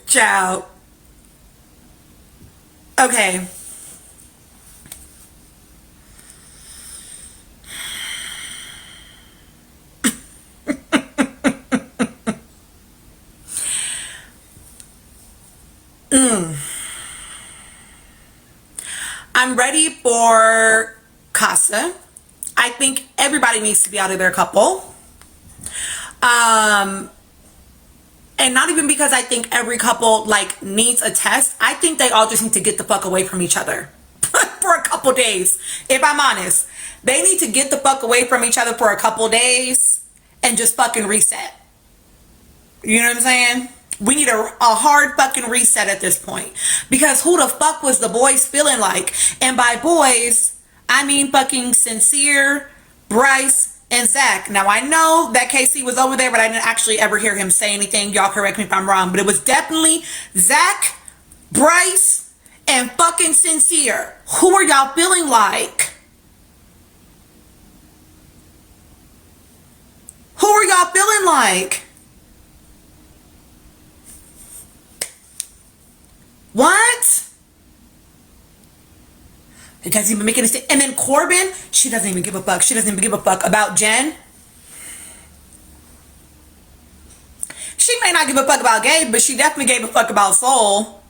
Ciao. Okay. I'm ready for Casa. I think everybody needs to be out of their couple. Um, and not even because I think every couple like needs a test. I think they all just need to get the fuck away from each other for a couple days. If I'm honest, they need to get the fuck away from each other for a couple days and just fucking reset. You know what I'm saying? We need a hard fucking reset at this point. Because who the fuck was the boys feeling like? And by boys, I mean fucking Sincere, Bryce, and Zach. Now I know that Casey was over there, but I didn't actually ever hear him say anything. Y'all correct me if I'm wrong. But it was definitely Zach, Bryce, and fucking Sincere. Who are y'all feeling like? Who are y'all feeling like? What? It doesn't even make any sense. And then Corbin, she doesn't even give a fuck. She doesn't even give a fuck about Jen. She may not give a fuck about Gabe, but she definitely gave a fuck about Sol.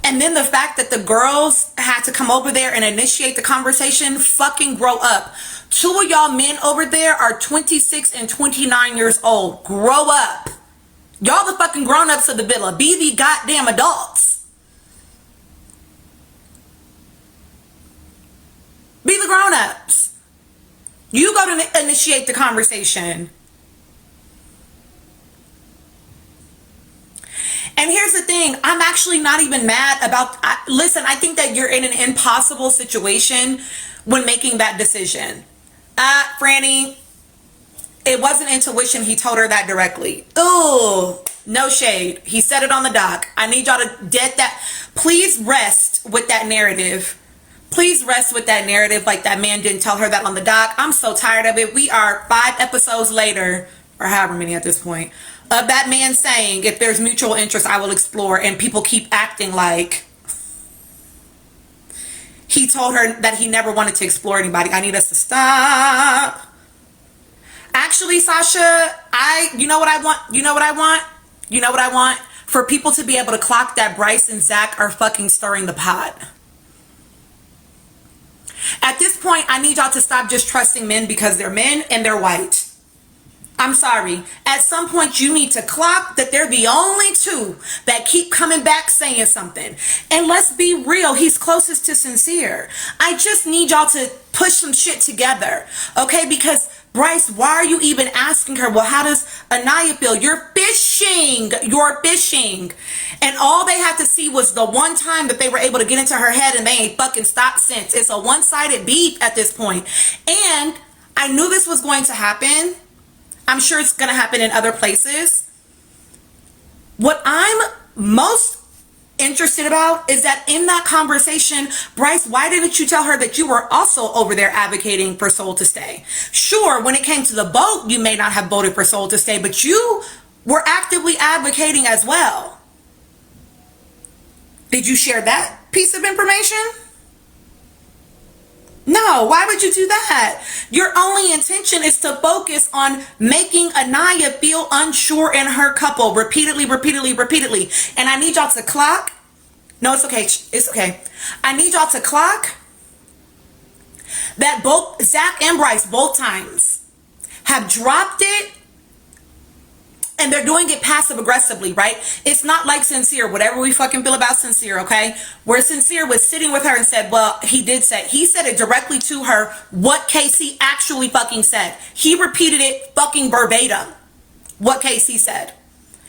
And then the fact that the girls had to come over there and initiate the conversation, fucking grow up. Two of y'all men over there are 26 and 29 years old. Grow up. Y'all the fucking grown-ups of the villa. Be the goddamn adults. Be the grown-ups. You go to initiate the conversation. And here's the thing. I'm actually not even mad about... listen, I think that you're in an impossible situation when making that decision. Franny, it wasn't intuition. He told her that directly. Ooh, no shade. He said it on the doc. I need y'all to get that. Please rest with that narrative. Please rest with that narrative like that man didn't tell her that on the doc. I'm so tired of it. We are 5 episodes later, or however many at this point, of that man saying, if there's mutual interest, I will explore. And people keep acting like he told her that he never wanted to explore anybody. I need us to stop. Actually, Sasha, you know what I want? You know what I want? You know what I want? For people to be able to clock that Bryce and Zach are fucking stirring the pot. At this point, I need y'all to stop just trusting men because they're men and they're white. I'm sorry. At some point, you need to clock that they're the only two that keep coming back saying something. And let's be real, he's closest to Sincere. I just need y'all to push some shit together, okay? Because Bryce, why are you even asking her? Well, how does Anaya feel? You're fishing. You're fishing. And all they had to see was the one time that they were able to get into her head and they ain't fucking stopped since. It's a one-sided beef at this point. And I knew this was going to happen. I'm sure it's going to happen in other places. What I'm most interested about is that in that conversation, Bryce, why didn't you tell her that you were also over there advocating for Sol to stay? Sure, when it came to the boat, you may not have voted for Sol to stay, but you were actively advocating as well. Did you share that piece of information? No, why would you do that? Your only intention is to focus on making Anaya feel unsure in her couple repeatedly. And I need y'all to clock. No, it's okay. It's okay. I need y'all to clock that both Zach and Bryce, both times, have dropped it. And they're doing it passive aggressively, right? It's not like Sincere, whatever we fucking feel about Sincere, okay? Where Sincere was sitting with her and said, well, he said it directly to her, what Casey actually fucking said. He repeated it fucking verbatim, what Casey said.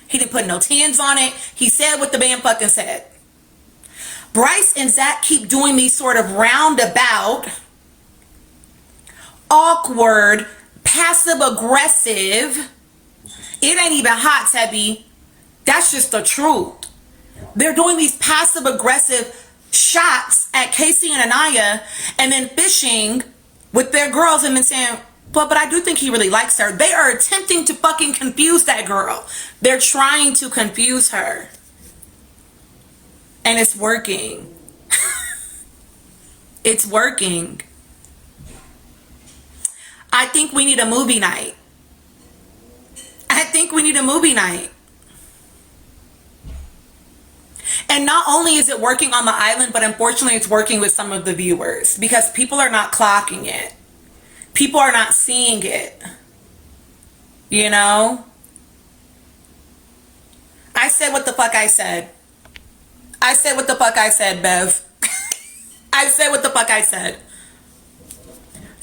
He didn't put no tens on it. He said what the man fucking said. Bryce and Zach keep doing these sort of roundabout, awkward, passive aggressive. It ain't even hot, Tebby. That's just the truth. They're doing these passive aggressive shots at Casey and Anaya and then fishing with their girls and then saying, But I do think he really likes her. They are attempting to fucking confuse that girl. They're trying to confuse her. And it's working. It's working. I think we need a movie night. I think we need a movie night. And not only is it working on the island, but unfortunately it's working with some of the viewers because people are not clocking it. People are not seeing it. You know? I said what the fuck I said. I said what the fuck I said, Bev. I said what the fuck I said.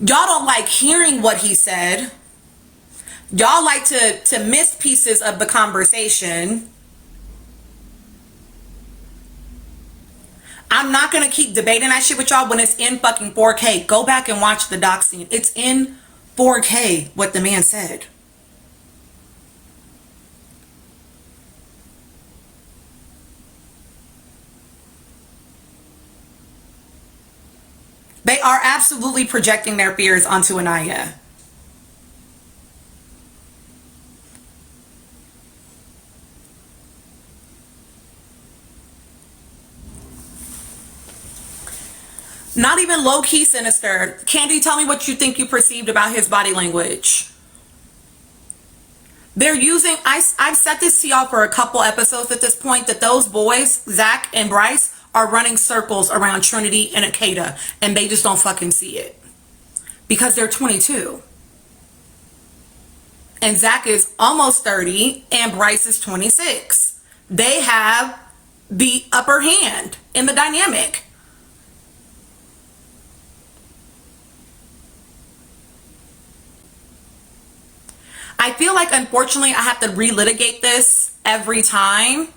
Y'all don't like hearing what he said. Y'all like to miss pieces of the conversation. I'm not going to keep debating that shit with y'all when it's in fucking 4K. Go back and watch the doc scene. It's in 4K what the man said. They are absolutely projecting their fears onto Anaya. Not even low-key sinister. Candy, tell me what you think you perceived about his body language. They're using, I've said this to y'all for a couple episodes at this point, that those boys, Zach and Bryce, are running circles around Trinity and Akeda, and they just don't fucking see it. Because they're 22. And Zach is almost 30, and Bryce is 26. They have the upper hand in the dynamic. I feel like, unfortunately, I have to relitigate this every time.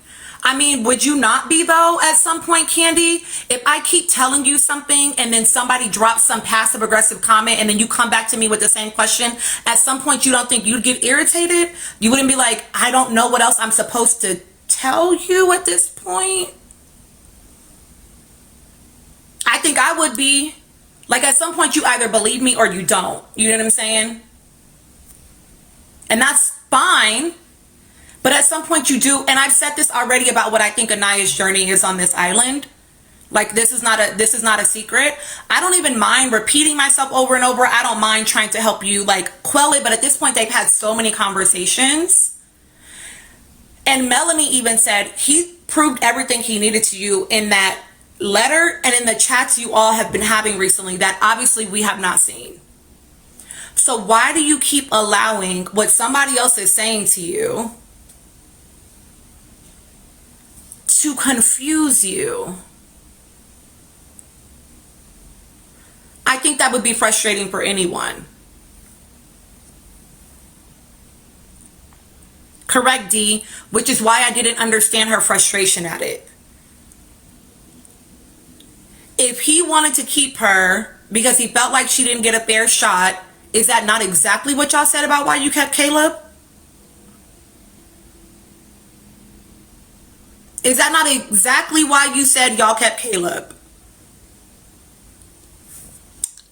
I mean, would you not be, though, at some point, Candy? If I keep telling you something and then somebody drops some passive-aggressive comment and then you come back to me with the same question, at some point you don't think you'd get irritated? You wouldn't be like, I don't know what else I'm supposed to tell you at this point? I think I would be. Like, at some point you either believe me or you don't. You know what I'm saying? And that's fine. But at some point you do, and I've said this already about what I think Anaya's journey is on this island. Like, this is not a secret. I don't even mind repeating myself over and over. I don't mind trying to help you like quell it, but at this point they've had so many conversations. And Melanie even said he proved everything he needed to you in that letter and in the chats you all have been having recently that obviously we have not seen. So why do you keep allowing what somebody else is saying to you to confuse you? I think that would be frustrating for anyone. Correct, D, which is why I didn't understand her frustration at it. If he wanted to keep her because he felt like she didn't get a fair shot, is that not exactly what y'all said about why you kept Caleb? Is that not exactly why you said y'all kept Caleb?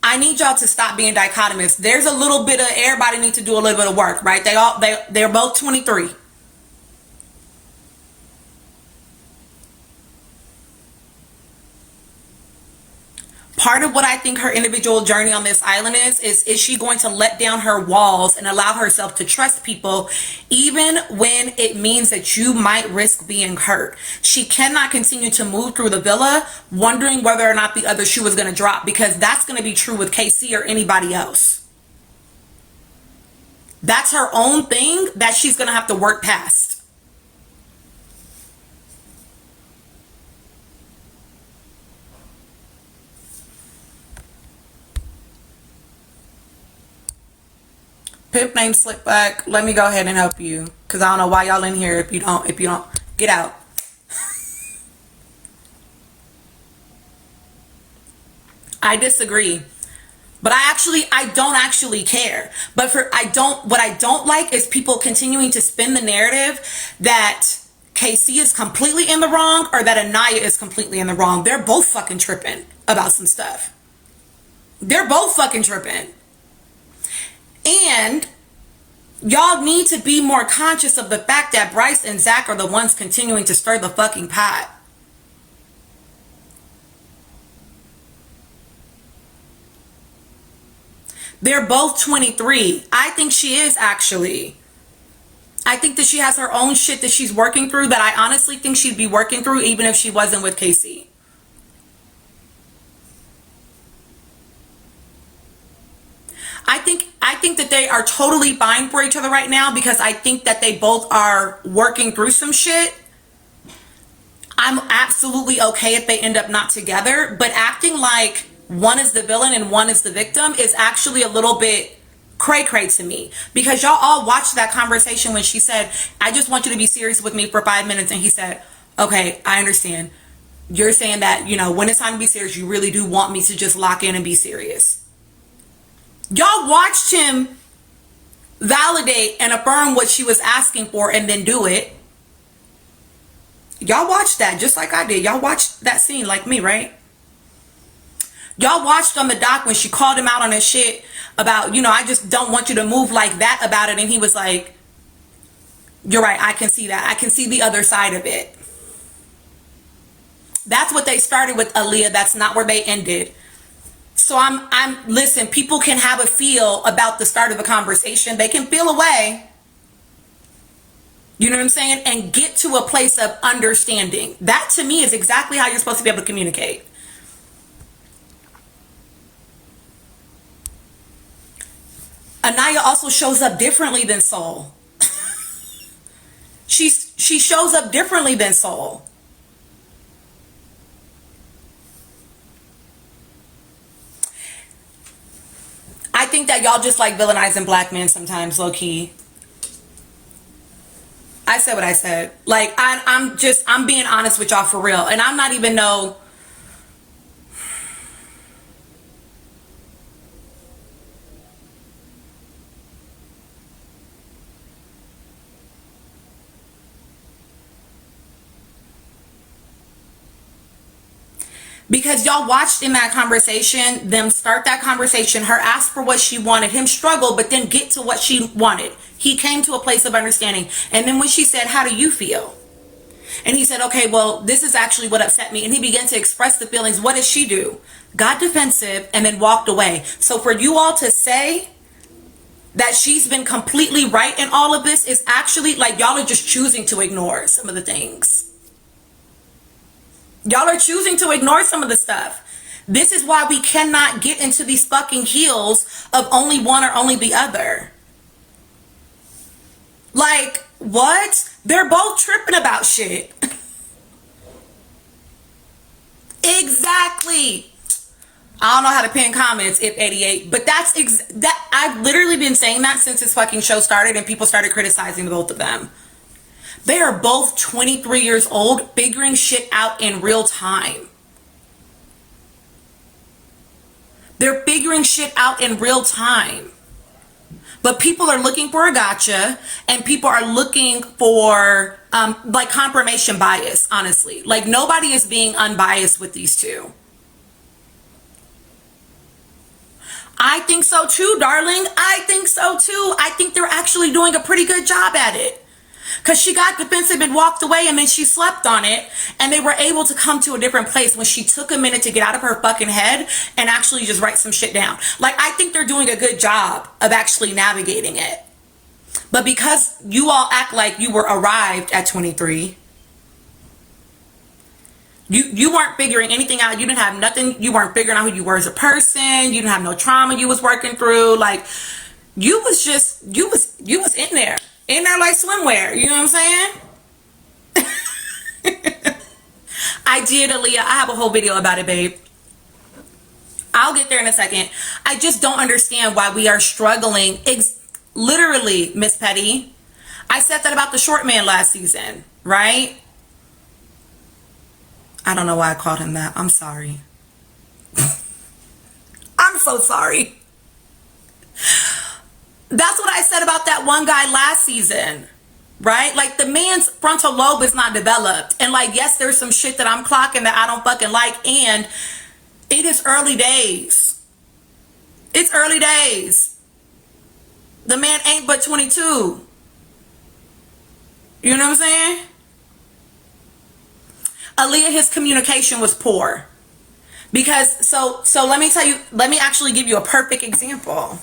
I need y'all to stop being dichotomous. There's a little bit of, everybody needs to do a little bit of work, right? They're both 23. Part of what I think her individual journey on this island is she going to let down her walls and allow herself to trust people even when it means that you might risk being hurt? She cannot continue to move through the villa wondering whether or not the other shoe is going to drop, because that's going to be true with KC or anybody else. That's her own thing that she's going to have to work past. Pimp named Slickback. Let me go ahead and help you, because I don't know why y'all in here if you don't get out. I disagree. But I don't actually care. But what I don't like is people continuing to spin the narrative that KC is completely in the wrong or that Anaya is completely in the wrong. They're both fucking tripping about some stuff. They're both fucking tripping. And y'all need to be more conscious of the fact that Bryce and Zach are the ones continuing to stir the fucking pot. They're both 23. I think she is, actually. I think that she has her own shit that she's working through that I honestly think she'd be working through even if she wasn't with Casey. I think that they are totally fine for each other right now because I think that they both are working through some shit. I'm absolutely okay if they end up not together, but acting like one is the villain and one is the victim is actually a little bit cray-cray to me, because y'all all watched that conversation when she said, I just want you to be serious with me for 5 minutes, and he said, okay, I understand. You're saying that, you know, when it's time to be serious, you really do want me to just lock in and be serious. Y'all watched him validate and affirm what she was asking for and then do it. Y'all watched that just like I did. Y'all watched that scene like me, right? Y'all watched on the doc when she called him out on his shit about, you know, I just don't want you to move like that about it. And he was like, you're right, I can see that. I can see the other side of it. That's what they started with Aaliyah. That's not where they ended. So listen, people can have a feel about the start of a conversation. They can feel a way. You know what I'm saying? And get to a place of understanding. That to me is exactly how you're supposed to be able to communicate. Anaya also shows up differently than Sol. She shows up differently than Sol. I think that y'all just like villainizing black men sometimes, low key. I said what I said. Like, I'm being honest with y'all for real. And I'm not even no... Because y'all watched in that conversation, them start that conversation, her ask for what she wanted, him struggle, but then get to what she wanted. He came to a place of understanding. And then when she said, how do you feel? And he said, okay, well, this is actually what upset me. And he began to express the feelings. What did she do? Got defensive and then walked away. So for you all to say that she's been completely right in all of this is actually like y'all are just choosing to ignore some of the things. Y'all are choosing to ignore some of the stuff. This is why we cannot get into these fucking heels of only one or only the other. Like, what? They're both tripping about shit. Exactly. I don't know how to pin comments if 88, but that I've literally been saying that since this fucking show started and people started criticizing both of them. They are both 23 years old, figuring shit out in real time. They're figuring shit out in real time. But people are looking for a gotcha, and people are looking for like confirmation bias, honestly. Like, nobody is being unbiased with these two. I think so too, darling. I think so too. I think they're actually doing a pretty good job at it. Because she got defensive and walked away, and then she slept on it, and they were able to come to a different place when she took a minute to get out of her fucking head and actually just write some shit down. Like, I think they're doing a good job of actually navigating it. But because you all act like you were arrived at 23, you weren't figuring anything out. You didn't have nothing. You weren't figuring out who you were as a person. You didn't have no trauma you was working through. Like, you was in there. In there like swimwear, you know what I'm saying? I did, Aaliyah. I have a whole video about it, babe. I'll get there in a second. I just don't understand why we are struggling. Literally, Miss Petty. I said that about the short man last season, right? I don't know why I called him that. I'm sorry. I'm so sorry. That's what I said about that one guy last season, right? Like, the man's frontal lobe is not developed. And like, yes, there's some shit that I'm clocking that I don't fucking like. And it is early days. It's early days. The man ain't but 22. You know what I'm saying? Aaliyah, his communication was poor. Because, so let me tell you, let me actually give you a perfect example.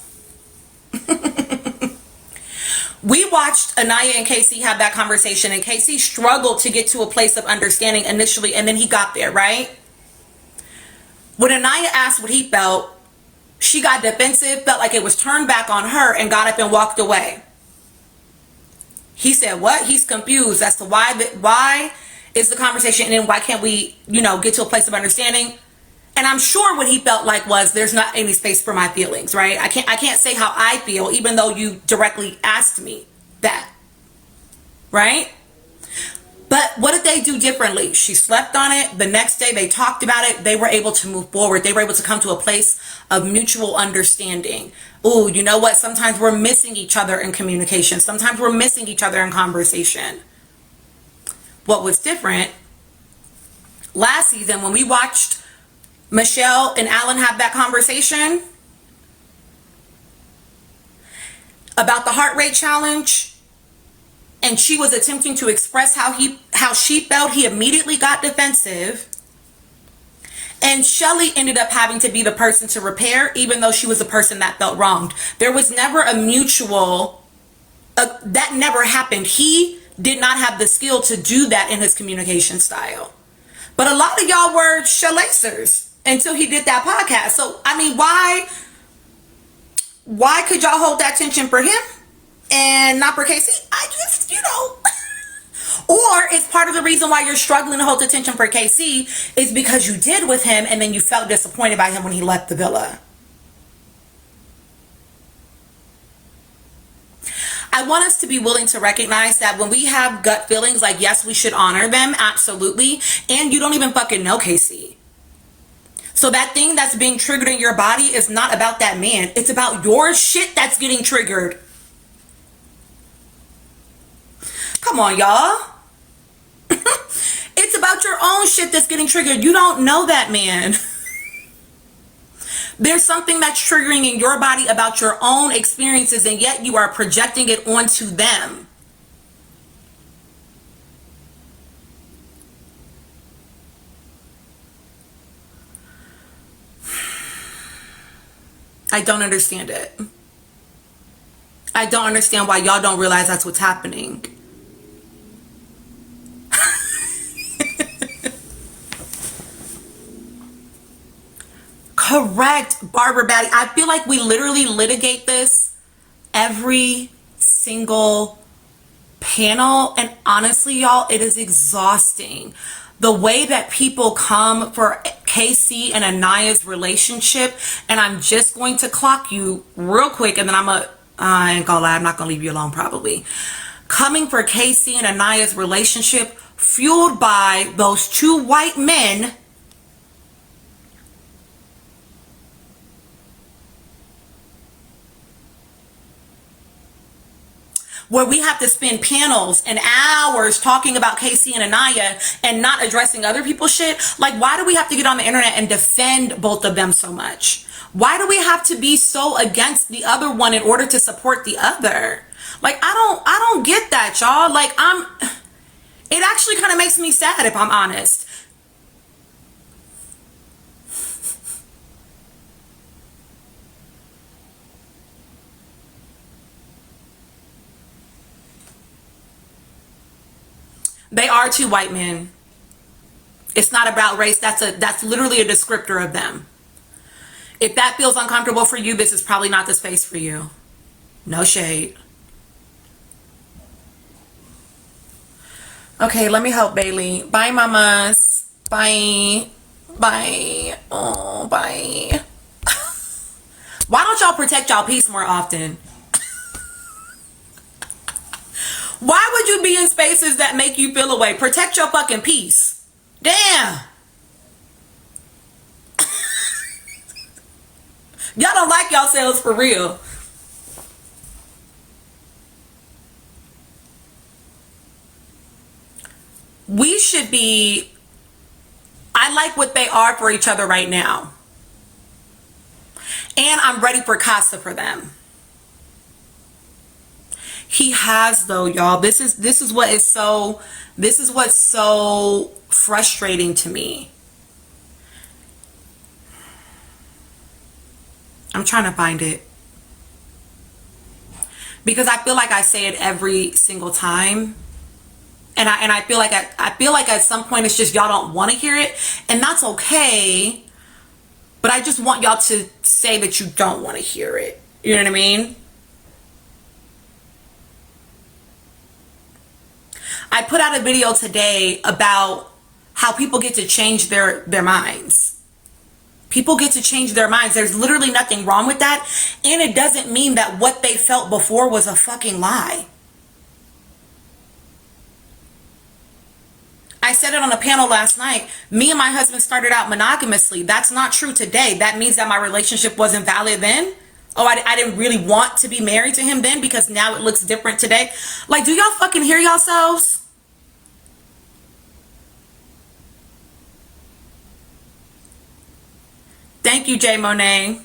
We watched Anaya and Casey have that conversation, and Casey struggled to get to a place of understanding initially, and then he got there, right? When Anaya asked what he felt, she got defensive, felt like it was turned back on her, and got up and walked away. He said, what? He's confused as to why is the conversation, and then why can't we, get to a place of understanding? And I'm sure what he felt like was, there's not any space for my feelings, right? I can't say how I feel, even though you directly asked me that, right? But what did they do differently? She slept on it. The next day they talked about it. They were able to move forward. They were able to come to a place of mutual understanding. Ooh, you know what? Sometimes we're missing each other in communication. Sometimes we're missing each other in conversation. What was different last season when we watched Michelle and Alan have that conversation about the heart rate challenge, and she was attempting to express how she felt, he immediately got defensive, and Shelly ended up having to be the person to repair, even though she was the person that felt wronged. There was never a mutual, that never happened. He did not have the skill to do that in his communication style. But a lot of y'all were Shelacers until he did that podcast. So, I mean, why could y'all hold that tension for him and not for Casey? I just, or it's part of the reason why you're struggling to hold the tension for KC is because you did with him and then you felt disappointed by him when he left the villa. I want us to be willing to recognize that when we have gut feelings, like, yes, we should honor them, absolutely. And you don't even fucking know KC. So that thing that's being triggered in your body is not about that man. It's about your shit that's getting triggered. Come on, y'all. It's about your own shit that's getting triggered. You don't know that man. There's something that's triggering in your body about your own experiences, and yet you are projecting it onto them. I don't understand it. I don't understand why y'all don't realize that's what's happening. Correct, Barbara Batty. I feel like we literally litigate this every single panel, and honestly, y'all, it is exhausting. The way that people come for KC and Anaya's relationship, and I'm just going to clock you real quick, and then I ain't gonna lie, I'm not gonna leave you alone probably. Coming for KC and Anaya's relationship, fueled by those two white men where we have to spend panels and hours talking about Casey and Anaya and not addressing other people's shit. Like, why do we have to get on the internet and defend both of them so much? Why do we have to be so against the other one in order to support the other? Like, I don't get that, y'all. Like, it actually kind of makes me sad, if I'm honest. They are two white men. It's not about race. That's literally a descriptor of them. If that feels uncomfortable for you, this is probably not the space for you. No shade. Okay, let me help Bailey. Bye, mamas. Bye. Bye. Oh, bye. Why don't y'all protect y'all peace more often? Why would you be in spaces that make you feel away? Protect your fucking peace. Damn. Y'all don't like yourselves for real. We should be, I like what they are for each other right now. And I'm ready for casa for them. He has though, y'all. This is what's so frustrating to me. I'm trying to find it. Because I feel like I say it every single time. And I feel like at some point it's just y'all don't want to hear it, and that's okay. But I just want y'all to say that you don't want to hear it. You know what I mean? I put out a video today about how people get to change their minds. People get to change their minds. There's literally nothing wrong with that. And it doesn't mean that what they felt before was a fucking lie. I said it on a panel last night. Me and my husband started out monogamously. That's not true today. That means that my relationship wasn't valid then. Oh, I didn't really want to be married to him then because now it looks different today. Like, do y'all fucking hear yourselves? Thank you, Jay Monet.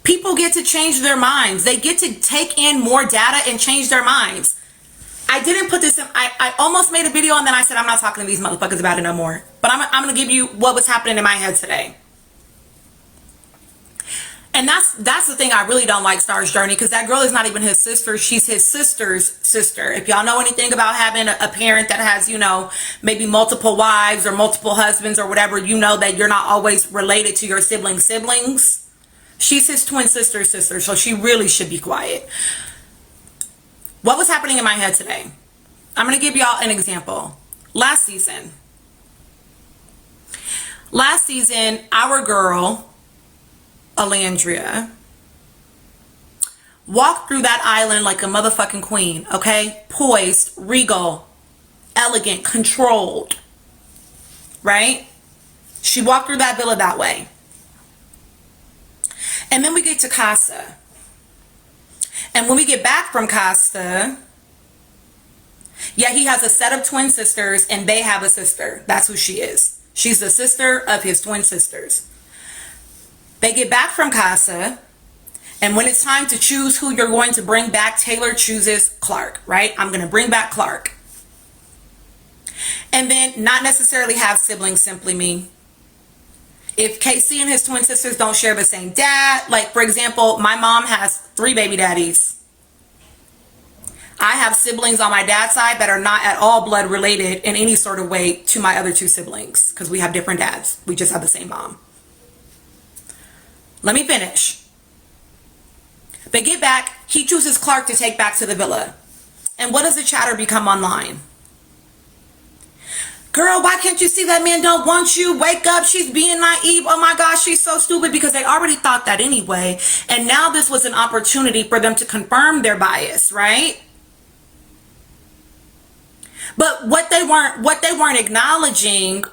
People get to change their minds. They get to take in more data and change their minds. I didn't put this in. I almost made a video and then I said, I'm not talking to these motherfuckers about it no more. But I'm going to give you what was happening in my head today. And that's the thing I really don't like Star's journey, because that girl is not even his sister. She's his sister's sister. If y'all know anything about having a parent that has, you know, maybe multiple wives or multiple husbands or whatever, you know that you're not always related to your siblings. She's his twin sister, so she really should be quiet. What was happening in my head today? I'm going to give y'all an example. Last season, our girl, Alandria, walked through that island like a motherfucking queen, okay? Poised, regal, elegant, controlled, right? She walked through that villa that way. And then we get to Casa. And when we get back from Casa, yeah, he has a set of twin sisters and they have a sister. That's who she is. She's the sister of his twin sisters. They get back from Casa, and when it's time to choose who you're going to bring back, Taylor chooses Clark, right? I'm going to bring back Clark. And then not necessarily have siblings, simply me. If KC and his twin sisters don't share the same dad, like for example, my mom has 3 baby daddies. I have siblings on my dad's side that are not at all blood related in any sort of way to my other 2 siblings because we have different dads. We just have the same mom. Let me finish. They get back. He chooses Clark to take back to the villa. And what does the chatter become online? Girl, why can't you see that man don't want you? Wake up. She's being naive. Oh my gosh, she's so stupid, because they already thought that anyway. And now this was an opportunity for them to confirm their bias, right? But what they weren't acknowledging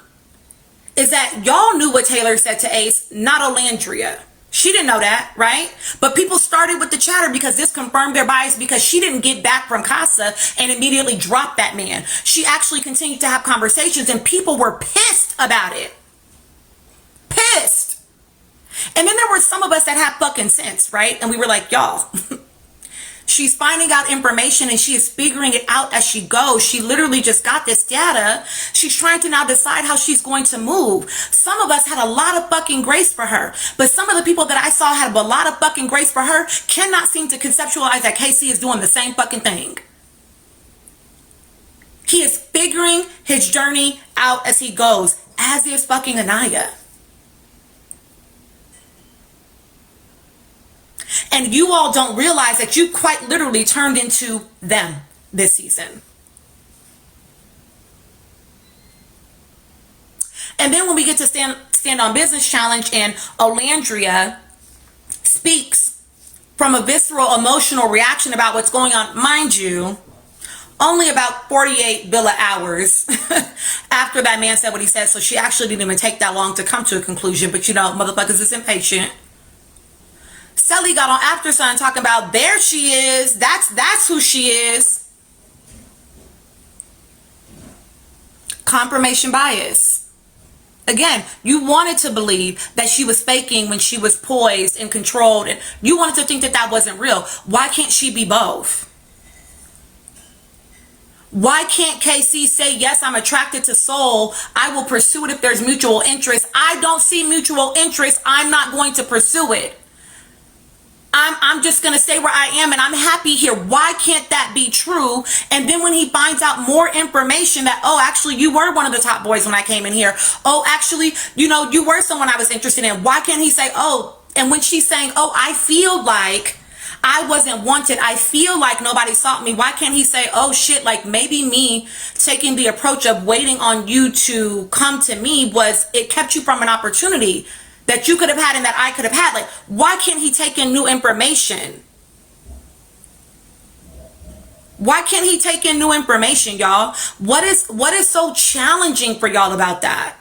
is that y'all knew what Taylor said to Ace, not Alandria. She didn't know that, right? But people started with the chatter because this confirmed their bias, because she didn't get back from Casa and immediately drop that man. She actually continued to have conversations and people were pissed about it. Pissed. And then there were some of us that had fucking sense, right? And we were like, y'all, she's finding out information and she is figuring it out as she goes. She literally just got this data. She's trying to now decide how she's going to move. Some of us had a lot of fucking grace for her, but some of the people that I saw had a lot of fucking grace for her cannot seem to conceptualize that KC is doing the same fucking thing. He is figuring his journey out as he goes, as is fucking Anaya. And you all don't realize that you quite literally turned into them this season. And then when we get to stand on business challenge and Alandria speaks from a visceral emotional reaction about what's going on, mind you, only about 48 villa hours after that man said what he said. So she actually didn't even take that long to come to a conclusion. But you know, motherfuckers is impatient. Sally got on After Sun talking about there she is. That's who she is. Confirmation bias. Again, you wanted to believe that she was faking when she was poised and controlled, and you wanted to think that that wasn't real. Why can't she be both? Why can't KC say, yes, I'm attracted to Sol, I will pursue it if there's mutual interest? I don't see mutual interest. I'm not going to pursue it. I'm just going to stay where I am and I'm happy here. Why can't that be true? And then when he finds out more information that, oh, actually, you were one of the top boys when I came in here. Oh, actually, you were someone I was interested in. Why can't he say, oh, and when she's saying, oh, I feel like I wasn't wanted, I feel like nobody sought me, why can't he say, oh shit, like maybe me taking the approach of waiting on you to come to me it kept you from an opportunity that you could have had and that I could have had? Like, why can't he take in new information? Why can't he take in new information, y'all? What is so challenging for y'all about that?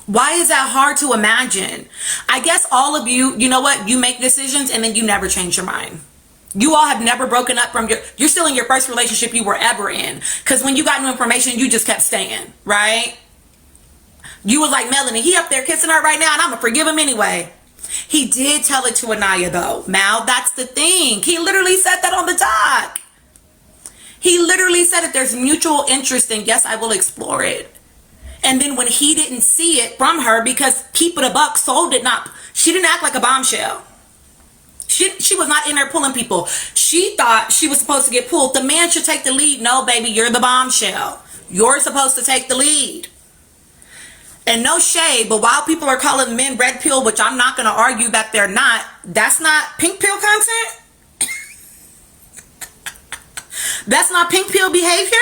Why is that hard to imagine? I guess all of you, you know what? You make decisions and then you never change your mind. You all have never broken up from you're still in your first relationship you were ever in. Because when you got new information, you just kept staying, right? You was like, Melanie, he up there kissing her right now and I'm gonna forgive him anyway. He did tell it to Anaya though. Mal, that's the thing. He literally said that on the doc. He literally said if there's mutual interest, then yes, I will explore it. And then when he didn't see it from her, because keep it a buck, Sol she didn't act like a bombshell. She was not in there pulling people. She thought she was supposed to get pulled. The man should take the lead. No, baby, you're the bombshell. You're supposed to take the lead. And no shade, but while people are calling men red pill, which I'm not going to argue that they're not, that's not pink pill content. That's not pink pill behavior.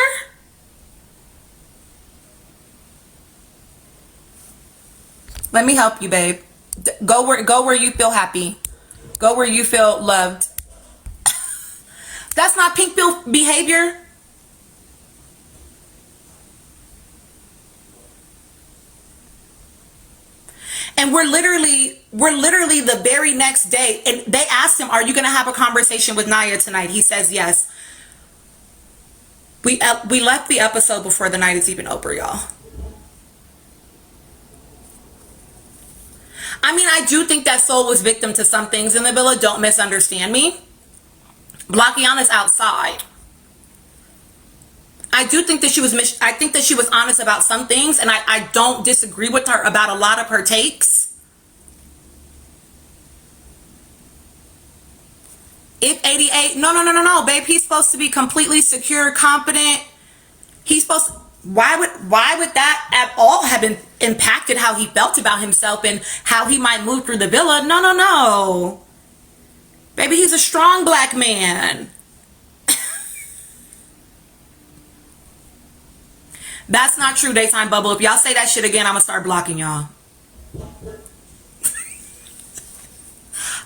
Let me help you, babe. Go where you feel happy. Go where you feel loved. That's not pink pill behavior. And we're literally the very next day, and they asked him, are you going to have a conversation with Naya tonight? He says yes. We left the episode before the night is even over, y'all. I mean, I do think that Sol was victim to some things in the villa. Don't misunderstand me. Blackiana's outside. I do think that I think that she was honest about some things, and I don't disagree with her about a lot of her takes. If 88, no, babe, he's supposed to be completely secure, confident. He's supposed to, why would that at all have impacted how he felt about himself and how he might move through the villa? No. Baby, he's a strong black man. That's not true, Daytime Bubble. If y'all say that shit again, I'm gonna start blocking y'all.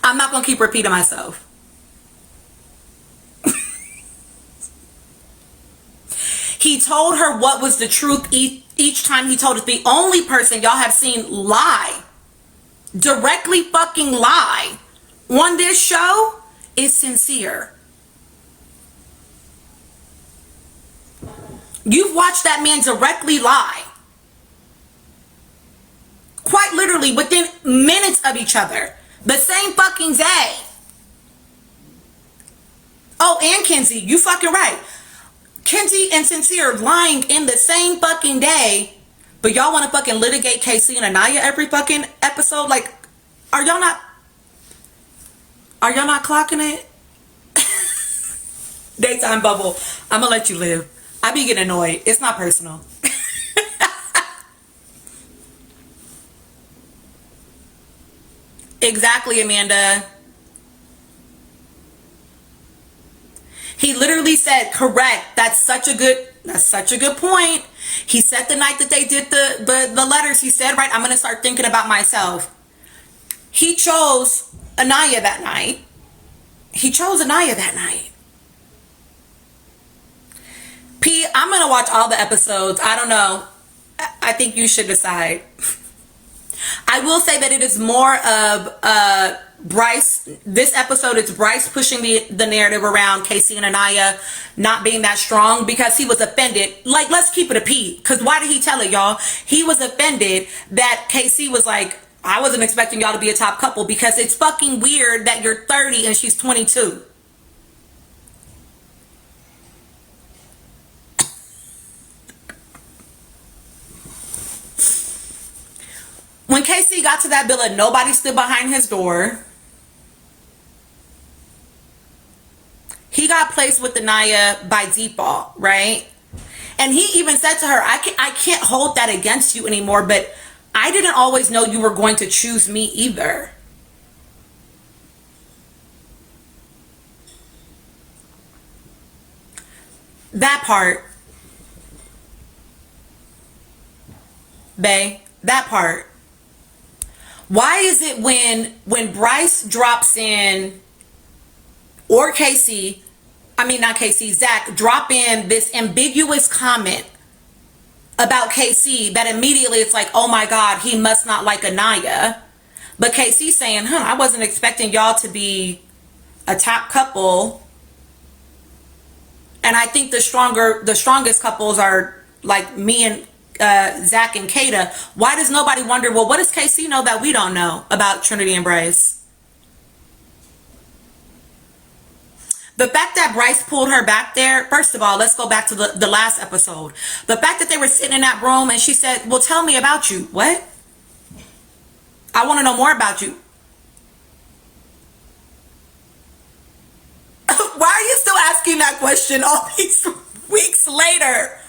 I'm not gonna keep repeating myself. He told her what was the truth each time he told it. The only person y'all have seen lie, directly fucking lie on this show is Sincere. You've watched that man directly lie. Quite literally within minutes of each other. The same fucking day. Oh, and Kenzie, you fucking right. Kenzie and Sincere lying in the same fucking day, but y'all want to fucking litigate KC and Anaya every fucking episode? Like, are y'all not clocking it? Daytime Bubble, I'm gonna let you live. I be getting annoyed. It's not personal. Exactly, Amanda. He literally said, correct. That's such a good point. He said the night that they did the letters, he said, right, I'm going to start thinking about myself. He chose Anaya that night. P, I'm going to watch all the episodes. I don't know. I think you should decide. I will say that it is more of Bryce. This episode, it's Bryce pushing the narrative around Casey and Anaya not being that strong because he was offended. Like, let's keep it a P. Because why did he tell it, y'all? He was offended that Casey was like, I wasn't expecting y'all to be a top couple because it's fucking weird that you're 30 and she's 22. When Casey got to that villa, nobody stood behind his door. He got placed with Anaya by default, right? And he even said to her, I can't hold that against you anymore, but I didn't always know you were going to choose me either. That part. Bae, that part. Why is it when Bryce drops in, or Casey, I mean not Casey, Zach, drop in this ambiguous comment about KC, that immediately it's like, oh my God, he must not like Anaya. But KC saying, I wasn't expecting y'all to be a top couple. And I think the strongest couples are like me and Zach and Kata. Why does nobody wonder, well, what does KC know that we don't know about Trinity and Bryce? The fact that Bryce pulled her back there, first of all, let's go back to the last episode. The fact that they were sitting in that room and she said, well, tell me about you. What? I want to know more about you. Why are you still asking that question all these weeks later?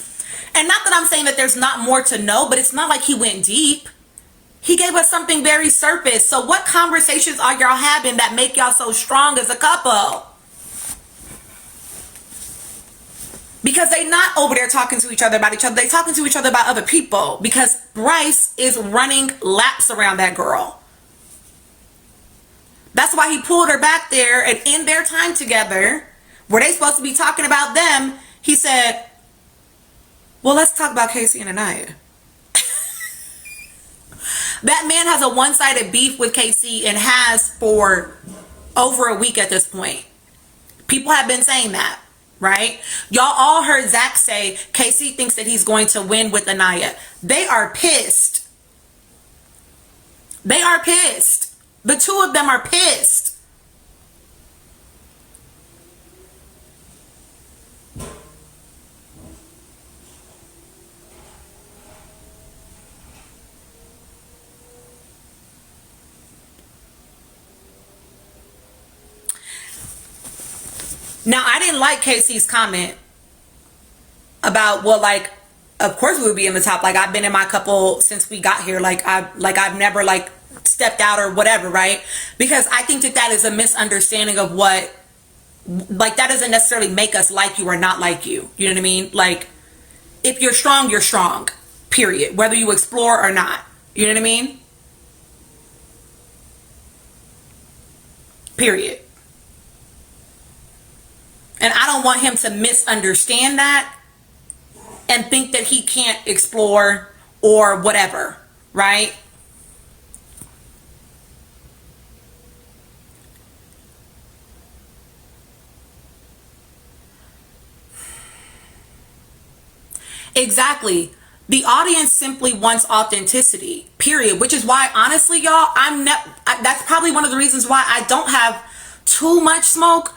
And not that I'm saying that there's not more to know, but it's not like he went deep. He gave us something very surface. So what conversations are y'all having that make y'all so strong as a couple? Because they not over there talking to each other about each other. They talking to each other about other people. Because Bryce is running laps around that girl. That's why he pulled her back there, and in their time together, where they supposed to be talking about them, he said, well, let's talk about Casey and Anaya. That man has a one-sided beef with Casey and has for over a week at this point. People have been saying that, right? Y'all all heard Zach say Casey thinks that he's going to win with Anaya. They are pissed. They are pissed. The two of them are pissed. Now, I didn't like Casey's comment about, well, like, of course we would be in the top. Like, I've been in my couple since we got here. I've never stepped out or whatever, right? Because I think that is a misunderstanding of what, like, that doesn't necessarily make us like you or not like you. You know what I mean? Like, if you're strong, period. Whether you explore or not. You know what I mean? Period. And I don't want him to misunderstand that and think that he can't explore or whatever, right? Exactly. The audience simply wants authenticity, period. Which is why, honestly, y'all, that's probably one of the reasons why I don't have too much smoke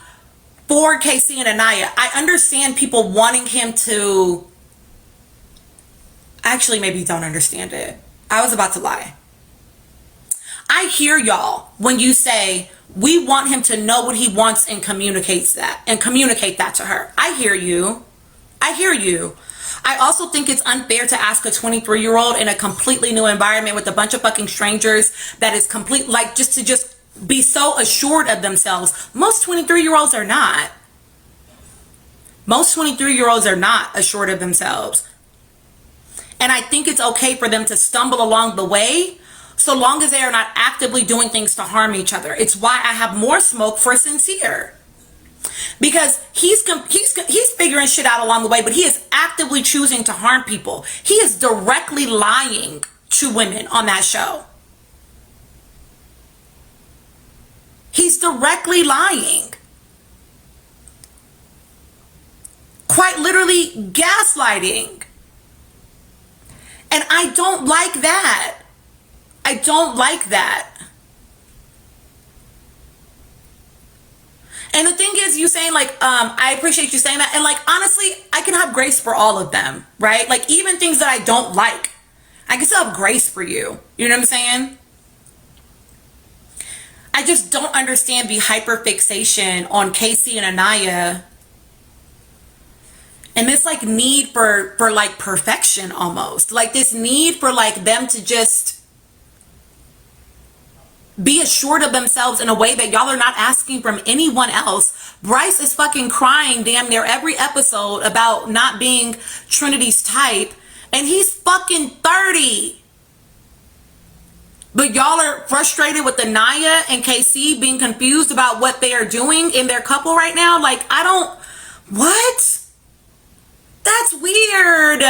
for Casey and Anaya. I understand people wanting him to... Actually, maybe you don't understand it. I was about to lie. I hear y'all when you say, we want him to know what he wants and communicate that to her. I hear you. I hear you. I also think it's unfair to ask a 23-year-old in a completely new environment with a bunch of fucking strangers that is complete, like, just be so assured of themselves. Most 23-year-olds are not. Most 23-year-olds are not assured of themselves. And I think it's okay for them to stumble along the way, so long as they are not actively doing things to harm each other. It's why I have more smoke for Sincere. Because he's figuring shit out along the way, but he is actively choosing to harm people. He is directly lying to women on that show. He's directly lying. Quite literally gaslighting. And I don't like that. I don't like that. And the thing is, you saying like, I appreciate you saying that. And like, honestly, I can have grace for all of them, right? Like even things that I don't like, I can still have grace for you. You know what I'm saying? I just don't understand the hyperfixation on Casey and Anaya. And this like need for like perfection almost. Like this need for like them to just be assured of themselves in a way that y'all are not asking from anyone else. Bryce is fucking crying damn near every episode about not being Trinity's type. And he's fucking 30. But y'all are frustrated with Anaya and KC being confused about what they are doing in their couple right now. Like, I don't... What? That's weird.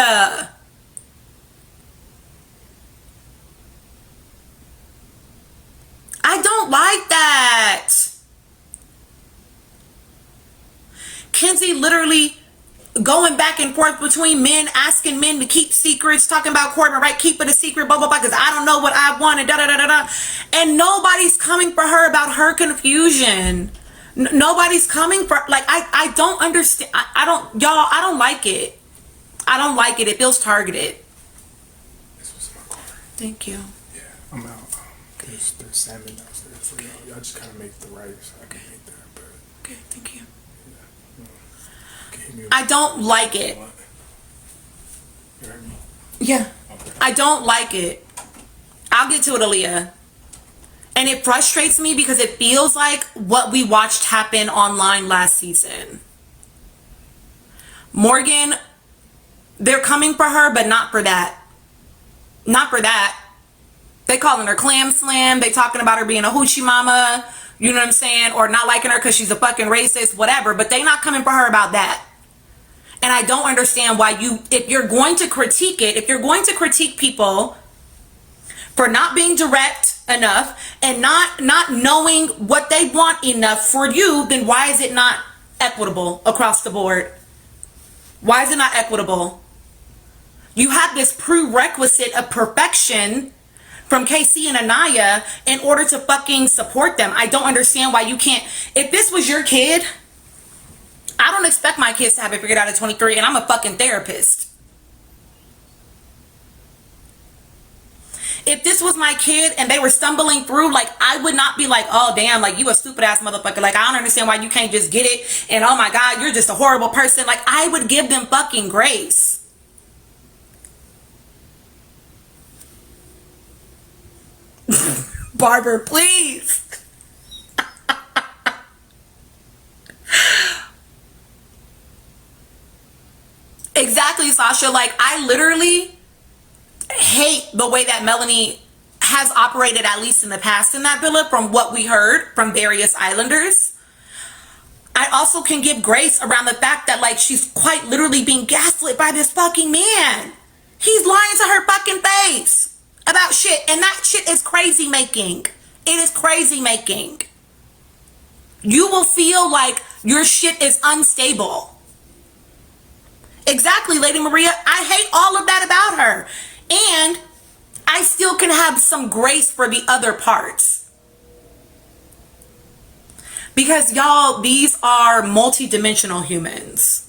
I don't like that. Kenzie literally going back and forth between men, asking men to keep secrets, talking about Corbin, right? Keep it a secret, blah, blah, blah, because I don't know what I want, and da, da, da, da, da. And nobody's coming for her about her confusion. Nobody's coming for, like, I don't understand. I don't like it. I don't like it. It feels targeted. This was my car. Thank you. Yeah, I'm out. There's salmon downstairs for y'all. Y'all just kind of make the rice. I can make that, but... Okay, thank you. I don't like it. You heard me? Yeah. Okay. I don't like it. I'll get to it, Aaliyah. And it frustrates me because it feels like what we watched happen online last season. Morgan, they're coming for her, but not for that. Not for that. They calling her clam slam. They talking about her being a hoochie mama. You know what I'm saying? Or not liking her because she's a fucking racist, whatever. But they not coming for her about that. And I don't understand why if you're going to critique it, if you're going to critique people for not being direct enough and not knowing what they want enough for you, then why is it not equitable across the board? Why is it not equitable? You have this prerequisite of perfection from KC and Anaya in order to fucking support them. I don't understand why you can't. If this was your kid, I don't expect my kids to have it figured out at 23, and I'm a fucking therapist. If this was my kid and they were stumbling through, like, I would not be like, oh, damn, like, you a stupid ass motherfucker. Like, I don't understand why you can't just get it. And, oh, my God, you're just a horrible person. Like, I would give them fucking grace. Barber, please. Exactly, Sasha. Like, I literally hate the way that Melanie has operated, at least in the past in that villa, from what we heard from various islanders. I also can give grace around the fact that, like, she's quite literally being gaslit by this fucking man. He's lying to her fucking face about shit, and that shit is crazy making. It is crazy making. You will feel like your shit is unstable. Exactly, Lady Maria. I hate all of that about her. And I still can have some grace for the other parts. Because, y'all, these are multi-dimensional humans.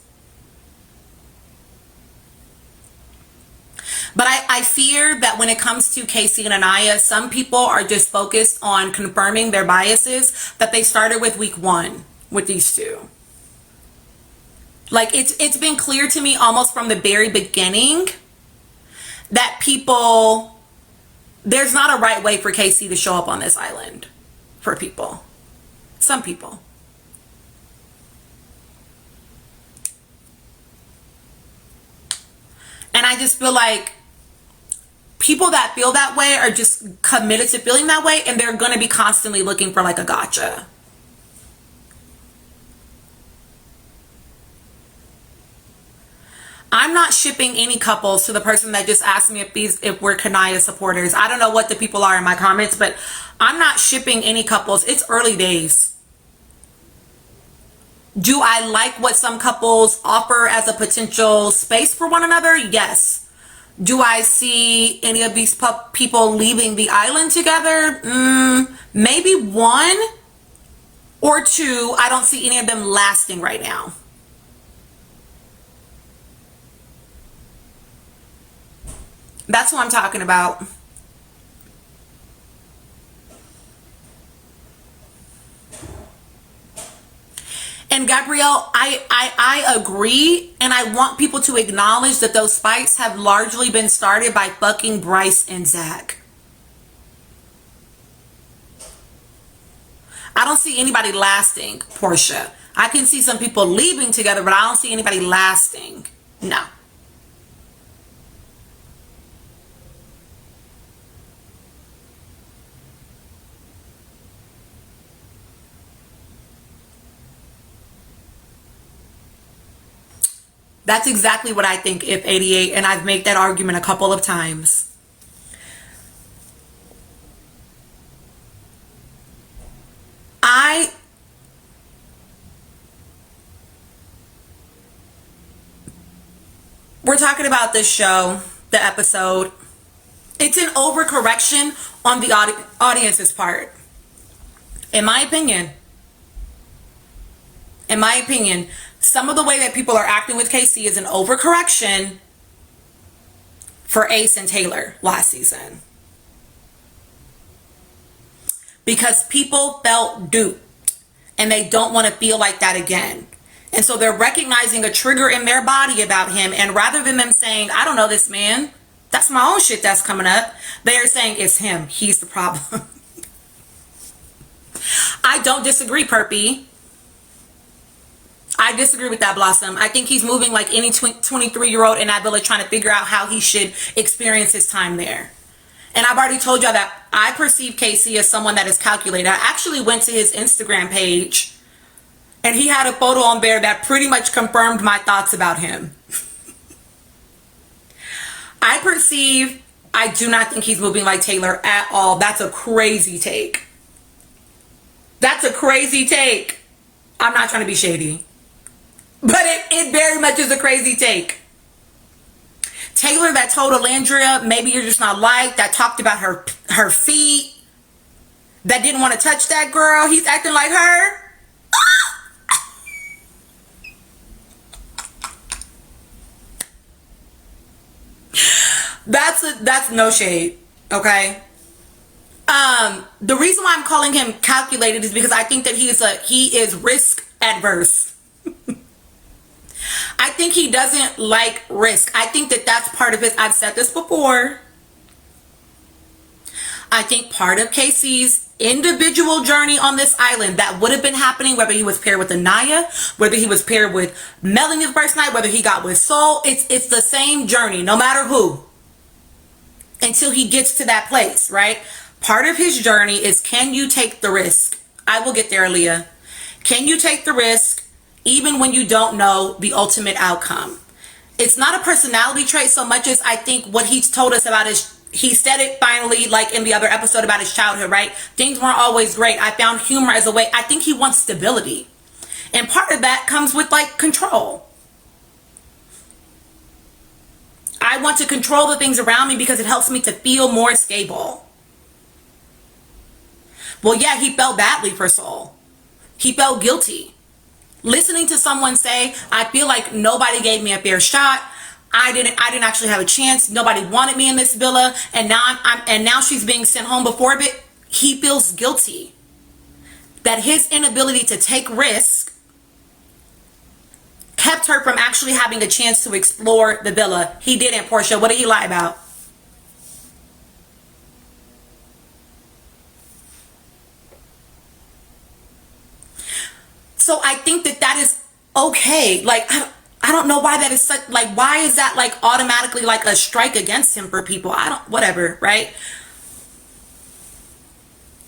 But I fear that when it comes to Casey and Anaya, some people are just focused on confirming their biases that they started with week 1 with these two. Like, it's been clear to me almost from the very beginning that people, there's not a right way for Casey to show up on this island for people. Some people. And I just feel like people that feel that way are just committed to feeling that way, and they're going to be constantly looking for like a gotcha. I'm not shipping any couples, to the person that just asked me if we're Kanaya supporters. I don't know what the people are in my comments, but I'm not shipping any couples. It's early days. Do I like what some couples offer as a potential space for one another? Yes. Do I see any of these people leaving the island together? Maybe one or two. I don't see any of them lasting right now. That's what I'm talking about. And Gabrielle, I agree, and I want people to acknowledge that those fights have largely been started by fucking Bryce and Zach. I don't see anybody lasting, Portia. I can see some people leaving together, but I don't see anybody lasting. No. That's exactly what I think, if 88, and I've made that argument a couple of times. We're talking about this show, the episode. It's an overcorrection on the audience's part. In my opinion, some of the way that people are acting with KC is an overcorrection for Ace and Taylor last season. Because people felt duped and they don't want to feel like that again. And so they're recognizing a trigger in their body about him, and rather than them saying, I don't know this man, that's my own shit that's coming up, they are saying it's him, he's the problem. I don't disagree, Perpy. I disagree with that, Blossom. I think he's moving like any 23-year-old in that villa, trying to figure out how he should experience his time there. And I've already told y'all that I perceive KC as someone that is calculated. I actually went to his Instagram page, and he had a photo on there that pretty much confirmed my thoughts about him. I do not think he's moving like Taylor at all. That's a crazy take. That's a crazy take. I'm not trying to be shady, but it very much is a crazy take. Taylor that told Alandria, maybe you're just not liked, that talked about her feet, that didn't want to touch that girl, he's acting like her. That's no shade, okay? The reason why I'm calling him calculated is because I think that he is risk adverse. I think he doesn't like risk. I think that that's part of his, I've said this before, I think part of KC's individual journey on this island that would have been happening, whether he was paired with Anaya, whether he was paired with Melanie the first night, whether he got with Sol, it's the same journey, no matter who, until he gets to that place, right? Part of his journey is, can you take the risk? I will get there, Leah. Can you take the risk even when you don't know the ultimate outcome? It's not a personality trait so much as I think what he's told us about he said it finally, like in the other episode about his childhood, right? Things weren't always great. I found humor as a way. I think he wants stability. And part of that comes with like control. I want to control the things around me because it helps me to feel more stable. Well, yeah, he felt badly for Sol. He felt guilty. Listening to someone say, I feel like nobody gave me a fair shot. I didn't actually have a chance. Nobody wanted me in this villa, and now she's being sent home before a bit. He feels guilty that his inability to take risk kept her from actually having a chance to explore the villa. He didn't, Portia. What did he lie about? So I think that is okay. Like, I don't know why that is such, like, why is that like automatically like a strike against him for people? Whatever, right?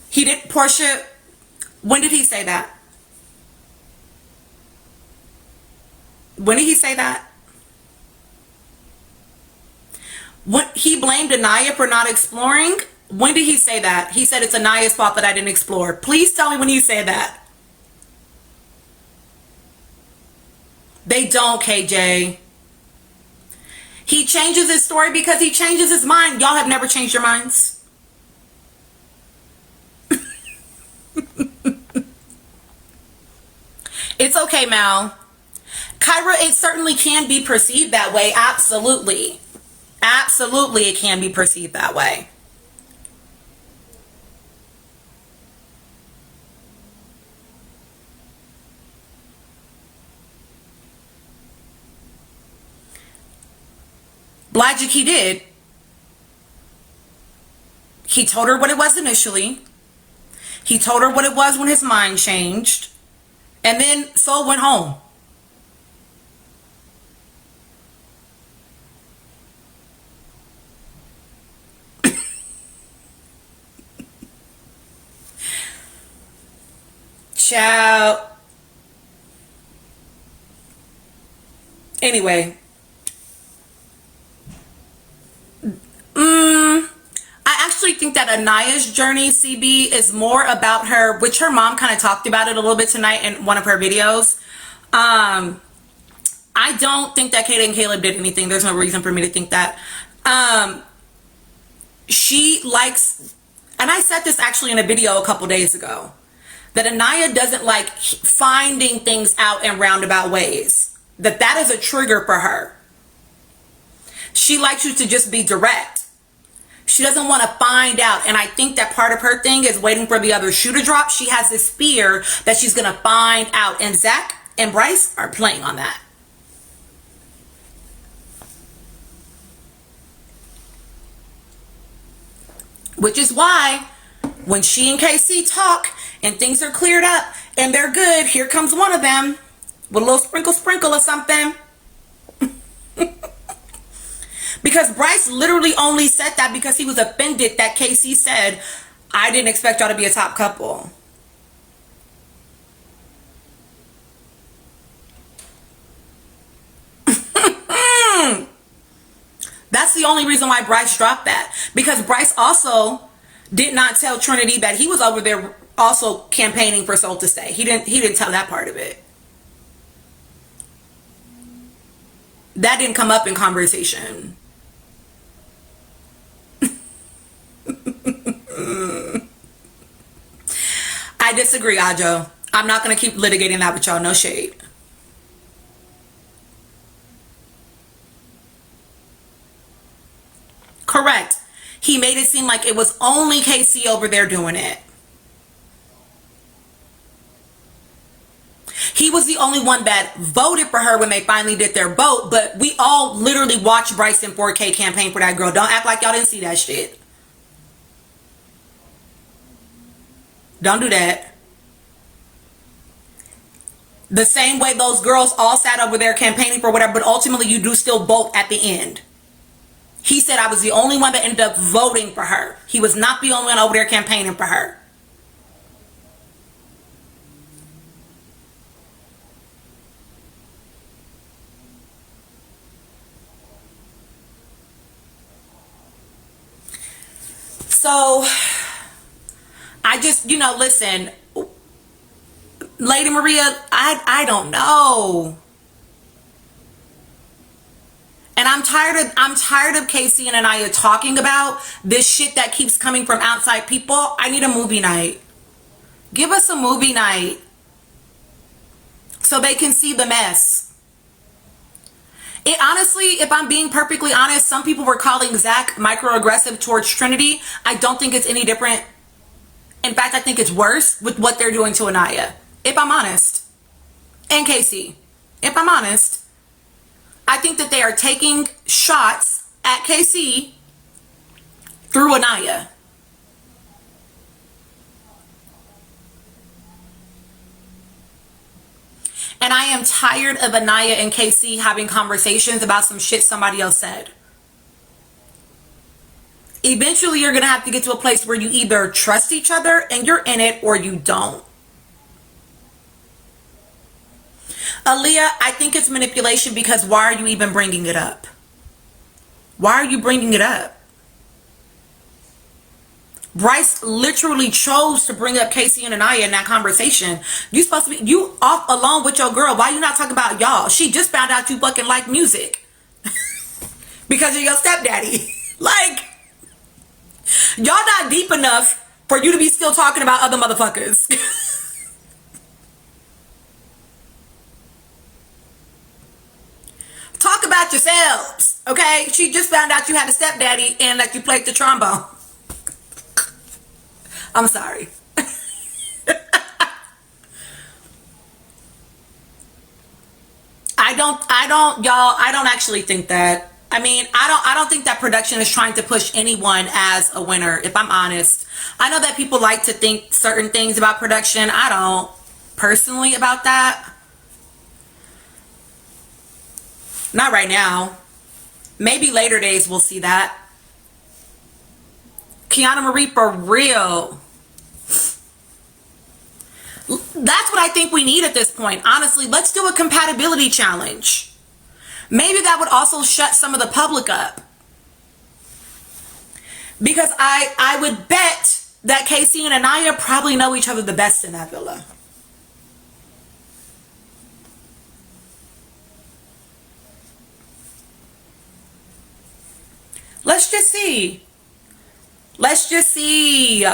He did, Portia, when did he say that? When did he say that? When he blamed Anaya for not exploring, when did he say that? He said it's Anaya's fault that I didn't explore. Please tell me when he said that. They don't, KJ. He changes his story because he changes his mind. Y'all have never changed your minds. It's okay, Mal. Kyra, it certainly can be perceived that way. Absolutely. Absolutely, it can be perceived that way. Logic, he did. He told her what it was initially. He told her what it was when his mind changed. And then Sol went home. Ciao. Anyway. I actually think that Anaya's journey, CB, is more about her, which her mom kind of talked about it a little bit tonight in one of her videos. I don't think that Kayla and Caleb did anything. There's no reason for me to think that. She likes, and I said this actually in a video a couple days ago, that Anaya doesn't like finding things out in roundabout ways. That is a trigger for her. She likes you to just be direct. She doesn't want to find out. And I think that part of her thing is waiting for the other shoe to drop. She has this fear that she's going to find out. And Zach and Bryce are playing on that. Which is why when she and KC talk and things are cleared up and they're good, here comes one of them with a little sprinkle or something. Because Bryce literally only said that because he was offended that KC said, I didn't expect y'all to be a top couple. That's the only reason why Bryce dropped that. Because Bryce also did not tell Trinity that he was over there also campaigning for Sol to stay. He didn't tell that part of it. That didn't come up in conversation. I disagree, Ajo. I'm not going to keep litigating that with y'all. No shade. Correct. He made it seem like it was only KC over there doing it. He was the only one that voted for her when they finally did their vote, but we all literally watched Bryce in 4K campaign for that girl. Don't act like y'all didn't see that shit. Don't do that. The same way those girls all sat over there campaigning for whatever, but ultimately you do still vote at the end. He said I was the only one that ended up voting for her. He was not the only one over there campaigning for her. So, I just, listen, Lady Maria, I don't know. And I'm tired of KC and Anaya talking about this shit that keeps coming from outside people. I need a movie night. Give us a movie night so they can see the mess. It honestly, if I'm being perfectly honest, some people were calling Zach microaggressive towards Trinity. I don't think it's any different. In fact, I think it's worse with what they're doing to Anaya. If I'm honest. And KC. If I'm honest. I think that they are taking shots at KC through Anaya. And I am tired of Anaya and KC having conversations about some shit somebody else said. Eventually, you're going to have to get to a place where you either trust each other and you're in it, or you don't. Aaliyah, I think it's manipulation, because why are you even bringing it up? Why are you bringing it up? Bryce literally chose to bring up Casey and Anaya in that conversation. You supposed to be, you off alone with your girl. Why you not talking about y'all? She just found out you fucking like music because of your stepdaddy. Like, y'all not deep enough for you to be still talking about other motherfuckers. Talk about yourselves, okay? She just found out you had a stepdaddy and that you played the trombone. I'm sorry. I don't actually think that. I mean, I don't think that production is trying to push anyone as a winner, if I'm honest. I know that people like to think certain things about production. I don't personally about that. Not right now. Maybe later days we'll see that. Kiana Marie, for real. That's what I think we need at this point. Honestly, let's do a compatibility challenge. Maybe that would also shut some of the public up. Because I would bet that Casey and Anaya probably know each other the best in that villa. Let's just see. Let's just see.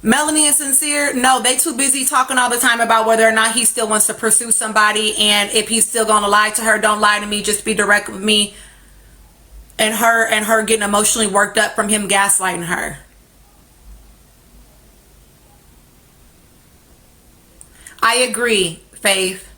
Melanie and Sincere, no, they too busy talking all the time about whether or not he still wants to pursue somebody, and if he's still gonna lie to her, don't lie to me, just be direct with me. And her getting emotionally worked up from him gaslighting her. I agree, Faith.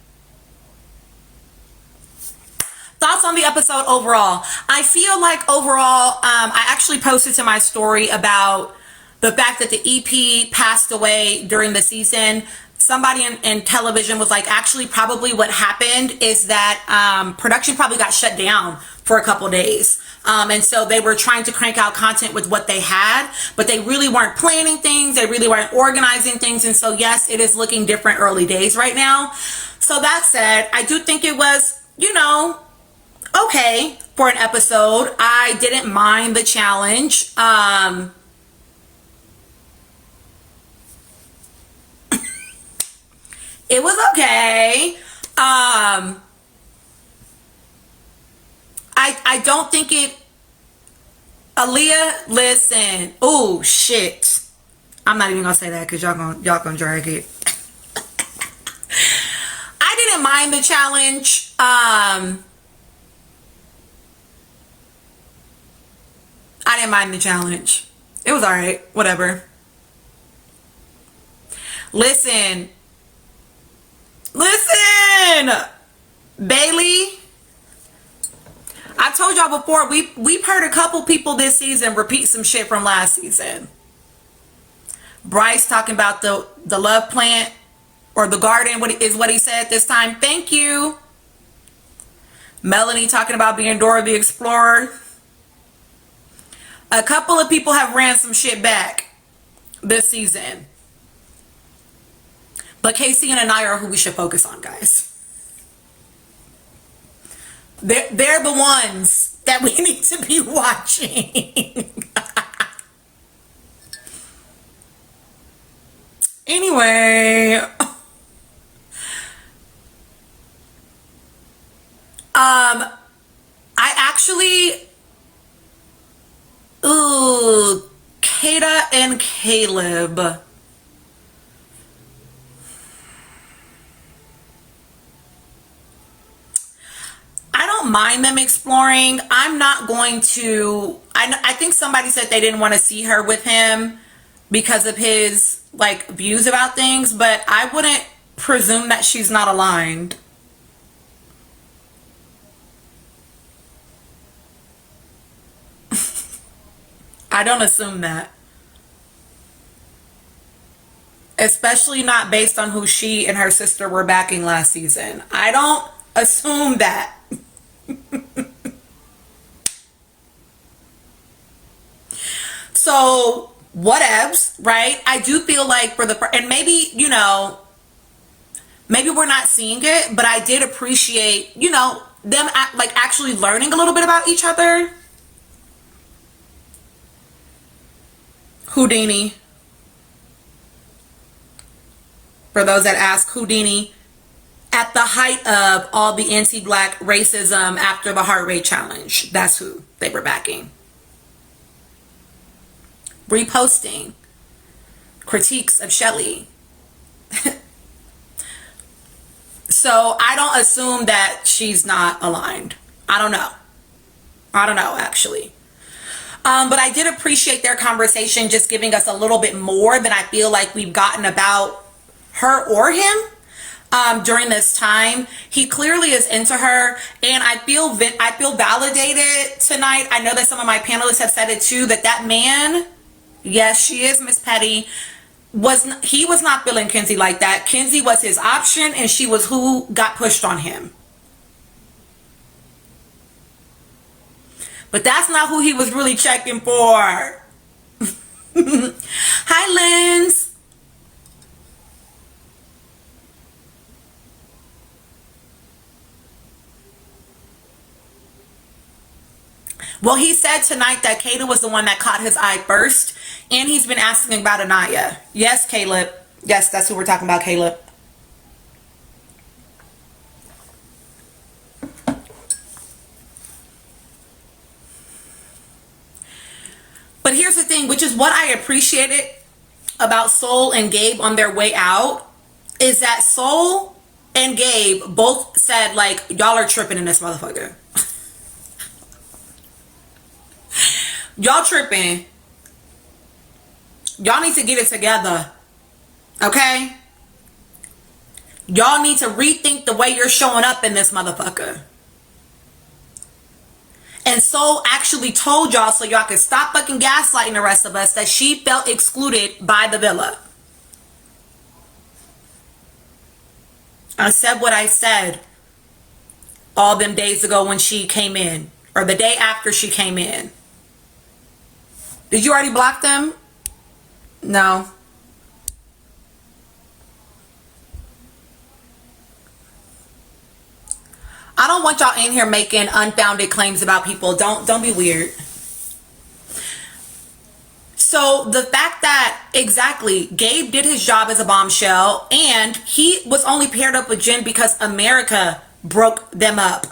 Thoughts on the episode overall? I feel like overall, I actually posted to my story about the fact that the EP passed away during the season. Somebody in television was like, actually, probably what happened is that production probably got shut down for a couple days. And so they were trying to crank out content with what they had, but they really weren't planning things. They really weren't organizing things. And so, yes, it is looking different early days right now. So that said, I do think it was, okay for an episode. I didn't mind the challenge. It was okay. I don't think it. Aaliyah, listen. Oh shit. I'm not even gonna say that because y'all gonna drag it. I didn't mind the challenge. I didn't mind the challenge. It was alright. Whatever. Listen, Bailey. I told y'all before, we've heard a couple people this season repeat some shit from last season. Bryce talking about the love plant or the garden, what he said this time. Thank you. Melanie talking about being Dora the Explorer. A couple of people have ran some shit back this season. But Casey and Anaya are who we should focus on, guys. They're the ones that we need to be watching. Anyway. I actually... Ooh, Kata and Caleb. I don't mind them exploring. I'm not going to... I think somebody said they didn't want to see her with him because of his, like, views about things, but I wouldn't presume that she's not aligned. I don't assume that. Especially not based on who she and her sister were backing last season. I don't assume that. So, whatevs, right? I do feel like and maybe, Maybe we're not seeing it, but I did appreciate, them like actually learning a little bit about each other. Houdini. For those that ask, Houdini. At the height of all the anti-black racism after the heart rate challenge. That's who they were backing. Reposting critiques of Shelly. So I don't assume that she's not aligned. I don't know actually. But I did appreciate their conversation just giving us a little bit more than I feel like we've gotten about her or him during this time. He clearly is into her, and I feel validated tonight. I know that some of my panelists have said it too, that man, yes, she is Miss Petty, he was not feeling Kenzie like that. Kenzie was his option, and she was who got pushed on him. But that's not who he was really checking for. Hi, Lens. Well, he said tonight that Kayla was the one that caught his eye first, and he's been asking about Anaya. Yes, Caleb. Yes, that's who we're talking about, Caleb. But here's the thing, which is what I appreciated about Sol and Gabe on their way out, is that Sol and Gabe both said, like, y'all are tripping in this motherfucker. Y'all tripping. Y'all need to get it together. Okay? Y'all need to rethink the way you're showing up in this motherfucker. And Sol actually told y'all, so y'all could stop fucking gaslighting the rest of us, that she felt excluded by the villa. I said what I said all them days ago when she came in, or the day after she came in. Did you already block them? No. I don't want y'all in here making unfounded claims about people. Don't be weird. So the fact that, exactly, Gabe did his job as a bombshell, and he was only paired up with Jen because America broke them up.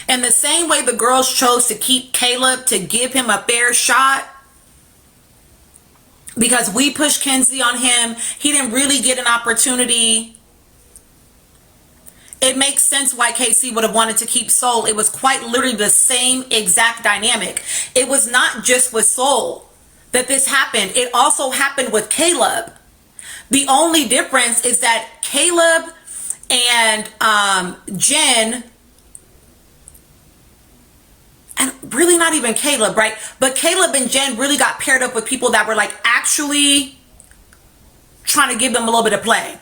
And the same way the girls chose to keep Caleb to give him a fair shot, because we pushed Kenzie on him, he didn't really get an opportunity. It makes sense why KC would have wanted to keep Sol. It was quite literally the same exact dynamic. It was not just with Sol that this happened. It also happened with Caleb. The only difference is that Caleb and Jen, and really not even Caleb, right? But Caleb and Jen really got paired up with people that were like actually trying to give them a little bit of play.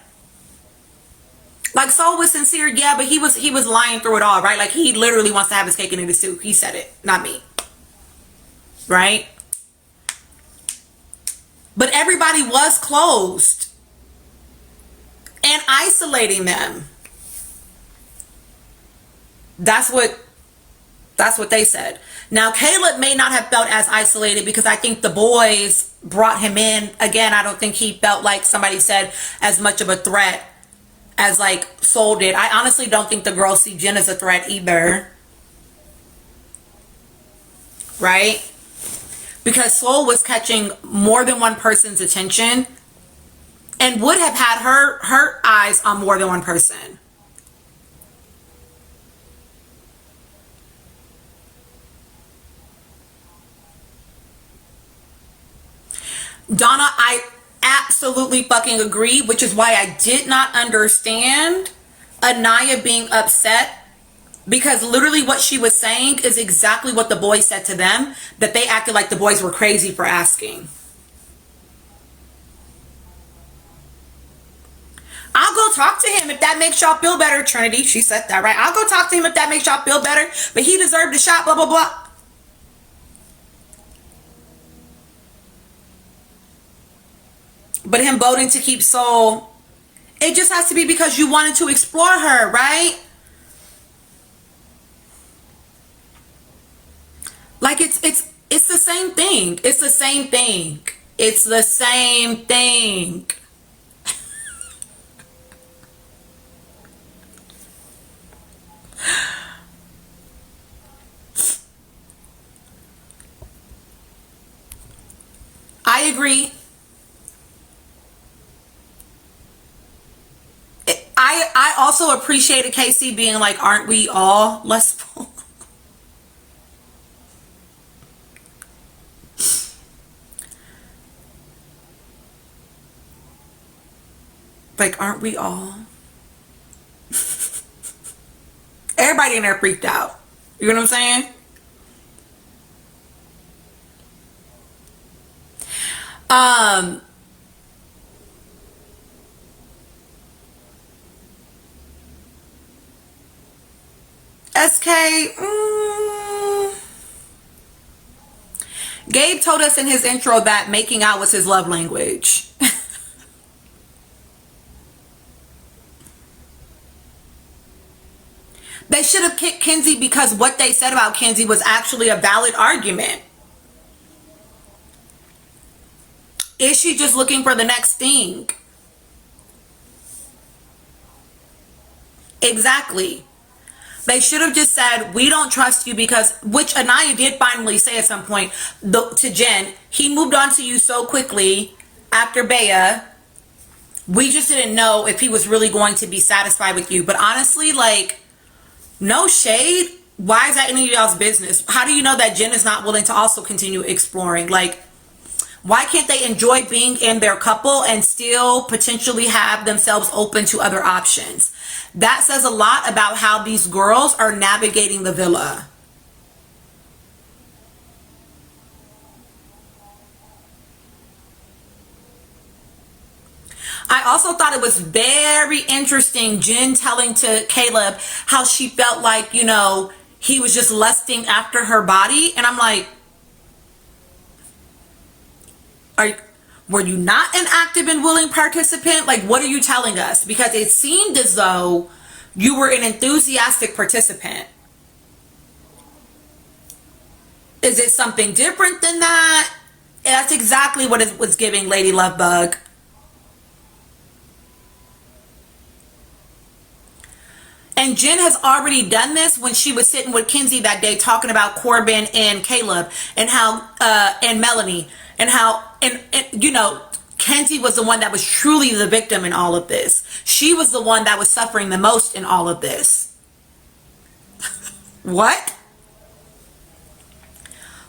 Like Sol was sincere, yeah, but he was lying through it all, right? Like he literally wants to have his cake and eat it too. He said it, not me. Right? But everybody was closed and isolating them. That's what they said. Now, Caleb may not have felt as isolated because I think the boys brought him in. Again, I don't think he felt, like somebody said, as much of a threat as like Sol did. I honestly don't think the girls see Jen as a threat either. Right? Because Sol was catching more than one person's attention and would have had her eyes on more than one person. Donna, I absolutely fucking agree, which is why I did not understand Anaya being upset, because literally what she was saying is exactly what the boys said to them, that they acted like the boys were crazy for asking. I'll go talk to him if that makes y'all feel better, Trinity. She said that, right? I'll go talk to him if that makes y'all feel better, but he deserved a shot, blah, blah, blah. But him voting to keep Sol, it just has to be because you wanted to explore her, right? Like it's the same thing. It's the same thing. It's the same thing. I agree. I also appreciated Casey being like, aren't we all lustful? Like, aren't we all? Everybody in there freaked out. You know what I'm saying? SK, Gabe told us in his intro that making out was his love language. They should have kicked Kenzie because what they said about Kenzie was actually a valid argument. Is she just looking for the next thing? Exactly. They should have just said, we don't trust you because, which Anaya did finally say at some point to Jen, he moved on to you so quickly after Bea. We just didn't know if he was really going to be satisfied with you. But honestly, like, no shade. Why is that any of y'all's business? How do you know that Jen is not willing to also continue exploring? Like, why can't they enjoy being in their couple and still potentially have themselves open to other options? That says a lot about how these girls are navigating the villa. I also thought it was very interesting, Jen telling to Caleb how she felt like, you know, he was just lusting after her body. And I'm like, were you not an active and willing participant? Like, what are you telling us? Because it seemed as though you were an enthusiastic participant. Is it something different than that? That's exactly what it was giving Lady Lovebug. And Jen has already done this when she was sitting with Kenzie that day talking about Corbin and Caleb and how and Melanie and how and you know, Kenzie was the one that was truly the victim in all of this. She was the one that was suffering the most in all of this. What?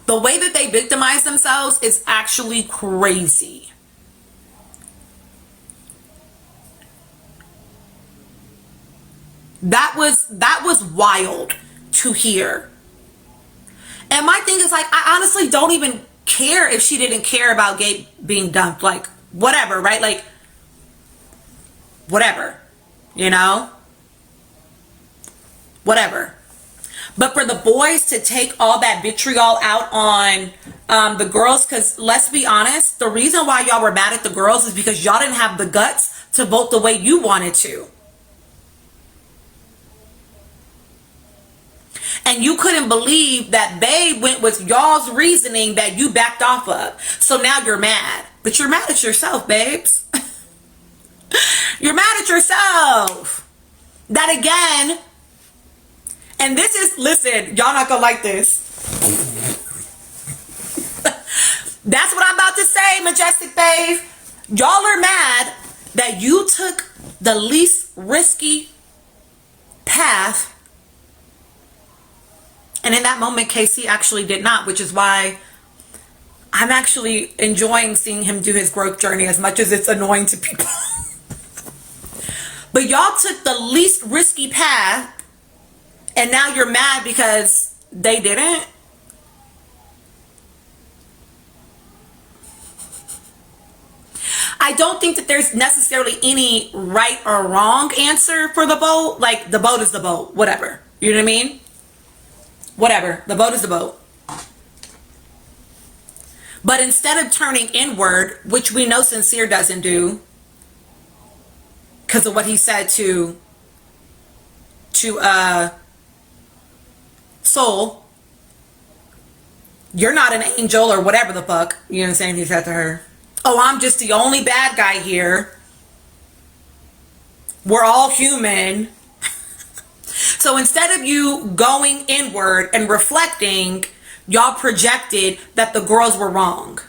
The way that they victimize themselves is actually crazy. That was wild to hear. And my thing is, like, I honestly don't even care if she didn't care about Gabe being dumped. Like, whatever, right? Like, whatever, you know? Whatever. But for the boys to take all that vitriol out on the girls, because let's be honest, the reason why y'all were mad at the girls is because y'all didn't have the guts to vote the way you wanted to. And you couldn't believe that they went with y'all's reasoning that you backed off of. So now you're mad. But you're mad at yourself, babes. You're mad at yourself. That again, and this is, listen, y'all not gonna like this. That's what I'm about to say, Majestic Babe. Y'all are mad that you took the least risky path. And in that moment, Casey actually did not, which is why I'm actually enjoying seeing him do his growth journey as much as it's annoying to people. But y'all took the least risky path, and now you're mad because they didn't? I don't think that there's necessarily any right or wrong answer for the vote. Like, the vote is the vote, whatever. You know what I mean? Whatever. The vote is the vote. But instead of turning inward, which we know Sincere doesn't do, because of what he said to Sol, you're not an angel or whatever the fuck, you know what I'm saying, he said to her. Oh, I'm just the only bad guy here. We're all human. So instead of you going inward and reflecting, y'all projected that the girls were wrong.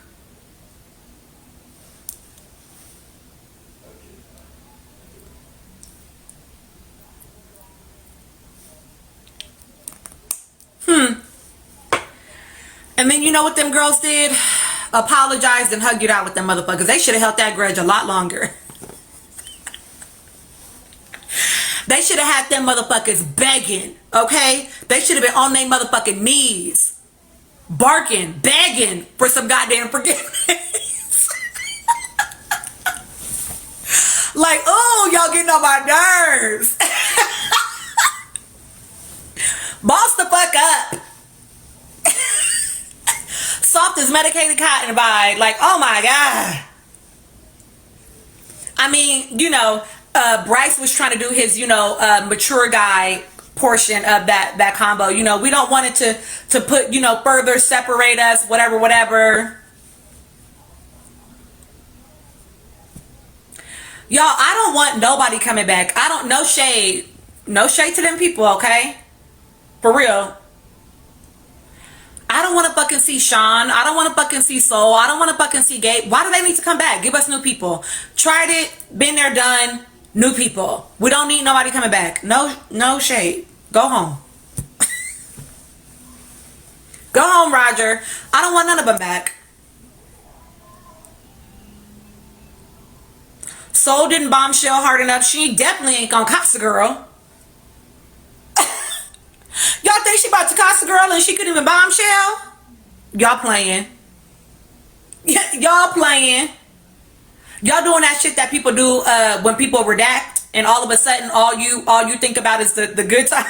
And then you know what them girls did? Apologized and hugged it out with them motherfuckers. They should have held that grudge a lot longer. They should have had them motherfuckers begging, okay? They should have been on their motherfucking knees, barking, begging for some goddamn forgiveness. Like, oh, y'all getting on my nerves. Boss the fuck up. Soft as medicated cotton by, like, oh my God. I mean, you know, Bryce was trying to do his, you know, mature guy portion of that combo. You know, we don't want it to put, you know, further separate us, whatever. Y'all, I don't want nobody coming back. I don't, no shade to them people, okay? For real. I don't want to fucking see Sean. I don't want to fucking see Sol. I don't want to fucking see Gabe. Why do they need to come back? Give us new people. Tried it, been there, done. New people. We don't need nobody coming back. No shade. Go home. Go home, Roger. I don't want none of them back. Sol didn't bombshell hard enough. She definitely ain't gonna cost a girl. Y'all think she about to cost a girl and she couldn't even bombshell? Y'all playing. Y'all playing. Y'all doing that shit that people do when people redact and all of a sudden all you think about is the good times.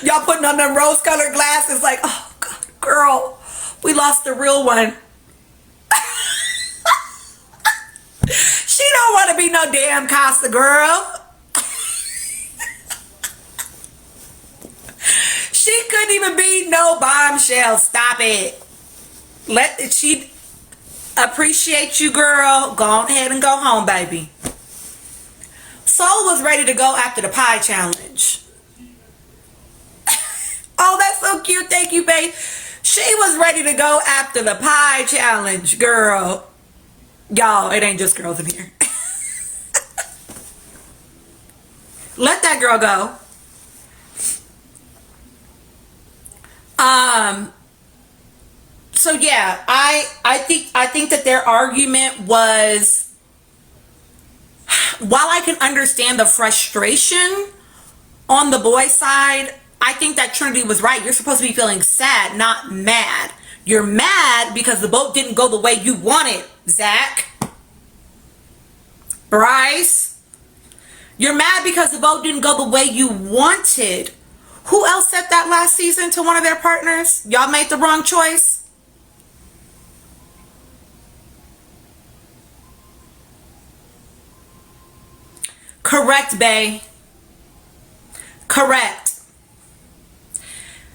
Y'all putting on them rose colored glasses like, oh God, girl, we lost the real one. She don't want to be no damn Costa girl. She couldn't even be no bombshell. Stop it. She appreciate you, girl. Go ahead and go home, baby. Sol was ready to go after the pie challenge. Oh, that's so cute. Thank you, babe. She was ready to go after the pie challenge, girl. Y'all, it ain't just girls in here. Let that girl go. So yeah, I think that their argument was, while I can understand the frustration on the boy side, I think that Trinity was right. You're supposed to be feeling sad, not mad. You're mad because the boat didn't go the way you wanted, Zach. Bryce. You're mad because the boat didn't go the way you wanted. Who else said that last season to one of their partners? Y'all made the wrong choice. Correct, bae. Correct.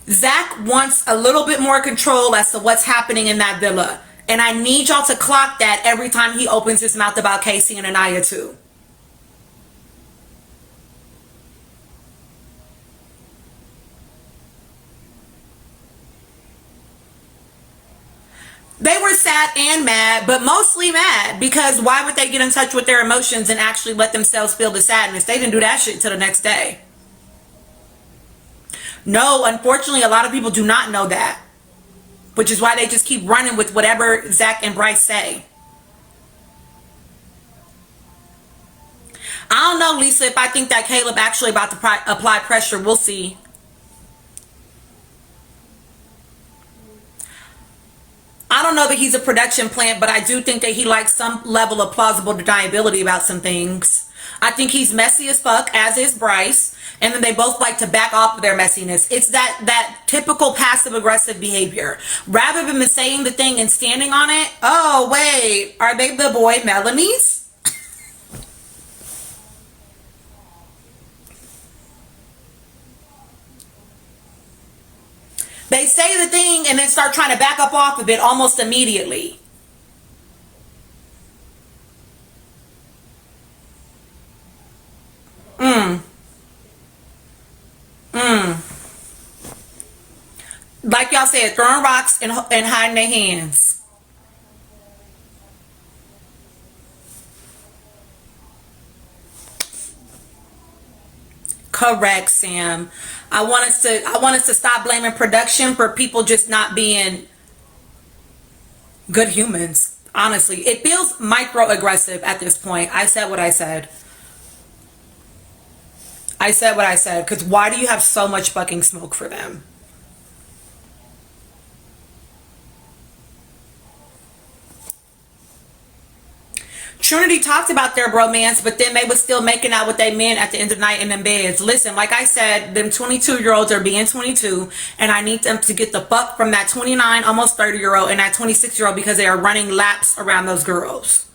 Zach wants a little bit more control as to what's happening in that villa. And I need y'all to clock that every time he opens his mouth about Casey and Anaya too. They were sad and mad, but mostly mad, because why would they get in touch with their emotions and actually let themselves feel the sadness? They didn't do that shit till the next day. No, unfortunately, a lot of people do not know that, which is why they just keep running with whatever Zach and Bryce say. I don't know, Lisa, if I think that Caleb actually about to apply pressure. We'll see. I don't know that he's a production plant, but I do think that he likes some level of plausible deniability about some things. I think he's messy as fuck, as is Bryce. And then they both like to back off of their messiness. It's that typical passive aggressive behavior. Rather than saying the thing and standing on it. Oh, wait. Are they the boy Melanie's? They say the thing and then start trying to back up off of it almost immediately. Like y'all said, throwing rocks and hiding their hands. Correct, Sam. I want us to stop blaming production for people just not being good humans. Honestly, it feels microaggressive at this point. I said what I said. I said what I said. Because why do you have so much fucking smoke for them? Trinity talked about their bromance, but then they was still making out with their men at the end of the night in them beds. Listen, like I said, them 22-year-olds are being 22, and I need them to get the fuck from that 29, almost 30-year-old and that 26-year-old because they are running laps around those girls.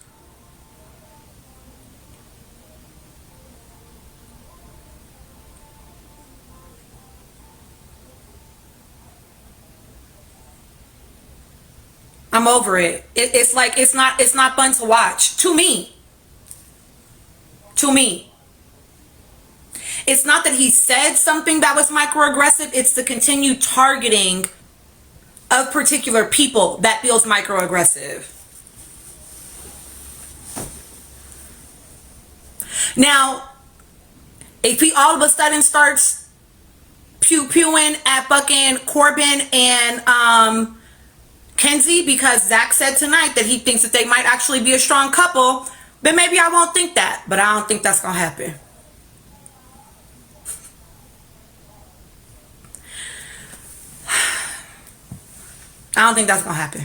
I'm over it. It's like it's not fun to watch. To me. To me. It's not that he said something that was microaggressive. It's the continued targeting of particular people that feels microaggressive. Now, if he all of a sudden starts pew-pewing at fucking Corbin and Kenzie because Zach said tonight that he thinks that they might actually be a strong couple, then maybe I won't think that. But I don't think that's going to happen. I don't think that's going to happen.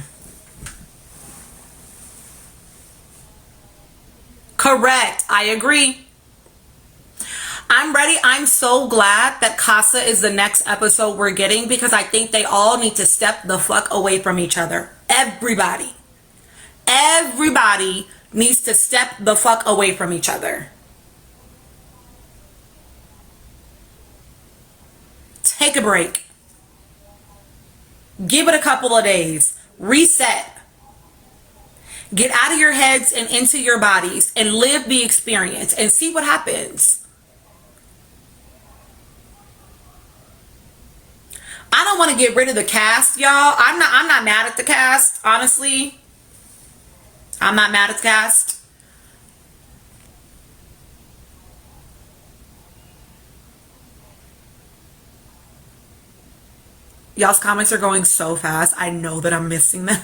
Correct. I agree. I'm ready. I'm so glad that Casa is the next episode we're getting because I think they all need to step the fuck away from each other. Everybody. Everybody needs to step the fuck away from each other. Take a break. Give it a couple of days. Reset. Get out of your heads and into your bodies and live the experience and see what happens. I don't want to get rid of the cast, y'all. I'm not mad at the cast, honestly. I'm not mad at the cast. Y'all's comments are going so fast. I know that I'm missing them.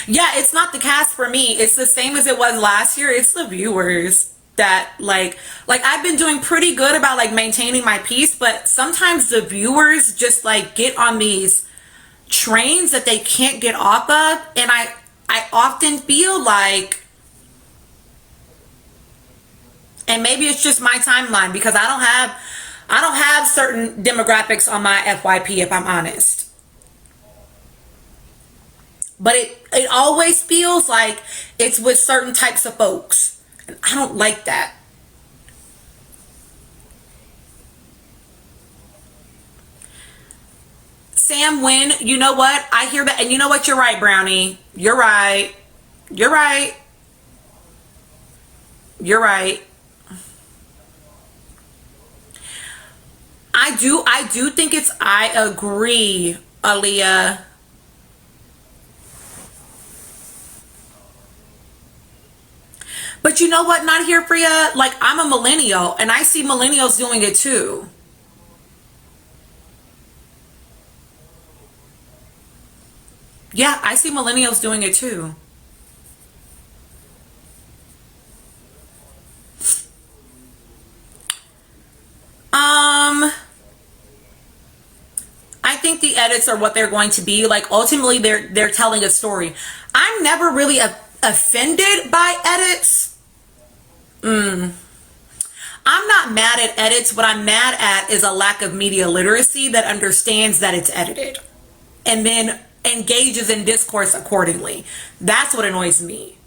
Yeah, it's not the cast for me. It's the same as it was last year. It's the viewers that like I've been doing pretty good about like maintaining my peace, but sometimes the viewers just like get on these trains that they can't get off of, and I often feel like, and maybe it's just my timeline because I don't have certain demographics on my FYP, if I'm honest. But it always feels like it's with certain types of folks. And I don't like that. Sam Wynn, you know what? I hear that. And you know what? You're right, Brownie. You're right. You're right. You're right. I do think it's, I agree, Aaliyah. But you know what? Not here, Freya. Like, I'm a millennial, and I see millennials doing it too. Yeah, I see millennials doing it too. I think the edits are what they're going to be. Like, ultimately, they're telling a story. I'm never really offended by edits. I'm not mad at edits. What I'm mad at is a lack of media literacy that understands that it's edited and then engages in discourse accordingly. That's what annoys me,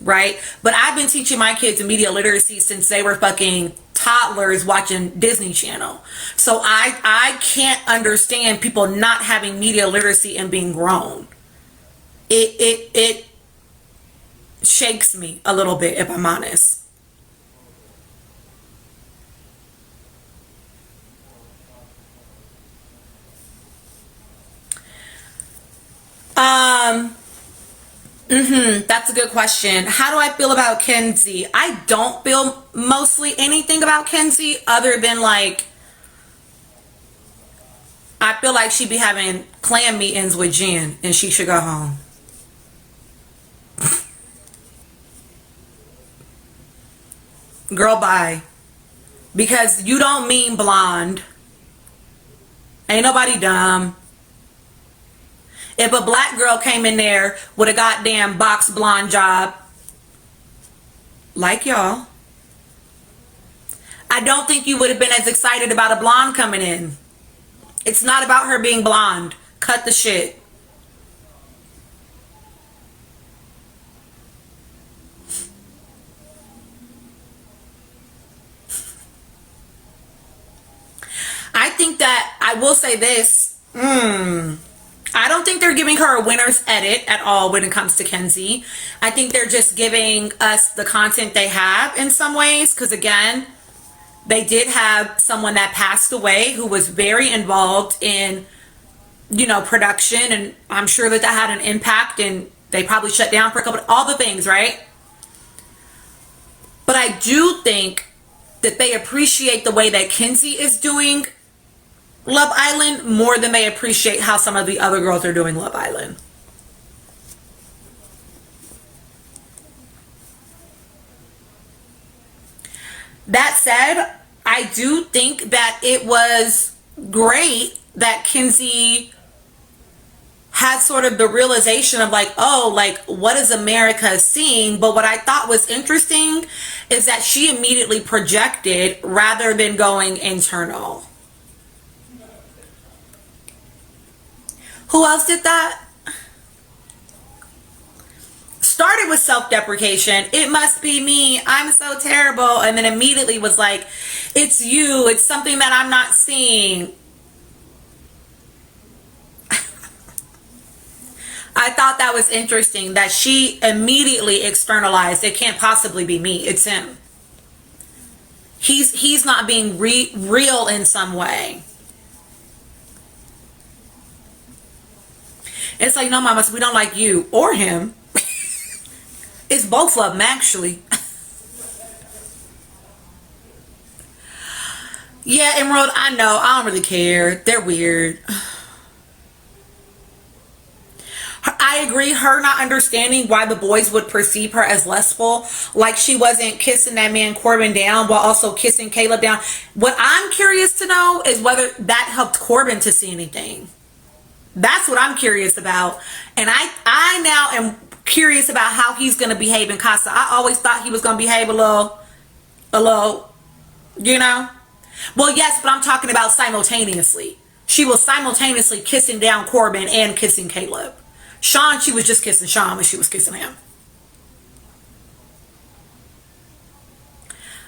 right? But I've been teaching my kids media literacy since they were fucking toddlers watching Disney Channel. So I can't understand people not having media literacy and being grown. It shakes me a little bit, if I'm honest. That's a good question. How do I feel about Kenzie? I don't feel mostly anything about Kenzie other than like, I feel like she'd be having clan meetings with Jen and she should go home. Girl, bye. Because you don't mean blonde. Ain't nobody dumb. If a black girl came in there with a goddamn box blonde job, like y'all, I don't think you would have been as excited about a blonde coming in. It's not about her being blonde. Cut the shit. I think that, I will say this, I don't think they're giving her a winner's edit at all when it comes to Kenzie. I think they're just giving us the content they have in some ways, because again, they did have someone that passed away who was very involved in, you know, production, and I'm sure that had an impact, and they probably shut down for a couple, all the things, right? But I do think that they appreciate the way that Kenzie is doing Love Island more than they appreciate how some of the other girls are doing Love Island. That said, I do think that it was great that Kenzie had sort of the realization of like, oh, like, what is America seeing? But what I thought was interesting is that she immediately projected rather than going internal. Who else did that? Started with self-deprecation. It must be me. I'm so terrible. And then immediately was like, it's you. It's something that I'm not seeing. I thought that was interesting that she immediately externalized. It can't possibly be me. It's him. He's not being real in some way. It's like, no, mamas, we don't like you or him. It's both of them, actually. Yeah, Emerald, I know. I don't really care. They're weird. I agree, her not understanding why the boys would perceive her as lustful, like she wasn't kissing that man Corbin down while also kissing Caleb down. What I'm curious to know is whether that helped Corbin to see anything. That's what I'm curious about. And I now am curious about how he's going to behave in Casa. I always thought he was going to behave a little, you know? Well, yes, but I'm talking about simultaneously. She was simultaneously kissing down Corbin and kissing Caleb. Sean, she was just kissing Sean when she was kissing him.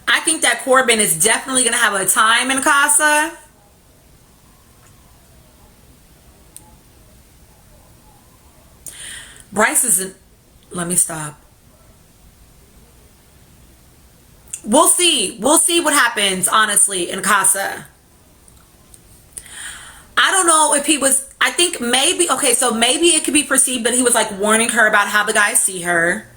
I think that Corbin is definitely going to have a time in Casa. Bryce isn't. Let me stop. We'll see. We'll see what happens, honestly, in Casa. I don't know if he was. I think maybe. Okay, so maybe it could be perceived that he was like warning her about how the guys see her.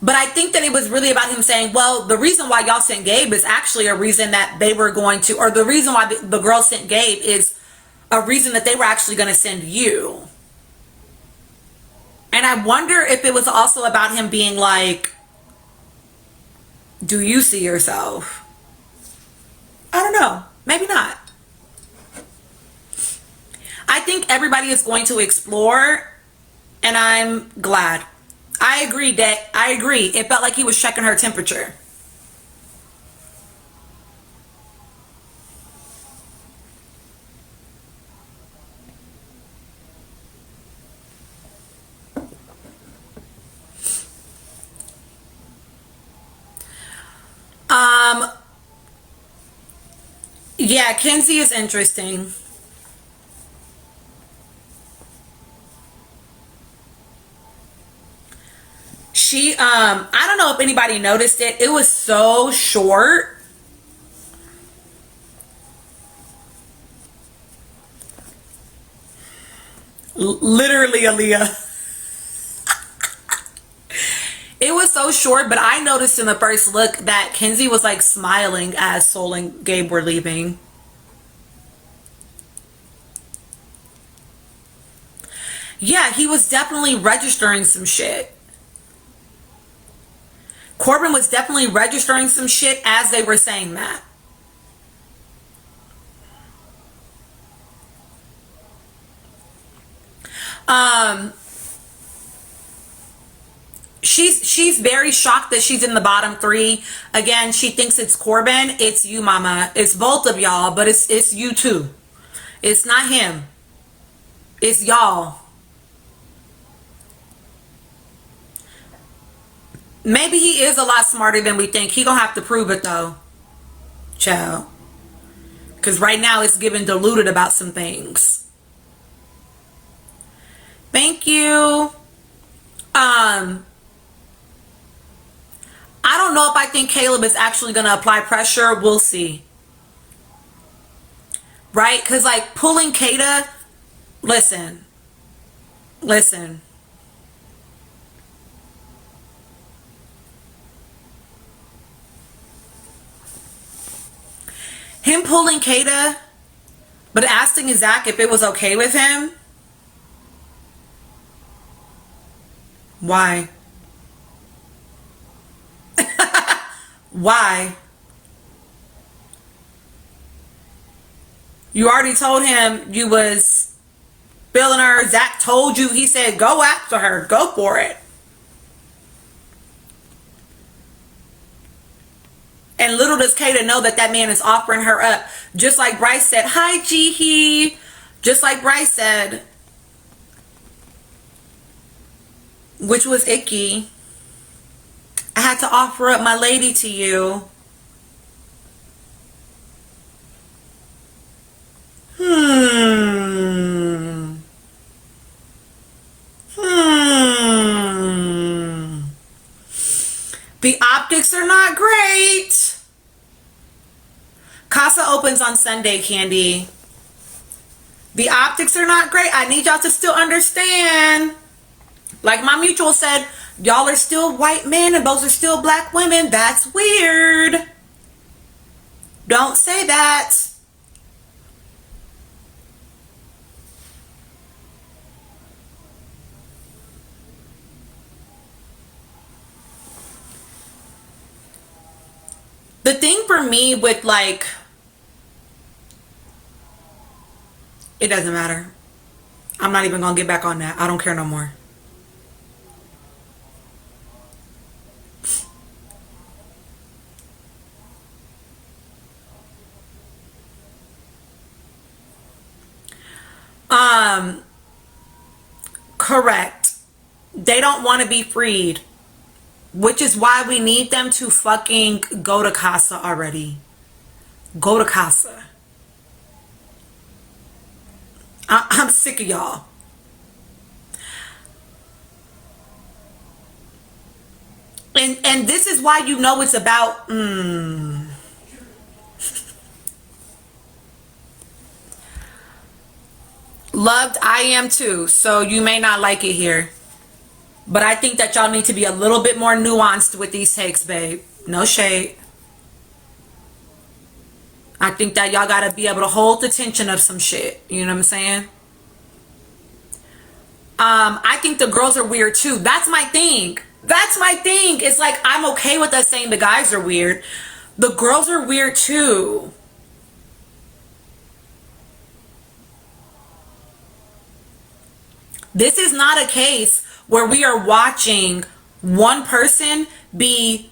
But I think that it was really about him saying, well, the reason why y'all sent Gabe is actually a reason that they were going to, or the reason why the girls sent Gabe is a reason that they were actually going to send you. And I wonder if it was also about him being like, do you see yourself? I don't know. Maybe not. I think everybody is going to explore, and I'm glad. I agree that I agree. It felt like he was checking her temperature. Um, yeah, Kenzie is interesting. She I don't know if anybody noticed it. It was so short. Literally, Aaliyah. It was so short, but I noticed in the first look that Kenzie was like smiling as Sol and Gabe were leaving. Yeah, he was definitely registering some shit. Corbin was definitely registering some shit as they were saying that. Um, she's very shocked that she's in the bottom three. Again, she thinks it's Corbin. It's you, mama. It's both of y'all, but it's you too. It's not him. It's y'all. Maybe he is a lot smarter than we think. He gonna have to prove it though, child. Because right now it's giving diluted about some things. Thank you. I don't know if I think Caleb is actually going to apply pressure. We'll see. Right? Because, like, pulling Kata, listen. Listen. Him pulling Kata, but asking Zach if it was okay with him. Why? Why? You already told him you was feeling her. Zach told you. He said, go after her. Go for it. And little does Kata know that that man is offering her up. Just like Bryce said, hi, Jihi. Just like Bryce said, which was icky. I had to offer up my lady to you. Hmm. The optics are not great. Casa opens on Sunday, Candy. The optics are not great. I need y'all to still understand. Like my mutual said, y'all are still white men and those are still black women. That's weird. Don't say that. The thing for me with like, it doesn't matter. I'm not even gonna get back on that. I don't care no more. Correct. They don't want to be freed, which is why we need them to fucking go to Casa already. Go to Casa. I'm sick of y'all. And this is why you know it's about loved. I am too, so you may not like it here, but I think that y'all need to be a little bit more nuanced with these takes, babe. No shade. I think that y'all gotta be able to hold the tension of some shit. You know what I'm saying? I think the girls are weird too. That's my thing. That's my thing. It's like I'm okay with us saying the guys are weird. The girls are weird too. This is not a case where we are watching one person be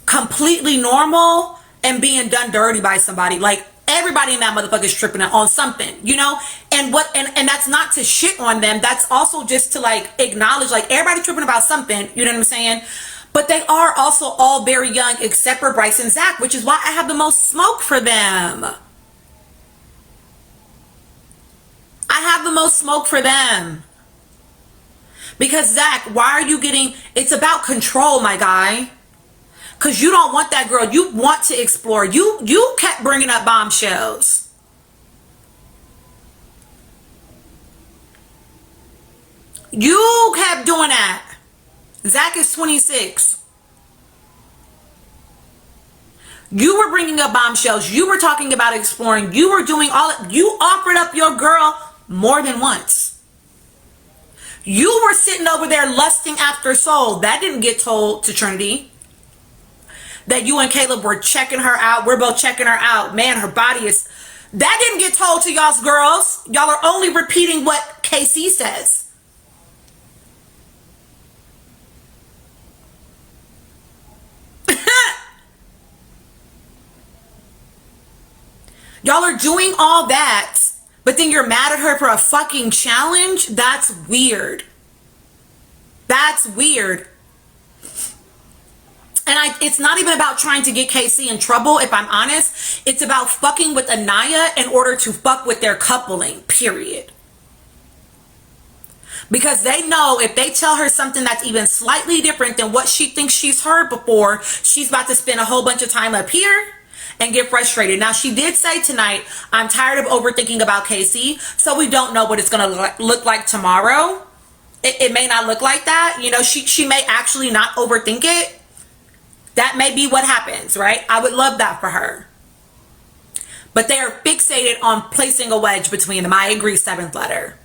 completely normal and being done dirty by somebody. Like, everybody in that motherfucker is tripping on something, you know? And that's not to shit on them. That's also just to like acknowledge, like, everybody tripping about something, you know what I'm saying? But they are also all very young, except for Bryce and Zach, which is why I have the most smoke for them. I have the most smoke for them. Because Zach, why are you getting, it's about control, my guy. Because you don't want that girl. You want to explore. You kept bringing up bombshells. You kept doing that. Zach is 26. You were bringing up bombshells. You were talking about exploring. You were doing all. You offered up your girl more than once. You were sitting over there lusting after Sol. That didn't get told to Trinity. That you and Caleb were checking her out. We're both checking her out. Man, her body is... That didn't get told to y'all's girls. Y'all are only repeating what KC says. Y'all are doing all that, but then you're mad at her for a fucking challenge? That's weird. That's weird. And it's not even about trying to get KC in trouble, if I'm honest. It's about fucking with Anaya in order to fuck with their coupling, period. Because they know if they tell her something that's even slightly different than what she thinks she's heard before, she's about to spend a whole bunch of time up here and get frustrated. Now, she did say tonight, I'm tired of overthinking about KC, so we don't know what it's going to look like tomorrow. It may not look like that. You know, she may actually not overthink it. That may be what happens, right? I would love that for her. But they are fixated on placing a wedge between them. I agree, seventh letter.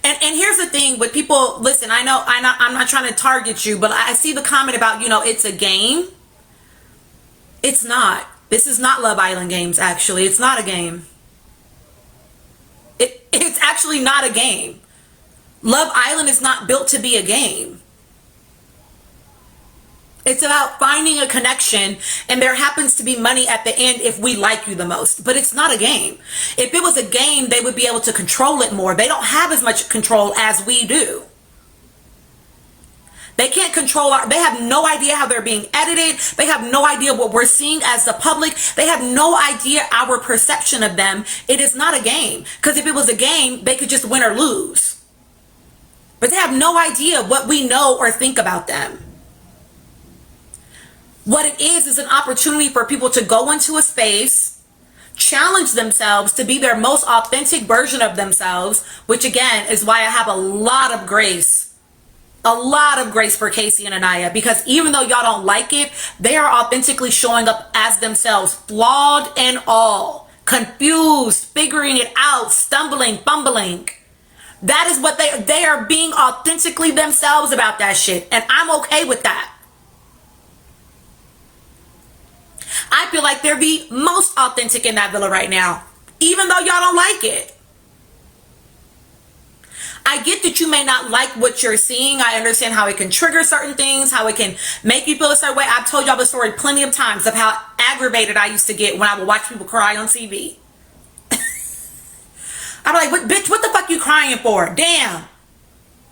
And here's the thing with people, listen, I'm not trying to target you, but I see the comment about, you know, it's a game. It's not. This is not Love Island games, actually. It's not a game. It's actually not a game. Love Island is not built to be a game. It's about finding a connection, and there happens to be money at the end if we like you the most. But it's not a game. If it was a game, they would be able to control it more. They don't have as much control as we do. They can't control they have no idea how they're being edited. They have no idea what we're seeing as the public. They have no idea our perception of them. It is not a game. Because if it was a game, they could just win or lose. But they have no idea what we know or think about them. What it is an opportunity for people to go into a space, challenge themselves to be their most authentic version of themselves, which again is why I have a lot of grace for Casey and Anaya, because even though y'all don't like it, they are authentically showing up as themselves, flawed and all, confused, figuring it out, stumbling, fumbling. That is what they are being authentically themselves about that shit, and I'm okay with that. I feel like they're the most authentic in that villa right now, even though y'all don't like it. I get that you may not like what you're seeing. I understand how it can trigger certain things, how it can make you feel a certain way. I've told y'all the story plenty of times of how aggravated I used to get when I would watch people cry on TV. I'm like, bitch, what the fuck you crying for? Damn.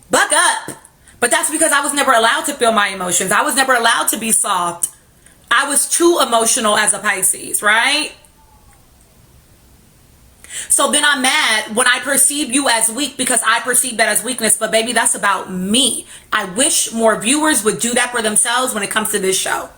Buck up. But that's because I was never allowed to feel my emotions. I was never allowed to be soft. I was too emotional as a Pisces, right? So then I'm mad when I perceive you as weak because I perceive that as weakness. But baby, that's about me. I wish more viewers would do that for themselves when it comes to this show.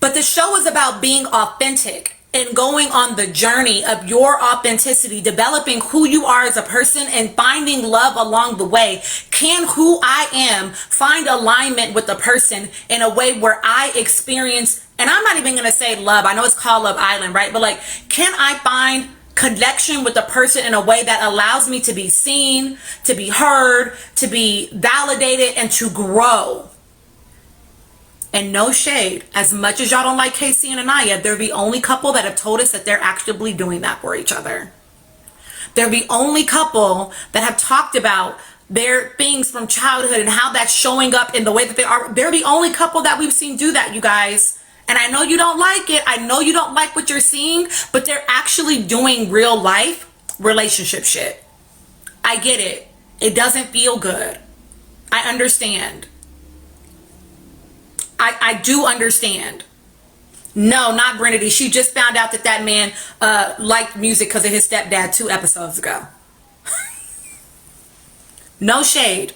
But the show is about being authentic and going on the journey of your authenticity, developing who you are as a person and finding love along the way. Can who I am find alignment with the person in a way where I experience, and I'm not even going to say love. I know it's called Love Island, right? But like, can I find connection with the person in a way that allows me to be seen, to be heard, to be validated, and to grow? And no shade, as much as y'all don't like Casey and Anaya, they're the only couple that have told us that they're actively doing that for each other. They're the only couple that have talked about their things from childhood and how that's showing up in the way that they are. They're the only couple that we've seen do that, you guys. And I know you don't like it. I know you don't like what you're seeing, but they're actually doing real life relationship shit. I get it. It doesn't feel good. I understand. I do understand. No, not Brinity. She just found out that that man liked music because of his stepdad 2 episodes ago. No shade.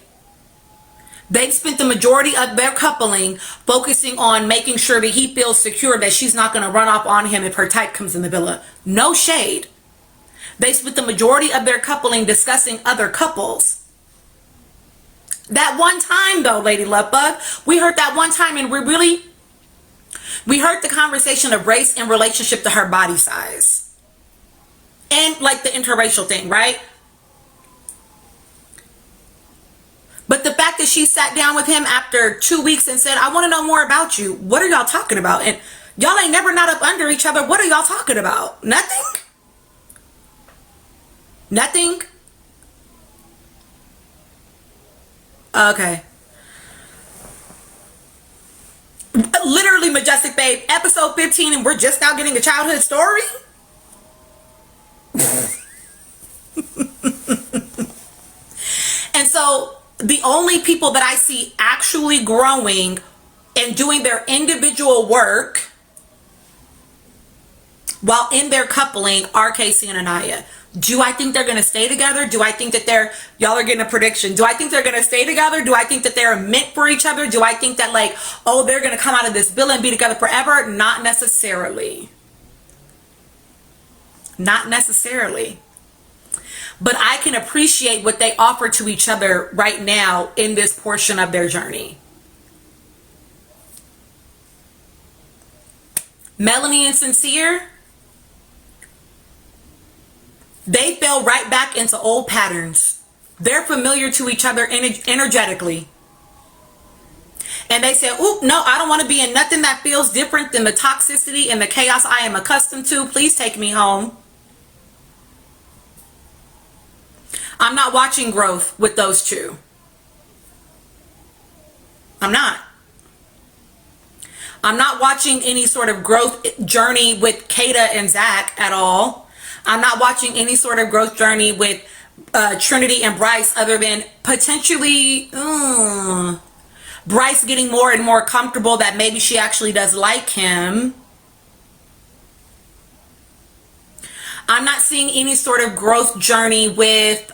They've spent the majority of their coupling focusing on making sure that he feels secure, that she's not going to run off on him if her type comes in the villa. No shade. They spent the majority of their coupling discussing other couples. That one time though, Lady Lovebug, we heard that one time and we heard the conversation of race in relationship to her body size. And like the interracial thing, right? But the fact that she sat down with him after 2 weeks and said, I want to know more about you. What are y'all talking about? And y'all ain't never not up under each other. What are y'all talking about? Nothing? Nothing? Okay. Literally, Majestic Babe, episode 15 and we're just now getting a childhood story? And so the only people that I see actually growing and doing their individual work while in their coupling are Casey and Anaya. Do I think they're going to stay together? Do I think that y'all are getting a prediction. Do I think they're going to stay together? Do I think that they're meant for each other? Do I think that like, oh, they're going to come out of this villa and be together forever? Not necessarily. Not necessarily. But I can appreciate what they offer to each other right now in this portion of their journey. Melanie and Sincere, they fell right back into old patterns. They're familiar to each other energetically. And they said, oop, no, I don't want to be in nothing that feels different than the toxicity and the chaos I am accustomed to. Please take me home. I'm not watching growth with those two. I'm not. I'm not watching any sort of growth journey with Kata and Zach at all. I'm not watching any sort of growth journey with Trinity and Bryce other than potentially Bryce getting more and more comfortable that maybe she actually does like him. I'm not seeing any sort of growth journey with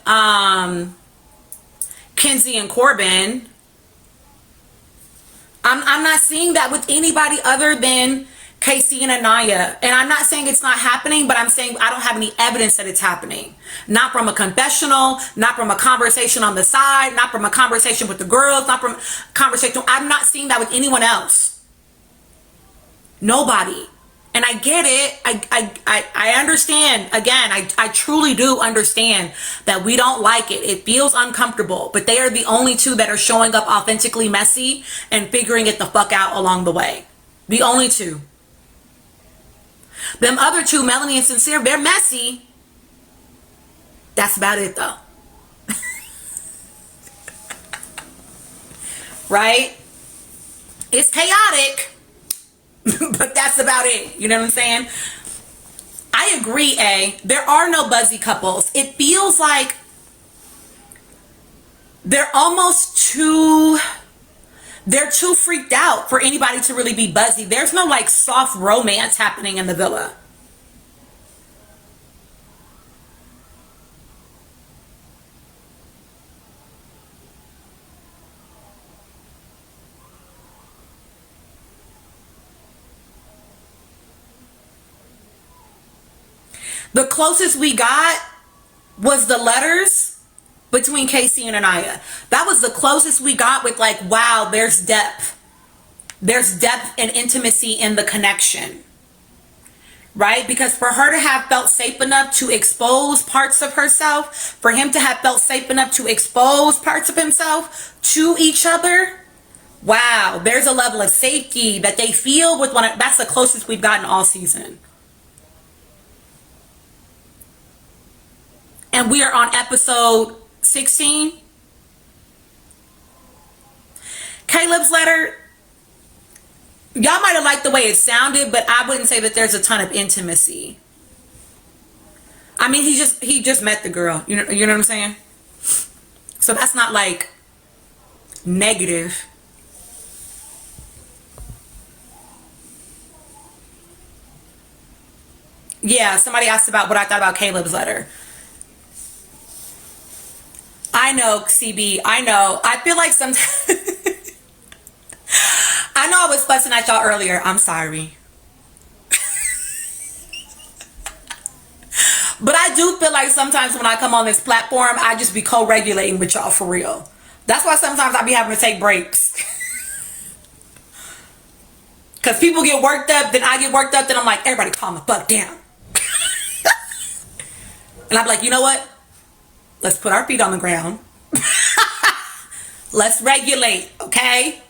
Kenzie and Corbin. I'm not seeing that with anybody other than Casey and Anaya. And I'm not saying it's not happening, but I'm saying I don't have any evidence that it's happening. Not from a confessional, not from a conversation on the side, not from a conversation with the girls, not from conversation. I'm not seeing that with anyone else. Nobody. And I get it. I understand. Again, I truly do understand that we don't like it. It feels uncomfortable. But they are the only two that are showing up authentically messy and figuring it the fuck out along the way. The only two. Them other two, Melanie and Sincere, they're messy. That's about it though. Right? It's chaotic. But that's about it. You know what I'm saying? I agree, there are no buzzy couples. It feels like they're too freaked out for anybody to really be buzzy. There's no like soft romance happening in the villa. The closest we got was the letters between Casey and Anaya. That was the closest we got with like, wow, there's depth. There's depth and intimacy in the connection. Right? Because for her to have felt safe enough to expose parts of herself, for him to have felt safe enough to expose parts of himself to each other, Wow, there's a level of safety that they feel with one. That's the closest we've gotten all season. And we are on episode 16. Caleb's letter, y'all might have liked the way it sounded, but I wouldn't say that there's a ton of intimacy. I mean, he just met the girl. You know what I'm saying? So that's not like negative. Yeah, somebody asked about what I thought about Caleb's letter. I know, CB. I know. I feel like sometimes I know I was fussing at y'all earlier. I'm sorry. But I do feel like sometimes when I come on this platform, I just be co-regulating with y'all for real. That's why sometimes I be having to take breaks. Because people get worked up, then I get worked up, then I'm like, everybody calm the fuck down. And I'm like, you know what? Let's put our feet on the ground. Let's regulate, okay?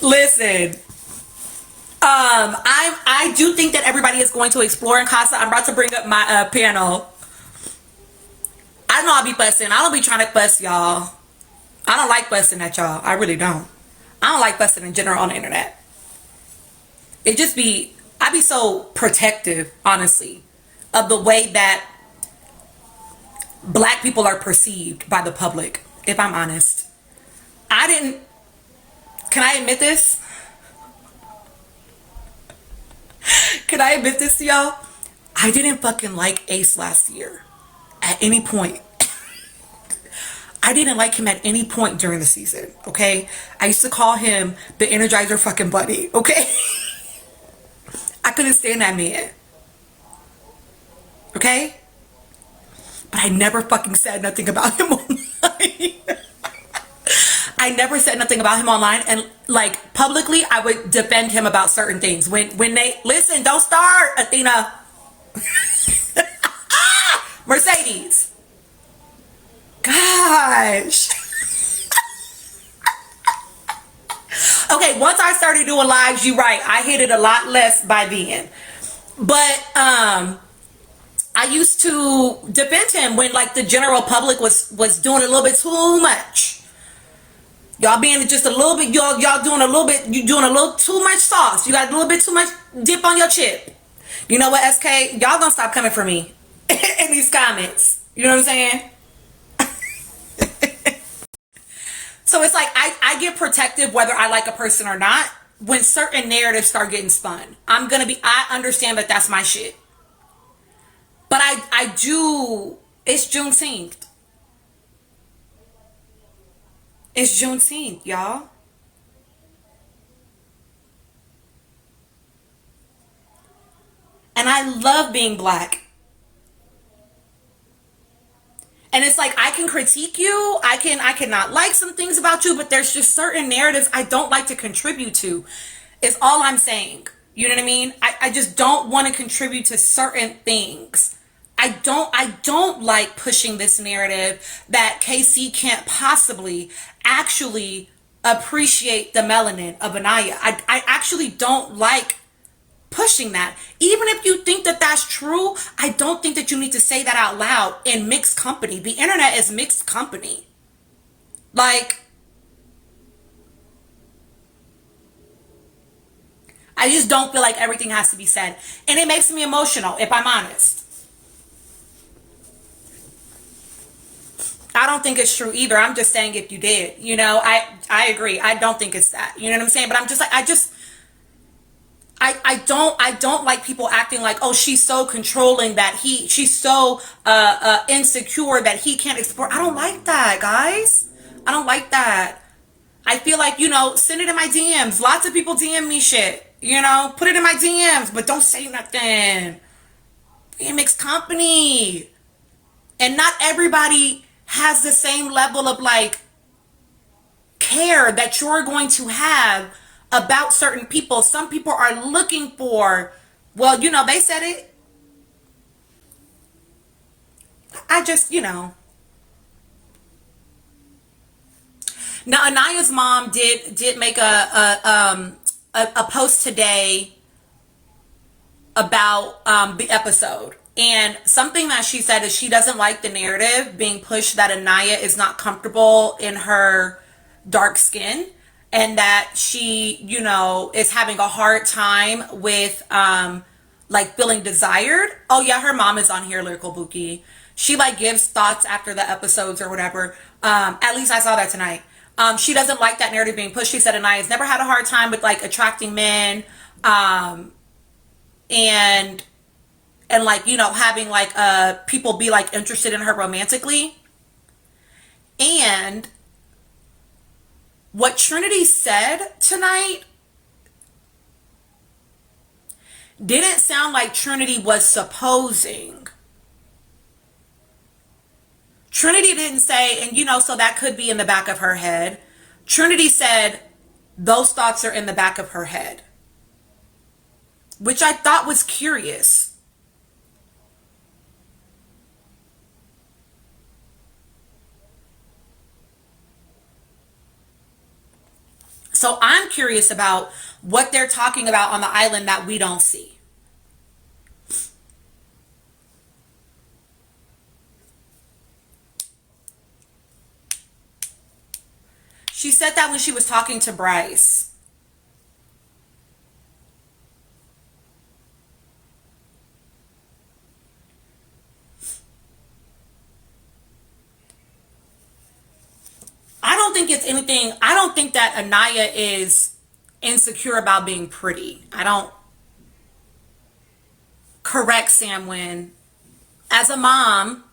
Listen. I do think that everybody is going to explore in Casa. I'm about to bring up my panel. I know I'll be fussing. I don't be trying to fuss y'all. I don't like fussing at y'all. I really don't. I don't like fussing in general on the internet. It just be, I be so protective, honestly, of the way that black people are perceived by the public, if I'm honest. Can I admit this? Can I admit this to y'all? I didn't fucking like Ace last year at any point. I didn't like him at any point during the season, okay? I used to call him the Energizer fucking Bunny, okay? I couldn't stand that man. Okay? But I never fucking said nothing about him online. I never said nothing about him online, and like publicly I would defend him about certain things. When they listen, don't start, Athena. Mercedes. Gosh. Okay, once I started doing lives, you're right. I hit it a lot less by then. But I used to defend him when like the general public was doing a little bit too much. Y'all being just a little bit, y'all doing a little bit, you doing a little too much sauce. You got a little bit too much dip on your chip. You know what, SK? Y'all gonna stop coming for me in these comments. You know what I'm saying? So it's like I get protective whether I like a person or not when certain narratives start getting spun. I understand that that's my shit. But I do, it's Juneteenth. It's Juneteenth, y'all. And I love being black. And it's like, I can critique you. I cannot like some things about you, but there's just certain narratives I don't like to contribute to. Is all I'm saying. You know what I mean? I just don't want to contribute to certain things. I don't like pushing this narrative that KC can't possibly actually appreciate the melanin of Anaya. I actually don't like pushing that. Even if you think that that's true, I don't think that you need to say that out loud in mixed company. The internet is mixed company. Like, I just don't feel like everything has to be said. And it makes me emotional, if I'm honest. I don't think it's true either. I'm just saying if you did. You know, I agree. I don't think it's that. You know what I'm saying? But I'm just like, I don't like people acting like, oh, she's so controlling that she's so insecure that he can't explore. I don't like that, guys. I don't like that. I feel like, you know, send it in my DMs. Lots of people DM me shit. You know, put it in my DMs, but don't say nothing. Be in mixed company. And not everybody has the same level of like care that you're going to have about certain people. Some people are looking for, well, you know, they said it. I just, you know, Now, Anaya's mom did make a post today about the episode. And something that she said is she doesn't like the narrative being pushed that Anaya is not comfortable in her dark skin, and that she, is having a hard time with like feeling desired. Oh yeah, her mom is on here, Lyrical Buki. She like gives thoughts after the episodes or whatever. At least I saw that tonight. She doesn't like that narrative being pushed. She said Anaya's never had a hard time with like attracting men, and like, having like people be like interested in her romantically. And what Trinity said tonight didn't sound like Trinity was supposing. Trinity didn't say, and so that could be in the back of her head. Trinity said those thoughts are in the back of her head, which I thought was curious. So I'm curious about what they're talking about on the island that we don't see. She said that when she was talking to Bryce. I don't think it's anything. I don't think that Anaya is insecure about being pretty. I don't. Correct, Samwin. As a mom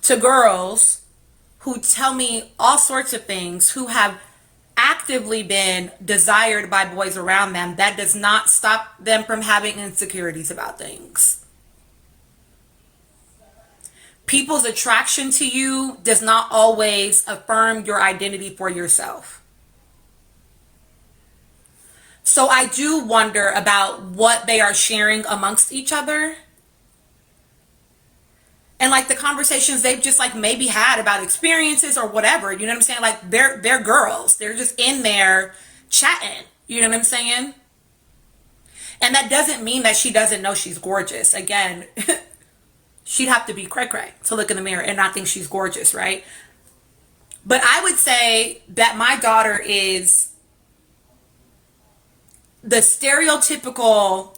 to girls who tell me all sorts of things, who have actively been desired by boys around them, that does not stop them from having insecurities about things. People's attraction to you does not always affirm your identity for yourself. So I do wonder about what they are sharing amongst each other. And like the conversations they've just like maybe had about experiences or whatever, you know what I'm saying? Like they're girls. They're just in there chatting. You know what I'm saying? And that doesn't mean that she doesn't know she's gorgeous. Again, she'd have to be cray-cray to look in the mirror and not think she's gorgeous, right? But I would say that my daughter is the stereotypical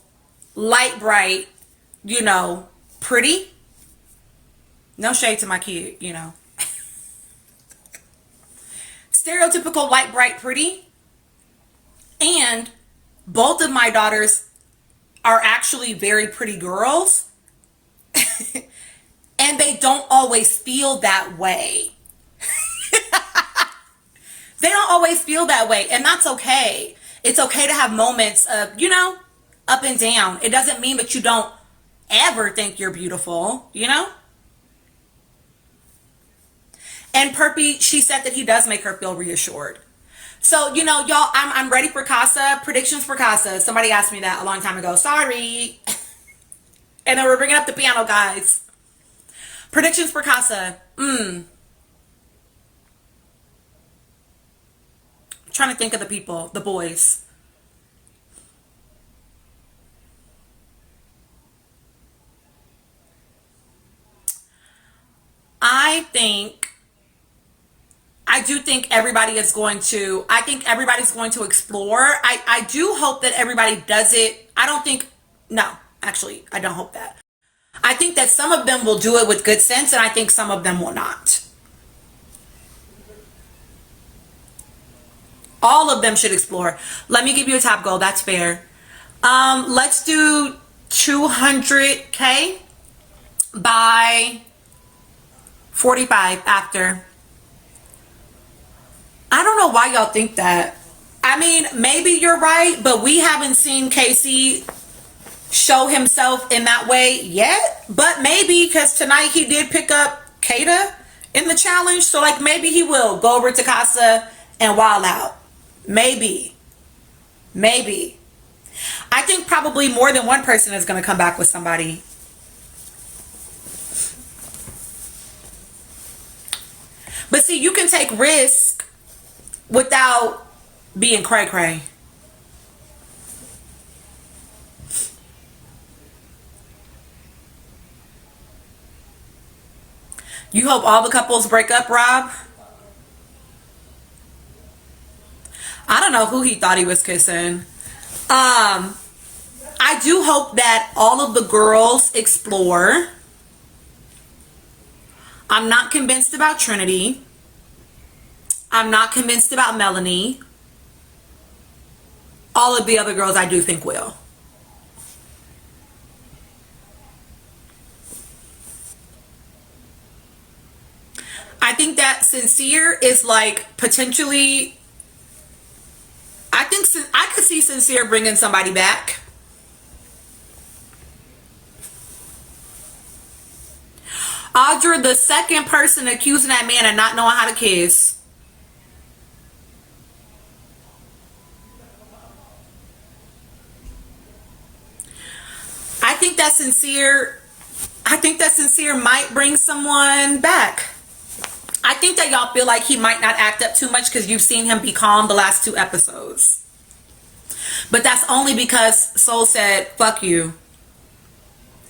light bright, pretty. No shade to my kid, Stereotypical light bright pretty. And both of my daughters are actually very pretty girls. And they don't always feel that way. They don't always feel that way. And that's okay. It's okay to have moments of, up and down. It doesn't mean that you don't ever think you're beautiful, And Perpy, she said that he does make her feel reassured. So, y'all, I'm ready for Casa. Predictions for Casa. Somebody asked me that a long time ago. Sorry. And then we're bringing up the piano, guys. Predictions for Casa. I'm trying to think of the people, the boys. I do think everybody's going to explore. I do hope that everybody does it. No, actually, I don't hope that. I think that some of them will do it with good sense, and I think some of them will not. All of them should explore. Let me give you a top goal. That's fair. Let's do 200K by 45 after. I don't know why y'all think that. I mean, maybe you're right, but we haven't seen Casey show himself in that way yet. But maybe because tonight he did pick up Kata in the challenge. So like maybe he will go over to Casa and wild out. Maybe. I think probably more than one person is going to come back with somebody. But see, you can take risk without being cray cray. You hope all the couples break up, Rob? I don't know who he thought he was kissing. I do hope that all of the girls explore. I'm not convinced about Trinity. I'm not convinced about Melanie. All of the other girls I do think will. I think that Sincere is like potentially, I could see Sincere bringing somebody back. Audra, the second person accusing that man of not knowing how to kiss. I think that Sincere might bring someone back. I think that y'all feel like he might not act up too much because you've seen him be calm the last 2 episodes. But that's only because Sol said, fuck you.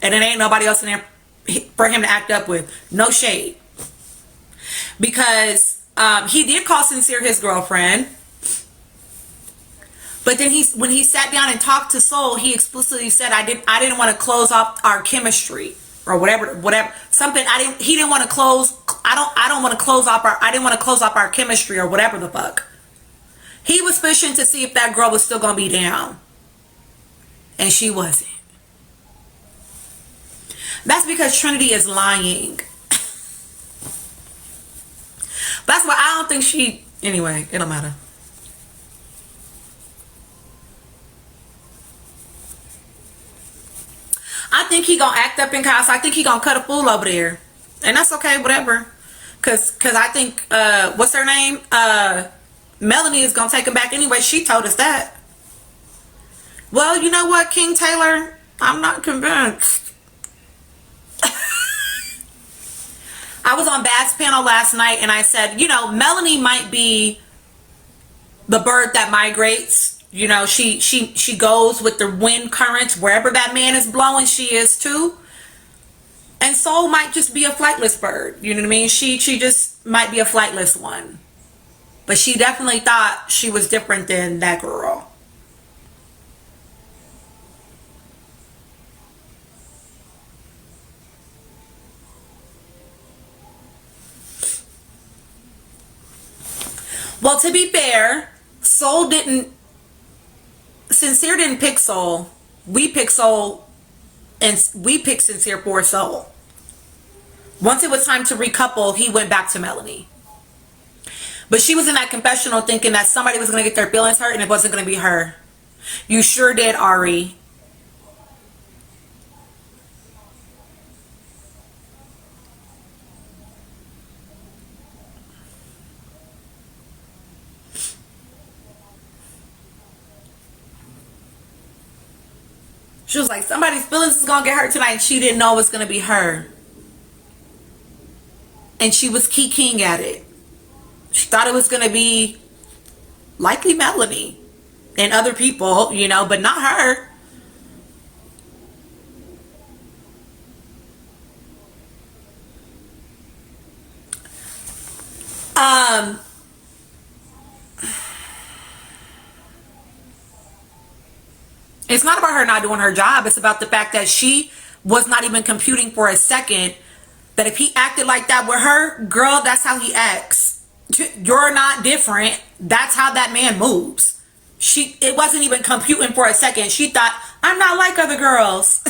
And it ain't nobody else in there for him to act up with. No shade. Because he did call Sincere his girlfriend. But then when he sat down and talked to Sol, he explicitly said, I didn't want to close off our chemistry or whatever. Something he didn't want to close. I don't want to close off I didn't want to close off our chemistry or whatever the fuck. He was fishing to see if that girl was still going to be down. And she wasn't. That's because Trinity is lying. That's why I don't think anyway, it don't matter. I think he gonna act up in house. I think he gonna cut a fool over there. And that's okay, whatever. Cause I think, what's her name? Melanie is gonna take him back anyway. She told us that. Well, you know what, King Taylor? I'm not convinced. I was on Bad's panel last night and I said, you know, Melanie might be the bird that migrates. You know, she goes with the wind currents. Wherever that man is blowing, she is too. And Sol might just be a flightless bird. You know what I mean? She just might be a flightless one. But she definitely thought she was different than that girl. Well, to be fair, Sincere didn't pick Sol. We picked Sol, and we picked Sincere for Sol. Once it was time to recouple, he went back to Melanie. But she was in that confessional thinking that somebody was going to get their feelings hurt and it wasn't going to be her. You sure did, Ari. She was like, somebody's feelings is going to get hurt tonight. And she didn't know it was going to be her. And she was kikiing at it. She thought it was going to be likely Melanie and other people, you know, but not her. It's not about her not doing her job. It's about the fact that she was not even computing for a second that if he acted like that with her, girl, that's how he acts. You're not different. That's how that man moves. It wasn't even computing for a second. She thought, I'm not like other girls.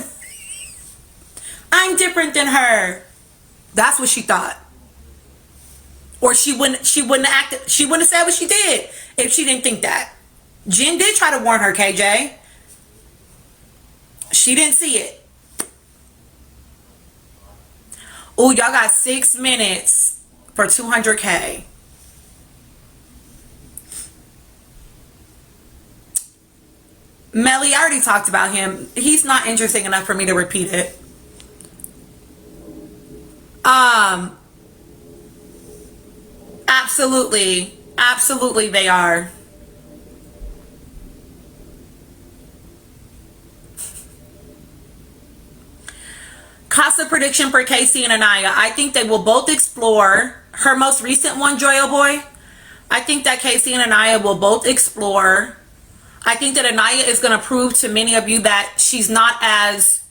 I'm different than her. That's what she thought. Or she wouldn't have acted, she wouldn't have said what she did if she didn't think that. Jen did try to warn her, KJ. She didn't see it. Oh, y'all got 6 minutes for 200K. Melly, I already talked about him. He's not interesting enough for me to repeat it. Absolutely. Absolutely, they are. Casa prediction for Casey and Anaya. I think they will both explore her most recent one, Joyo Boy. I think that Casey and Anaya will both explore. I think that Anaya is going to prove to many of you that she's not as,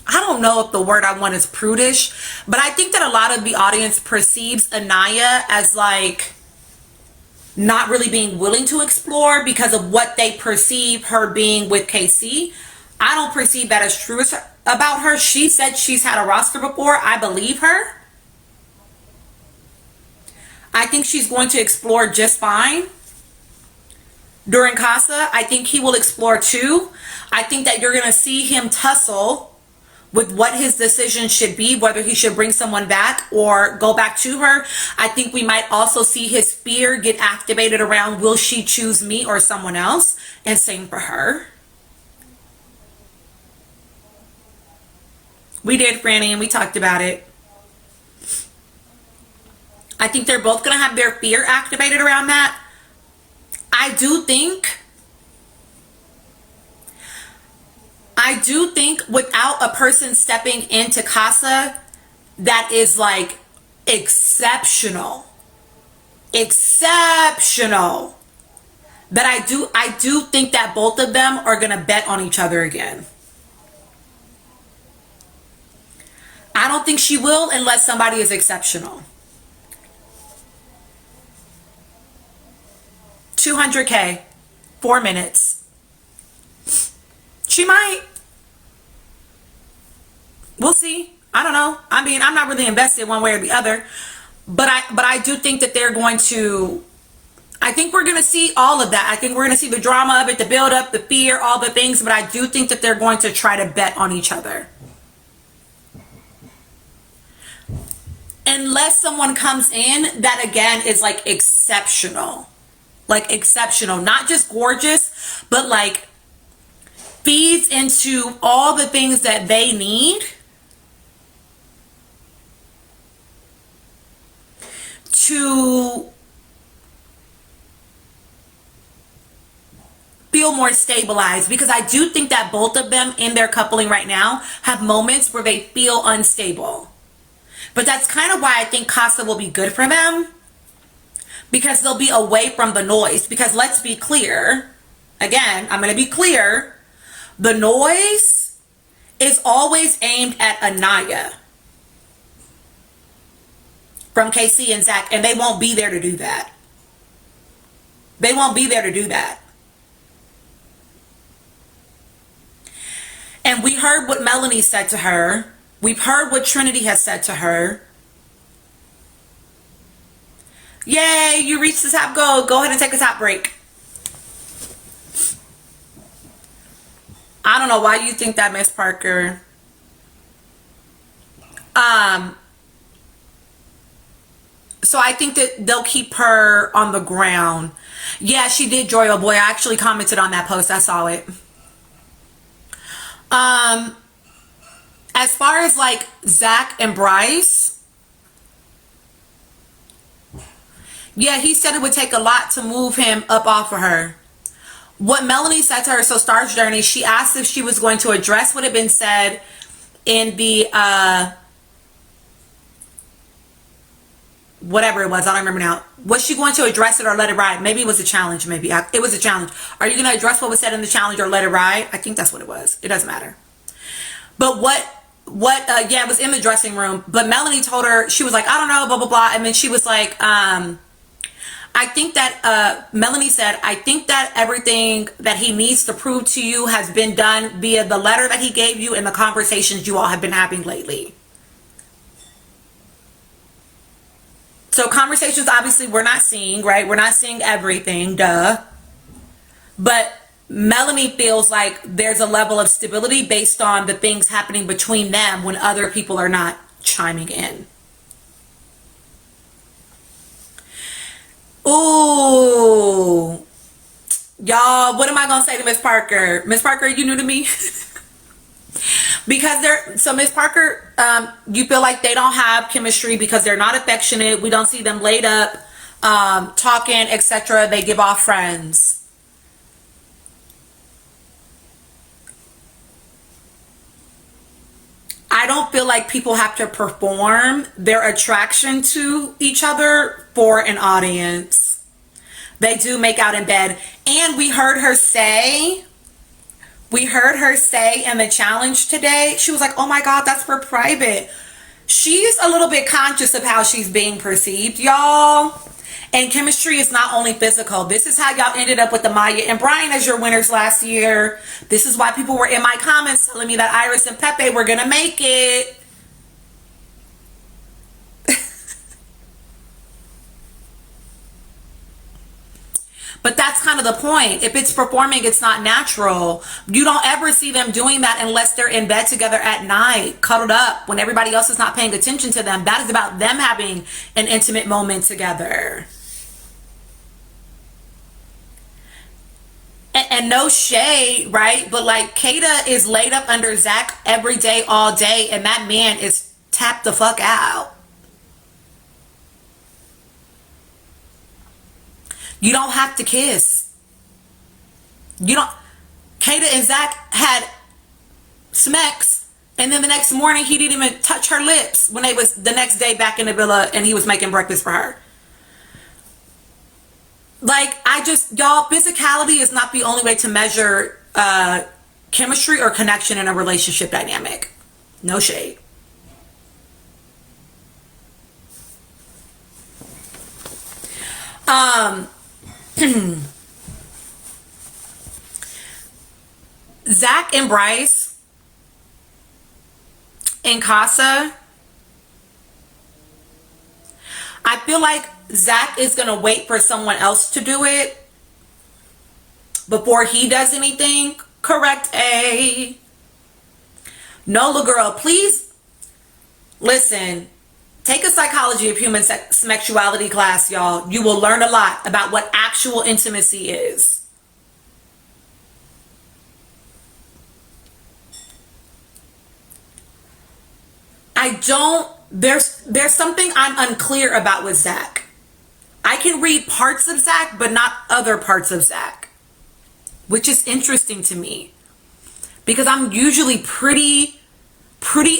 I don't know if the word I want is prudish, but I think that a lot of the audience perceives Anaya as like not really being willing to explore because of what they perceive her being with KC. I don't perceive that as true about her. She said she's had a roster before. I believe her. I think she's going to explore just fine during Casa. I think he will explore too. I think that you're going to see him tussle with what his decision should be, whether he should bring someone back or go back to her. I think we might also see his fear get activated around, will she choose me or someone else? And same for her. We did, Franny, and we talked about it. I think they're both going to have their fear activated around that. I do think without a person stepping into Casa that is like exceptional, that I do think that both of them are going to bet on each other again. I don't think she will unless somebody is exceptional. 200K, 4 minutes. She might. We'll see. I don't know. I mean, I'm not really invested one way or the other, but I do think that they're going to, I think we're going to see all of that. I think we're going to see the drama of it, the build up, the fear, all the things, but I do think that they're going to try to bet on each other. Unless someone comes in that again is like exceptional, not just gorgeous, but like feeds into all the things that they need to feel more stabilized, because I do think that both of them in their coupling right now have moments where they feel unstable. But that's kind of why I think Casa will be good for them, because they'll be away from the noise. Because let's be clear, again, I'm going to be clear, the noise is always aimed at Anaya from KC and Zach, and they won't be there to do that. They won't be there to do that. And we heard what Melanie said to her. We've heard what Trinity has said to her. Yay, you reached the top goal. Go ahead and take a top break. I don't know why you think that, Miss Parker. So I think that they'll keep her on the ground. Yeah, she did, Joy. Oh boy, I actually commented on that post. I saw it. As far as like Zach and Bryce, yeah, he said it would take a lot to move him up off of her. What Melanie said to her, so Star's Journey, she asked if she was going to address what had been said in the, whatever it was, I don't remember now. Was she going to address it or let it ride? Maybe it was a challenge, maybe. It was a challenge. Are you going to address what was said in the challenge or let it ride? I think that's what it was. It doesn't matter. But yeah, it was in the dressing room. But Melanie told her, she was like, I don't know, blah, blah, blah. And then she was like, I think that, Melanie said, I think that everything that he needs to prove to you has been done via the letter that he gave you and the conversations you all have been having lately. So conversations, obviously, we're not seeing, right? We're not seeing everything, duh. But Melanie feels like there's a level of stability based on the things happening between them when other people are not chiming in. Ooh. Y'all, what am I going to say to Miss Parker? Miss Parker, are you new to me? Because so Miss Parker, you feel like they don't have chemistry because they're not affectionate. We don't see them laid up, talking, etc. They give off friends. I don't feel like people have to perform their attraction to each other for an audience. They do make out in bed. And we heard her say in the challenge today, she was like, oh my God, that's for private. She's a little bit conscious of how she's being perceived, y'all. And chemistry is not only physical. This is how y'all ended up with the Maya and Brian as your winners last year. This is why people were in my comments telling me that Iris and Pepe were going to make it. But that's kind of the point. If it's performing, it's not natural. You don't ever see them doing that unless they're in bed together at night, cuddled up, when everybody else is not paying attention to them. That is about them having an intimate moment together. And no shade, right? But like, Kata is laid up under Zach every day, all day, and that man is tapped the fuck out. You don't have to kiss. You don't. Kata and Zach had smacks, and then the next morning he didn't even touch her lips when they was the next day back in the villa and he was making breakfast for her. Like, y'all, physicality is not the only way to measure chemistry or connection in a relationship dynamic. No shade. Zach and Bryce in Casa, I feel like Zach is going to wait for someone else to do it before he does anything. Correct, A. Nola girl, please listen. Take a psychology of human sexuality class, y'all. You will learn a lot about what actual intimacy is. There's something I'm unclear about with Zach. I can read parts of Zach, but not other parts of Zach, which is interesting to me because I'm usually pretty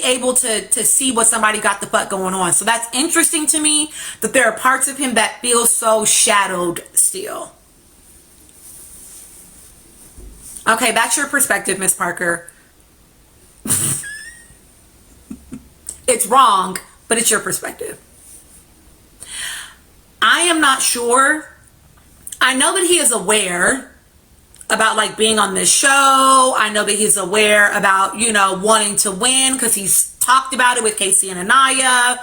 able to see what somebody got the fuck going on. So that's interesting to me that there are parts of him that feel so shadowed still. Okay, that's your perspective, Miss Parker. It's wrong, but it's your perspective. I am not sure. I know that he is aware about like being on this show. I know that he's aware about, you know, wanting to win because he's talked about it with Casey and Anaya.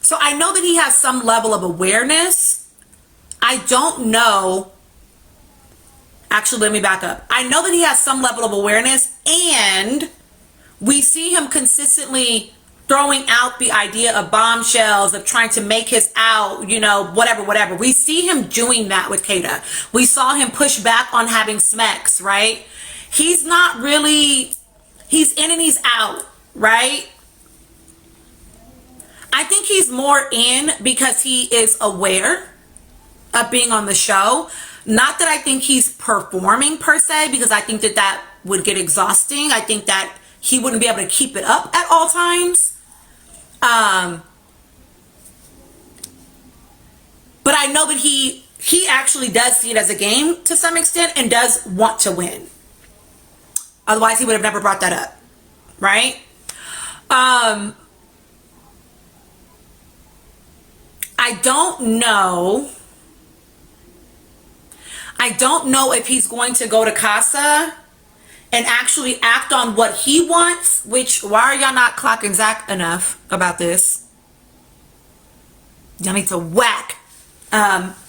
So I know that he has some level of awareness. I don't know. Actually, let me back up. I know that he has some level of awareness, and we see him consistently throwing out the idea of bombshells, of trying to make his out, you know, whatever. We see him doing that with Kata. We saw him push back on having smacks, right? He's not really, he's in and he's out, right? I think he's more in because he is aware of being on the show. Not that I think he's performing per se, because I think that that would get exhausting. I think that he wouldn't be able to keep it up at all times. But I know that he actually does see it as a game to some extent and does want to win. Otherwise, he would have never brought that up, right? I don't know. I don't know if he's going to go to Casa and actually act on what he wants, which, why are y'all not clocking Zach enough about this? Y'all need to whack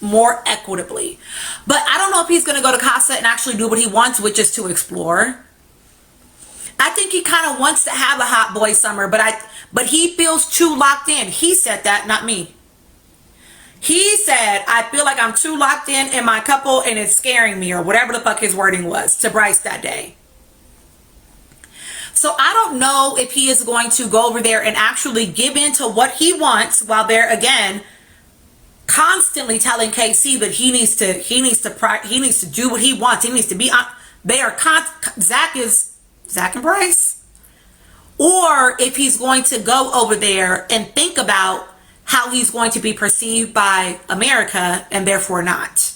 more equitably. But I don't know if he's going to go to Casa and actually do what he wants, which is to explore. I think he kind of wants to have a hot boy summer, but he feels too locked in. He said that, not me. He said, I feel like I'm too locked in my couple and it's scaring me, or whatever the fuck his wording was to Bryce that day. So I don't know if he is going to go over there and actually give in to what he wants while they're again constantly telling KC that he needs to do what he wants. He needs to be on. They are Zach and Bryce, or if he's going to go over there and think about how he's going to be perceived by America and therefore not.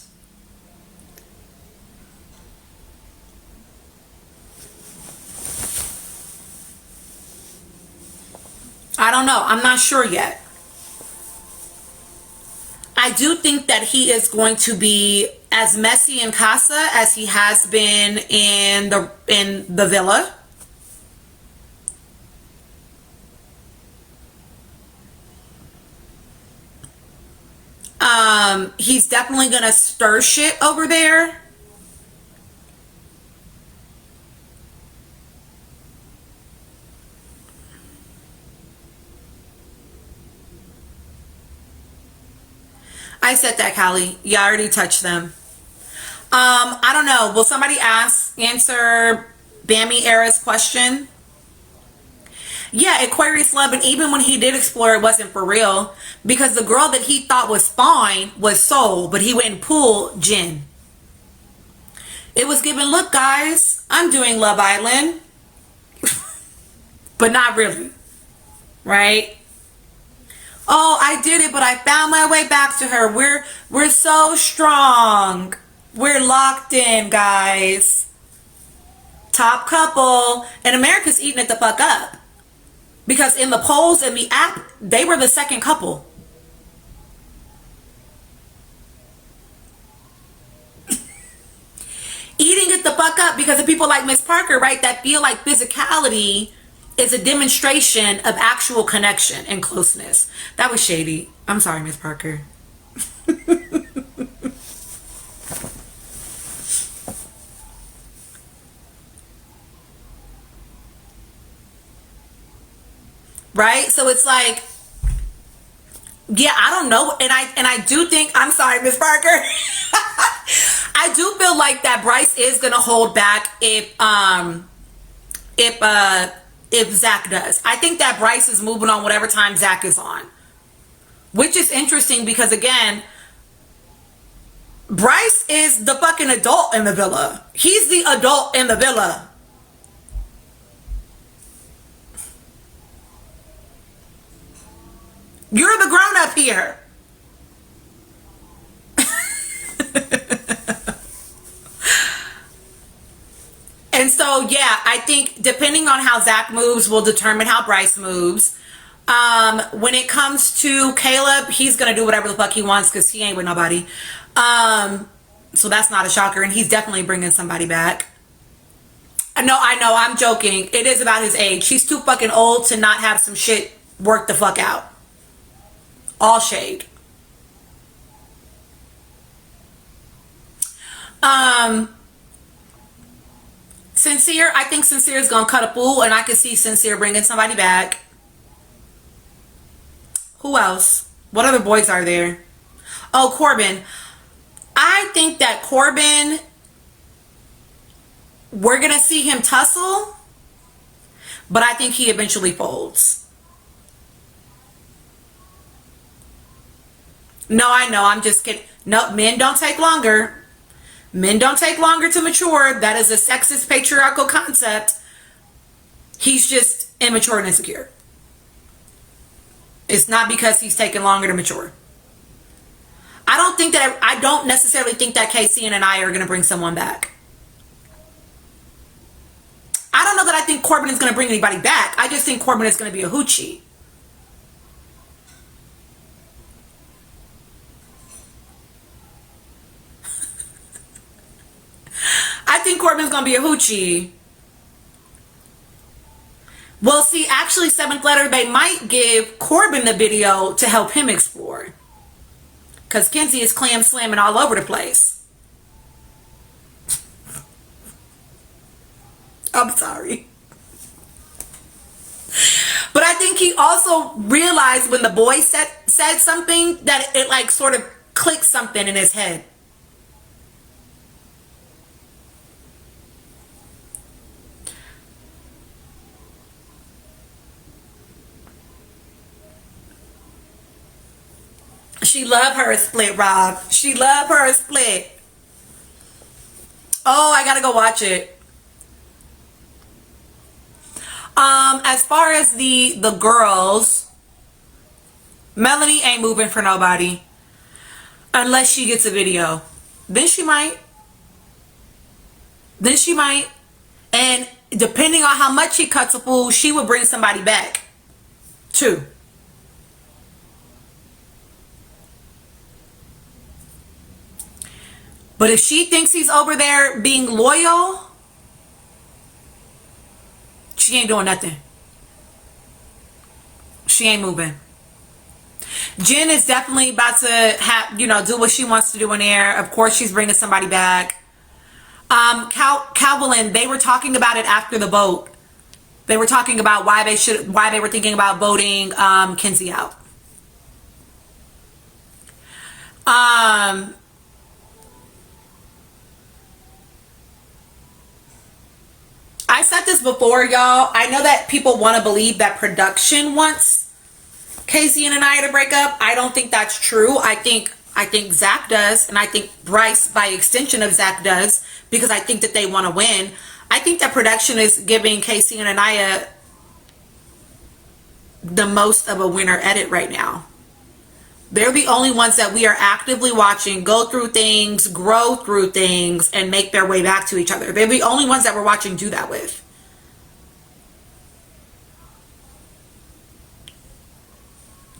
I don't know. I'm not sure yet. I do think that he is going to be as messy in casa as he has been in the villa. He's definitely gonna stir shit over there. I said that, Callie. You already touched them. I don't know. Will somebody answer Bammy Era's question? Yeah, Aquarius love, and even when he did explore, it wasn't for real. Because the girl that he thought was fine was Sol, but he went and pulled Jen. It was given, look guys, I'm doing Love Island. But not really. Right? Oh, I did it, but I found my way back to her. We're so strong. We're locked in, guys. Top couple. And America's eating it the fuck up. Because in the polls and the app, they were the second couple. Eating it the fuck up because of people like Miss Parker, right? That feel like physicality is a demonstration of actual connection and closeness. That was shady. I'm sorry, Miss Parker. Right? So it's like, yeah, I don't know. And I do think, I'm sorry, Miss Parker. I do feel like that Bryce is gonna hold back if Zach does. I think that Bryce is moving on whatever time Zach is on. Which is interesting because again, Bryce is the fucking adult in the villa. He's the adult in the villa. You're the grown up here. And so, yeah, I think depending on how Zach moves will determine how Bryce moves. When it comes to Caleb, he's going to do whatever the fuck he wants because he ain't with nobody. So that's not a shocker. And he's definitely bringing somebody back. No, I know. I'm joking. It is about his age. He's too fucking old to not have some shit work the fuck out. All shade. Sincere, I think Sincere is gonna cut a fool, and I can see Sincere bringing somebody back. Who else? What other boys are there? Oh, Corbin. I think that Corbin, we're gonna see him tussle, but I think he eventually folds. No, I know. I'm just kidding. No, men don't take longer. Men don't take longer to mature. That is a sexist, patriarchal concept. He's just immature and insecure. It's not because he's taking longer to mature. I don't necessarily think that KC and I are going to bring someone back. I don't know that I think Corbin is going to bring anybody back. I just think Corbin is going to be a hoochie. I think Corbin's gonna be a hoochie. Well, see, actually, Seventh Letter, they might give Corbin the video to help him explore. Because Kenzie is clam slamming all over the place. I'm sorry. But I think he also realized when the boy said something that it like sort of clicked something in his head. She love her a split, Rob. She love her a split. Oh, I gotta go watch it. As far as the girls, Melanie ain't moving for nobody unless she gets a video. Then she might. And depending on how much she cuts a fool, she would bring somebody back too. But if she thinks he's over there being loyal, she ain't doing nothing. She ain't moving. Jen is definitely about to do what she wants to do in there. Of course, she's bringing somebody back. Calvin, they were talking about it after the vote. They were talking about why they were thinking about voting Kinsey out. I said this before, y'all. I know that people want to believe that production wants Casey and Anaya to break up. I don't think that's true. I think Zach does, and I think Bryce, by extension of Zach, does, because I think that they want to win. I think that production is giving Casey and Anaya the most of a winner edit right now. They're the only ones that we are actively watching go through things, grow through things, and make their way back to each other. They're the only ones that we're watching do that with.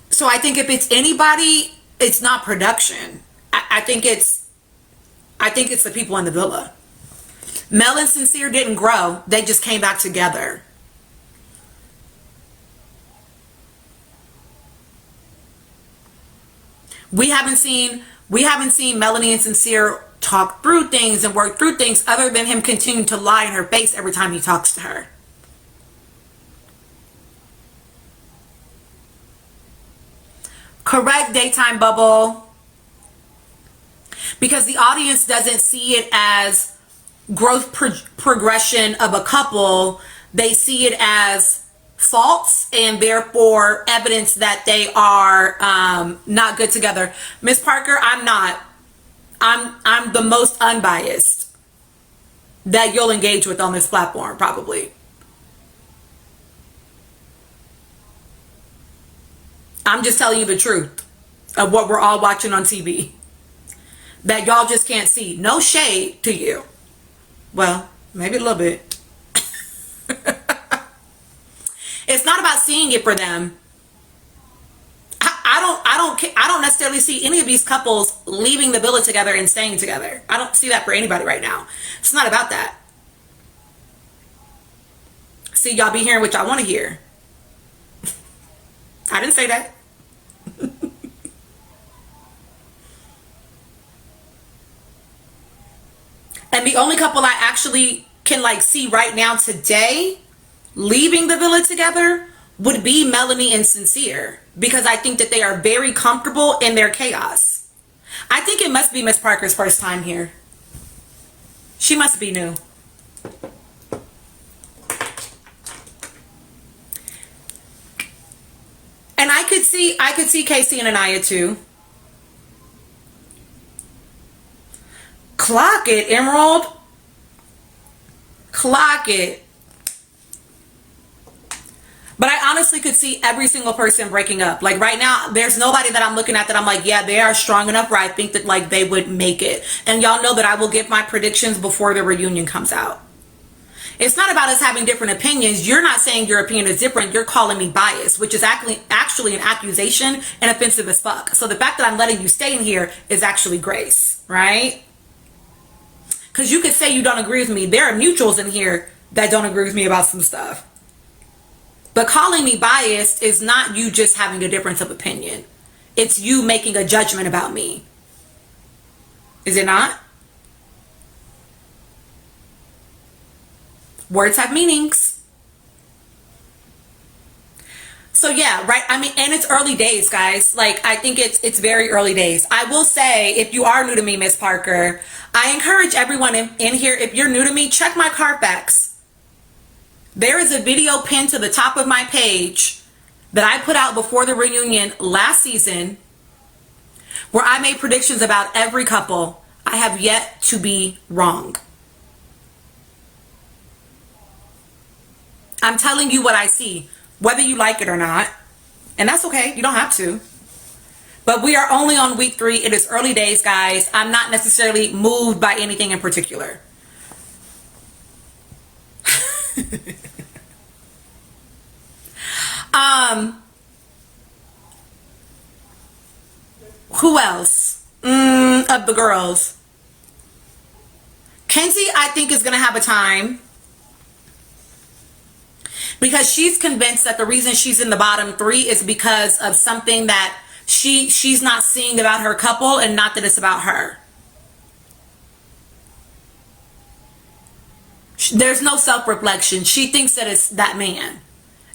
So I think if it's anybody, it's not production. I think it's the people in the villa. Mel and Sincere didn't grow. They just came back together. We haven't seen Melanie and Sincere talk through things and work through things other than him continuing to lie in her face every time he talks to her. Correct, Daytime Bubble. Because the audience doesn't see it as growth progression of a couple. They see it as faults and therefore evidence that they are not good together. Miss Parker, I'm not. I'm the most unbiased that you'll engage with on this platform, probably. I'm just telling you the truth of what we're all watching on TV that y'all just can't see. No shade to you. Well, maybe a little bit. It's not about seeing it for them. I don't necessarily see any of these couples leaving the villa together and staying together. I don't see that for anybody right now. It's not about that. See, y'all be hearing what y'all want to hear. I didn't say that. And the only couple I actually can see right now today leaving the villa together would be Melanie and Sincere, because I think that they are very comfortable in their chaos. I think it must be Miss Parker's first time here. She must be new. And I could see Casey and Anaya too. Clock it, Emerald. Clock it. But I honestly could see every single person breaking up. Like right now, there's nobody that I'm looking at that I'm like, yeah, they are strong enough where I think that they would make it. And y'all know that I will give my predictions before the reunion comes out. It's not about us having different opinions. You're not saying your opinion is different. You're calling me biased, which is actually an accusation and offensive as fuck. So the fact that I'm letting you stay in here is actually grace, right? Because you could say you don't agree with me. There are mutuals in here that don't agree with me about some stuff. But calling me biased is not you just having a difference of opinion. It's you making a judgment about me. Is it not? Words have meanings. So yeah, right. I mean, and it's early days, guys. I think it's very early days. I will say, if you are new to me, Miss Parker, I encourage everyone in here, if you're new to me, check my Carfax. There is a video pinned to the top of my page that I put out before the reunion last season where I made predictions about every couple. I have yet to be wrong. I'm telling you what I see, whether you like it or not. And that's okay. You don't have to. But we are only on week 3. It is early days, guys. I'm not necessarily moved by anything in particular. Who else? Of the girls. Kenzie, I think, is going to have a time. Because she's convinced that the reason she's in the bottom 3 is because of something that she's not seeing about her couple, and not that it's about her. There's no self-reflection. She thinks that it's that man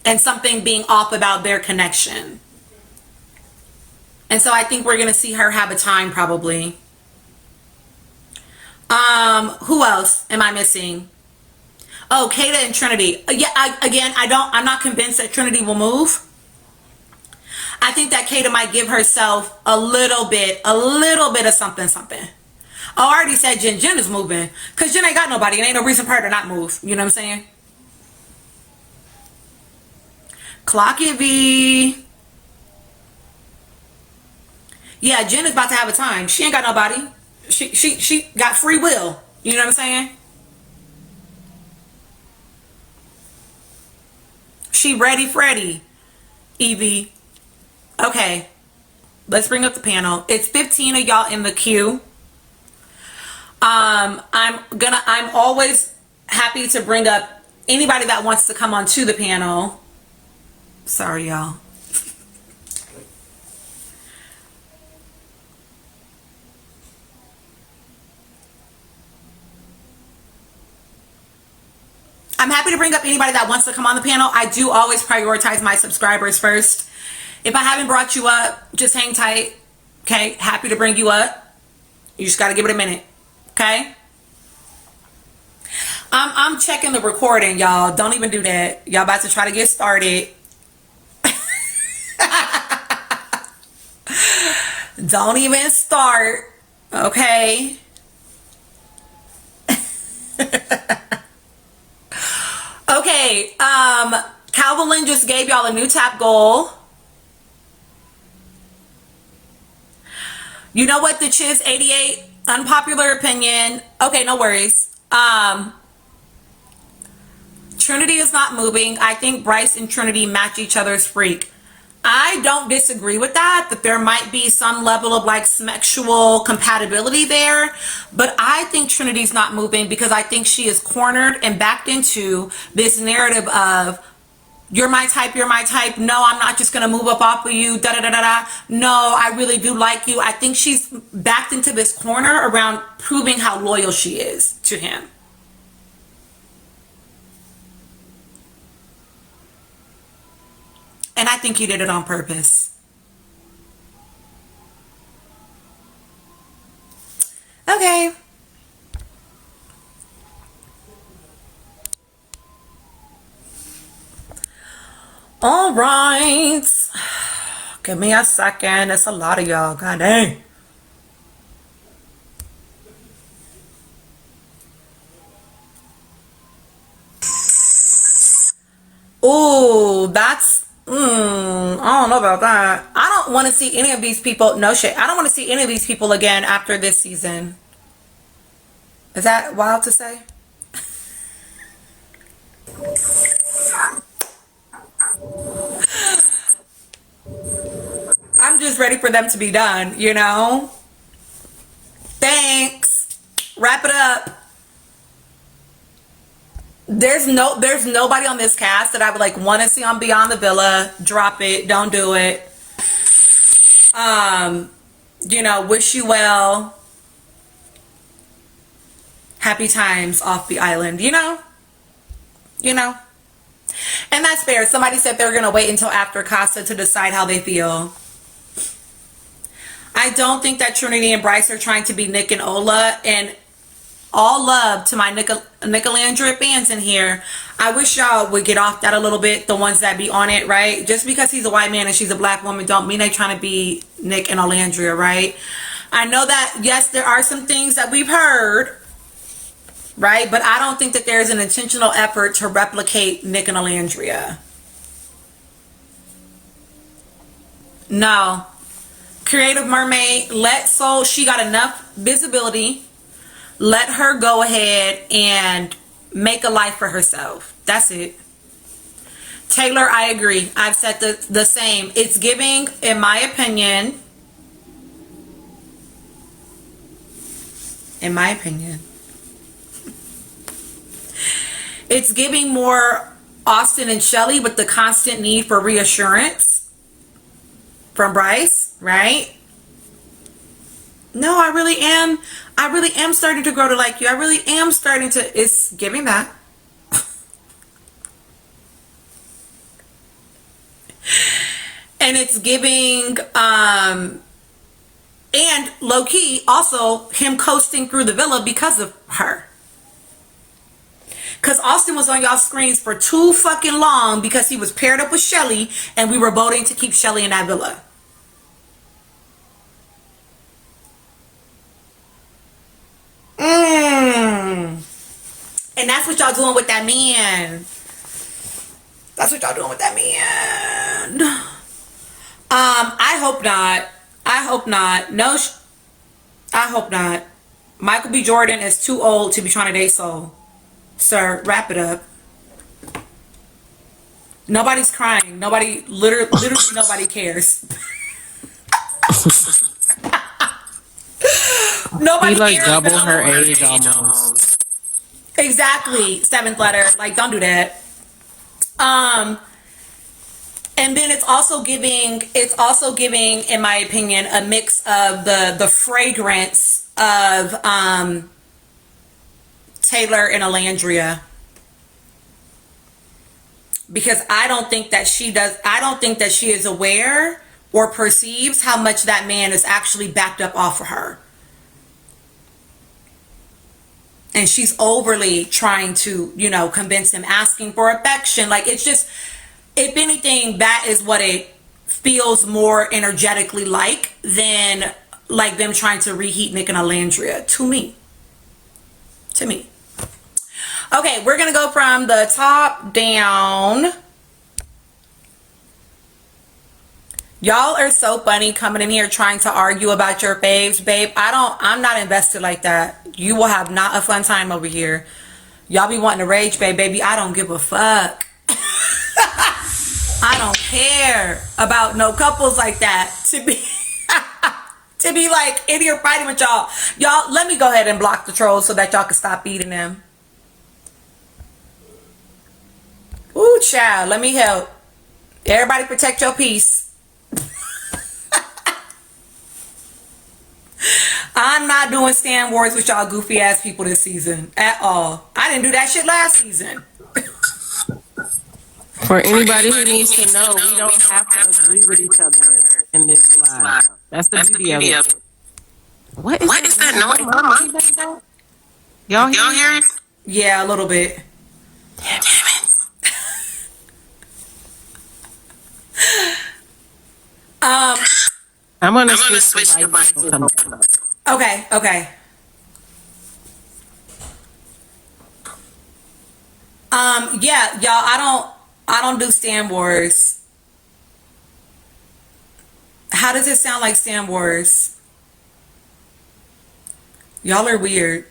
and something being off about their connection. And so I think we're going to see her have a time probably. Who else am I missing? Oh, Kata and Trinity. Yeah, I'm not convinced that Trinity will move. I think that Kata might give herself a little bit of something. Oh, I already said Jen. Jen is moving. Because Jen ain't got nobody. And ain't no reason for her to not move. You know what I'm saying? Clock it, V. Yeah, Jen is about to have a time. She ain't got nobody. She got free will. You know what I'm saying? She ready, Freddy. Evie. Okay. Let's bring up the panel. It's 15 of y'all in the queue. I'm always happy to bring up anybody that wants to come onto the panel. Sorry, y'all. I'm happy to bring up anybody that wants to come on the panel. I do always prioritize my subscribers first. If I haven't brought you up, just hang tight. Okay? Happy to bring you up. You just got to give it a minute. Okay? I'm checking the recording, y'all. Don't even do that. Y'all about to try to get started. Don't even start. Okay? Okay, Calvin just gave y'all a new tap goal. You know what, the Chiz 88, unpopular opinion. Okay, no worries. Trinity is not moving. I think Bryce and Trinity match each other's freak. I don't disagree with that there might be some level of like sexual compatibility there, but I think Trinity's not moving because I think she is cornered and backed into this narrative of you're my type, no, I'm not just gonna move up off of you, da da da da da, no, I really do like you. I think she's backed into this corner around proving how loyal she is to him. And I think he did it on purpose. Okay. All right. Give me a second. It's a lot of y'all. God dang. Oh, that's I don't know about that. I don't want to see any of these people. No shit. I don't want to see any of these people again after this season. Is that wild to say? I'm just ready for them to be done, you know? Thanks. Wrap it up. There's nobody on this cast that I would like want to see on Beyond the Villa. Drop it. Don't do it. You know, wish you well. Happy times off the island, you know? You know? And that's fair. Somebody said they're going to wait until after Casa to decide how they feel. I don't think that Trinity and Bryce are trying to be Nick and Ola. And all love to my Nicolandria fans in here. I wish y'all would get off that a little bit, the ones that be on it, right? Just because he's a white man and she's a black woman don't mean they trying to be Nick and Olandria, right? I know that, yes, there are some things that we've heard, right? But I don't think that there's an intentional effort to replicate Nick and Olandria. No. Creative Mermaid, let Sol, she got enough visibility. Let her go ahead and make a life for herself. That's it. Taylor, I agree. I've said the same. It's giving, in my opinion, it's giving more Austin and Shelly with the constant need for reassurance from Bryce, right? No, I really am starting to grow to like you. I really am starting to, it's giving that. And it's giving, and low-key, also him coasting through the villa because of her. Because Austin was on y'all's screens for too fucking long because he was paired up with Shelly and we were voting to keep Shelly in that villa. And that's what y'all doing with that man. That's what y'all doing with that man. I hope not. I hope not. No, I hope not. Michael B. Jordan is too old to be trying to date Sol. Sir, wrap it up. Nobody's crying. Nobody, literally nobody cares. Nobody he like cares. double her age almost. Exactly. Seventh letter. Like, don't do that. And then it's also giving, in my opinion, a mix of the fragrance of Taylor and Olandria. Because I don't think that she is aware or perceives how much that man is actually backed up off of her. And she's overly trying to, convince him, asking for affection. Like, it's just, if anything, that is what it feels more energetically like than like them trying to reheat Nick and Olandria to me. Okay, we're going to go from the top down. Y'all are so funny coming in here trying to argue about your faves, babe. I'm not invested like that. You will have not a fun time over here. Y'all be wanting to rage, baby. I don't give a fuck. I don't care about no couples like that to be like in here fighting with y'all. Y'all, let me go ahead and block the trolls so that y'all can stop beating them. Ooh, child, let me help. Everybody protect your peace. I'm not doing Stan Wars with y'all goofy ass people this season at all. I didn't do that shit last season. For anybody who needs to know, we don't have to agree with each other in this live. That's the beauty of it. What is that noise? Y'all hear it? Yeah, a little bit. Damn it. I'm gonna switch the mic. Okay. Yeah, y'all, I don't do Stan Wars. How does it sound like Stan Wars? Y'all are weird.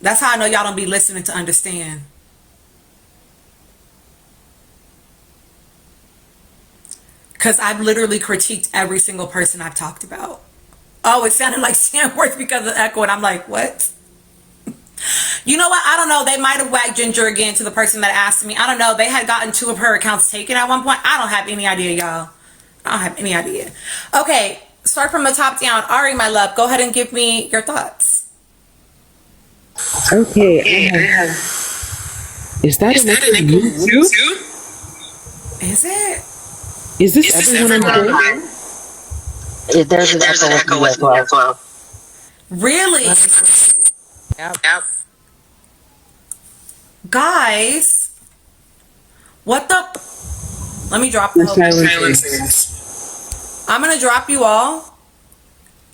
That's how I know y'all don't be listening to understand. Because I've literally critiqued every single person I've talked about. Oh, it sounded like Stan Wars because of echo. And I'm like, what? You know what? I don't know. They might have whacked Ginger again to the person that asked me. I don't know. They had gotten 2 of her accounts taken at one point. I don't have any idea, y'all. I don't have any idea. Okay. Start from the top down. Ari, my love, go ahead and give me your thoughts. Okay. Is that an echo YouTube? Is it? Is this everyone on the phone? There's an echo with me as well. Really? Yep. Guys, what the? Let me drop the The whole. silencers. I'm gonna drop you all,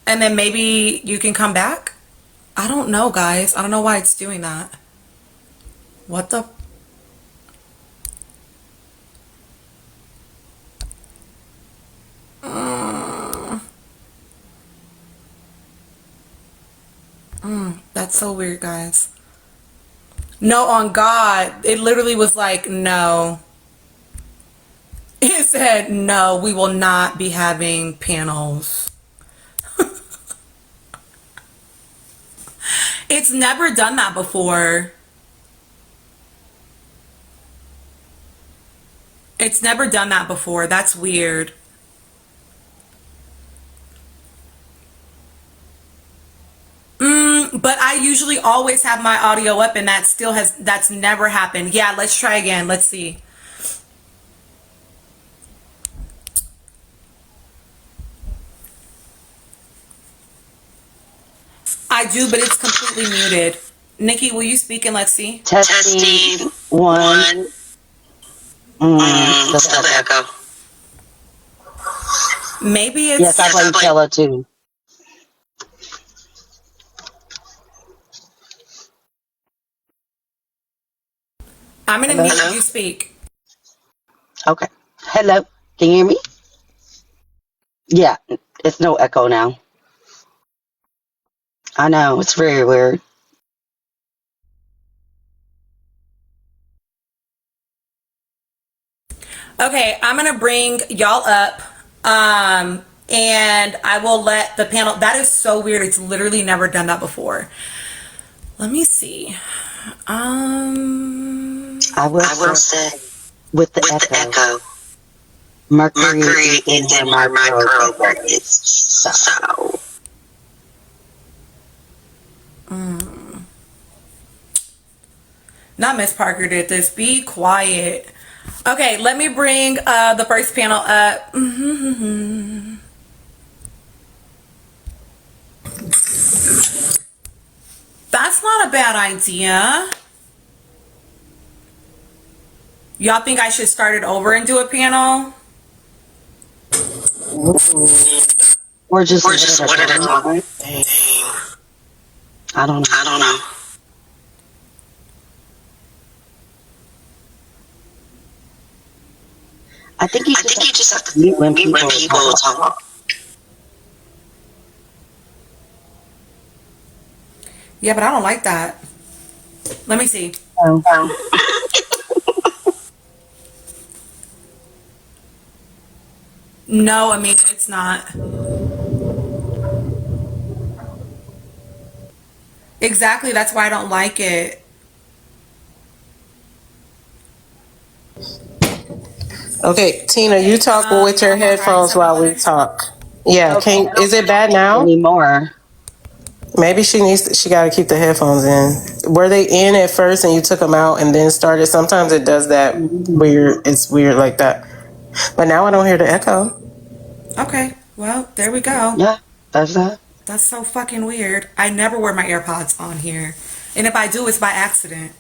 and then maybe you can come back. I don't know, guys. I don't know why it's doing that. What the? That's so weird, guys. No, on God. It literally was like, no. It said, no, we will not be having panels. It's never done that before. It's never done that before. That's weird. But I usually always have my audio up, and that's never happened. Yeah, let's try again. Let's see. I do, but it's completely muted. Nikki, will you speak and let's see? Testing one. Still echo. Maybe it's. Yes, I blame Kella too. I'm gonna Hello? mute you speak. Okay. Hello. Can you hear me? Yeah, it's no echo now. I know, it's very weird. Okay, I'm gonna bring y'all up. And I will let the panel. That is so weird. It's literally never done that before. Let me see. I will say with the echo. Mercury is in my progress. So. Not Miss Parker did this. Be quiet. Okay, let me bring the first panel up. That's not a bad idea. Y'all think I should start it over and do a panel? Or just one at a time. I don't know. I think you just have to mute when people talk. Yeah, but I don't like that. Let me see. Oh. No, I mean, it's not. Exactly, that's why I don't like it. Okay, Tina, you talk with your headphones while we talk. Yeah, Okay. is it bad now? Anymore. Maybe she got to keep the headphones in. Were they in at first and you took them out and then started? Sometimes it does that weird. It's weird like that. But now I don't hear the echo. Okay, well, there we go. Yeah, that's that. That's so fucking weird. I never wear my AirPods on here. And if I do, it's by accident.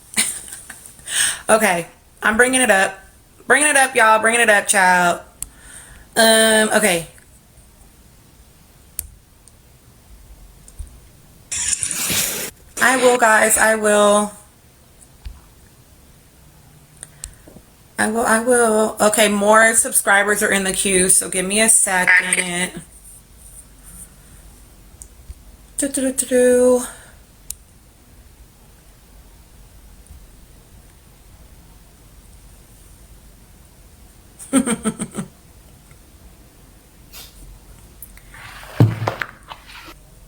Okay, I'm bringing it up. Bringing it up, y'all. Bringing it up, child. Okay. I will, guys. I will. Okay, more subscribers are in the queue, so give me a second. Do-do-do-do-do.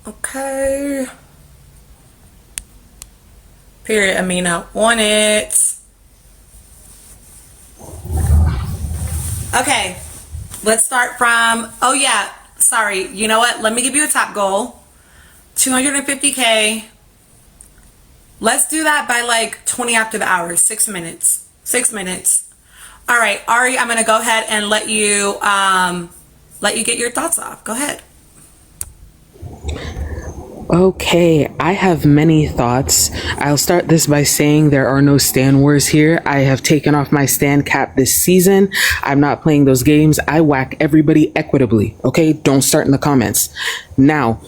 Okay. Period, Amina. On it. Okay. Let's start from, oh yeah, sorry. You know what? Let me give you a top goal. 250K. Let's do that by like 20 after the hour. 6 minutes. 6 minutes. All right, Ari, I'm going to go ahead and let you get your thoughts off. Go ahead. Okay, I have many thoughts. I'll start this by saying there are no Stan Wars here. I have taken off my Stan cap this season. I'm not playing those games. I whack everybody equitably. Okay, don't start in the comments. Now,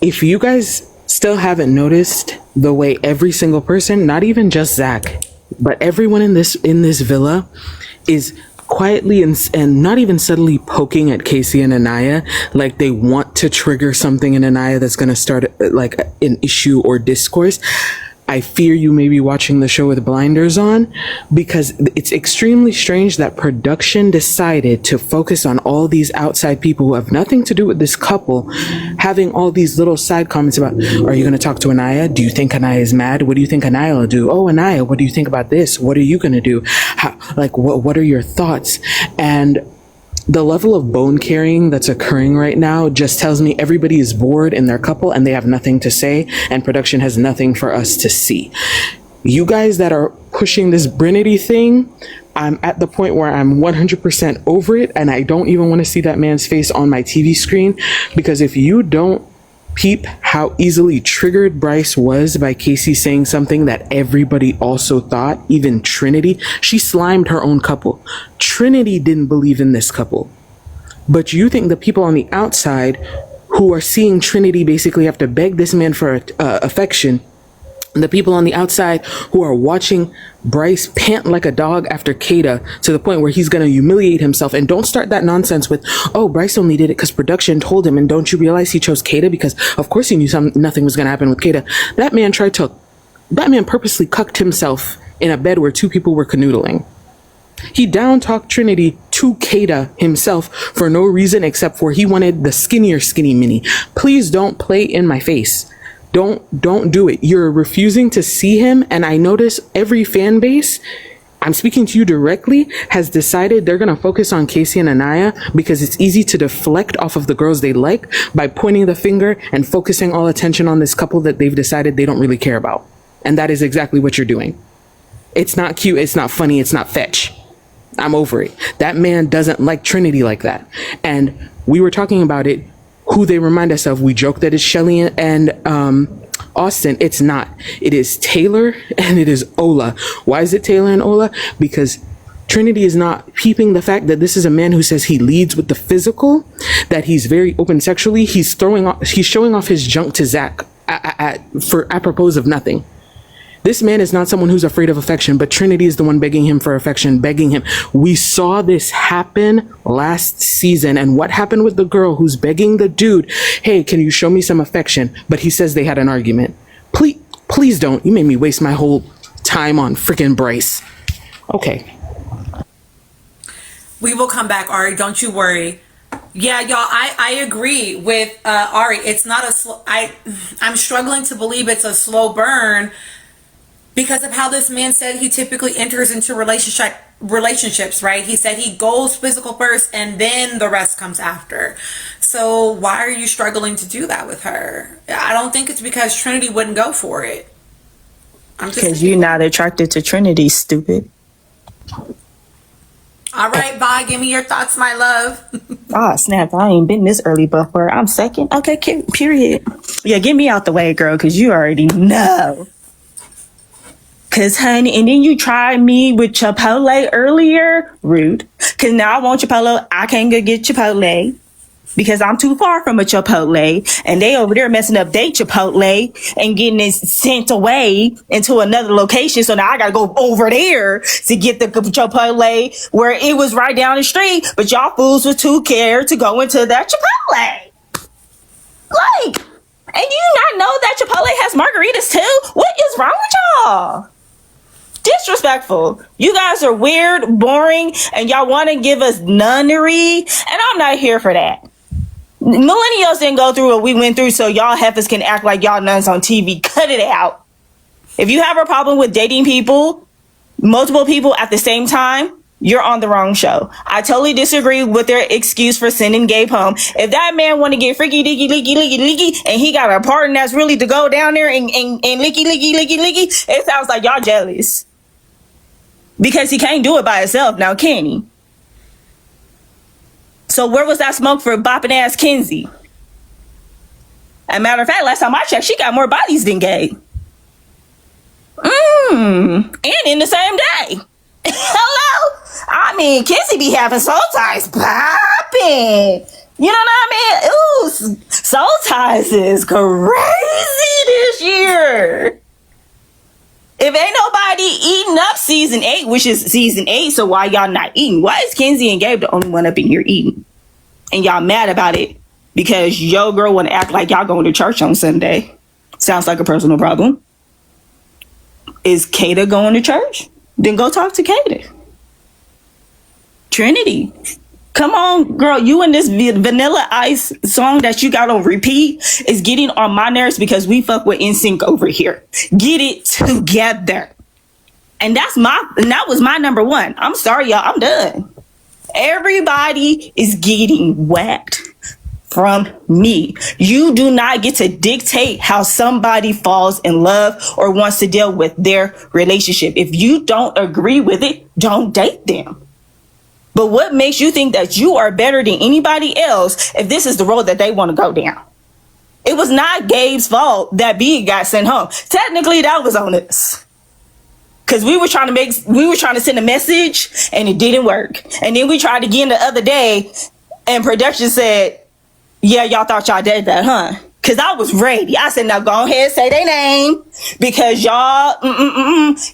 if you guys still haven't noticed the way every single person, not even just Zach, but everyone in this villa is quietly and not even subtly poking at Casey and Anaya, like they want to trigger something in Anaya that's going to start like an issue or discourse. I fear you may be watching the show with blinders on, because it's extremely strange that production decided to focus on all these outside people who have nothing to do with this couple, having all these little side comments about, are you going to talk to Anaya? Do you think Anaya is mad? What do you think Anaya will do? Oh, Anaya, what do you think about this? What are you going to do? What are your thoughts? And the level of bone carrying that's occurring right now just tells me everybody is bored in their couple and they have nothing to say, and production has nothing for us to see. You guys that are pushing this Brinity thing, I'm at the point where I'm 100% over it, and I don't even want to see that man's face on my TV screen, because if you don't peep how easily triggered Bryce was by Casey saying something that everybody also thought, even Trinity, she slimed her own couple. Trinity didn't believe in this couple. But you think the people on the outside who are seeing Trinity basically have to beg this man for affection, the people on the outside who are watching Bryce pant like a dog after Kata to the point where he's going to humiliate himself. And don't start that nonsense with, oh, Bryce only did it because production told him. And don't you realize he chose Kata because of course he knew nothing was going to happen with Kata. That man purposely cucked himself in a bed where two people were canoodling. He down talked Trinity to Kata himself for no reason except for he wanted the skinny mini. Please don't play in my face. Don't do it. You're refusing to see him. And I notice every fan base, I'm speaking to you directly, has decided they're going to focus on Casey and Anaya because it's easy to deflect off of the girls they like by pointing the finger and focusing all attention on this couple that they've decided they don't really care about. And that is exactly what you're doing. It's not cute. It's not funny. It's not fetch. I'm over it. That man doesn't like Trinity like that. And we were talking about it. Who they remind us of. We joke that it's Shelly and Austin. It's not. It is Taylor and it is Ola. Why is it Taylor and Ola? Because Trinity is not peeping the fact that this is a man who says he leads with the physical, that he's very open sexually. He's showing off his junk to Zach for apropos of nothing. This man is not someone who's afraid of affection, but Trinity is the one begging him for affection, begging him. We saw this happen last season. And what happened with the girl who's begging the dude, hey, can you show me some affection? But he says they had an argument. Please don't. You made me waste my whole time on freaking Bryce. Okay. We will come back, Ari. Don't you worry. Yeah, y'all, I agree with Ari. It's not a slow, I'm struggling to believe it's a slow burn because of how this man said he typically enters into relationships, right? He said he goes physical first and then the rest comes after. So why are you struggling to do that with her? I don't think it's because Trinity wouldn't go for it. Because you're not attracted to Trinity, stupid. All right, bye. Give me your thoughts, my love. Ah, snap. I ain't been this early before. I'm second. Okay, period. Yeah, get me out the way, girl, because you already know. Cause honey, and then you tried me with Chipotle earlier. Rude. Cause now I want Chipotle. I can't go get Chipotle because I'm too far from a Chipotle, and they over there messing up their Chipotle and getting it sent away into another location. So now I gotta go over there to get the Chipotle where it was right down the street. But y'all fools were too scared to go into that Chipotle. Like, and you not know that Chipotle has margaritas too? What is wrong with y'all? Disrespectful. You guys are weird, boring, and y'all want to give us nunnery, and I'm not here for that. Millennials didn't go through what we went through, so y'all heifers can act like y'all nuns on TV. Cut it out. If you have a problem with dating people, multiple people at the same time, you're on the wrong show. I totally disagree with their excuse for sending Gabe home. If that man want to get freaky, licky, licky, licky, licky, and he got a partner that's really to go down there and licky, licky, licky, licky, it sounds like y'all jealous. Because he can't do it by himself now, can he? So where was that smoke for bopping ass Kenzie? As a matter of fact, last time I checked, she got more bodies than Gabe. And in the same day. Hello? I mean, Kissy be having soul ties popping. You know what I mean? Ooh, soul ties is crazy this year. If ain't nobody eating up season 8, which is season 8, so why y'all not eating? Why is Kenzie and Gabe the only one up in here eating? And y'all mad about it because yo girl want to act like y'all going to church on Sunday. Sounds like a personal problem. Is Kata going to church? Then go talk to Kata. Trinity, come on, girl. You and this Vanilla Ice song that you got on repeat is getting on my nerves because we fuck with NSYNC over here. Get it together. And that was my number one. I'm sorry, y'all. I'm done. Everybody is getting whacked from me. You do not get to dictate how somebody falls in love or wants to deal with their relationship. If you don't agree with it, don't date them. But what makes you think that you are better than anybody else if this is the road that they want to go down? It was not Gabe's fault that B got sent home. Technically, that was on us. Because we were trying to send a message and it didn't work. And then we tried again the other day and production said, yeah, y'all thought y'all did that, huh? Because I was ready. I said, now go ahead, say their name. Because y'all,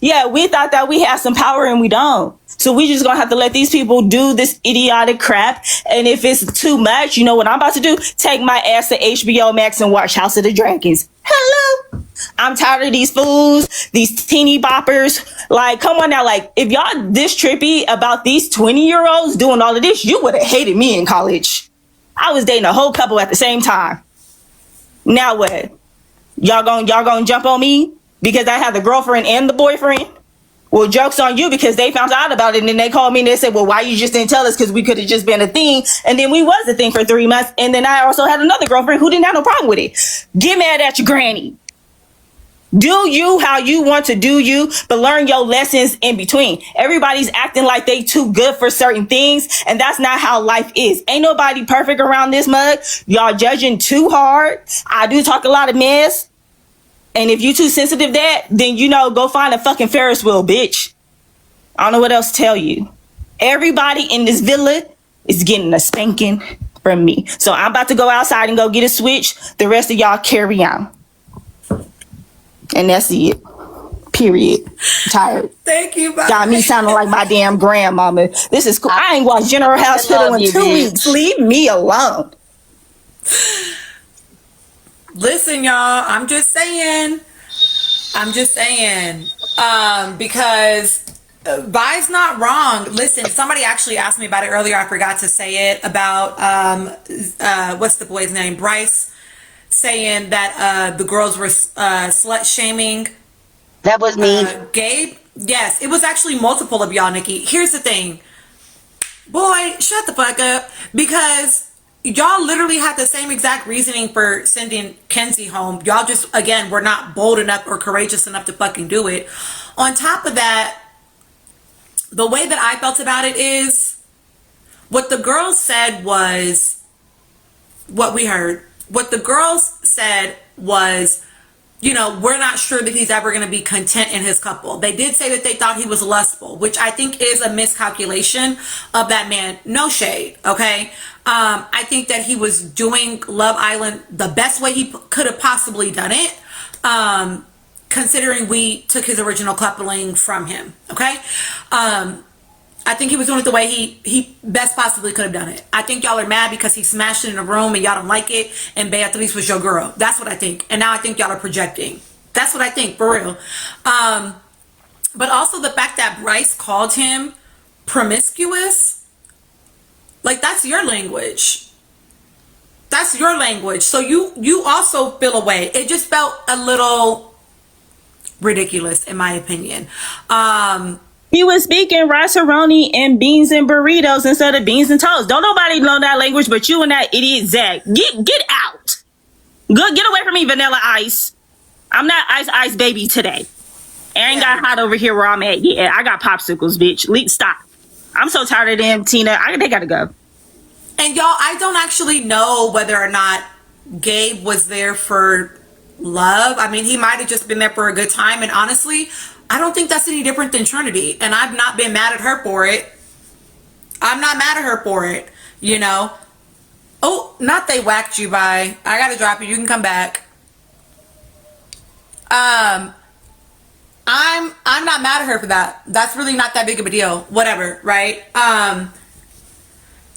yeah, we thought that we had some power and we don't. So we just gonna have to let these people do this idiotic crap. And if it's too much, you know what I'm about to do? Take my ass to HBO Max and watch House of the Dragons. Hello. I'm tired of these fools, these teeny boppers. Like, come on now. Like, if y'all this trippy about these 20-year-olds doing all of this, you would have hated me in college. I was dating a whole couple at the same time. Now what? Y'all gonna jump on me because I have the girlfriend and the boyfriend? Well, joke's on you because they found out about it and then they called me and they said, well, why you just didn't tell us? Because we could have just been a thing. And then we was a thing for 3 months. And then I also had another girlfriend who didn't have no problem with it. Get mad at your granny. Do you how you want to do you, but learn your lessons in between. Everybody's acting like they too good for certain things, and that's not how life is. Ain't nobody perfect around this mug. Y'all judging too hard. I do talk a lot of mess. And if you too sensitive that, then, you know, go find a fucking Ferris wheel, bitch. I don't know what else to tell you. Everybody in this villa is getting a spanking from me. So I'm about to go outside and go get a switch. The rest of y'all carry on. And that's it. Period. I'm tired. Thank you, bye. Got me sounding like my damn grandmama. This is cool. I ain't watched General Hospital in 2 weeks. Leave me alone. Listen, y'all, I'm just saying, because Vi's not wrong. Listen, somebody actually asked me about it earlier. I forgot to say it about, what's the boy's name? Bryce, saying that the girls were slut shaming. That was me. Gabe. Yes, it was actually multiple of y'all, Nikki. Here's the thing. Boy, shut the fuck up. Because y'all literally had the same exact reasoning for sending Kenzie home. Y'all just, again, were not bold enough or courageous enough to fucking do it. On top of that, the way that I felt about it is, what the girls said was, what we heard. What the girls said was, you know, we're not sure that he's ever going to be content in his couple. They did say that they thought he was lustful, which I think is a miscalculation of that man. No shade, okay? I think that he was doing Love Island the best way he could have possibly done it, considering we took his original coupling from him, okay? I think he was doing it the way he best possibly could have done it. I think y'all are mad because he smashed it in a room and y'all don't like it, and Beatrice was your girl. That's what I think. And now I think y'all are projecting. That's what I think, for real. But also the fact that Bryce called him promiscuous, like, that's your language. That's your language. So you also feel a way. It just felt a little ridiculous, in my opinion. He was speaking rice-a-roni and beans and burritos instead of beans and toast. Don't nobody know that language but you and that idiot Zach. Get out. Get away from me, Vanilla Ice. I'm not ice baby today. Ain't got hot over here where I'm at. Yeah, I got popsicles, bitch. Stop. I'm so tired of them, Tina. They gotta go. And y'all, I don't actually know whether or not Gabe was there for love. I mean, he might have just been there for a good time. And honestly, I don't think that's any different than Trinity. And I've not been mad at her for it. I'm not mad at her for it, you know. Oh, not they whacked you by. I gotta drop you. You can come back. I'm not mad at her for that. That's really not that big of a deal. Whatever, right?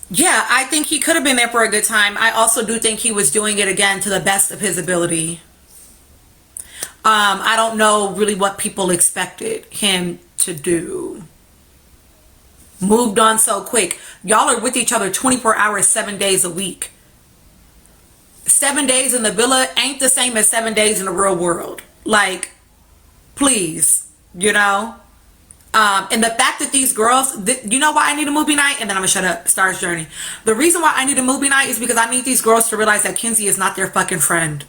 Yeah, I think he could have been there for a good time. I also do think he was doing it again to the best of his ability. I don't know really what people expected him to do. Moved on so quick. Y'all are with each other 24 hours, 7 days a week. 7 days in the villa ain't the same as 7 days in the real world. Like, please, you know? And the fact that these girls, you know why I need a movie night? And then I'm gonna shut up. Star's Journey. The reason why I need a movie night is because I need these girls to realize that Kenzie is not their fucking friend.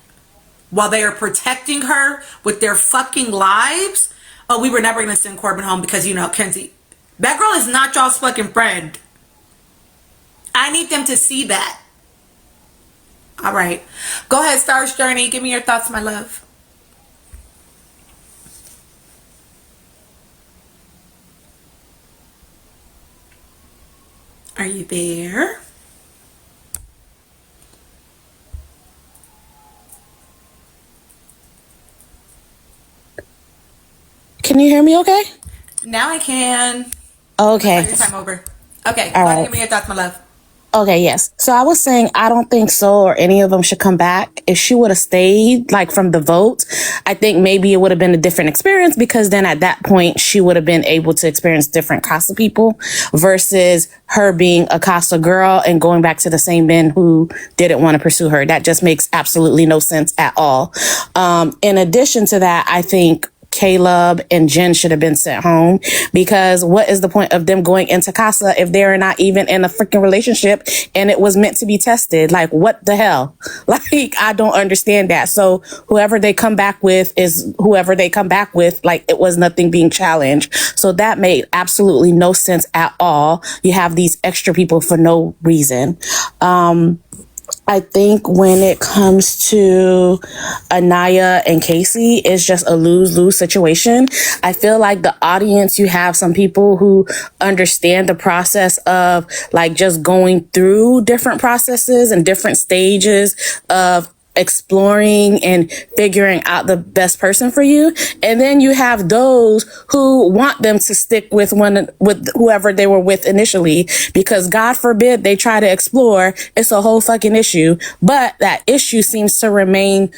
While they are protecting her with their fucking lives. Oh, we were never gonna send Corbin home because, you know, Kenzie, that girl is not y'all's fucking friend. I need them to see that. All right. Go ahead, Star's Journey. Give me your thoughts, my love. Are you there? Can you hear me okay? Now I can. Okay. Your time over. Okay. All right. Give me your thoughts, my love. Okay, yes. So I was saying I don't think Sol or any of them should come back. If she would have stayed, like, from the vote, I think maybe it would have been a different experience, because then at that point she would have been able to experience different Casa people versus her being a Casa girl and going back to the same men who didn't want to pursue her. That just makes absolutely no sense at all. In addition to that, I think Caleb and Jen should have been sent home, because what is the point of them going into Casa if they're not even in a freaking relationship and it was meant to be tested? Like, what the hell? Like, I don't understand that. So whoever they come back with is whoever they come back with. Like, it was nothing being challenged. So that made absolutely no sense at all. You have these extra people for no reason. I think when it comes to Anaya and Casey, it's just a lose-lose situation. I feel like the audience, you have some people who understand the process of, like, just going through different processes and different stages of exploring and figuring out the best person for you. And then you have those who want them to stick with whoever they were with initially, because God forbid they try to explore. It's a whole fucking issue. But that issue seems to remain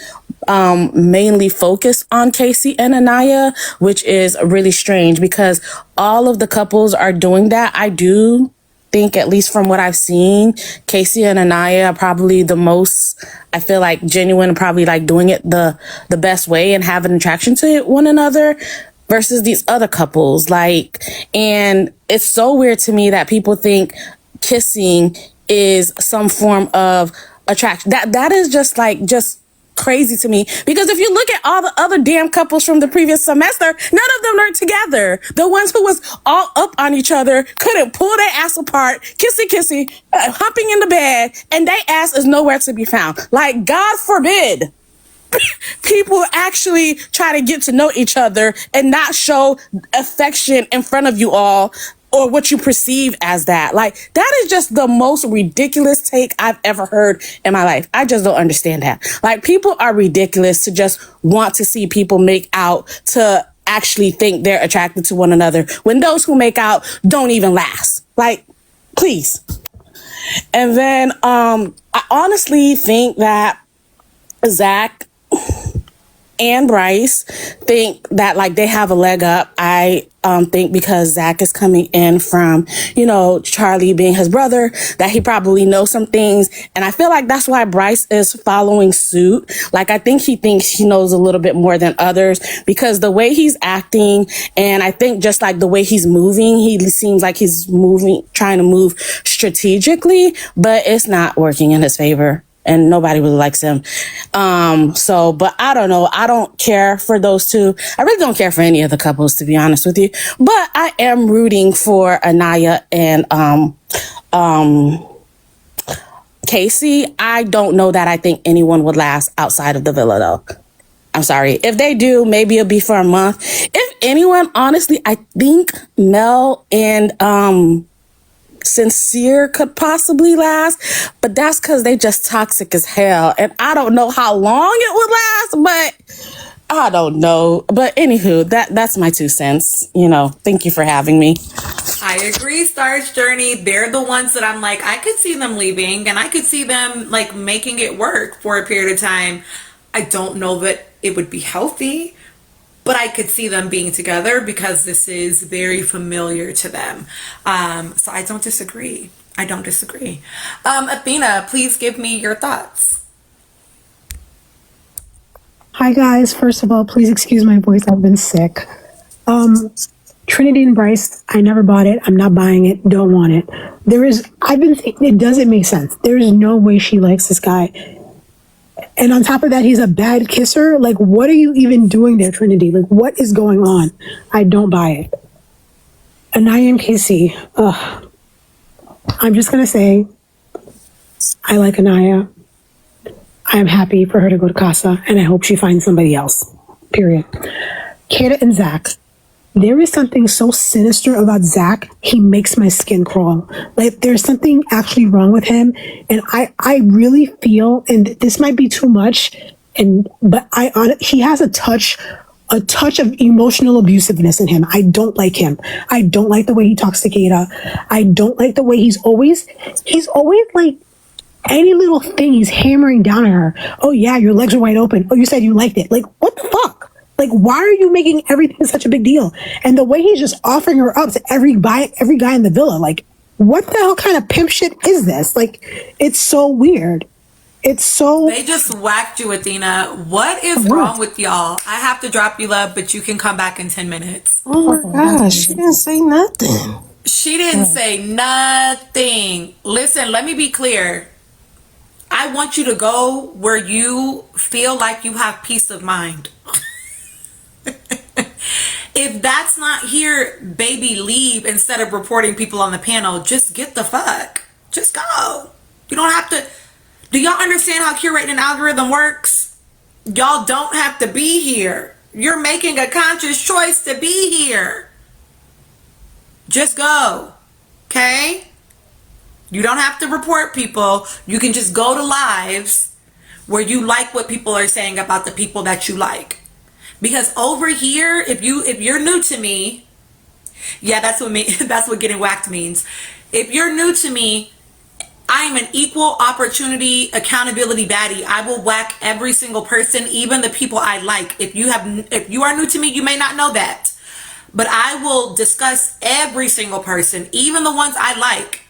mainly focused on Casey and Anaya, which is really strange, because all of the couples are doing that. I do think, at least from what I've seen, Casey and Anaya are probably the most, I feel like, genuine, probably like doing it the best way and have an attraction to one another versus these other couples. Like, and it's so weird to me that people think kissing is some form of attraction. That is just crazy to me, because if you look at all the other damn couples from the previous semester, none of them are together. The ones who was all up on each other couldn't pull their ass apart, kissy, humping in the bed, and their ass is nowhere to be found. Like, God forbid people actually try to get to know each other and not show affection in front of you all, or what you perceive as that. Like, that is just the most ridiculous take I've ever heard in my life. I just don't understand that. Like, people are ridiculous to just want to see people make out to actually think they're attracted to one another, when those who make out don't even last. Like, please. And then I honestly think that Zach and Bryce think that, like, they have a leg up. I think because Zach is coming in from, Charlie being his brother, that he probably knows some things. And I feel like that's why Bryce is following suit. Like, I think he thinks he knows a little bit more than others, because the way he's acting, and I think just like the way he's moving, he seems like he's trying to move strategically, but it's not working in his favor. And nobody really likes him. But I don't know. I don't care for those two. I really don't care for any of the couples, to be honest with you. But I am rooting for Anaya and Casey, I don't know that I think anyone would last outside of the villa though. I'm sorry. If they do, maybe it'll be for a month. If anyone, honestly, I think Mel and Sincere could possibly last, but that's because they just toxic as hell. And I don't know how long it would last, but I don't know. But anywho, that's my 2 cents. Thank you for having me. I agree, Star's Journey. They're the ones that I'm like, I could see them leaving and I could see them like making it work for a period of time. I don't know that it would be healthy, but I could see them being together because this is very familiar to them. So I don't disagree. Athena, please give me your thoughts. Hi guys, first of all, please excuse my voice, I've been sick. Trinity and Bryce, I never bought it, I'm not buying it, don't want it. I've been thinking, it doesn't make sense. There is no way she likes this guy. And on top of that, he's a bad kisser. Like, what are you even doing there, Trinity? Like, what is going on? I don't buy it. Anaya and Casey, I'm just going to say, I like Anaya. I am happy for her to go to Casa, and I hope she finds somebody else. Period. Kata and Zach. There is something so sinister about Zach, he makes my skin crawl. Like, there's something actually wrong with him, and I really feel, and this might be too much, but he has a touch of emotional abusiveness in him. I don't like him. I don't like the way he talks to Kata. I don't like the way he's always like, any little thing he's hammering down on her. Oh yeah, your legs are wide open. Oh, you said you liked it. Like, what the fuck? Like, why are you making everything such a big deal? And the way he's just offering her up to every guy in the villa, like, what the hell kind of pimp shit is this? Like, it's so weird. They just whacked you, Athena. What is wrong with y'all? I have to drop you, love, but you can come back in 10 minutes. Oh my gosh, she didn't say nothing. She didn't say nothing. Listen, let me be clear. I want you to go where you feel like you have peace of mind. If that's not here, baby, leave instead of reporting people on the panel. Just get the fuck. Just go. You don't have to. Do y'all understand how curating an algorithm works? Y'all don't have to be here. You're making a conscious choice to be here. Just go. Okay? You don't have to report people. You can just go to lives where you like what people are saying about the people that you like. Because over here, if you're new to me, yeah, that's what getting whacked means. If you're new to me, I'm an equal opportunity accountability baddie. I will whack every single person, even the people I like. If you are new to me, you may not know that. But I will discuss every single person, even the ones I like.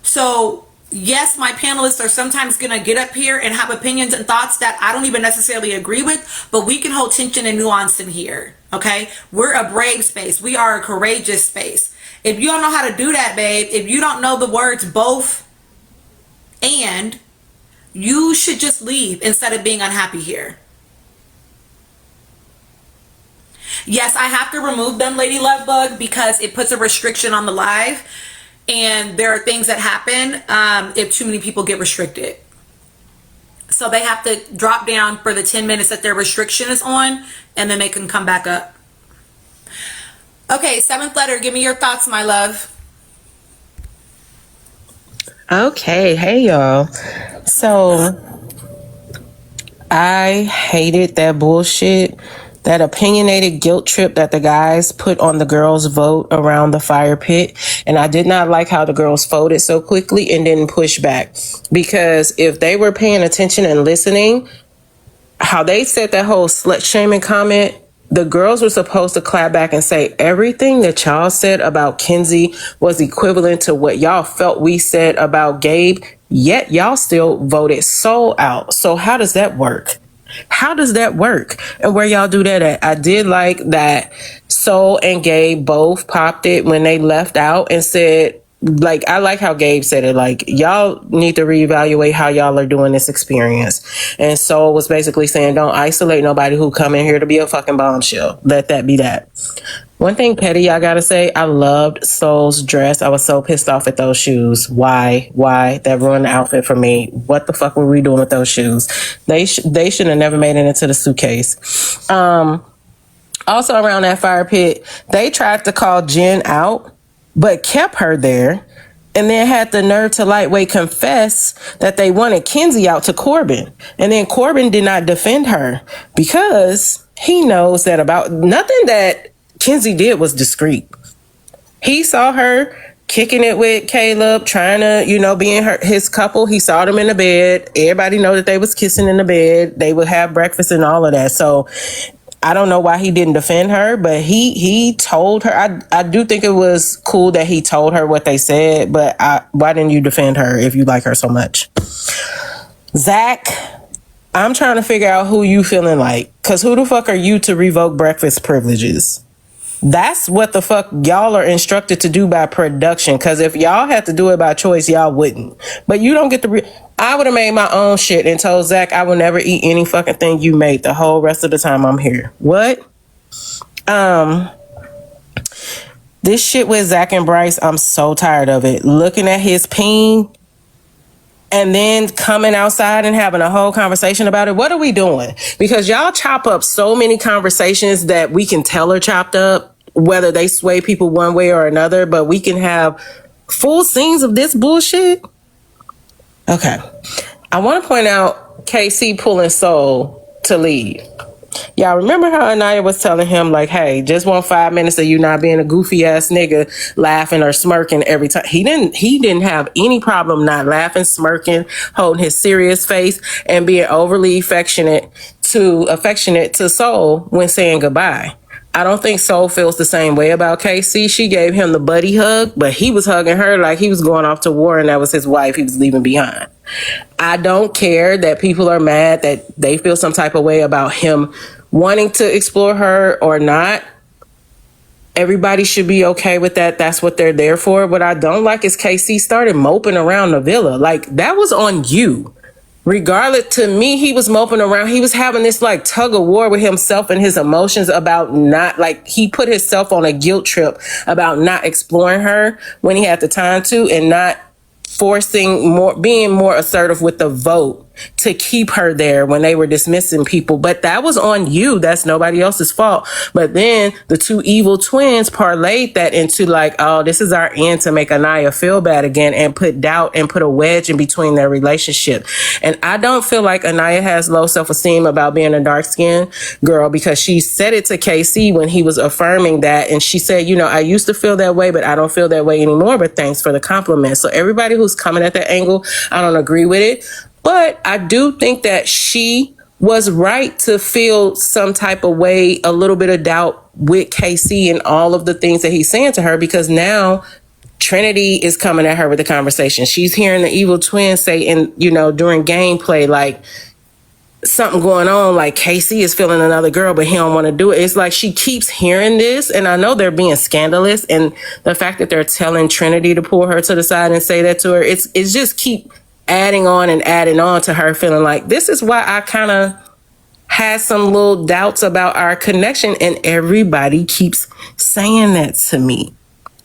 So, yes, my panelists are sometimes going to get up here and have opinions and thoughts that I don't even necessarily agree with, but we can hold tension and nuance in here, okay? We're a brave space. We are a courageous space. If you don't know how to do that, babe, if you don't know the words both and, you should just leave instead of being unhappy here. Yes, I have to remove them, Lady Lovebug, because it puts a restriction on the live. And there are things that happen if too many people get restricted. So they have to drop down for the 10 minutes that their restriction is on, and then they can come back up. Okay, 7th letter, give me your thoughts, my love. Okay, hey y'all. So I hated that bullshit. That opinionated guilt trip that the guys put on the girls' vote around the fire pit. And I did not like how the girls voted so quickly and didn't push back. Because if they were paying attention and listening, how they said that whole slut shaming comment, the girls were supposed to clap back and say everything that y'all said about Kenzie was equivalent to what y'all felt we said about Gabe, yet y'all still voted Sol out. So how does that work? How does that work? And where y'all do that at? I did like that Sol and Gabe both popped it when they left out and said, like, I like how Gabe said it, like, y'all need to reevaluate how y'all are doing this experience. And Sol was basically saying, don't isolate nobody who come in here to be a fucking bombshell. Let that be that. One thing petty I gotta say, I loved Soul's dress. I was so pissed off at those shoes. Why? That ruined the outfit for me. What the fuck were we doing with those shoes? They should have never made it into the suitcase. Also around that fire pit, they tried to call Jen out, but kept her there, and then had the nerve to lightweight confess that they wanted Kenzie out to Corbin. And then Corbin did not defend her because he knows that about nothing that Kenzie did was discreet. He saw her kicking it with Caleb, trying to, be in his couple. He saw them in the bed. Everybody know that they was kissing in the bed. They would have breakfast and all of that. So I don't know why he didn't defend her, but he told her. I do think it was cool that he told her what they said, but why didn't you defend her if you like her so much? Zach, I'm trying to figure out who you feeling like, because who the fuck are you to revoke breakfast privileges? That's what the fuck y'all are instructed to do by production. Because if y'all had to do it by choice, y'all wouldn't. But you don't get to. I would have made my own shit and told Zach I will never eat any fucking thing you made the whole rest of the time I'm here. What? This shit with Zach and Bryce, I'm so tired of it. Looking at his peen and then coming outside and having a whole conversation about it. What are we doing? Because y'all chop up so many conversations that we can tell are chopped up, whether they sway people one way or another, but we can have full scenes of this bullshit. Okay. I want to point out KC pulling Soul to leave. Y'all remember how Anaya was telling him, like, hey, just want 5 minutes of you not being a goofy ass nigga laughing or smirking every time. He didn't have any problem not laughing, smirking, holding his serious face, and being overly affectionate to Soul when saying goodbye. I don't think Soul feels the same way about KC. She gave him the buddy hug, but he was hugging her like he was going off to war and that was his wife he was leaving behind. I don't care that people are mad that they feel some type of way about him wanting to explore her or not. Everybody should be okay with that. That's what they're there for. What I don't like is KC started moping around the villa. Like, that was on you. Regardless, to me, he was moping around. He was having this like tug of war with himself and his emotions about not, like, he put himself on a guilt trip about not exploring her when he had the time to, and not being more assertive with the vote to keep her there when they were dismissing people. But that was on you. That's nobody else's fault. But then the two evil twins parlayed that into like, oh, this is our end to make Anaya feel bad again and put doubt and put a wedge in between their relationship. And I don't feel like Anaya has low self-esteem about being a dark-skinned girl, because she said it to KC when he was affirming that. And she said, I used to feel that way, but I don't feel that way anymore. But thanks for the compliment. So everybody who's coming at that angle, I don't agree with it. But I do think that she was right to feel some type of way, a little bit of doubt with KC and all of the things that he's saying to her, because now Trinity is coming at her with the conversation. She's hearing the evil twin say, during gameplay, like, something going on, like KC is feeling another girl, but he don't want to do it. It's like she keeps hearing this, and I know they're being scandalous, and the fact that they're telling Trinity to pull her to the side and say that to her, it's just keep adding on to her feeling like, this is why I kind of had some little doubts about our connection. And everybody keeps saying that to me.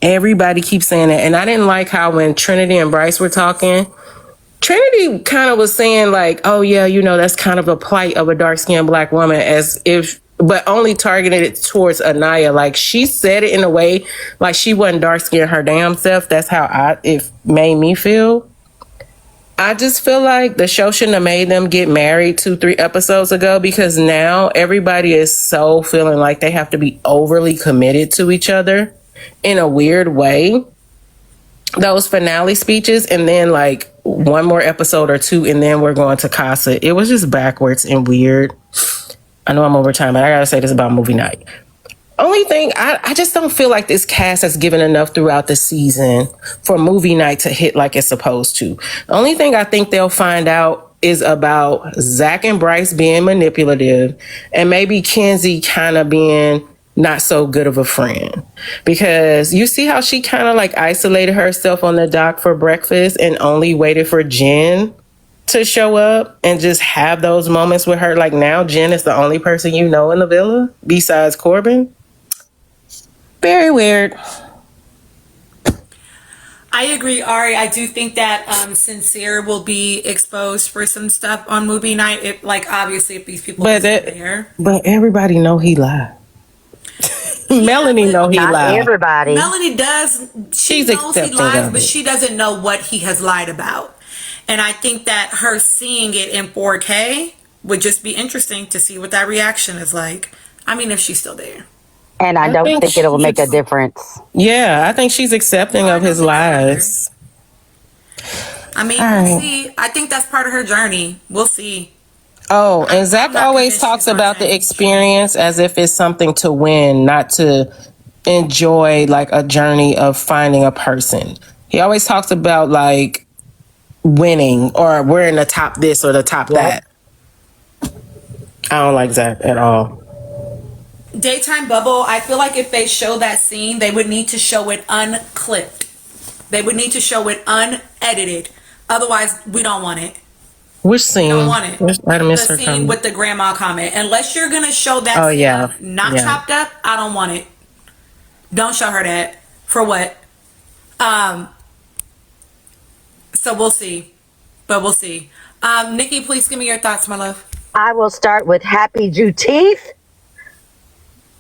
Everybody keeps saying that. And I didn't like how when Trinity and Bryce were talking, Trinity kind of was saying like, oh yeah, that's kind of a plight of a dark-skinned Black woman, but only targeted it towards Anaya. Like, she said it in a way like she wasn't dark-skinned her damn self. That's how it made me feel. I just feel like the show shouldn't have made them get married 2-3 episodes ago, because now everybody is so feeling like they have to be overly committed to each other in a weird way. Those finale speeches, and then like one more episode or two, and then we're going to Casa. It was just backwards and weird. I know I'm over time, but I gotta say this about movie night. Only thing, I just don't feel like this cast has given enough throughout the season for movie night to hit like it's supposed to. The only thing I think they'll find out is about Zach and Bryce being manipulative, and maybe Kenzie kind of being not so good of a friend. Because you see how she kind of like isolated herself on the dock for breakfast and only waited for Jen to show up and just have those moments with her. Like, now Jen is the only person in the villa besides Corbin. Very weird. I agree, Ari. I do think that Sincere will be exposed for some stuff on movie night. If, like, obviously, if these people are there. But everybody know he lied. Melanie know he Not lied. everybody. Melanie does. She She's knows he accepting lies, of but it. she doesn't know what he has lied about. And I think that her seeing it in 4K would just be interesting to see what that reaction is like. I mean, if she's still there. And I don't think it will make a difference. Yeah, I think she's accepting of his lies. I mean, we'll see. I think that's part of her journey. We'll see. Oh, and Zach always talks about the experience as if it's something to win, not to enjoy, like a journey of finding a person. He always talks about like winning or we're in the top this or the top that. I don't like Zach at all. Daytime Bubble, I feel like if they show that scene, they would need to show it unclipped. They would need to show it unedited. Otherwise, we don't want it. Which scene? We don't want it. The scene with the grandma comment. Unless you're going to show that scene not chopped up, I don't want it. Don't show her that. For what? So we'll see. But we'll see. Nikki, please give me your thoughts, my love. I will start with Happy Juneteenth.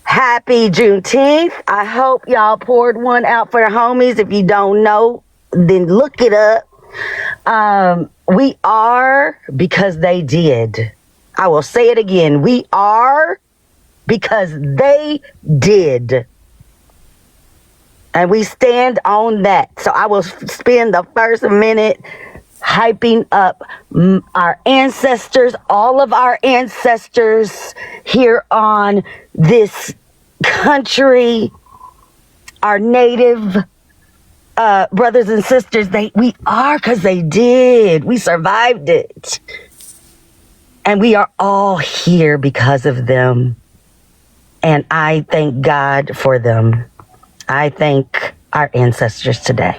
Happy Juneteenth. I hope y'all poured one out for the homies. If you don't know, then look it up. We are because they did. I will say it again. We are because they did. And we stand on that. So I will spend the first minute hyping up our ancestors, all of our ancestors here on this country, our native brothers and sisters. We are because they did. We survived it. And we are all here because of them. And I thank God for them. I thank our ancestors today.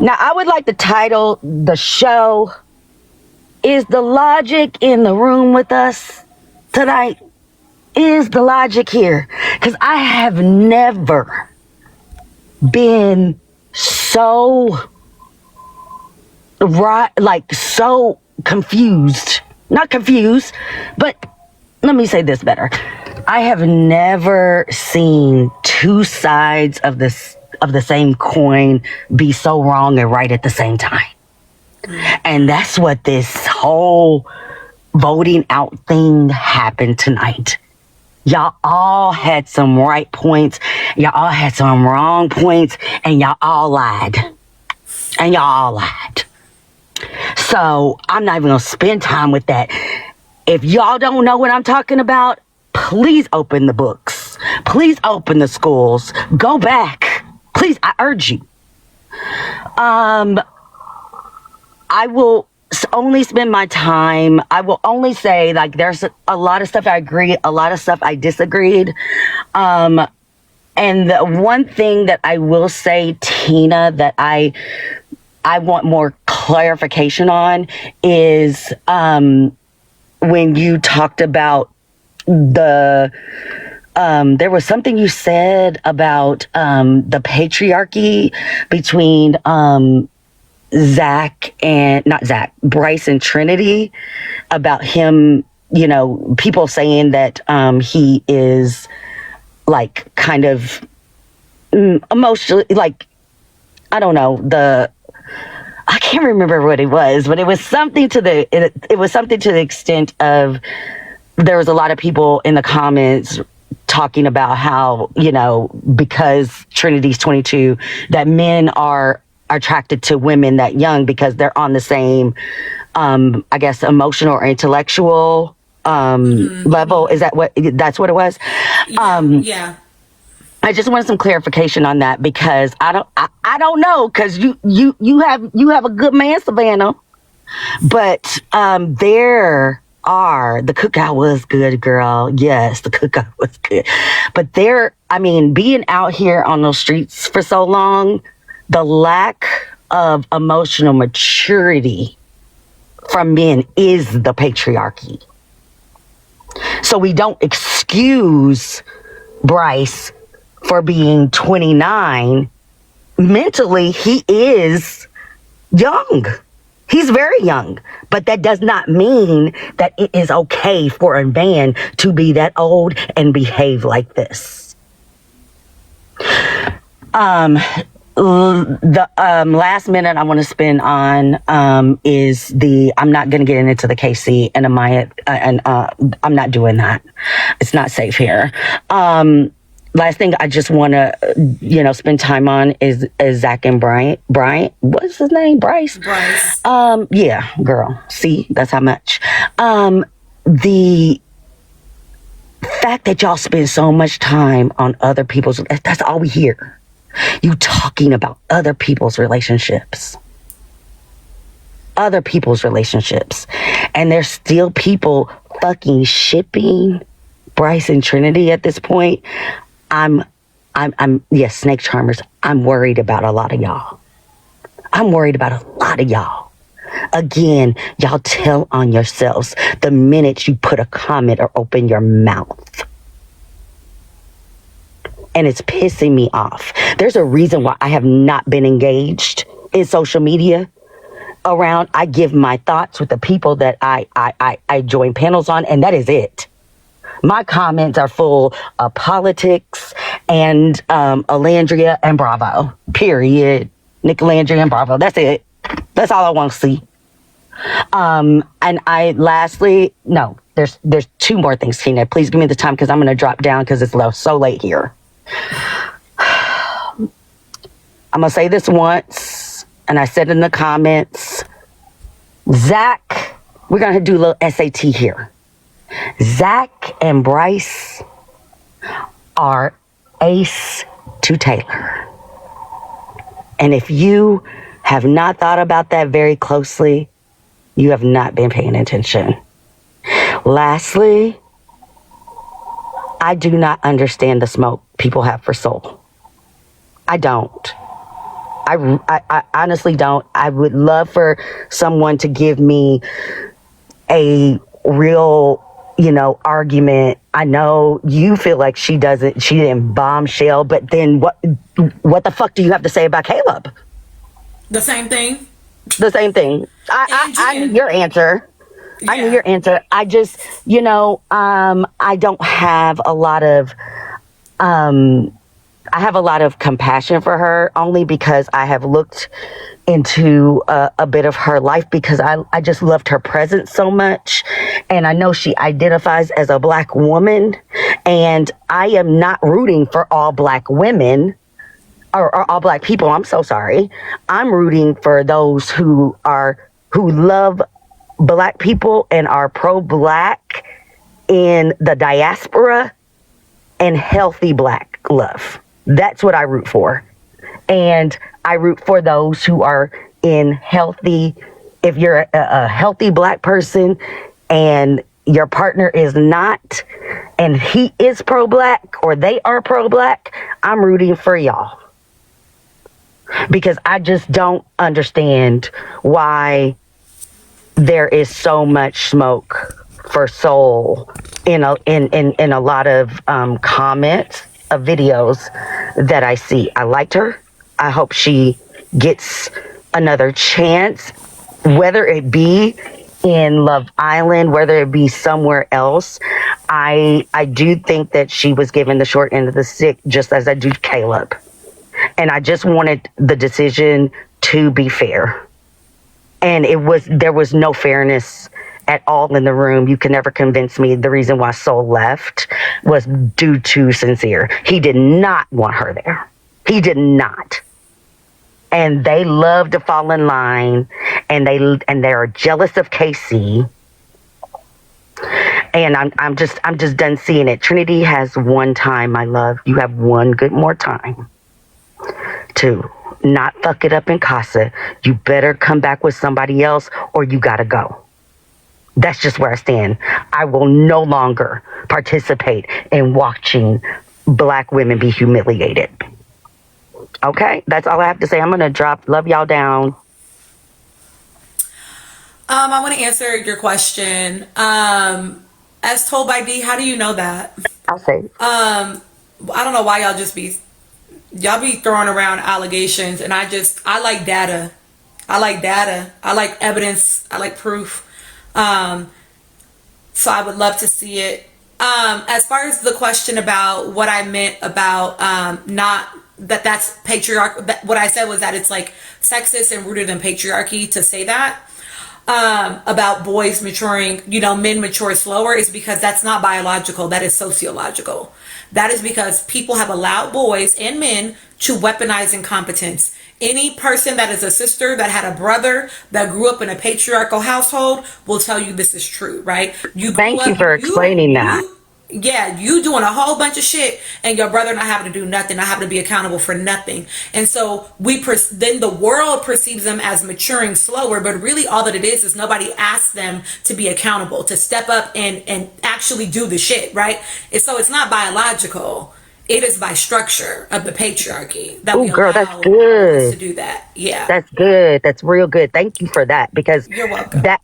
Now, I would like to title the show, Is the Logic in the Room with Us Tonight? Is the logic here? Because I have never been so so confused. Not confused, but let me say this better. I have never seen two sides of the same coin be so wrong and right at the same time. And that's what this whole voting out thing happened tonight. Y'all all had some right points. Y'all all had some wrong points. And y'all all lied. So I'm not even going to spend time with that. If y'all don't know what I'm talking about, please open the books. Please open the schools. Go back. Please, I urge you. I will only spend my time. I will only say, like, there's a lot of stuff I agree, a lot of stuff I disagreed. And the one thing that I will say, Tina, that I want more clarification on is when you talked about there was something you said about the patriarchy between Bryce and Trinity, about him, people saying that he is like kind of emotionally, like, I don't know, I can't remember what it was, but it was something to the extent of, there was a lot of people in the comments talking about how, because Trinity's 22, that men are attracted to women that young because they're on the same, I guess, emotional or intellectual level. Is that's what it was? Yeah. I just wanted some clarification on that, because I don't know, because you have a good man, Savannah, but the cookout was good, girl. Yes, the cookout was good, but being out here on those streets for so long, the lack of emotional maturity from men is the patriarchy. So we don't excuse Bryce for being 29. Mentally, he is young. He's very young, but that does not mean that it is okay for a man to be that old and behave like this. The last minute I want to spend on is the, I'm not going to get into the KC and Amaya, and I'm not doing that. It's not safe here. Last thing I just want to, spend time on is Zach and Bryant. What's his name? Bryce? Bryce. Yeah, girl. See, that's how much. The fact that y'all spend so much time on other people's, that's all we hear. You talking about other people's relationships. Other people's relationships. And there's still people fucking shipping Bryce and Trinity at this point. Yes, snake charmers. I'm worried about a lot of y'all. Again, y'all tell on yourselves the minute you put a comment or open your mouth. And it's pissing me off. There's a reason why I have not been engaged in social media around. I give my thoughts with the people that I join panels on, and that is it. My comments are full of politics and Alandria and Bravo. Period. Nicolandria and Bravo. That's it. That's all I want to see. And there's two more things, Tina. Please give me the time because I'm going to drop down because it's so late here. I'm going to say this once, and I said in the comments, Zach, we're going to do a little SAT here. Zach and Bryce are Ace to Taylor. And if you have not thought about that very closely, you have not been paying attention. Lastly, I do not understand the smoke people have for Sol. I don't. I honestly don't. I would love for someone to give me a real, argument. I know you feel like she didn't bombshell, but then what the fuck do you have to say about Caleb? The same thing. I knew your answer. Yeah. I knew your answer. I just, I don't have a lot of, I have a lot of compassion for her only because I have looked into a bit of her life because I just loved her presence so much. And I know she identifies as a Black woman, and I am not rooting for all Black women or all Black people. I'm so sorry. I'm rooting for those who love Black people and are pro-Black in the diaspora and healthy Black love. That's what I root for. And I root for those who are in healthy, if you're a healthy Black person and your partner is not, and he is pro-Black or they are pro-Black, I'm rooting for y'all. Because I just don't understand why there is so much smoke for Sol in a lot of comments of videos that I see. I liked her. I hope she gets another chance, whether it be in Love Island, whether it be somewhere else. I do think that she was given the short end of the stick, just as I do Caleb. And I just wanted the decision to be fair. And there was no fairness at all in the room. You can never convince me the reason why Sol left was due to Sincere. He did not want her there. He did not. And they love to fall in line, and they are jealous of KC. And I'm just done seeing it. Trinity has one time, my love. You have one good more time to not fuck it up in Casa. You better come back with somebody else, or you gotta go. That's just where I stand. I will no longer participate in watching Black women be humiliated. Okay, that's all I have to say. I'm gonna drop. Love y'all down. I want to answer your question. As told by D, how do you know that? I'll say. I don't know why y'all be throwing around allegations, and I like data. I like data. I like evidence. I like proof. So I would love to see it. As far as the question about what I meant about not that's patriarch, what I said was that it's like sexist and rooted in patriarchy to say that about boys maturing, men mature slower, is because that's not biological. That is sociological. That is because people have allowed boys and men to weaponize incompetence. Any person that is a sister that had a brother that grew up in a patriarchal household will tell you this is true, right? Thank you for explaining that. You doing a whole bunch of shit and your brother not having to do nothing, not having to be accountable for nothing. And so then the world perceives them as maturing slower, but really all that it is nobody asks them to be accountable, to step up and actually do the shit, right? And so it's not biological. It is by structure of the patriarchy that we allow that's good to do that. Yeah, that's good. That's real good. Thank you for that, because you're welcome. that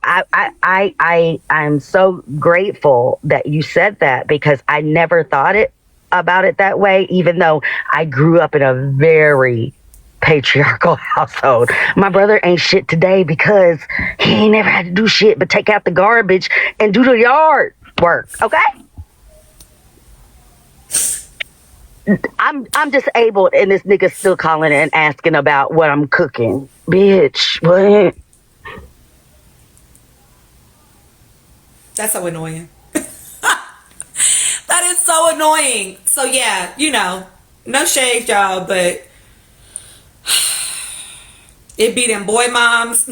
I'm so grateful that you said that, because I never thought about it that way, even though I grew up in a very patriarchal household. My brother ain't shit today because he ain't never had to do shit but take out the garbage and do the yard work. Okay. I'm disabled, and this nigga still calling and asking about what I'm cooking. Bitch, what? That's so annoying. That is so annoying. So yeah, no shade, y'all, but it be them boy moms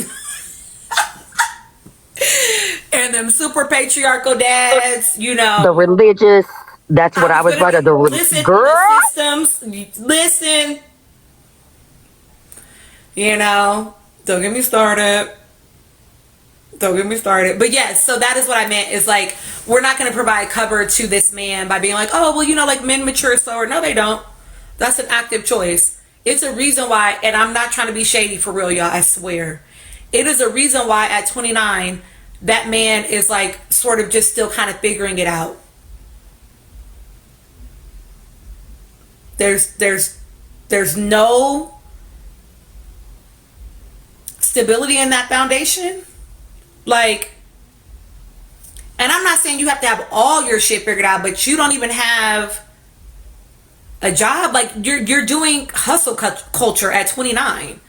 and them super patriarchal dads, The religious. That's what I was about to do. Girl, the systems. Listen, don't get me started. But yes, so that is what I meant, is like, we're not going to provide cover to this man by being like, oh, well, like men mature slower. No, they don't. That's an active choice. It's a reason why, and I'm not trying to be shady for real, y'all, I swear. It is a reason why at 29, that man is like sort of just still kind of figuring it out. There's no stability in that foundation. Like, and I'm not saying you have to have all your shit figured out, but you don't even have a job. Like, you're doing hustle culture at 29,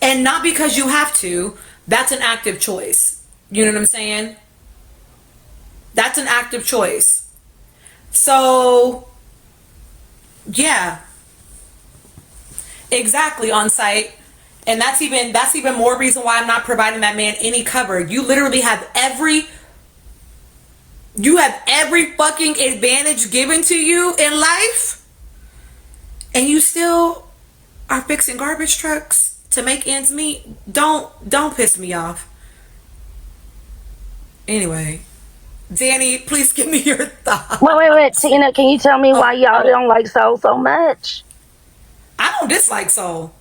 and not because you have to. That's an active choice. You know what I'm saying? That's an active choice. So yeah, exactly, on site. And that's even more reason why I'm not providing that man any cover. You literally have every fucking advantage given to you in life, and you still are fixing garbage trucks to make ends meet. Don't piss me off. Anyway, Danny, please give me your thoughts. Wait, Tina, can you tell me why y'all don't like Soul so much? I don't dislike Soul.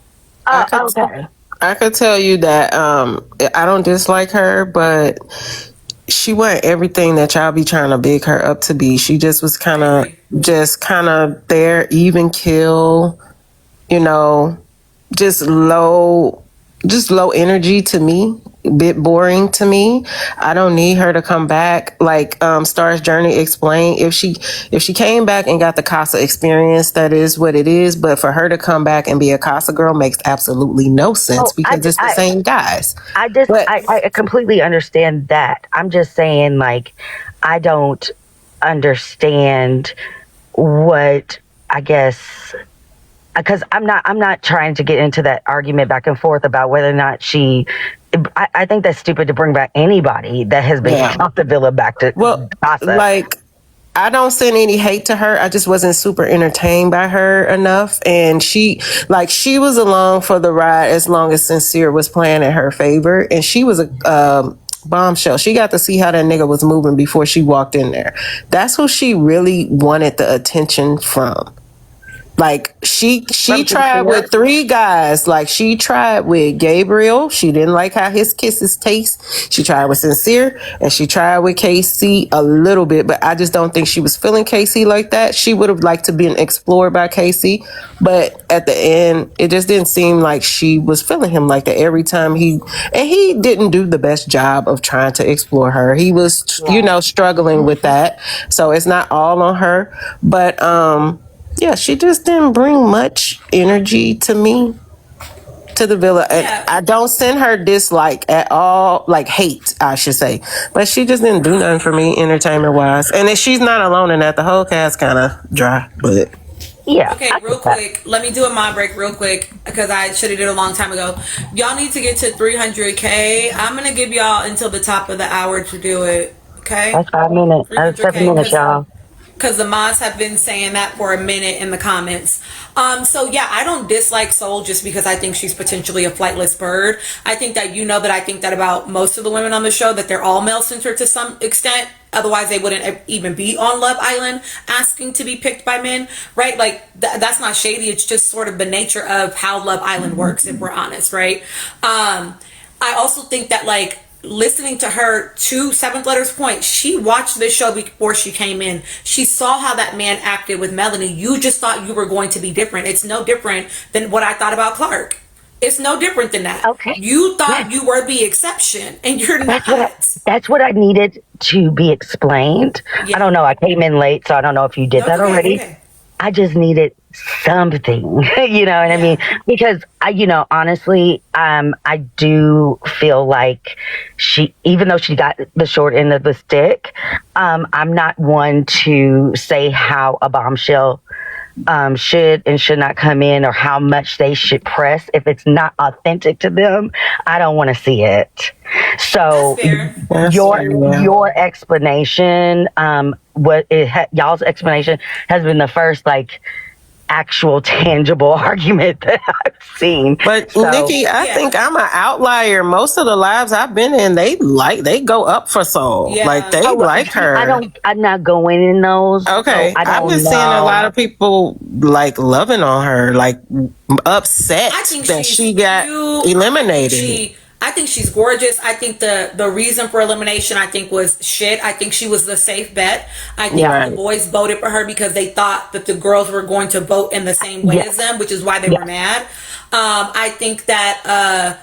Okay. I could tell you that I don't dislike her, but she wasn't everything that y'all be trying to big her up to be. She just was kind of there, even kill, just low energy to me, a bit boring to me. I don't need her to come back. Like Star's Journey explained, if she came back and got the Casa experience, that is what it is. But for her to come back and be a Casa girl makes absolutely no sense, because it's the same guys. I completely understand that. I'm just saying, like, I don't understand what, I guess, because I'm not trying to get into that argument back and forth about whether or not I think that's stupid to bring back anybody that has been off the villa back to Casa. Like, I don't send any hate to her. I just wasn't super entertained by her enough. And she was along for the ride as long as Sincere was playing in her favor. And she was a bombshell. She got to see how that nigga was moving before she walked in there. That's who she really wanted the attention from. Like she From tried sincere. with 3 guys. Like she tried with Gabriel. She didn't like how his kisses taste. She tried with Sincere, and she tried with KC a little bit, but I just don't think she was feeling KC like that. She would have liked to been explored by KC, but at the end, it just didn't seem like she was feeling him like that. Every time he didn't do the best job of trying to explore her. He was, struggling with that. So it's not all on her, but yeah, she just didn't bring much energy to me, to the villa. And I don't send her dislike at all, like hate, I should say. But she just didn't do nothing for me, entertainment wise. And then she's not alone in that. The whole cast kind of dry, but. Yeah. Okay, real quick. Let me do a mind break real quick because I should have did it a long time ago. Y'all need to get to 300K. I'm going to give y'all until the top of the hour to do it. Okay? That's 5 minutes. That's 7 minutes, y'all. Because the mods have been saying that for a minute in the comments. So yeah, I don't dislike Soul just because I think she's potentially a flightless bird. I think that that I think that about most of the women on the show, that they're all male-centered to some extent. Otherwise, they wouldn't even be on Love Island asking to be picked by men, right? Like, that's not shady. It's just sort of the nature of how Love Island works, if we're honest, right? I also think that, like, listening to her, to Seventh Letter's point, she watched this show before she came in. She saw how that man acted with Melanie. You just thought you were going to be different. It's no different than what I thought about Clark. It's no different than that. Okay. You thought you were the exception, and you're not. That's what I needed to be explained. Yeah. I don't know. I came in late, so I don't know if you did that already. Okay. I just needed something, you know what I mean? Because honestly, I do feel like even though she got the short end of the stick, I'm not one to say how a bombshell should and should not come in, or how much they should press. If it's not authentic to them, I don't want to see it. So your explanation, y'all's explanation has been the first actual tangible argument that I've seen. But Nikki, I think I'm an outlier. Most of the lives I've been in, they go up for Soul. Yeah. Like they like her. I'm not going in those. Okay. So I've been seeing a lot of people loving on her, upset that she got eliminated. I think she's gorgeous. I think the reason for elimination, I think, was shit. I think she was the safe bet. I think the boys voted for her because they thought that the girls were going to vote in the same way as them, which is why they were mad. I think that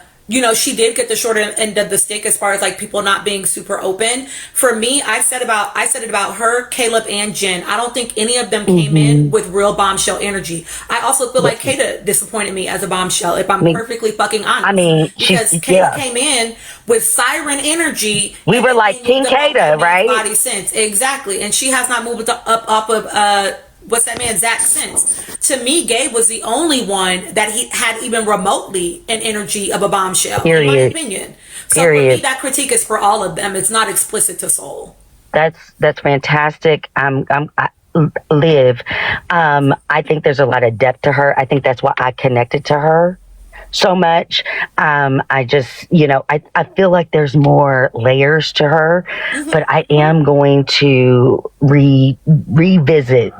she did get the short end of the stick as far as people not being super open. For me, I said it about her, Caleb, and Jen. I don't think any of them came in with real bombshell energy. I also feel like Kata disappointed me as a bombshell, if I'm perfectly fucking honest. I mean, because Kata came in with siren energy. We were like King Kata, right? Body sense, exactly, and she has not moved up off of what's that man Zach since. To me, Gabe was the only one that he had even remotely an energy of a bombshell. Period. In my opinion. So for me, that critique is for all of them. It's not explicit to Soul. That's fantastic. Liv. I think there's a lot of depth to her. I think that's why I connected to her so much. I just, I feel like there's more layers to her, but I am going to revisit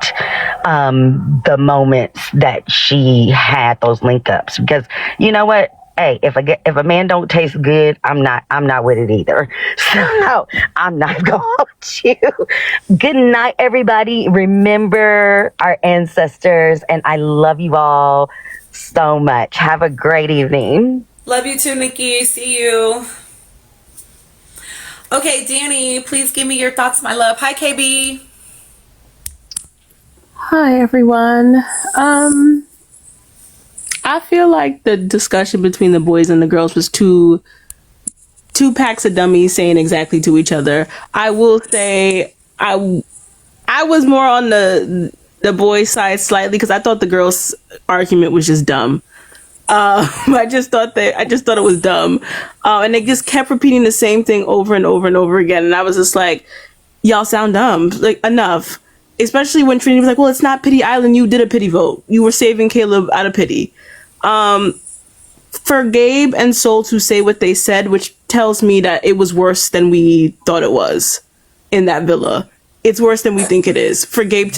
the moments that she had those link ups, because you know what? Hey, if a man don't taste good, I'm not with it either. So I'm not going to. Good night, everybody. Remember our ancestors, and I love you all so much. Have a great evening. Love you too, Nikki. See you. Okay, Danny, please give me your thoughts, my love. Hi, KB. Hi, everyone. I feel like the discussion between the boys and the girls was two packs of dummies saying exactly to each other. I will say I was more on the boys' side slightly, because I thought the girls' argument was just dumb. I just thought it was dumb, and they just kept repeating the same thing over and over and over again. And I was just like, "Y'all sound dumb. Enough." Especially when Trinity was like, "Well, it's not Pity Island. You did a pity vote. You were saving Caleb out of pity." For Gabe and Sol to say what they said, which tells me that it was worse than we thought it was in that villa. It's worse than we think it is. For Gabe,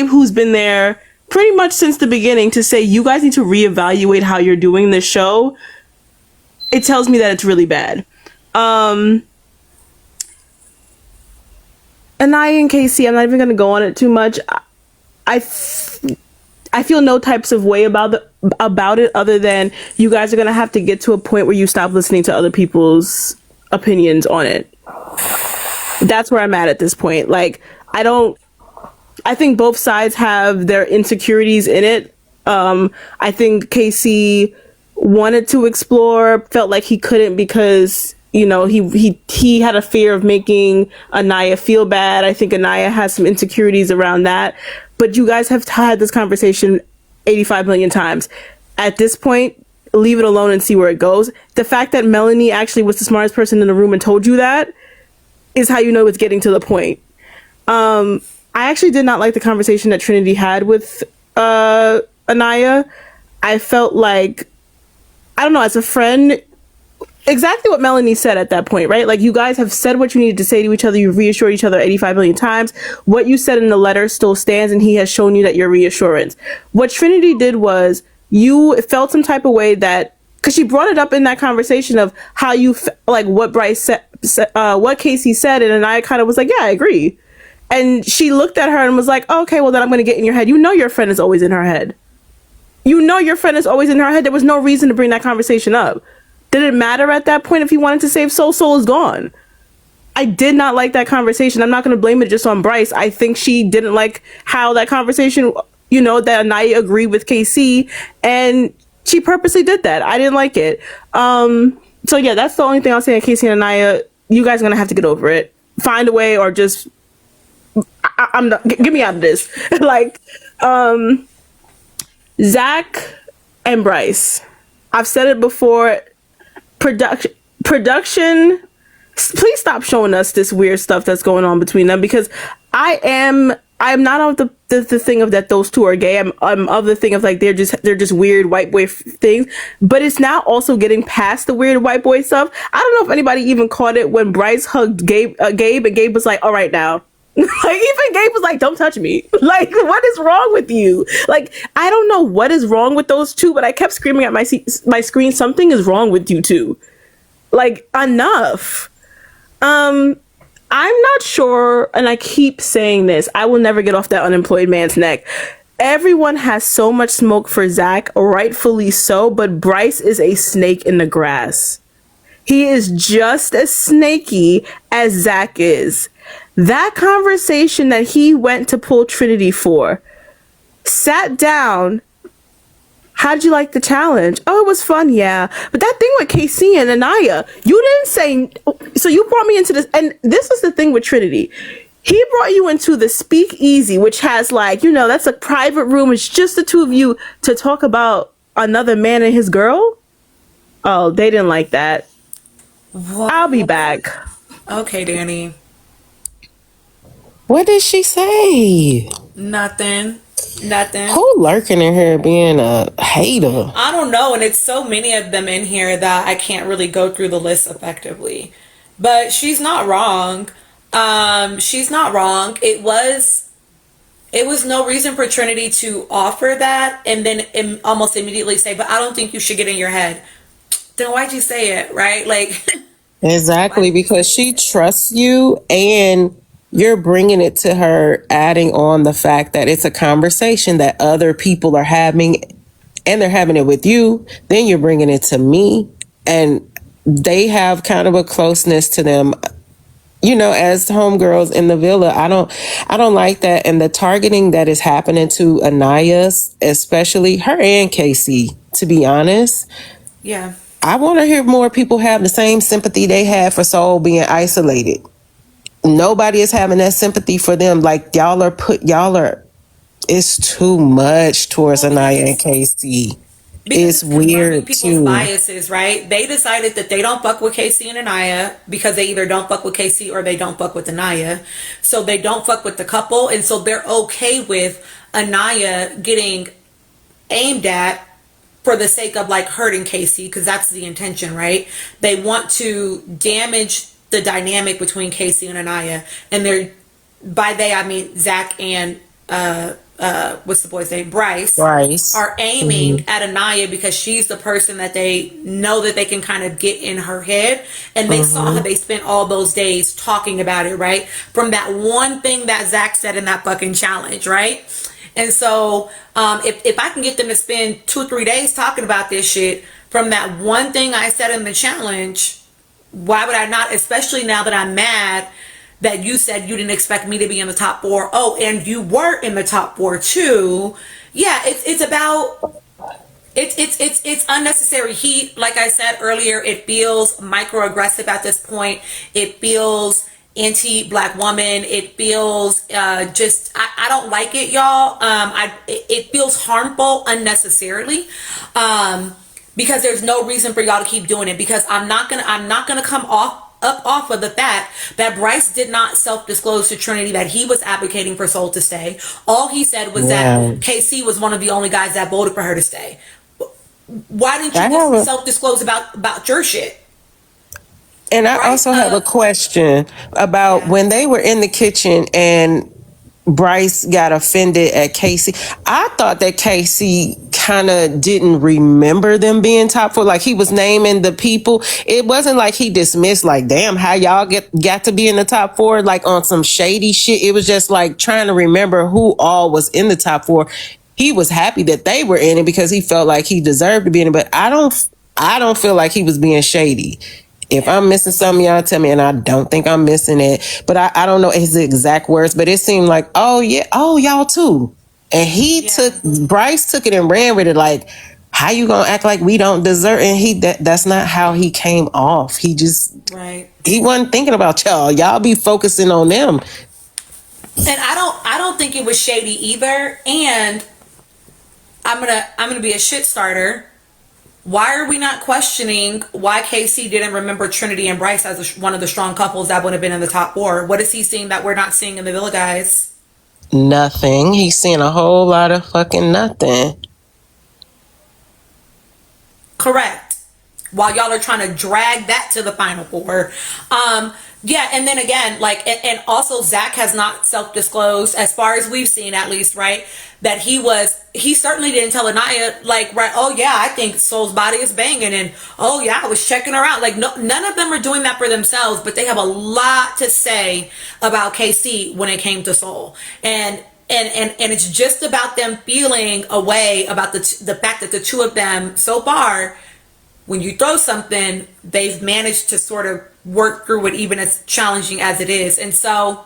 who's been there pretty much since the beginning to say you guys need to reevaluate how you're doing this show, it tells me that it's really bad. Anaya and Casey, I'm not even going to go on it too much. I feel no types of way about it other than you guys are going to have to get to a point where you stop listening to other people's opinions on it. That's where I'm at this point. Like, I think both sides have their insecurities in it. I think Casey wanted to explore, felt like he couldn't because, you know, he had a fear of making Anaya feel bad. I think Anaya has some insecurities around that. But you guys have had this conversation 85 million times. At this point, leave it alone and see where it goes. The fact that Melanie actually was the smartest person in the room and told you that is how you know it's getting to the point. I actually did not like the conversation that Trinity had with Anaya. I felt like, I don't know, as a friend, exactly what Melanie said at that point, right? Like, you guys have said what you needed to say to each other. You've reassured each other 85 million times. What you said in the letter still stands, and he has shown you that your reassurance. What Trinity did was, you felt some type of way that, because she brought it up in that conversation of how you, like, what Bryce said, what Casey said, and I kind of was like, yeah, I agree. And she looked at her and was like, oh, okay, well, then I'm going to get in your head. You know your friend is always in her head. You know your friend is always in her head. There was no reason to bring that conversation up. Did it matter at that point if he wanted to save Sol? Sol is gone. I did not like that conversation. I'm not going to blame it just on Bryce. I think she didn't like how that conversation, you know, that Anaya agreed with KC, and she purposely did that. I didn't like it. So yeah, that's the only thing I'll say on Casey and Anaya. You guys are going to have to get over it. Find a way, or just, I'm not, get me out of this. Like, Zach and Bryce. I've said it before. Production, please stop showing us this weird stuff that's going on between them, because I'm not of the thing of that those two are gay. I'm of the thing of like they're just weird white boy things. But it's now also getting past the weird white boy stuff. I don't know if anybody even caught it when Bryce hugged Gabe, and Gabe was like, "All right now." Like, even Gabe was like, "Don't touch me." Like, what is wrong with you? Like, I don't know what is wrong with those two, but I kept screaming at my screen, something is wrong with you two. Like, enough. I'm not sure, and I keep saying this, I will never get off that unemployed man's neck. Everyone has so much smoke for Zach, rightfully so, but Bryce is a snake in the grass. He is just as snaky as Zach is. That conversation that he went to pull Trinity for, sat down. How'd you like the challenge? Oh, it was fun, yeah. But that thing with KC and Anaya, you didn't say. So you brought me into this, and this is the thing with Trinity. He brought you into the speakeasy, which has, like, you know, that's a private room. It's just the two of you to talk about another man and his girl. Oh, they didn't like that. What? I'll be back. Okay, Danny. What did she say? Nothing. Who lurking in here being a hater? I don't know, and it's so many of them in here that I can't really go through the list effectively. But she's not wrong. She's not wrong. It was no reason for Trinity to offer that and then almost immediately say, but I don't think you should get in your head. Then why'd you say it, right? Like, exactly, because she trusts you, and you're bringing it to her, adding on the fact that it's a conversation that other people are having, and they're having it with you. Then you're bringing it to me, and they have kind of a closeness to them, you know, as homegirls in the villa. I don't like that. And the targeting that is happening to Anaya, especially her and Casey, to be honest. Yeah. I want to hear more people have the same sympathy they had for Sol being isolated. Nobody is having that sympathy for them. Like, it's too much towards Anaya and Casey. Because it's weird people's biases, right? They decided that they don't fuck with Casey and Anaya because they either don't fuck with Casey or they don't fuck with Anaya. So they don't fuck with the couple, and so they're okay with Anaya getting aimed at for the sake of, like, hurting Casey, because that's the intention, right? They want to damage the dynamic between Casey and Anaya, and by they I mean Zach and what's the boy's name, Bryce, Bryce. are aiming at Anaya because she's the person that they know that they can kind of get in her head. And they saw how they spent all those days talking about it, right? From that one thing that Zach said in that fucking challenge, right? And so if I can get them to spend 2 or 3 days talking about this shit from that one thing I said in the challenge, why would I not? Especially now that I'm mad that you said you didn't expect me to be in the top 4. Oh, and you were in the top 4 too. Yeah, it's about it's unnecessary heat. Like I said earlier, it feels microaggressive at this point. It feels anti-black woman. It feels just I don't like it, y'all. It feels harmful unnecessarily. Because there's no reason for y'all to keep doing it, because I'm not gonna come off of the fact that Bryce did not self-disclose to Trinity that he was advocating for Sol to stay. All he said was that KC was one of the only guys that voted for her to stay. Why didn't you just self-disclose about your shit? And I also have a question about when they were in the kitchen and Bryce got offended at Casey. I thought that Casey kind of didn't remember them being top 4. Like, he was naming the people. It wasn't like he dismissed, like, damn, how y'all got to be in the top 4, like on some shady shit. It was just like trying to remember who all was in the top 4. He was happy that they were in it because he felt like he deserved to be in it. But I don't feel like he was being shady. If I'm missing something, y'all tell me, and I don't think I'm missing it. But I don't know his exact words, but it seemed like, oh, yeah, oh, y'all too. And Bryce took it and ran with it like, how you gonna act like we don't deserve? And that's not how he came off. He just, he wasn't thinking about y'all. Y'all be focusing on them. And I don't think it was shady either. And I'm gonna be a shit starter. Why are we not questioning why KC didn't remember Trinity and Bryce as one of the strong couples that would have been in the top 4? What is he seeing that we're not seeing in the Villa guys? Nothing. He's seeing a whole lot of fucking nothing. Correct. While y'all are trying to drag that to the final 4. Yeah, and then again, like, and also Zach has not self-disclosed, as far as we've seen at least, right? That he certainly didn't tell Anaya, like, right, oh yeah, I think Sol's body is banging, and oh yeah, I was checking her out. Like, no, none of them are doing that for themselves, but they have a lot to say about KC when it came to Sol. And it's just about them feeling a way about the fact that the two of them so far, when you throw something, they've managed to sort of work through it, even as challenging as it is. And so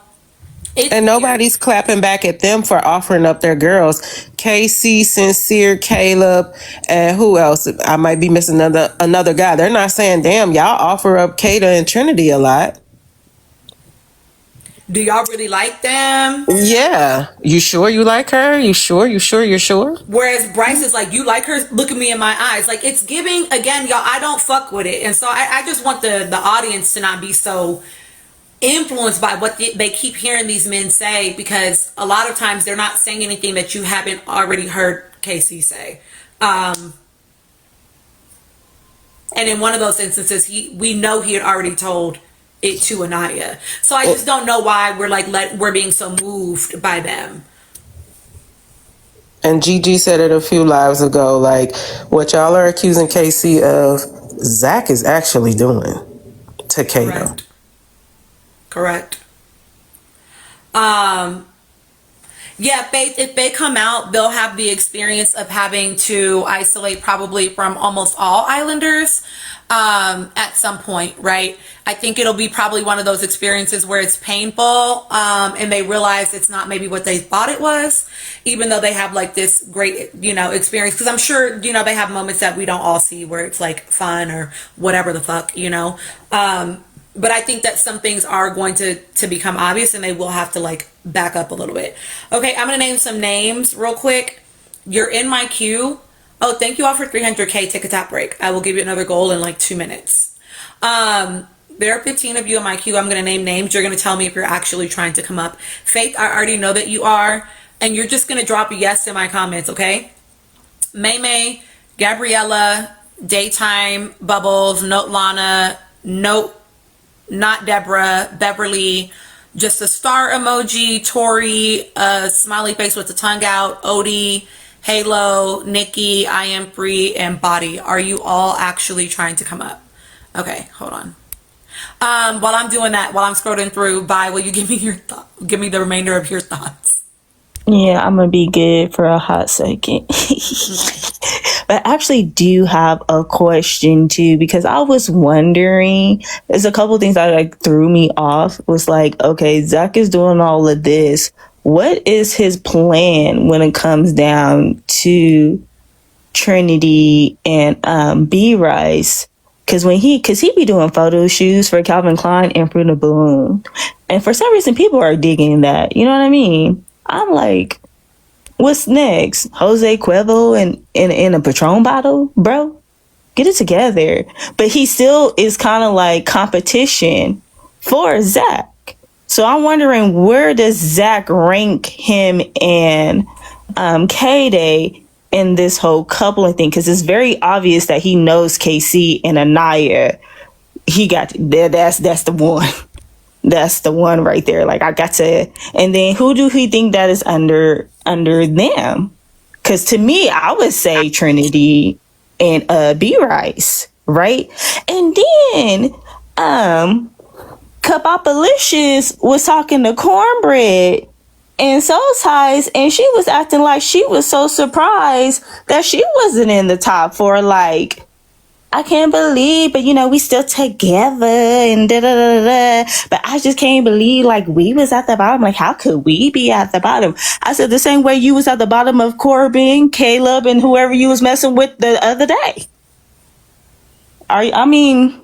and nobody's clapping back at them for offering up their girls. Casey, Sincere, Caleb, and who else? I might be missing another guy. They're not saying, damn, y'all offer up Kata and Trinity a lot. Do y'all really like them? Yeah. You sure you like her? You sure? Whereas Bryce is like, you like her? Look at me in my eyes. Like, it's giving, again, y'all, I don't fuck with it. And so I just want the audience to not be so influenced by what they keep hearing these men say, because a lot of times they're not saying anything that you haven't already heard Casey say. And in one of those instances, we know he had already told it to Anaya. So I just don't know why we're being so moved by them. And Gigi said it a few lives ago, like, what y'all are accusing Casey of, Zach is actually doing to Kato. Correct. Yeah, if they come out, they'll have the experience of having to isolate probably from almost all Islanders at some point, right? I think it'll be probably one of those experiences where it's painful and they realize it's not maybe what they thought it was, even though they have like this great, experience. Because I'm sure, they have moments that we don't all see where it's like fun or whatever the fuck, But I think that some things are going to become obvious and they will have to like back up a little bit. Okay, I'm going to name some names real quick. You're in my queue. Oh, thank you all for 300K. Take a tap break. I will give you another goal in like 2 minutes. There are 15 of you in my queue. I'm going to name names. You're going to tell me if you're actually trying to come up. Faith, I already know that you are. And you're just going to drop a yes in my comments, okay? May, Gabriella, Daytime, Bubbles, Note Lana, Note, Not Deborah, Beverly, just a star emoji, Tori, a smiley face with the tongue out, Odie, Halo, Nikki, I am free, and Body. Are you all actually trying to come up? Okay, hold on. While I'm doing that, while I'm scrolling through, will you give me give me the remainder of your thoughts? Yeah, I'm gonna be good for a hot second. But I actually do have a question too, because I was wondering, there's a couple things that like threw me off. Was like, okay, Zach is doing all of this. What is his plan when it comes down to Trinity and B Rice? Because he be doing photo shoots for Calvin Klein and Fruit of the Balloon, and for some reason people are digging that. You know what I mean? I'm like, what's next? Jose Cuervo and in a Patron bottle, bro? Get it together. But he still is kind of like competition for Zach. So I'm wondering, where does Zach rank him and K-Day in this whole coupling thing? Because it's very obvious that he knows KC and Anaya. He got that's the one. That's the one right there. Like, I got to. And then who do he think that is under them? Because to me, I would say Trinity and B Rice, right? And then Kabopalicious was talking to Cornbread and Soul Ties, and she was acting like she was so surprised that she wasn't in the top four. Like, I can't believe, but we still together and da da da da. But I just can't believe, like, we was at the bottom. Like, how could we be at the bottom? I said the same way you was at the bottom of Corbin, Caleb, and whoever you was messing with the other day. I mean,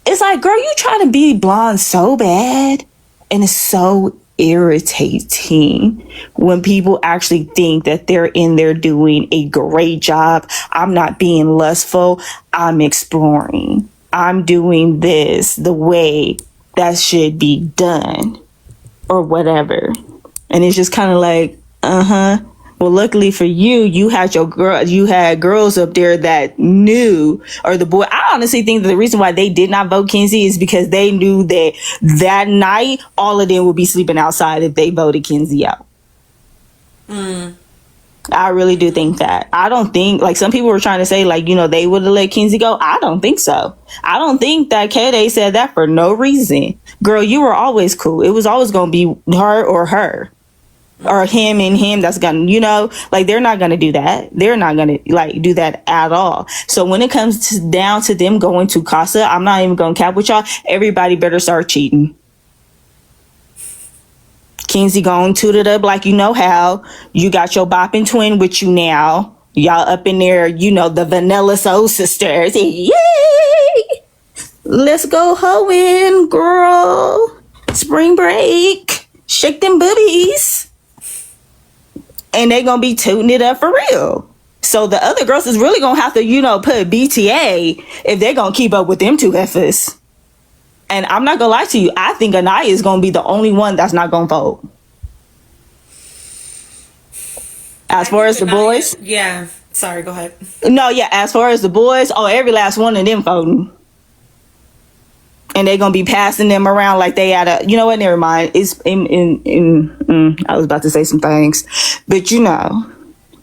it's like, girl, you trying to be blonde so bad, and it's so irritating when people actually think that they're in there doing a great job. I'm not being lustful. I'm exploring. I'm doing this the way that should be done, or whatever. And it's just kind of like, well, luckily for you, you had girls up there that knew, or the boy. I honestly think that the reason why they did not vote Kenzie is because they knew that night all of them would be sleeping outside if they voted Kenzie out. I really do think that. I don't think, like, some people were trying to say, like, they would have let Kenzie go. I don't think so. I don't think that K-Day said that for no reason. Girl, you were always cool. It was always going to be her or her. Or him and him. That's gonna, like, they're not gonna do that. They're not gonna, like, do that at all. So when it comes down to them going to Casa, I'm not even gonna cap with y'all. Everybody better start cheating. Kenzie gonna toot it up like you know how. You got your bopping twin with you now. Y'all up in there, the Vanilla Soul Sisters. Yay! Let's go hoeing, girl. Spring break. Shake them boobies. And they gonna be tooting it up for real. So the other girls is really gonna have to, put BTA if they're gonna keep up with them two heifers. And I'm not gonna lie to you, I think Anaya is gonna be the only one that's not gonna vote. As far as the boys, yeah. Sorry, go ahead. No, yeah. As far as the boys, every last one of them voting. And they're gonna be passing them around like they at a, never mind. It's I was about to say some things, but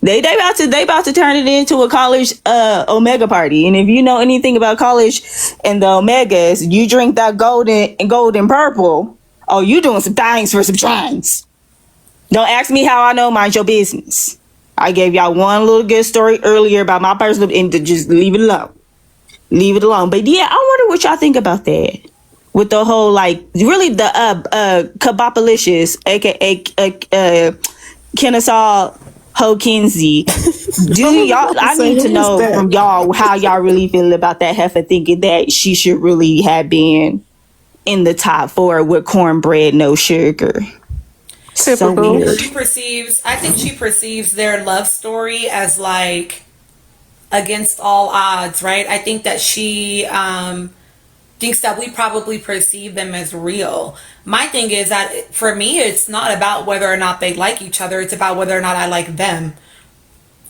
they about to turn it into a college Omega party. And if you know anything about college and the Omegas, you drink that gold and purple. Oh, you doing some things for some trines. Don't ask me how I know, mind your business. I gave y'all one little good story earlier about my personal, and to just leave it alone. Leave it alone. But yeah, I wonder what y'all think about that. With the whole, like, really the Kabopalicious, aka Kennesaw Ho Kinsey. Do y'all, I need to know from y'all how y'all really feel about that heifer thinking that she should really have been in the top 4 with cornbread, no sugar. So weird. I think she perceives their love story as, like, against all odds, right? I think that she thinks that we probably perceive them as real. My thing is that for me, it's not about whether or not they like each other. It's about whether or not I like them.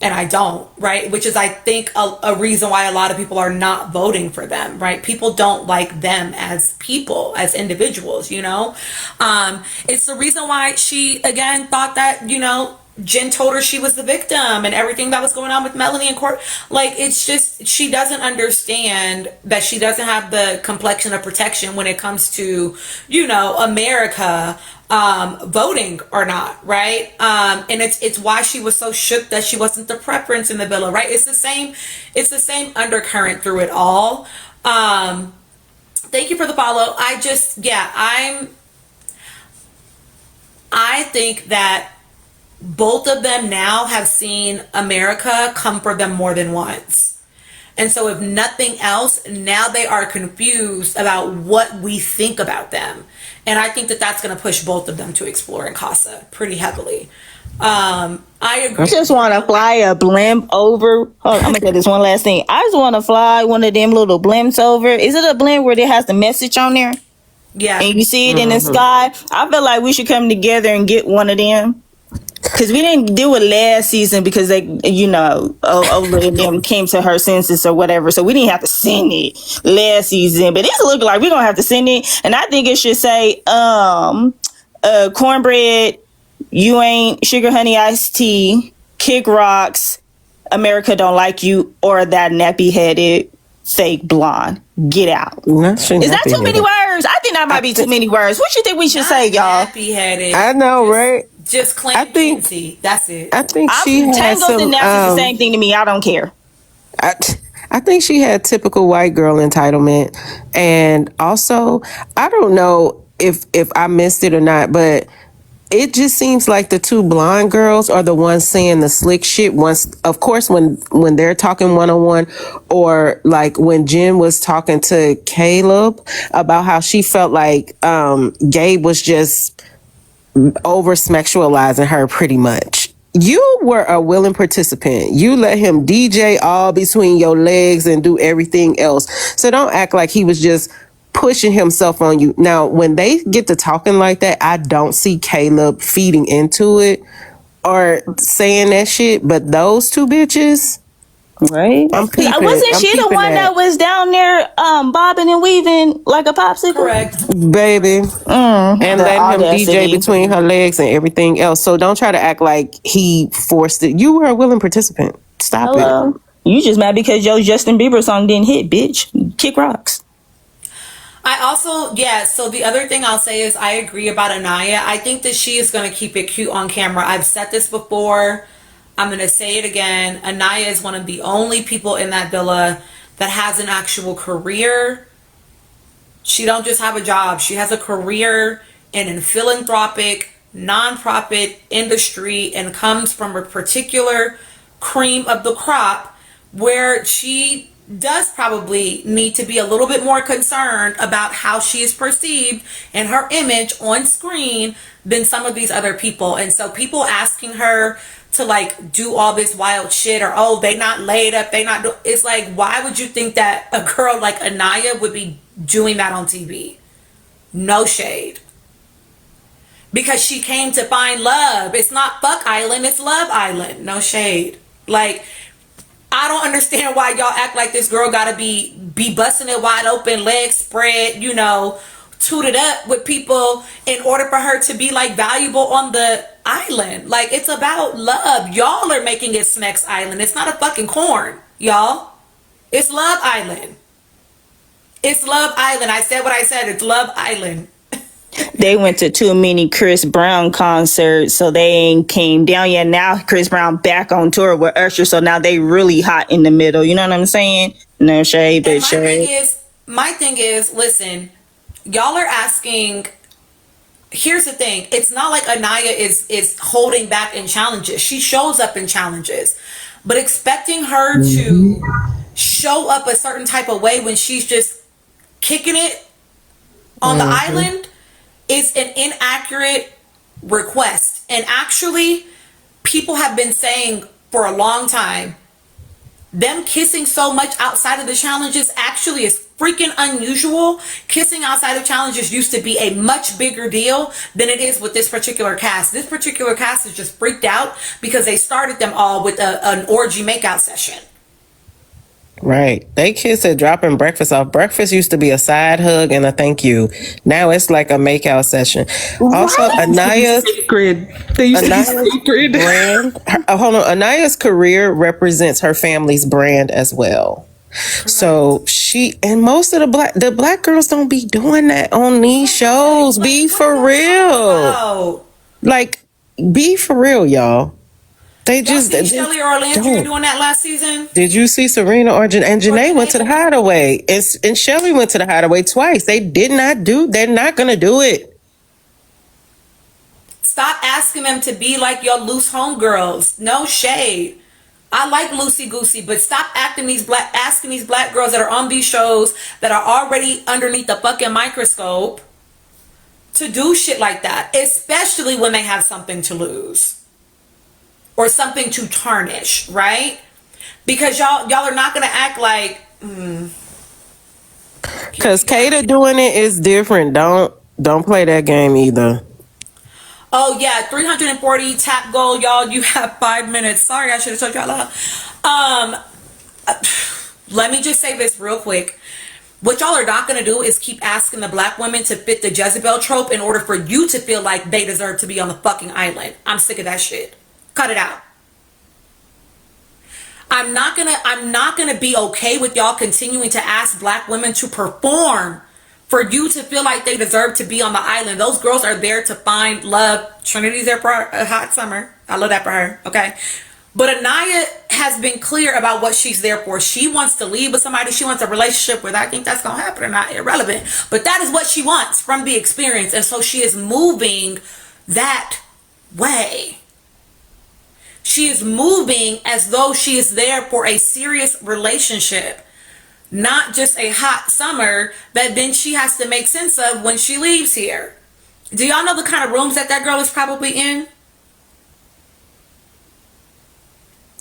and I don't, right? Which is, I think, a reason why a lot of people are not voting for them, right? People don't like them as people, as individuals, you know? It's the reason why she, again, thought that, you know, Jen told her she was the victim and everything that was going on with Melanie in court. Like, it's just, she doesn't understand that she doesn't have the complexion of protection when it comes to, you know, America, voting or not, right? And it's why she was so shook that she wasn't the preference in the bill, right? It's the same undercurrent through it all. Thank you for the follow. I think that both of them now have seen America come for them more than once. And so if nothing else, now they are confused about what we think about them. And I think that that's going to push both of them to explore in Casa pretty heavily. I agree. I just want to fly a blimp over. I'm going to say this one last thing. I just want to fly one of them little blimps over. Is it a blimp where it has the message on there? Yeah. And you see it in the sky? I feel like we should come together and get one of them. Because we didn't do it last season because they, you know, over them came to her senses or whatever. So we didn't have to send it last season. But it's looking like we're going to have to send it. And I think it should say, cornbread, you ain't sugar honey iced tea, kick rocks, America don't like you, or that nappy headed fake blonde. Get out. Is that too many words? I think that might be too many words. What you think we should say, y'all? Nappy-headed. I know, right? Just claim Quincy. That's it. I think she had Tangles some. and naps is the same thing to me. I don't care. I think she had typical white girl entitlement, and also I don't know if I missed it or not, but it just seems like the two blonde girls are the ones saying the slick shit. Once, of course, when they're talking one-on-one, or like when Jen was talking to Caleb about how she felt like Gabe was just over sexualizing her pretty much. You were a willing participant. You let him DJ all between your legs and do everything else. So don't act like he was just pushing himself on you. Now, when they get to talking like that, I don't see Caleb feeding into it or saying that shit. But those two bitches, right? Wasn't she the one that was down there bobbing and weaving like a popsicle? Correct. Baby. And letting him DJ between her legs and everything else. So don't try to act like he forced it. You were a willing participant. Stop it. You just mad because your Justin Bieber song didn't hit, bitch. Kick rocks. I also, so the other thing I'll say is I agree about Anaya. I think that she is going to keep it cute on camera. I've said this before. I'm going to say it again. Anaya is one of the only people in that villa that has an actual career. She don't just have a job. She has a career in a philanthropic, nonprofit industry and comes from a particular cream of the crop where she does probably need to be a little bit more concerned about how she is perceived and her image on screen than some of these other people. And so people asking her to like do all this wild shit or, oh, they not laid up, they not do, it's like, why would you think that a girl like Anaya would be doing that on TV? No shade. Because she came to find love. It's not Fuck Island, it's Love Island. No shade. Like, I don't understand why y'all act like this girl gotta be busting it wide open, legs spread, you know, tooted up with people in order for her to be like valuable on the island. Like, it's about love. Y'all are making it Smex Island. It's not a fucking corn, y'all. It's Love Island. It's Love Island. I said what I said. It's Love Island. They went to too many Chris Brown concerts, so they ain't came down yet. Now Chris Brown back on tour with Usher, so now they really hot in the middle. You know what I'm saying? No shade, but shade. My thing is, listen, y'all are asking. Here's the thing. It's not like Anaya is holding back in challenges. She shows up in challenges. But expecting her to show up a certain type of way when she's just kicking it on the island is an inaccurate request. And actually, people have been saying for a long time, them kissing so much outside of the challenges actually is freaking unusual. Kissing outside of challenges used to be a much bigger deal than it is with this particular cast. This particular cast is just freaked out because they started them all with an orgy makeout session. Right. They kiss at dropping breakfast off. Breakfast used to be a side hug and a thank you. Now it's like a makeout session. Also, Anaya's Sacred. They used to be sacred. brand. Hold on. Anaya's career represents her family's brand as well. So most of the black girls don't be doing that on these shows. Be for real. Like, be for real, y'all. They just Shelly or Orlando doing that last season. Did you see Serena and Janae went to the Hideaway, and Shelly went to the Hideaway twice. They're not gonna do it. Stop asking them to be like your loose homegirls. No shade. I like loosey goosey, but stop asking these black girls that are on these shows that are already underneath the fucking microscope to do shit like that, especially when they have something to lose or something to tarnish, right? Because y'all are not gonna act like because Kata doing it is different. Don't play that game either. Oh yeah, 340 tap goal, y'all. You have 5 minutes. Sorry, I should have told y'all that. Let me just say this real quick. What y'all are not gonna do is keep asking the black women to fit the Jezebel trope in order for you to feel like they deserve to be on the fucking island. I'm sick of that shit. Cut it out. I'm not gonna be okay with y'all continuing to ask black women to perform for you to feel like they deserve to be on the island. Those girls are there to find love. Trinity's there for a hot summer. I love that for her. Okay. But Anaya has been clear about what she's there for. She wants to leave with somebody she wants a relationship with. I think that's going to happen or not, irrelevant. But that is what she wants from the experience. And so she is moving that way. She is moving as though she is there for a serious relationship, not just a hot summer that then she has to make sense of when she leaves here. Do y'all know the kind of rooms that girl is probably in?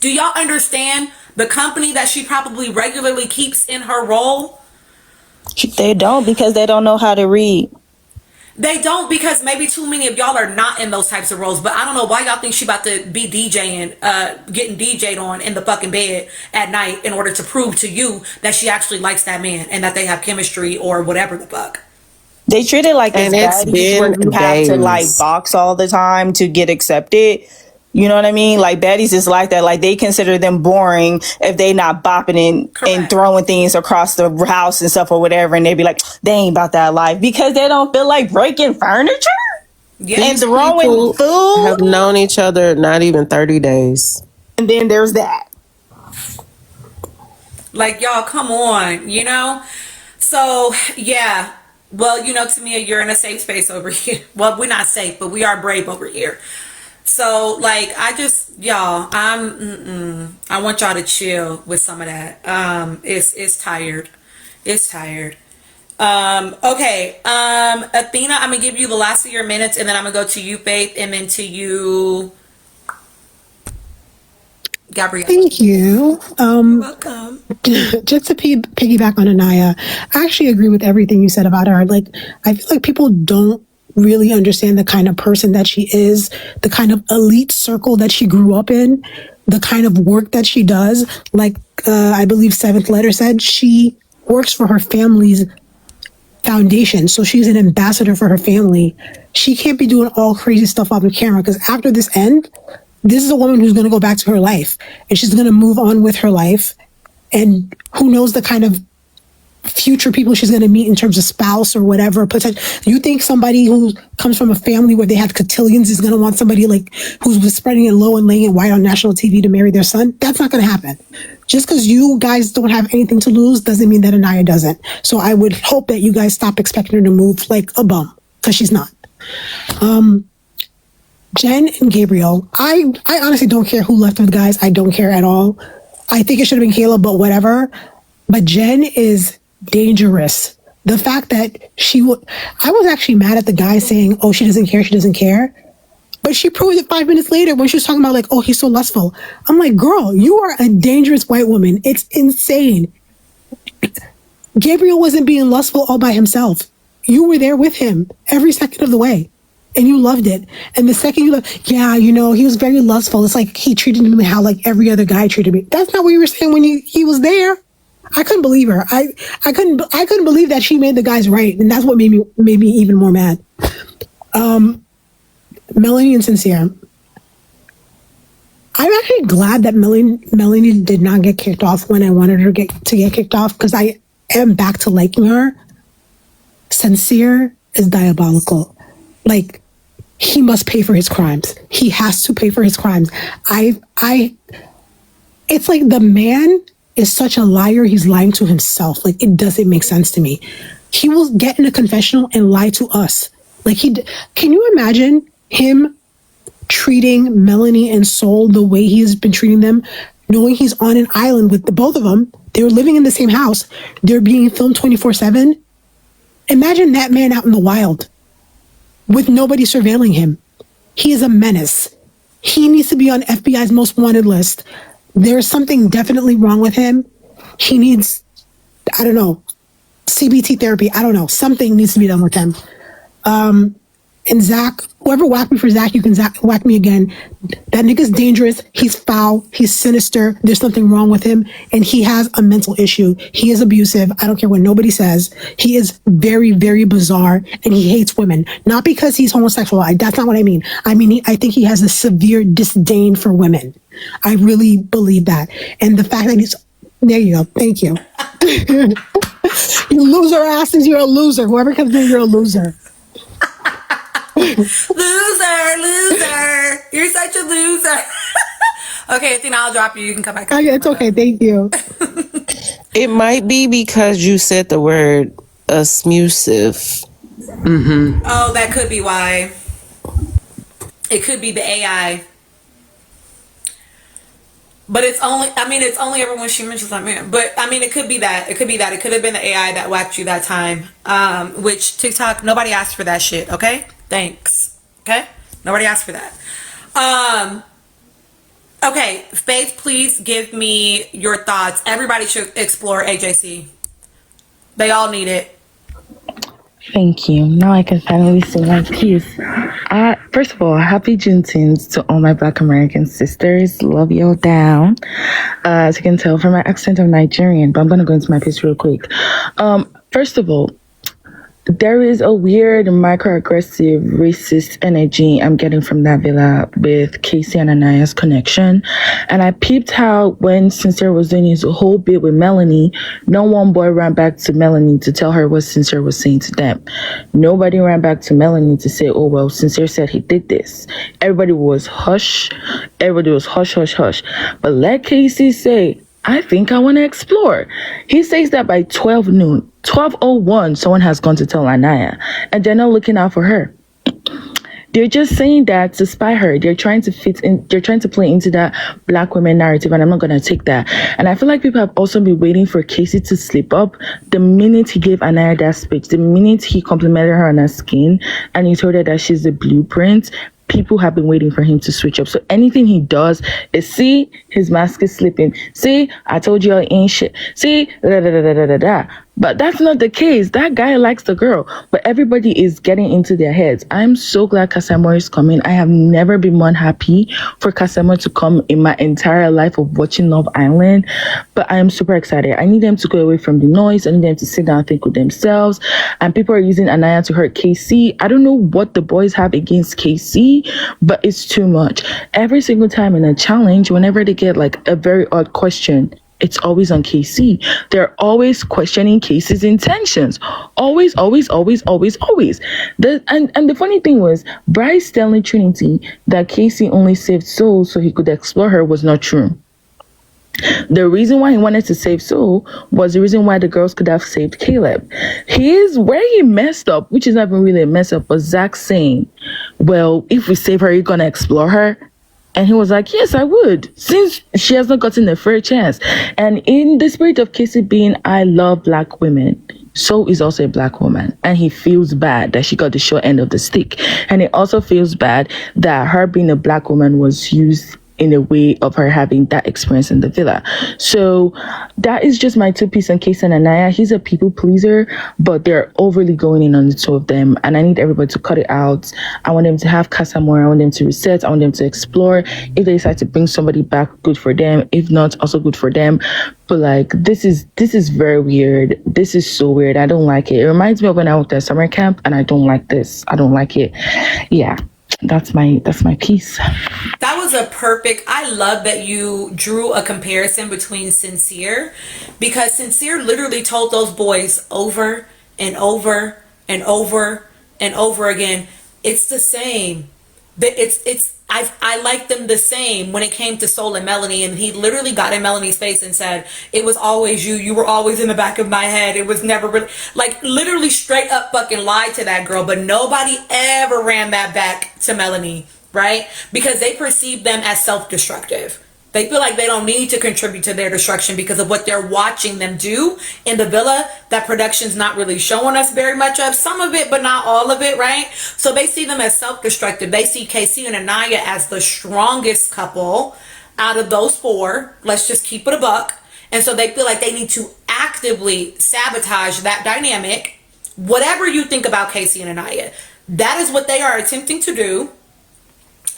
Do y'all understand the company that she probably regularly keeps in her role? They don't, because they don't know how to read. They don't, because maybe too many of y'all are not in those types of roles. But I don't know why y'all think she about to be DJing, getting DJ'd on in the fucking bed at night in order to prove to you that she actually likes that man and that they have chemistry or whatever the fuck. They treat it like it's baddies where you have to like box all the time to get accepted. You know what I mean? Like baddies is like that. Like they consider them boring if they not bopping and throwing things across the house and stuff or whatever. And they be like, they ain't about that life because they don't feel like breaking furniture and throwing food. Have known each other not even 30 days. And then there's that. Like, y'all, come on, you know? So, yeah. Well, you know, Tamia, you're in a safe space over here. Well, we're not safe, but we are brave over here. So, like, I want y'all to chill with some of that. It's tired. It's tired. Okay. Athena, I'm gonna give you the last of your minutes, and then I'm gonna go to you, Faith, and then to you, Gabrielle. Thank you. You're welcome. Just to piggyback on Anaya, I actually agree with everything you said about her. Like, I feel like people don't really understand the kind of person that she is, the kind of elite circle that she grew up in, the kind of work that she does. Like, I believe Seventh Letter said, she works for her family's foundation. So she's an ambassador for her family. She can't be doing all crazy stuff off the camera, because after this this is a woman who's going to go back to her life and she's going to move on with her life. And who knows the kind of future people she's going to meet in terms of spouse or whatever. You think somebody who comes from a family where they have cotillions is going to want somebody like who's spreading it low and laying it wide on national TV to marry their son? That's not going to happen. Just because you guys don't have anything to lose doesn't mean that Anaya doesn't. So I would hope that you guys stop expecting her to move like a bum, because she's not. Jen and Gabriel, I honestly don't care who left with guys. I don't care at all. I think it should have been Caleb, but whatever. But Jen is dangerous. The fact that I was actually mad at the guy saying, oh, she doesn't care. But she proved it 5 minutes later when she was talking about like, oh, he's so lustful. I'm like, girl, you are a dangerous white woman. It's insane. Gabriel wasn't being lustful all by himself. You were there with him every second of the way. And you loved it. And the second you loved, yeah, you know, he was very lustful. It's like he treated me how like every other guy treated me. That's not what you were saying when he was there. I couldn't believe her. I couldn't believe that she made the guys right. And that's what made me even more mad. Melanie and Sincere. I'm actually glad that Melanie did not get kicked off when I wanted her to get kicked off, because I am back to liking her. Sincere is diabolical. Like, he must pay for his crimes. He has to pay for his crimes. It's like the man is such a liar. He's lying to himself. Like, it doesn't make sense to me. He will get in a confessional and lie to us. Like, can you imagine him treating Melanie and Sol the way he has been treating them, knowing he's on an island with the both of them? They were living in the same house. They're being filmed 24/7. Imagine that man out in the wild with nobody surveilling him. He is a menace. He needs to be on FBI's most wanted list. There's something definitely wrong with him. He needs, I don't know, CBT therapy. I don't know. Something needs to be done with him. And Zach, whoever whacked me for Zach, you can whack me again. That nigga's dangerous. He's foul. He's sinister. There's something wrong with him. And he has a mental issue. He is abusive. I don't care what nobody says. He is very, very bizarre. And he hates women. Not because he's homosexual. That's not what I mean. I mean, I think he has a severe disdain for women. I really believe that. And the fact that he's... There you go. Thank you. You loser asses. You're a loser. Whoever comes in, you're a loser. Loser. You're such a loser. Okay, Athena, I'll drop you. You can come back. It's okay. Thank you. It might be because you said the word abusive. Mm-hmm. Oh, that could be why. It could be the AI. But it's only ever when she mentions that man. But I mean, it could be that. It could have been the AI that whacked you that time. Which TikTok, nobody asked for that shit. Okay, thanks. Okay, nobody asked for that. Okay, Faith, please give me your thoughts. Everybody should explore AJC. They all need it. Thank you. Now I can finally say my piece. First of all, happy Juneteenth to all my Black American sisters. Love y'all down. As you can tell from my accent, I'm Nigerian, but I'm going to go into my piece real quick. First of all, there is a weird microaggressive racist energy I'm getting from that villa with Casey and Anaya's connection. And I peeped how when Sincere was doing his whole bit with Melanie, no one boy ran back to Melanie to tell her what Sincere was saying to them. Nobody ran back to Melanie to say, oh, well, Sincere said he did this. Everybody was hush. Everybody was hush, hush, hush. But let Casey say, I think I want to explore. He says that by 12 noon, 12:01, someone has gone to tell Anaya, and they're not looking out for her. They're just saying that to spy her. They're trying to fit in. They're trying to play into that Black women narrative, and I'm not going to take that. And I feel like people have also been waiting for Casey to slip up. The minute he gave Anaya that speech, the minute he complimented her on her skin, and he told her that she's the blueprint, people have been waiting for him to switch up. So anything he does is, see, his mask is slipping. See, I told you I ain't shit. See, da da da da da da da. But that's not the case. That guy likes the girl, but everybody is getting into their heads. I'm so glad Kasamo is coming. I have never been more happy for Kasamo to come in my entire life of watching Love Island, but I am super excited. I need them to go away from the noise. I need them to sit down and think with themselves. And people are using Anaya to hurt KC. I don't know what the boys have against KC, but it's too much. Every single time in a challenge, whenever they get like a very odd question, it's always on KC. They're always questioning Casey's intentions. Always, always, always, always, always. And the funny thing was, Bryce telling Trinity that Casey only saved Sol so he could explore her was not true. The reason why he wanted to save Sol was the reason why the girls could have saved Caleb. Where he messed up, which is not even really a mess up, was Zach saying, well, if we save her, you're going to explore her? And he was like, yes, I would, since she has not gotten a fair chance. And in the spirit of Casey being, I love Black women, Sol is also a Black woman. And he feels bad that she got the short end of the stick. And he also feels bad that her being a Black woman was used in a way of her having that experience in the villa. So that is just my 2 piece on Casey and Anaya. He's a people pleaser, but they're overly going in on the two of them, and I need everybody to cut it out. I want them to have Casa more. I want them to reset. I want them to explore. If they decide to bring somebody back, good for them. If not, also good for them. But like, this is very weird. This is so weird. I don't like it. It reminds me of when I went to summer camp, and I don't like this. I don't like it. Yeah, that's my piece. That was a perfect. I love that you drew a comparison between Sincere, because Sincere literally told those boys over and over and over and over again, it's the same. I like them the same when it came to Soul and Melanie, and he literally got in Melanie's face and said, it was always you. You were always in the back of my head. It was never really, like, literally straight up fucking lied to that girl, but nobody ever ran that back to Melanie, right? Because they perceive them as self-destructive. They feel like they don't need to contribute to their destruction because of what they're watching them do in the villa that production's not really showing us very much of. Some of it, but not all of it, right? So they see them as self-destructive. They see Casey and Anaya as the strongest couple out of those four. Let's just keep it a buck. And so they feel like they need to actively sabotage that dynamic. Whatever you think about Casey and Anaya, that is what they are attempting to do.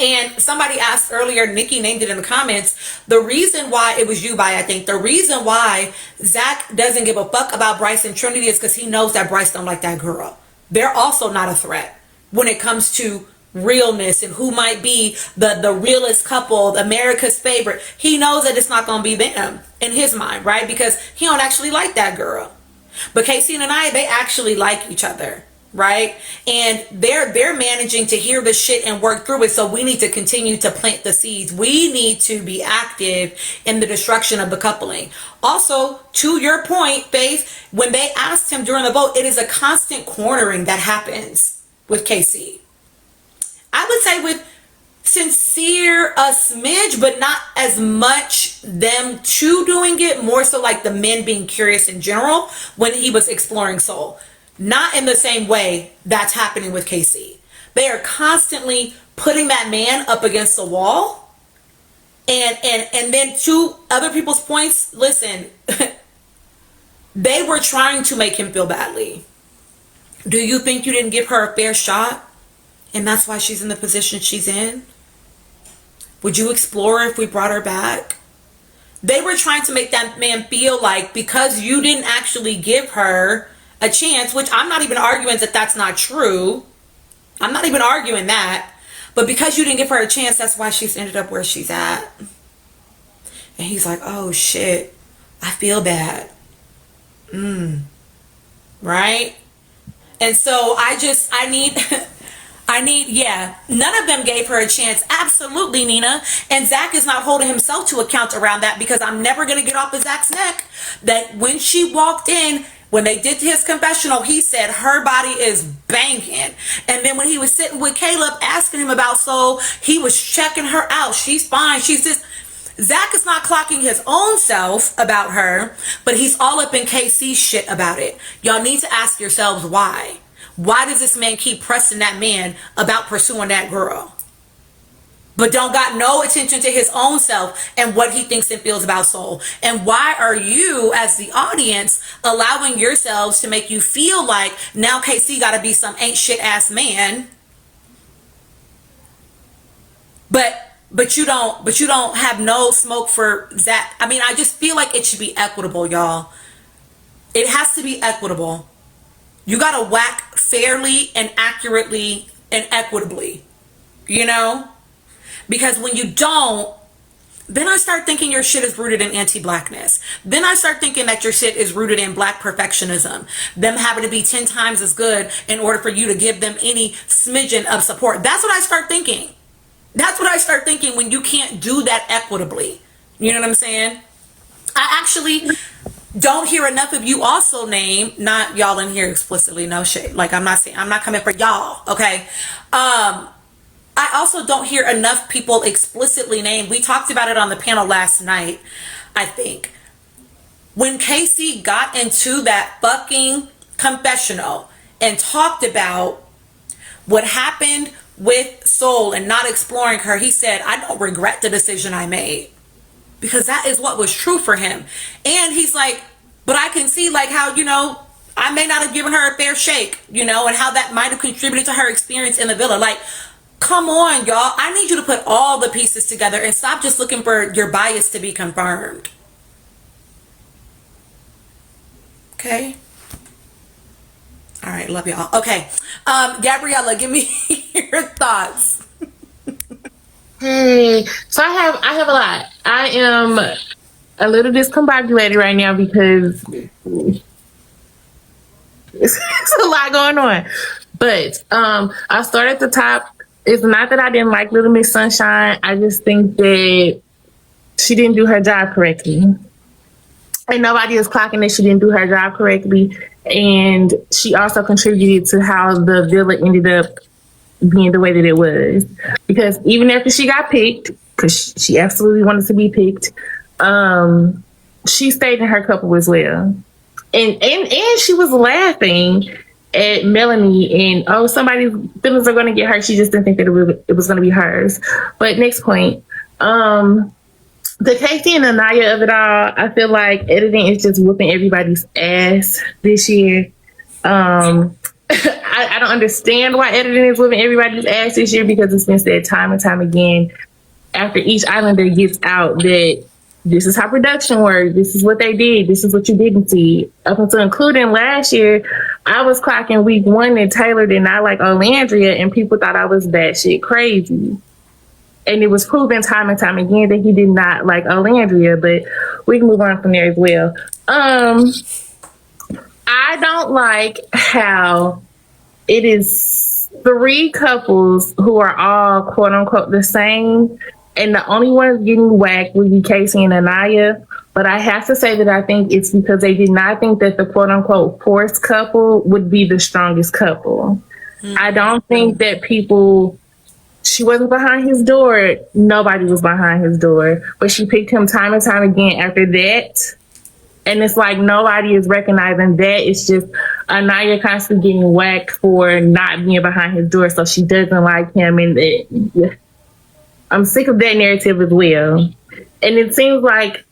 And somebody asked earlier, Nikki named it in the comments, the reason why, it was you, by I think, the reason why Zach doesn't give a fuck about Bryce and Trinity is because he knows that Bryce don't like that girl. They're also not a threat when it comes to realness and who might be the realest couple, America's favorite. He knows that it's not going to be them in his mind, right? Because he don't actually like that girl. But Casey and Anaya, they actually like each other. Right? And they're managing to hear the shit and work through it. So we need to continue to plant the seeds. We need to be active in the destruction of the coupling. Also, to your point, Faith, when they asked him during the vote, it is a constant cornering that happens with Casey. I would say with Sincere a smidge, but not as much them two doing it, more so like the men being curious in general when he was exploring Soul. Not in the same way that's happening with Casey. They are constantly putting that man up against the wall. And then to other people's points, listen, they were trying to make him feel badly. Do you think you didn't give her a fair shot? And that's why she's in the position she's in? Would you explore her if we brought her back? They were trying to make that man feel like because you didn't actually give her a chance, which I'm not even arguing that that's not true. I'm not even arguing that. But because you didn't give her a chance, that's why she's ended up where she's at. And he's like, oh shit, I feel bad. Right? And so I need, yeah, none of them gave her a chance. Absolutely, Nina. And Zach is not holding himself to account around that, because I'm never going to get off of Zach's neck that when she walked in, when they did his confessional, he said her body is banging. And then when he was sitting with Caleb asking him about Soul, he was checking her out. She's fine. She's just, Zach is not clocking his own self about her, but he's all up in KC's shit about it. Y'all need to ask yourselves why. Why does this man keep pressing that man about pursuing that girl, but don't got no attention to his own self and what he thinks and feels about Soul? And why are you, as the audience, allowing yourselves to make you feel like now KC got to be some ain't shit ass man, but you don't have no smoke for Zach? I mean, I just feel like it should be equitable, y'all. It has to be equitable. You got to whack fairly and accurately and equitably, you know? Because when you don't, then I start thinking your shit is rooted in anti-blackness. Then I start thinking that your shit is rooted in black perfectionism. Them having to be 10 times as good in order for you to give them any smidgen of support. That's what I start thinking. That's what I start thinking when you can't do that equitably. You know what I'm saying? I actually don't hear enough of you also name, not y'all in here explicitly, no shit. Like I'm not coming for y'all, okay? I also don't hear enough people explicitly name. We talked about it on the panel last night, I think. When Casey got into that fucking confessional and talked about what happened with Sol and not exploring her, he said, I don't regret the decision I made, because that is what was true for him. And he's like, but I can see like how, you know, I may not have given her a fair shake, you know, and how that might have contributed to her experience in the villa. Like, come on, y'all. I need you to put all the pieces together and stop just looking for your bias to be confirmed. Okay? All right, love y'all. Okay. Gabriella, give me your thoughts. Hey, so I have a lot. I am a little discombobulated right now because it's a lot going on. But I'll start at the top. It's not that I didn't like Little Miss Sunshine. I just think that she didn't do her job correctly. And nobody is clocking that she didn't do her job correctly. And she also contributed to how the villa ended up being the way that it was. Because even after she got picked, because she absolutely wanted to be picked, she stayed in her couple as well. And she was laughing at Melanie and, oh, somebody's feelings are going to get hurt. She just didn't think that it was going to be hers. But next point, the Casey and Anaya of it all, I feel like editing is just whooping everybody's ass this year. I don't understand why editing is whooping everybody's ass this year, because it's been said time and time again after each Islander gets out that this is how production works. This is what they did. This is what you didn't see. Up until including last year, I was clocking week 1 and Taylor did not like Olandria, and people thought I was batshit crazy. And it was proven time and time again that he did not like Olandria, but we can move on from there as well. I don't like how it is 3 couples who are all quote unquote the same, and the only ones getting whacked would be Casey and Anaya. But I have to say that I think it's because they did not think that the quote unquote forced couple would be the strongest couple. Mm-hmm. I don't think that she wasn't behind his door. Nobody was behind his door, but she picked him time and time again after that. And it's like nobody is recognizing that. It's just Anaya constantly getting whacked for not being behind his door, so she doesn't like him. And I'm sick of that narrative as well. And it seems like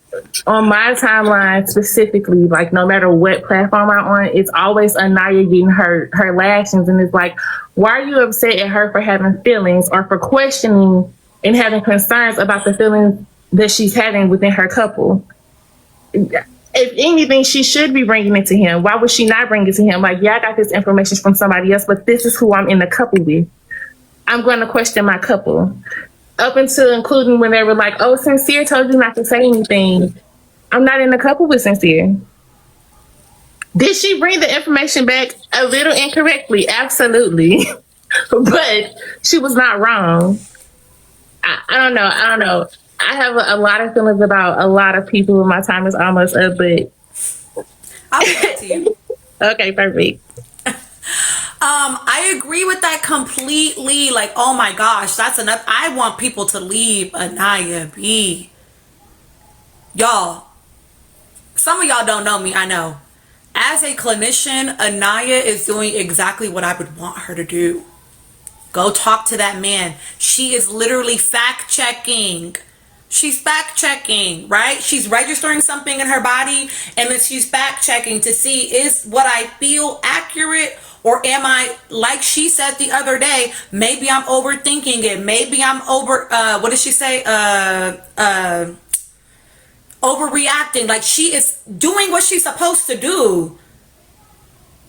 on my timeline specifically, like no matter what platform I'm on, it's always Anaya getting her lashings. And it's like, why are you upset at her for having feelings or for questioning and having concerns about the feelings that she's having within her couple? If anything, she should be bringing it to him. Why would she not bring it to him? Like, yeah, I got this information from somebody else, but this is who I'm in the couple with. I'm going to question my couple. Up until including when they were like, oh, Sincere told you not to say anything. I'm not in the couple with Sincere. Did she bring the information back a little incorrectly? Absolutely. But she was not wrong. I don't know. I have a lot of feelings about a lot of people. My time is almost up, but I'll get back to you. Okay, perfect. I agree with that completely. Like, oh my gosh, that's enough. I want people to leave Anaya be. Y'all, some of y'all don't know me, I know. As a clinician, Anaya is doing exactly what I would want her to do. Go talk to that man. She is literally fact-checking. She's fact-checking, right? She's registering something in her body, and then she's fact-checking to see, is what I feel accurate, or am I, like she said the other day, maybe I'm overthinking it. Maybe I'm what did she say? Overreacting. Like, she is doing what she's supposed to do.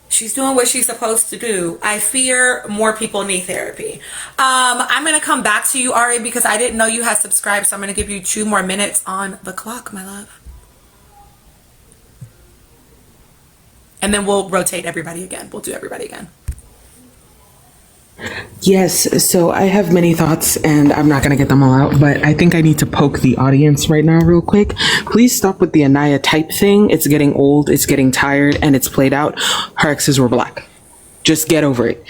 She's doing what she's supposed to do. I fear more people need therapy. I'm going to come back to you, Ari, because I didn't know you had subscribed, so I'm going to give you 2 more minutes on the clock, my love. And then we'll rotate everybody again. We'll do everybody again. Yes, so I have many thoughts and I'm not going to get them all out, but I think I need to poke the audience right now real quick. Please stop with the Anaya type thing. It's getting old, it's getting tired, and it's played out. Her exes were black. Just get over it.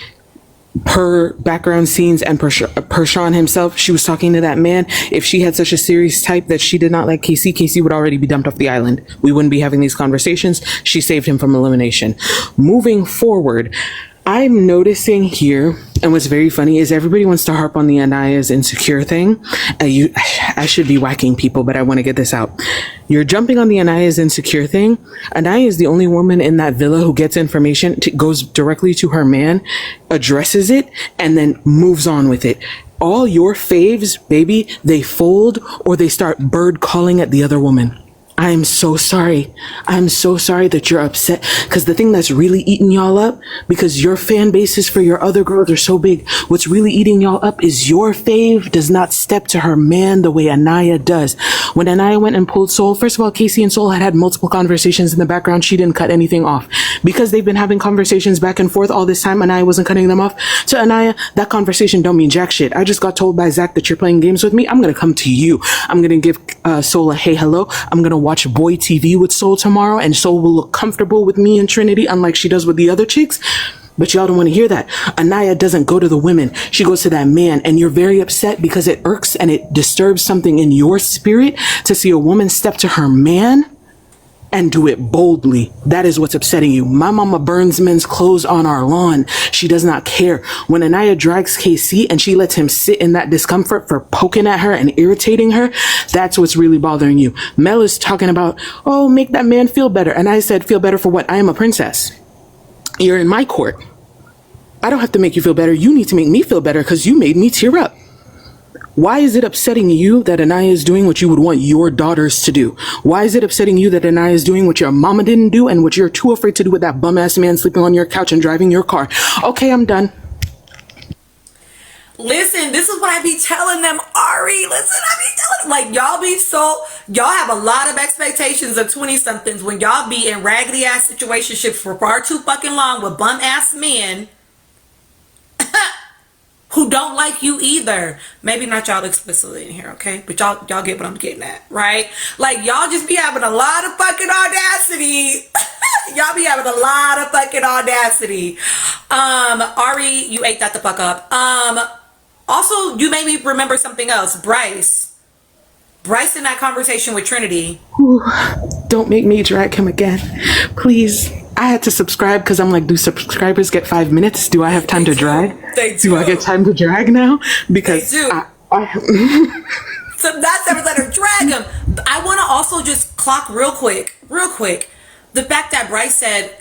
Per background scenes and per Sean himself, she was talking to that man. If she had such a serious type that she did not like Casey would already be dumped off the island. We wouldn't be having these conversations. She saved him from elimination. Moving forward, I'm noticing here, and what's very funny is everybody wants to harp on the Anaya's insecure thing. I should be whacking people, but I want to get this out. You're jumping on the Anaya's insecure thing. Anaya is the only woman in that villa who gets information, goes directly to her man, addresses it, and then moves on with it. All your faves, baby, they fold or they start bird calling at the other woman. I'm so sorry. I'm so sorry that you're upset, because the thing that's really eating y'all up, because your fan bases for your other girls are so big, what's really eating y'all up is your fave does not step to her man the way Anaya does. When Anaya went and pulled Sol, first of all, Casey and Sol had multiple conversations in the background. She didn't cut anything off. Because they've been having conversations back and forth all this time, Anaya wasn't cutting them off. To Anaya, that conversation don't mean jack shit. I just got told by Zach that you're playing games with me. I'm going to come to you. I'm going to give Sol a hey, hello. I'm going to watch Boy TV with Sol tomorrow, and Sol will look comfortable with me and Trinity, unlike she does with the other chicks. But y'all don't want to hear that. Anaya doesn't go to the women. She goes to that man, and you're very upset because it irks and it disturbs something in your spirit to see a woman step to her man and do it boldly. That is what's upsetting you. My mama burns men's clothes on our lawn. She does not care. When Anaya drags KC and she lets him sit in that discomfort for poking at her and irritating her, that's what's really bothering you. Mel is talking about, oh, make that man feel better. And I said, feel better for what? I am a princess. You're in my court. I don't have to make you feel better. You need to make me feel better because you made me tear up. Why is it upsetting you that Anaya is doing what you would want your daughters to do? Why is it upsetting you that Anaya is doing what your mama didn't do and what you're too afraid to do with that bum-ass man sleeping on your couch and driving your car? Okay, I'm done. Listen, this is what I be telling them, Ari. Listen, I be telling them, like, y'all have a lot of expectations of 20-somethings when y'all be in raggedy-ass situationships for far too fucking long with bum-ass men who don't like you either. Maybe not y'all explicitly in here, okay? But y'all get what I'm getting at, right? Like, y'all just be having a lot of fucking audacity. Y'all be having a lot of fucking audacity. Ari, you ate that the fuck up. Also, you made me remember something else. Bryce in that conversation with Trinity. Ooh, don't make me drag him again. Please. I had to subscribe because I'm like, do subscribers get 5 minutes? Do I have time to drag? They do. Do I get time to drag now? Because they do. So that's never let her drag him. I want to also just clock real quick, the fact that Bryce said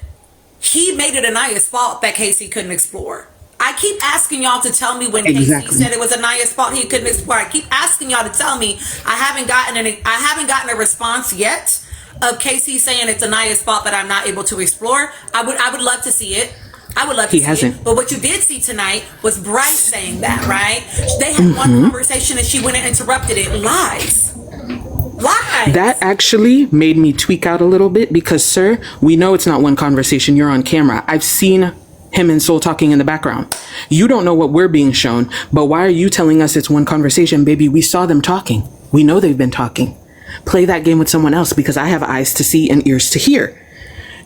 he made it Anaya's fault that Casey couldn't explore. I keep asking y'all to tell me when Casey said it was Anaya's fault he couldn't explore. I keep asking y'all to tell me. I haven't gotten a response yet of Casey saying it's Anaya's fault that I'm not able to explore. I would love to see it. I would love to see it. But what you did see tonight was Bryce saying that, right? They had one conversation and she went and interrupted it. Lies. That actually made me tweak out a little bit because, sir, we know it's not one conversation. You're on camera. I've seen him and Sol talking in the background. You don't know what we're being shown, but why are you telling us it's one conversation? Baby, we saw them talking. We know they've been talking. Play that game with someone else because I have eyes to see and ears to hear.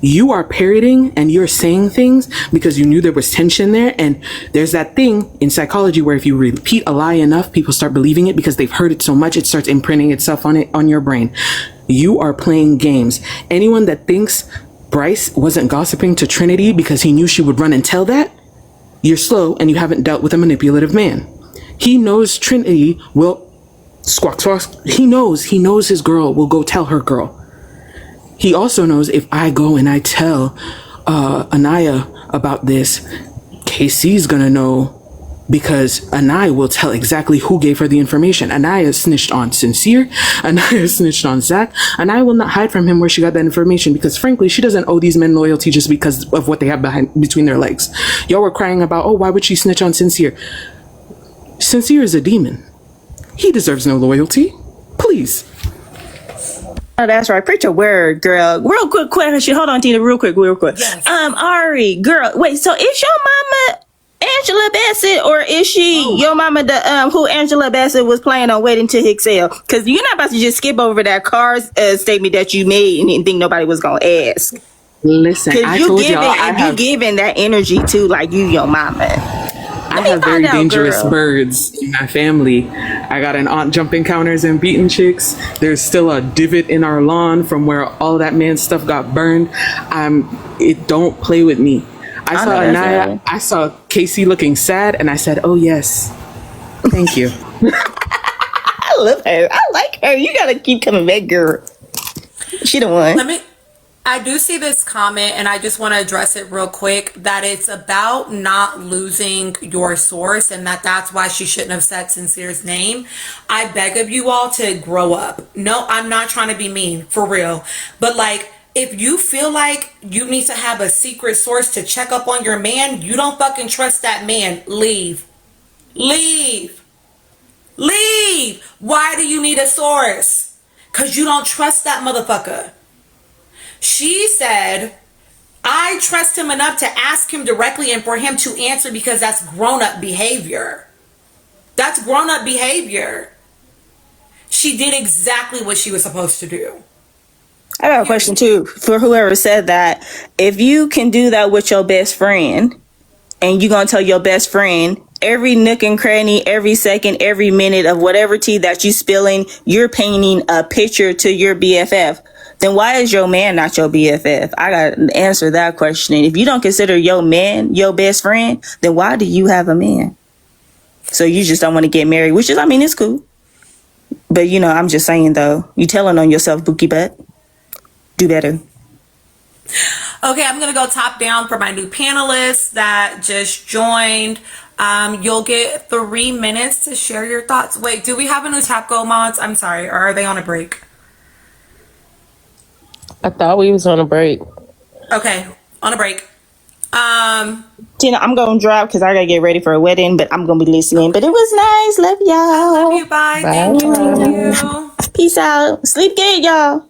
You are parroting and you're saying things because you knew there was tension there. And there's that thing in psychology where if you repeat a lie enough, people start believing it because they've heard it so much, it starts imprinting itself on your brain. You are playing games. Anyone that thinks Bryce wasn't gossiping to Trinity because he knew she would run and tell that, you're slow and you haven't dealt with a manipulative man. He knows Trinity will squawk. He knows his girl will go tell her girl. He also knows if I go and I tell Anaya about this, KC's gonna know because Anaya will tell exactly who gave her the information. Anaya snitched on Sincere. Anaya snitched on Zach. Anaya will not hide from him where she got that information because frankly, she doesn't owe these men loyalty just because of what they have between their legs. Y'all were crying about, oh, why would she snitch on Sincere? Sincere is a demon. He deserves no loyalty. Please. Oh, that's right. Preach a word, girl. Real quick question. Hold on, Tina. Real quick. Yes. Ari, girl. Wait. So is your mama Angela Bassett, or is she your mama the who Angela Bassett was planning on waiting to excel? Because you're not about to just skip over that car statement that you made and didn't think nobody was gonna ask. Listen, I told y'all you giving that energy to like you your mama. I have very dangerous birds in my family. I got an aunt jumping counters and beating chicks. There's still a divot in our lawn from where all that man's stuff got burned. Don't play with me. I I saw know that's Anaya. right. I saw Casey looking sad, and I said, "Oh yes, thank you." I love her. I like her. You gotta keep coming back, girl. She the one. I do see this comment and I just want to address it real quick that it's about not losing your source and that's why she shouldn't have said Sincere's name. I beg of you all to grow up. No, I'm not trying to be mean, for real. But like, if you feel like you need to have a secret source to check up on your man, you don't fucking trust that man, leave. Leave. Leave. Why do you need a source? Because you don't trust that motherfucker. She said, I trust him enough to ask him directly and for him to answer because that's grown-up behavior. That's grown-up behavior. She did exactly what she was supposed to do. I got a question too for whoever said that. If you can do that with your best friend and you gonna tell your best friend every nook and cranny, every second, every minute of whatever tea that you spilling, you're painting a picture to your BFF, then why is your man not your BFF? I got to answer that question. And if you don't consider your man your best friend, then why do you have a man? So you just don't want to get married, which is, I mean, it's cool. But, you know, I'm just saying, though, you telling on yourself, Bookie Butt. Do better. Okay, I'm going to go top down for my new panelists that just joined. You'll get 3 minutes to share your thoughts. Wait, do we have a new Tap Go mods? I'm sorry, or are they on a break? I thought we was on a break. Okay, on a break. Tina, I'm going to drive because I got to get ready for a wedding, but I'm going to be listening. But it was nice. Love y'all. Love you, bye. Thank you, thank you. Peace out. Sleep good, y'all.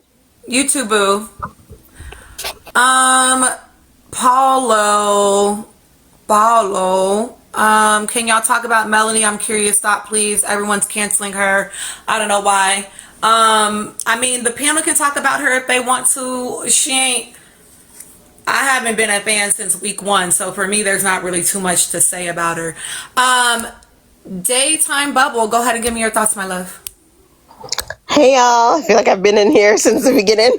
You too, boo. Paulo, can y'all talk about Melanie? I'm curious. Stop, please. Everyone's canceling her. I don't know why. I mean, the panel can talk about her if they want to. I haven't been a fan since week 1, so for me, there's not really too much to say about her. Daytime Bubble, go ahead and give me your thoughts, my love. Hey y'all, I feel like I've been in here since the beginning,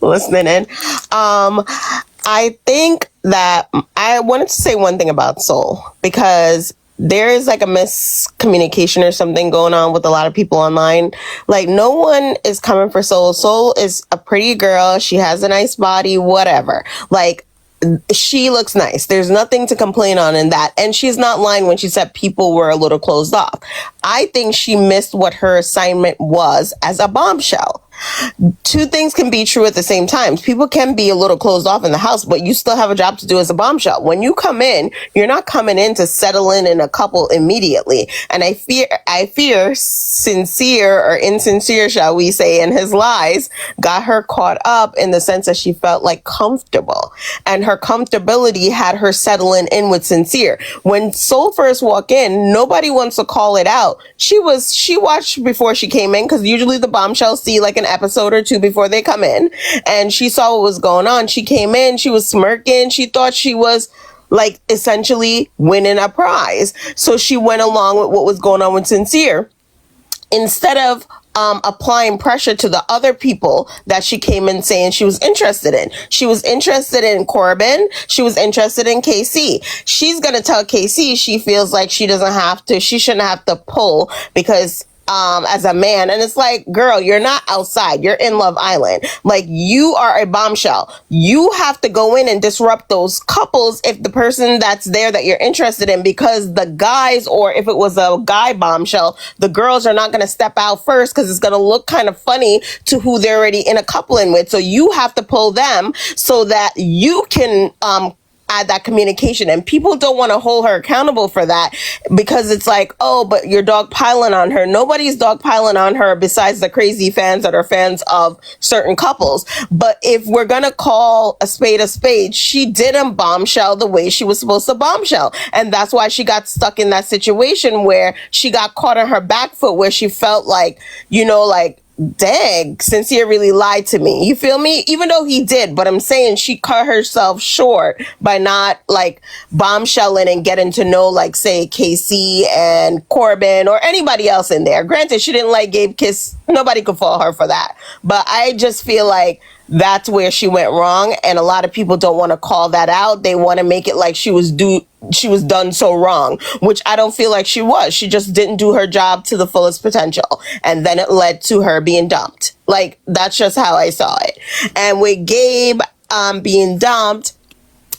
listening in. I think that I wanted to say one thing about Sol, because there is like a miscommunication or something going on with a lot of people online. Like, no one is coming for Sol. Sol is a pretty girl. She has a nice body, whatever. Like, she looks nice. There's nothing to complain on in that. And she's not lying when she said people were a little closed off. I think she missed what her assignment was as a bombshell. Two things can be true at the same time. People can be a little closed off in the house, but you still have a job to do as a bombshell. When you come in, you're not coming in to settle in a couple immediately. And I fear Sincere, or insincere, shall we say, in his lies, got her caught up in the sense that she felt like comfortable. And her comfortability had her settling in with Sincere. When Sol first walked in, nobody wants to call it out. She watched before she came in, because usually the bombshells see like an episode or two before they come in, and she saw what was going on. She came in, she was smirking, she thought she was like essentially winning a prize, so she went along with what was going on with Sincere instead of applying pressure to the other people that she came in saying she was interested in. She was interested in Corbin. She was interested in KC. She's going to tell KC she feels like she shouldn't have to pull because as a man. And it's like, girl, you're not outside. You're in Love Island. Like, you are a bombshell. You have to go in and disrupt those couples if the person that's there that you're interested in, because the guys, or if it was a guy bombshell, the girls are not going to step out first because it's going to look kind of funny to who they're already in a coupling with. So you have to pull them so that you can add that communication. And people don't want to hold her accountable for that, because it's like, oh, but you're dogpiling on her. Nobody's dogpiling on her besides the crazy fans that are fans of certain couples. But if we're gonna call a spade, she didn't bombshell the way she was supposed to bombshell, and that's why she got stuck in that situation where she got caught on her back foot, where she felt like, like, dang, Sincere really lied to me. You feel me? Even though he did, but I'm saying she cut herself short by not like bombshelling and getting to know, like, say, KC and Corbin or anybody else in there. Granted, she didn't like Gabe Kiss. Nobody could fault her for that. But I just feel like that's where she went wrong, and a lot of people don't want to call that out. They want to make it like she was done so wrong, which I don't feel like she was. She just didn't do her job to the fullest potential, and then it led to her being dumped. Like, that's just how I saw it. And with Gabe being dumped,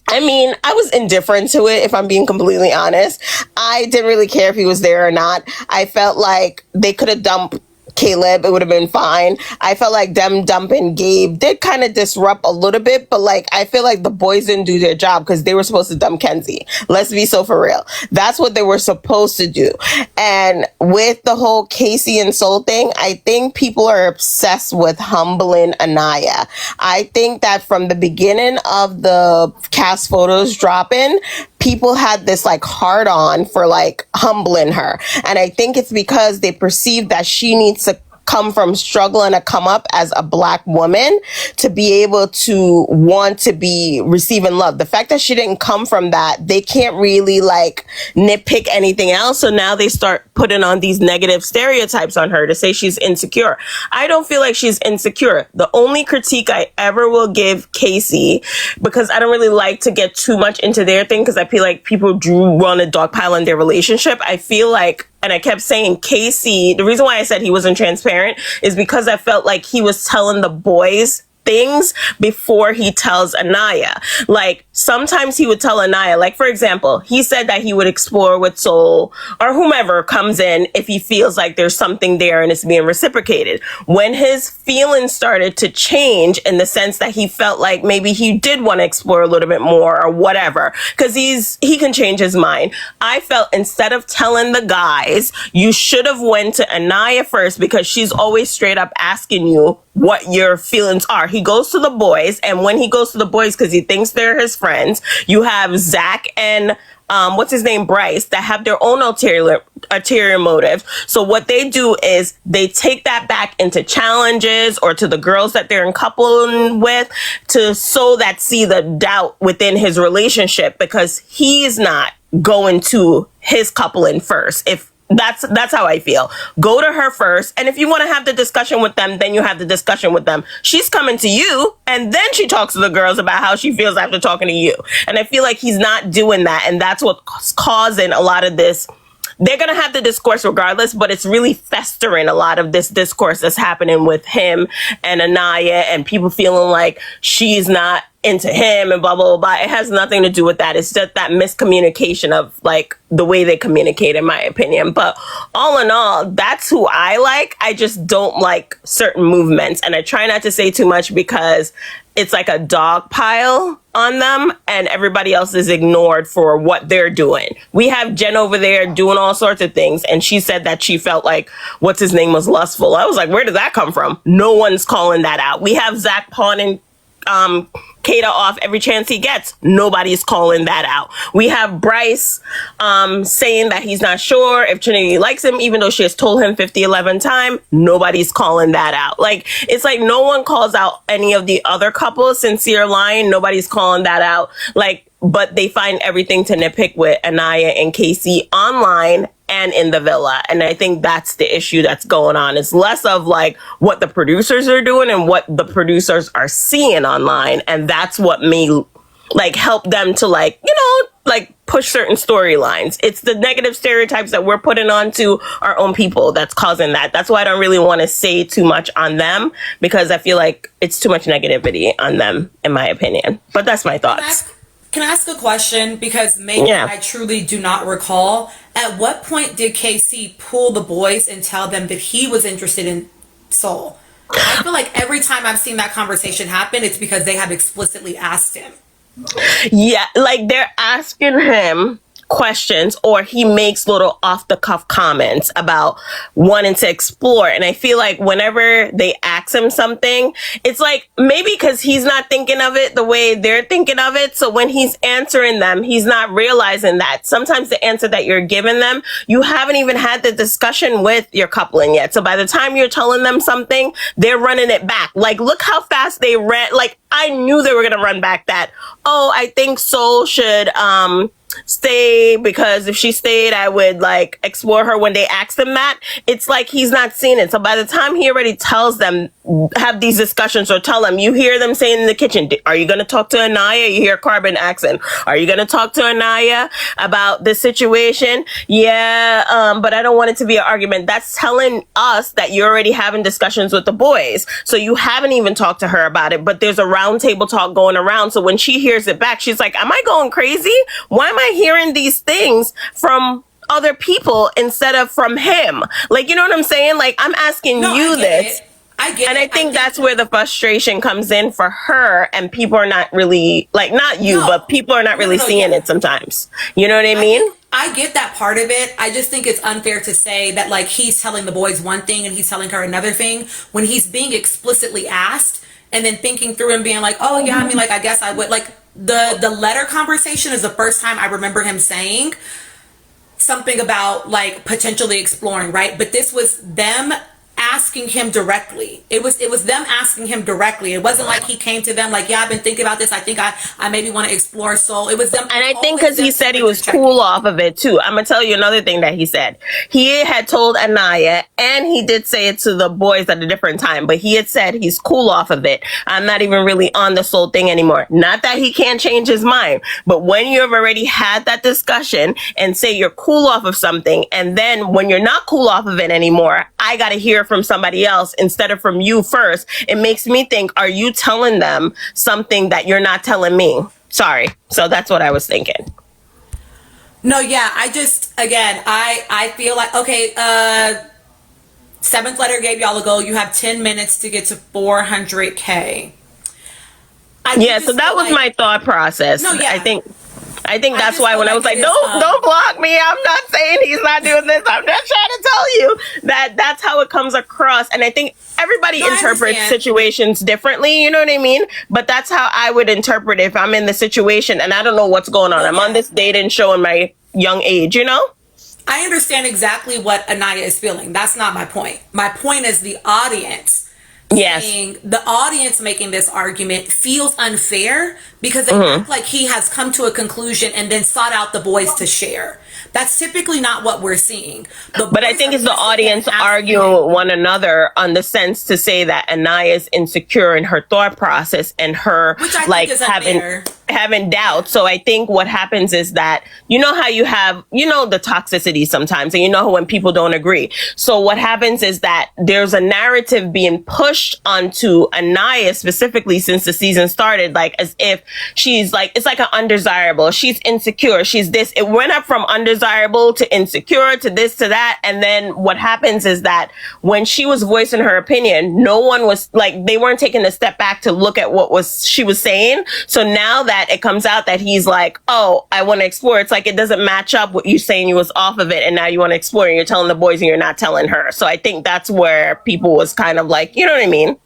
I mean, I was indifferent to it, if I'm being completely honest. I didn't really care if he was there or not. I felt like they could have dumped Caleb, it would have been fine. I felt like them dumping Gabe did kind of disrupt a little bit, but like, I feel like the boys didn't do their job because they were supposed to dump Kenzie. Let's be so for real. That's what they were supposed to do. And with the whole Casey and Sol thing, I think people are obsessed with humbling Anaya. I think that from the beginning of the cast photos dropping, people had this like hard on for like humbling her. And I think it's because they perceive that she needs to come from struggling to come up as a Black woman to be able to want to be receiving love. The fact that she didn't come from that, they can't really like nitpick anything else. So now they start putting on these negative stereotypes on her to say she's insecure. I don't feel like she's insecure. The only critique I ever will give Casey, because I don't really like to get too much into their thing, because I feel like people do run a dogpile in their relationship. I feel like, and I kept saying Casey, the reason why I said he wasn't transparent is because I felt like he was telling the boys things before he tells Anaya. Like, sometimes he would tell Anaya, like, for example, he said that he would explore with Sol or whomever comes in if he feels like there's something there and it's being reciprocated. When his feelings started to change in the sense that he felt like maybe he did want to explore a little bit more or whatever, because he can change his mind. I felt instead of telling the guys, you should have went to Anaya first, because she's always straight up asking you what your feelings are. He goes to the boys, and when he goes to the boys, because he thinks they're his friends, you have Zach and what's his name, Bryce, that have their own ulterior motive. So what they do is they take that back into challenges or to the girls that they're in coupling with, to sow that seed of doubt within his relationship, because he's not going to his coupling first. If that's how I feel. Go to her first, and if you want to have the discussion with them, then you have the discussion with them. She's coming to you, and then she talks to the girls about how she feels after talking to you. And I feel like he's not doing that, and that's what's causing a lot of this. They're going to have the discourse regardless, but it's really festering a lot of this discourse that's happening with him and Anaya, and people feeling like she's not into him and blah, blah, blah, blah. It has nothing to do with that. It's just that miscommunication of like the way they communicate, in my opinion. But all in all, that's who I like. I just don't like certain movements, and I try not to say too much because it's like a dog pile on them and everybody else is ignored for what they're doing. We have Jen over there doing all sorts of things, and she said that she felt like what's his name was lustful. I was like, where did that come from? No one's calling that out. We have Zach pawning Kata off every chance he gets. Nobody's calling that out. We have Bryce saying that he's not sure if Trinity likes him, even though she has told him 11 times. Nobody's calling that out. Like, it's like no one calls out any of the other couples. Sincere lying, nobody's calling that out. Like, but they find everything to nitpick with Anaya and Casey online and in the villa. And I think that's the issue that's going on. It's less of like what the producers are doing and what the producers are seeing online. And that's what may like help them to like, you know, like push certain storylines. It's the negative stereotypes that we're putting onto our own people that's causing that. That's why I don't really want to say too much on them, because I feel like it's too much negativity on them, in my opinion. But that's my thoughts. Can I ask a question? Because maybe I truly do not recall. At what point did KC pull the boys and tell them that he was interested in Sol? I feel like every time I've seen that conversation happen, it's because they have explicitly asked him. Yeah, like they're asking him questions, or he makes little off the cuff comments about wanting to explore. And I feel like whenever they ask him something, it's like maybe because he's not thinking of it the way they're thinking of it. So when he's answering them, he's not realizing that sometimes the answer that you're giving them, you haven't even had the discussion with your coupling yet. So by the time you're telling them something, they're running it back. Like, look how fast they ran. Like, I knew they were going to run back that, oh, I think Sol should, stay, because if she stayed, I would like explore her when they asked him that. It's like he's not seeing it. So by the time he already tells them, have these discussions, or tell them, you hear them saying in the kitchen, are you going to talk to Anaya? You hear Carbon accent. Are you going to talk to Anaya about this situation? Yeah, but I don't want it to be an argument. That's telling us that you're already having discussions with the boys. So you haven't even talked to her about it, but there's a round table talk going around. So when she hears it back, she's like, am I going crazy? Why am I hearing these things from other people instead of from him? Like, you know what I'm saying? Like, I'm asking you this. I get and it. I think that's where the frustration comes in for her, and people are not really, like, not you, but people are not really seeing it sometimes. You know what I mean? I get that part of it. I just think it's unfair to say that, like, he's telling the boys one thing and he's telling her another thing when he's being explicitly asked, and then thinking through and being like, oh yeah, I mean, like, I guess I would. Like, the letter conversation is the first time I remember him saying something about, like, potentially exploring, right? But this was them asking him directly. It was them asking him directly. It wasn't like he came to them like, yeah, I've been thinking about this. I think I maybe want to explore Soul. It was them. And I think because he said he was cool off of it too. I'm going to tell you another thing that he said. He had told Anaya, and he did say it to the boys at a different time, but he had said he's cool off of it. I'm not even really on the Soul thing anymore. Not that he can't change his mind, but when you've already had that discussion and say you're cool off of something, and then when you're not cool off of it anymore, I got to hear from somebody else instead of from you first. It makes me think, are you telling them something that you're not telling me? Sorry. So that's what I was thinking. No, yeah, I just, again, I feel like, okay, seventh letter gave y'all a goal. You have 10 minutes to get to 400K. Yeah, so that was my thought process. No, yeah. I think that's why when I was like, don't block me. I'm not saying he's not doing this. I'm just trying to tell you that that's how it comes across. And I think everybody interprets situations differently. You know what I mean? But that's how I would interpret it if I'm in the situation and I don't know what's going on. I'm on this dating show in my young age, you know? I understand exactly what Anaya is feeling. That's not my point. My point is the audience. Yes. The audience making this argument feels unfair because they act like he has come to a conclusion and then sought out the boys to share. That's typically not what we're seeing. But I think it's the audience arguing with one another on the sense to say that Anaya is insecure in her thought process and her like having doubts. So I think what happens is that, you know how you have, you know, the toxicity sometimes, and you know when people don't agree. So what happens is that there's a narrative being pushed onto Anaya specifically since the season started, like as if she's like, it's like an undesirable. She's insecure. She's this. It went up from undesirable to insecure to this to that. And then what happens is that when she was voicing her opinion, no one was like, they weren't taking a step back to look at what she was saying. So now that it comes out that he's like, oh, I want to explore, it's like it doesn't match up what you saying you was off of it, and now you want to explore and you're telling the boys and you're not telling her. So I think that's where people was kind of like, you know what I mean?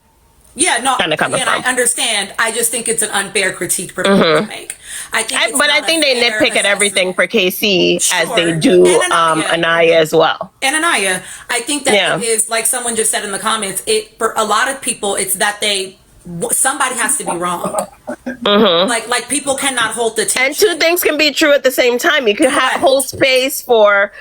Yeah, no, kind of coming from. I understand. I just think it's an unfair critique for people to make. I think they nitpick at everything for KC as they do Anaya as well. And Anaya, I think that it is like someone just said in the comments. For a lot of people, it's that somebody has to be wrong. Like people cannot hold the tension. And two things can be true at the same time. You can hold space for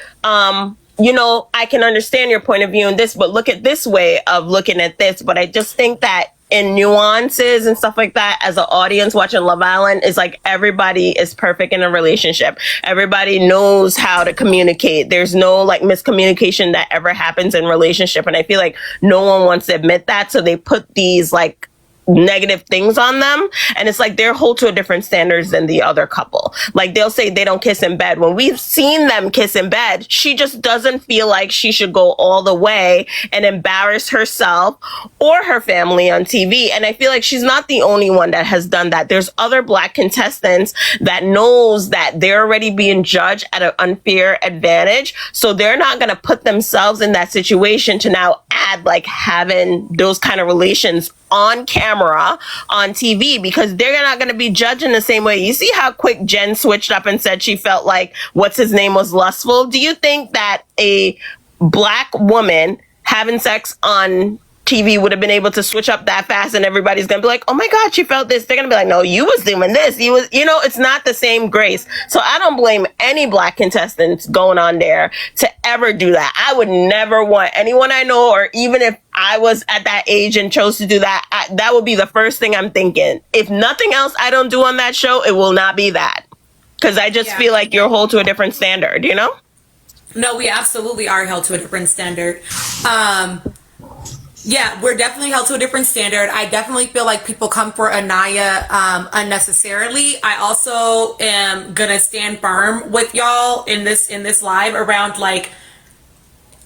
you know, I can understand your point of view in this, but look at this way of looking at this. But I just think that in nuances and stuff like that, as an audience watching Love Island, is like everybody is perfect in a relationship. Everybody knows how to communicate. There's no like miscommunication that ever happens in relationship. And I feel like no one wants to admit that. So they put these like negative things on them, and it's like they're held to a different standards than the other couple. Like they'll say they don't kiss in bed. When we've seen them kiss in bed, she just doesn't feel like she should go all the way and embarrass herself or her family on TV. And I feel like she's not the only one that has done that. There's other Black contestants that knows that they're already being judged at an unfair advantage, so they're not going to put themselves in that situation to now add like having those kind of relations on camera on TV, because they're not going to be judging the same way. You see how quick Jen switched up and said she felt like what's his name was lustful? Do you think that a Black woman having sex on TV would have been able to switch up that fast and everybody's gonna be like, oh my God, she felt this. They're gonna be like, no, you was doing this. You was, it's not the same grace. So I don't blame any Black contestants going on there to ever do that. I would never want anyone I know, or even if I was at that age and chose to do that, that would be the first thing I'm thinking. If nothing else I don't do on that show, it will not be that. Because I just feel like you're held to a different standard, No, we absolutely are held to a different standard. Yeah, we're definitely held to a different standard. I definitely feel like people come for Anaya unnecessarily. I also am gonna stand firm with y'all in this live around, like,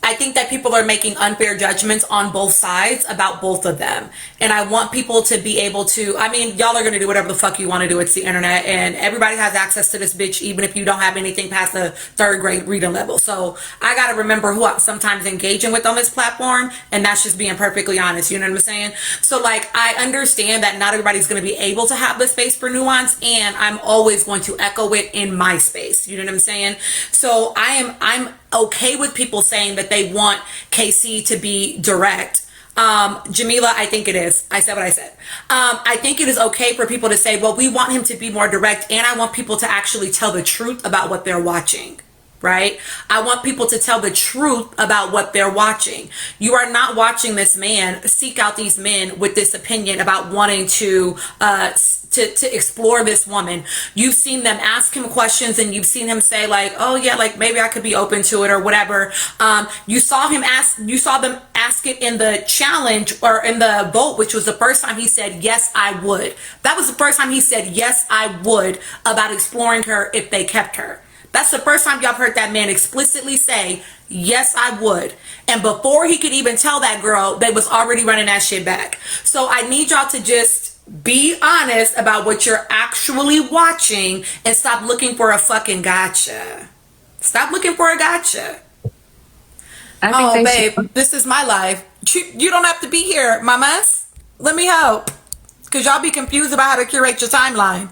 I think that people are making unfair judgments on both sides about both of them. And I want people to be able to, I mean, y'all are going to do whatever the fuck you want to do. It's the internet and everybody has access to this bitch, even if you don't have anything past the 3rd grade reading level. So I got to remember who I'm sometimes engaging with on this platform. And that's just being perfectly honest. You know what I'm saying? So, like, I understand that not everybody's going to be able to have the space for nuance. And I'm always going to echo it in my space. You know what I'm saying? So I'm okay with people saying that they want KC to be direct. Jamila, I think it is. I said what I said. I think it is okay for people to say, well, we want him to be more direct, and I want people to actually tell the truth about what they're watching. Right? I want people to tell the truth about what they're watching. You are not watching this man seek out these men with this opinion about wanting to explore this woman. You've seen them ask him questions and you've seen him say, like, oh yeah, like maybe I could be open to it or whatever. You saw them ask it in the challenge or in the vote, which was the first time he said, yes, I would. That was the first time he said, yes, I would, about exploring her if they kept her. That's the first time y'all heard that man explicitly say, yes, I would. And before he could even tell that girl, they was already running that shit back. So I need y'all to just be honest about what you're actually watching and stop looking for a fucking gotcha. Stop looking for a gotcha. Oh, babe, this is my life. You don't have to be here, mamas. Let me help. Because y'all be confused about how to curate your timeline.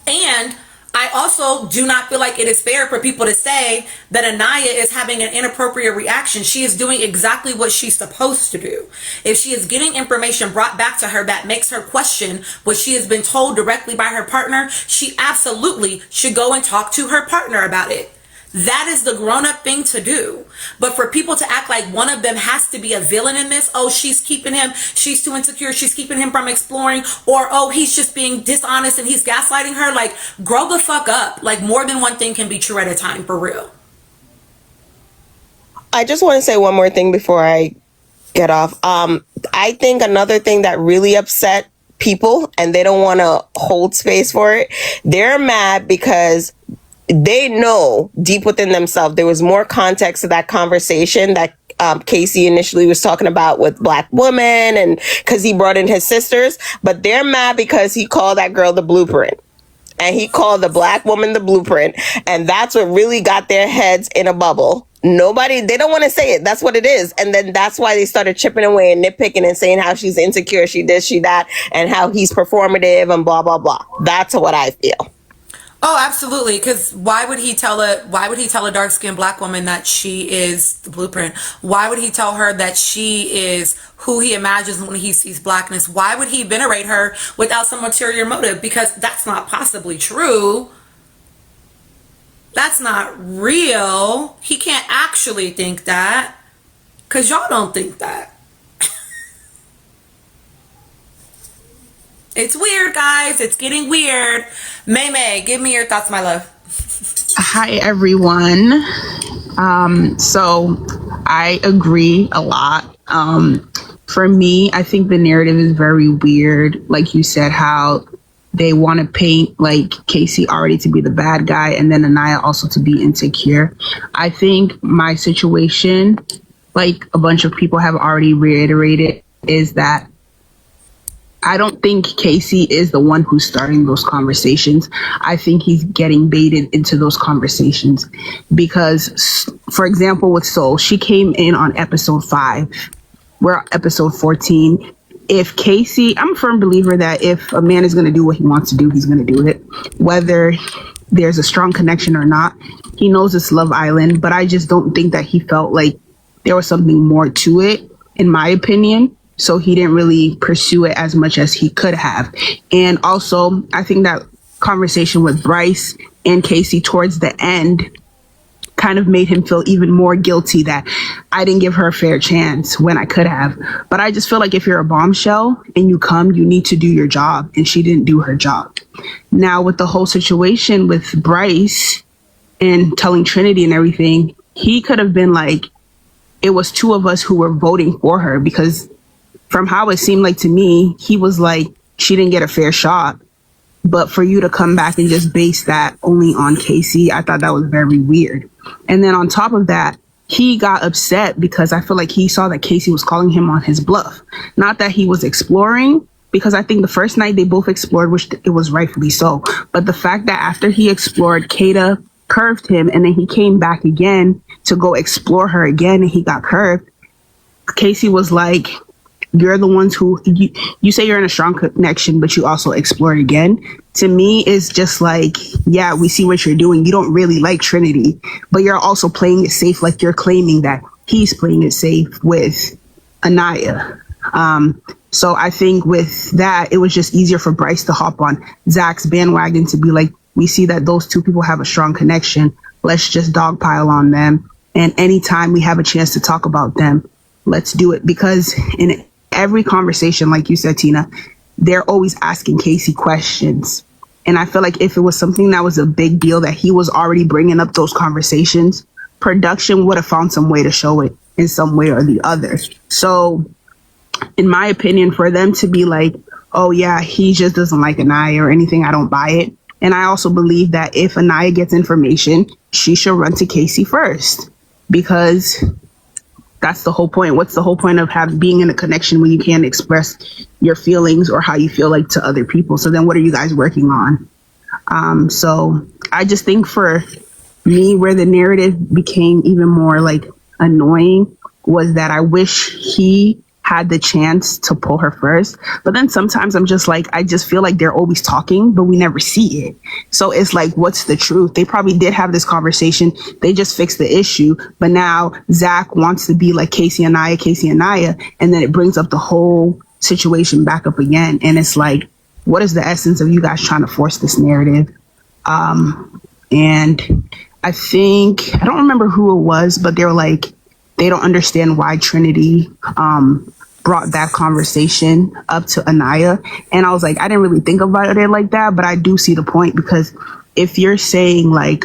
And I also do not feel like it is fair for people to say that Anaya is having an inappropriate reaction. She is doing exactly what she's supposed to do. If she is getting information brought back to her that makes her question what she has been told directly by her partner, she absolutely should go and talk to her partner about it. That is the grown-up thing to do. But for people to act like one of them has to be a villain in this, oh, she's keeping him, she's too insecure, she's keeping him from exploring, or oh, he's just being dishonest and he's gaslighting her, like, grow the fuck up. Like, more than one thing can be true at a time, for real. I just want to say one more thing before I get off. I think another thing that really upset people, and they don't want to hold space for it, they're mad because they know deep within themselves there was more context to that conversation that Casey initially was talking about with Black women, and because he brought in his sisters. But they're mad because he called that girl the blueprint, and he called the Black woman the blueprint, and that's what really got their heads in a bubble. They don't want to say it. That's what it is. And then that's why they started chipping away and nitpicking and saying how she's insecure, she this, she that, and how he's performative and blah, blah, blah. That's what I feel. Oh, absolutely. Because why would he tell a dark-skinned Black woman that she is the blueprint? Why would he tell her that she is who he imagines when he sees Blackness? Why would he venerate her without some ulterior motive? Because that's not possibly true. That's not real. He can't actually think that. Because y'all don't think that. It's weird, guys. It's getting weird. May, give me your thoughts, my love. Hi, everyone. So I agree a lot. For me, I think the narrative is very weird. Like you said, how they want to paint like Casey already to be the bad guy and then Anaya also to be insecure. I think my situation, like a bunch of people have already reiterated, is that I don't think Casey is the one who's starting those conversations. I think he's getting baited into those conversations because, for example, with Sol, she came in on episode 5. We're on episode 14. If Casey, I'm a firm believer that if a man is going to do what he wants to do, he's going to do it. Whether there's a strong connection or not, he knows it's Love Island, but I just don't think that he felt like there was something more to it, in my opinion. So he didn't really pursue it as much as he could have. And also, I think that conversation with Bryce and Casey towards the end kind of made him feel even more guilty that I didn't give her a fair chance when I could have. But I just feel like if you're a bombshell and you come, you need to do your job. And she didn't do her job. Now, with the whole situation with Bryce and telling Trinity and everything, he could have been like, it was two of us who were voting for her, because from how it seemed like to me, he was like, she didn't get a fair shot. But for you to come back and just base that only on Casey, I thought that was very weird. And then on top of that, he got upset because I feel like he saw that Casey was calling him on his bluff. Not that he was exploring, because I think the first night they both explored, which it was rightfully so. But the fact that after he explored, Kata curved him, and then he came back again to go explore her again, and he got curved. Casey was like, you're the ones who, you say you're in a strong connection, but you also explored again. To me, it's just like, yeah, we see what you're doing. You don't really like Trinity, but you're also playing it safe. Like you're claiming that he's playing it safe with Anaya. So I think with that, it was just easier for Bryce to hop on Zach's bandwagon to be like, we see that those two people have a strong connection. Let's just dogpile on them. And anytime we have a chance to talk about them, let's do it. Because in every conversation, like you said, Tina, they're always asking Casey questions. And I feel like if it was something that was a big deal, that he was already bringing up those conversations, production would have found some way to show it in some way or the other. So in my opinion, for them to be like, oh yeah, he just doesn't like Anaya or anything, I don't buy it. And I also believe that if Anaya gets information, she should run to Casey first, because that's the whole point. What's the whole point of being in a connection when you can't express your feelings or how you feel like to other people? So then what are you guys working on? So I just think for me, where the narrative became even more like annoying was that I wish he had the chance to pull her first. But then sometimes I'm just like, I just feel like they're always talking, but we never see it. So it's like, what's the truth? They probably did have this conversation. They just fixed the issue. But now Zach wants to be like Casey and Anaya. And then it brings up the whole situation back up again. And it's like, what is the essence of you guys trying to force this narrative? And I think, I don't remember who it was, but they were like, they don't understand why Trinity brought that conversation up to Anaya. And I was like, I didn't really think about it like that, but I do see the point, because if you're saying like,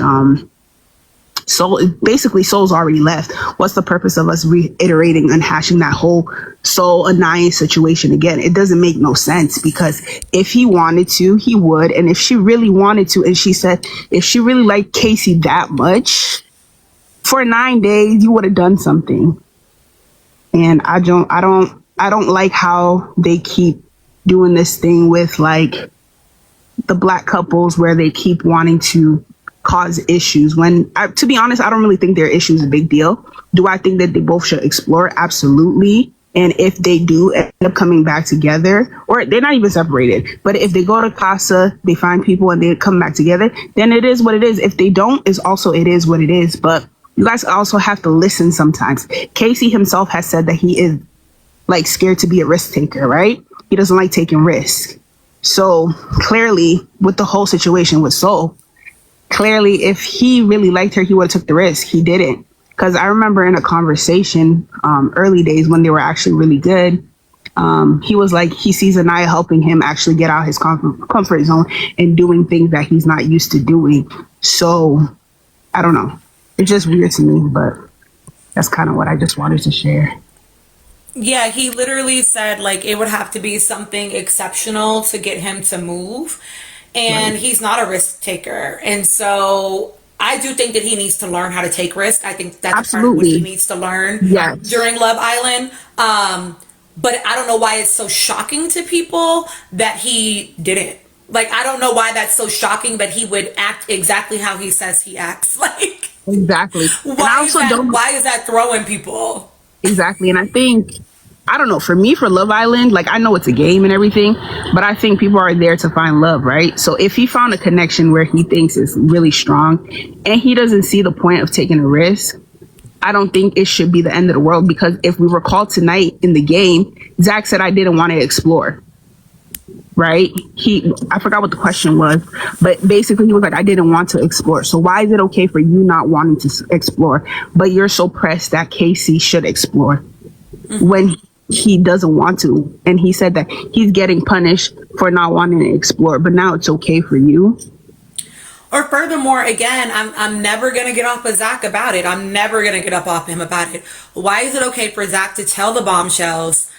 Soul's already left. What's the purpose of us reiterating and hashing that whole Soul Anaya situation again? It doesn't make no sense, because if he wanted to, he would. And if she really wanted to, and she said, if she really liked Casey that much, for 9 days, you would have done something. And I don't like how they keep doing this thing with like the black couples where they keep wanting to cause issues. When, to be honest, I don't really think their issue is a big deal. Do I think that they both should explore? Absolutely. And if they do end up coming back together, or they're not even separated, but if they go to Casa, they find people and they come back together, then it is what it is. If they don't, it is what it is. But you guys also have to listen sometimes. Casey himself has said that he is like scared to be a risk taker, right? He doesn't like taking risks. So clearly with the whole situation with Soul, clearly if he really liked her, he would have took the risk. He didn't. Because I remember in a conversation early days when they were actually really good, he was like, he sees Anaya helping him actually get out his comfort zone and doing things that he's not used to doing. So I don't know. It's just weird to me, but that's kind of what I just wanted to share. Yeah, he literally said like it would have to be something exceptional to get him to move. And right. He's not a risk taker. And so I do think that he needs to learn how to take risks. I think that's Absolutely. Part of what he needs to learn during Love Island. But I don't know why it's so shocking to people that he didn't. Like, I don't know why that's so shocking that he would act exactly how he says he acts. Like, exactly. Why is that throwing people? Exactly. And I think, I don't know, for me, for Love Island, like, I know it's a game and everything, but I think people are there to find love, right? So if he found a connection where he thinks is really strong and he doesn't see the point of taking a risk, I don't think it should be the end of the world, because if we recall tonight in the game, Zach said I didn't want to explore. Right? I forgot what the question was, but basically he was like, I didn't want to explore. So why is it okay for you not wanting to explore, but you're so pressed that Casey should explore when he doesn't want to? And he said that he's getting punished for not wanting to explore, but now it's okay for you. Or furthermore, again, I'm never going to get off of Zach about it. I'm never going to get up off him about it. Why is it okay for Zach to tell the bombshells,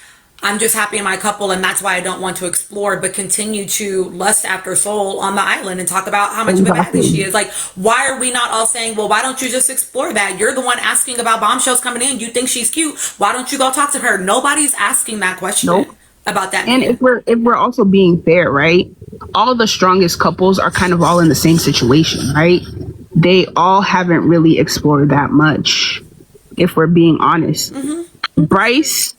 I'm just happy in my couple and that's why I don't want to explore, but continue to lust after Sol on the island and talk about how much of a baddie she is? Like, why are we not all saying, well, why don't you just explore that? You're the one asking about bombshells coming in. You think she's cute. Why don't you go talk to her? Nobody's asking that question about that. And if we're also being fair, right? All the strongest couples are kind of all in the same situation, right? They all haven't really explored that much, if we're being honest. Bryce,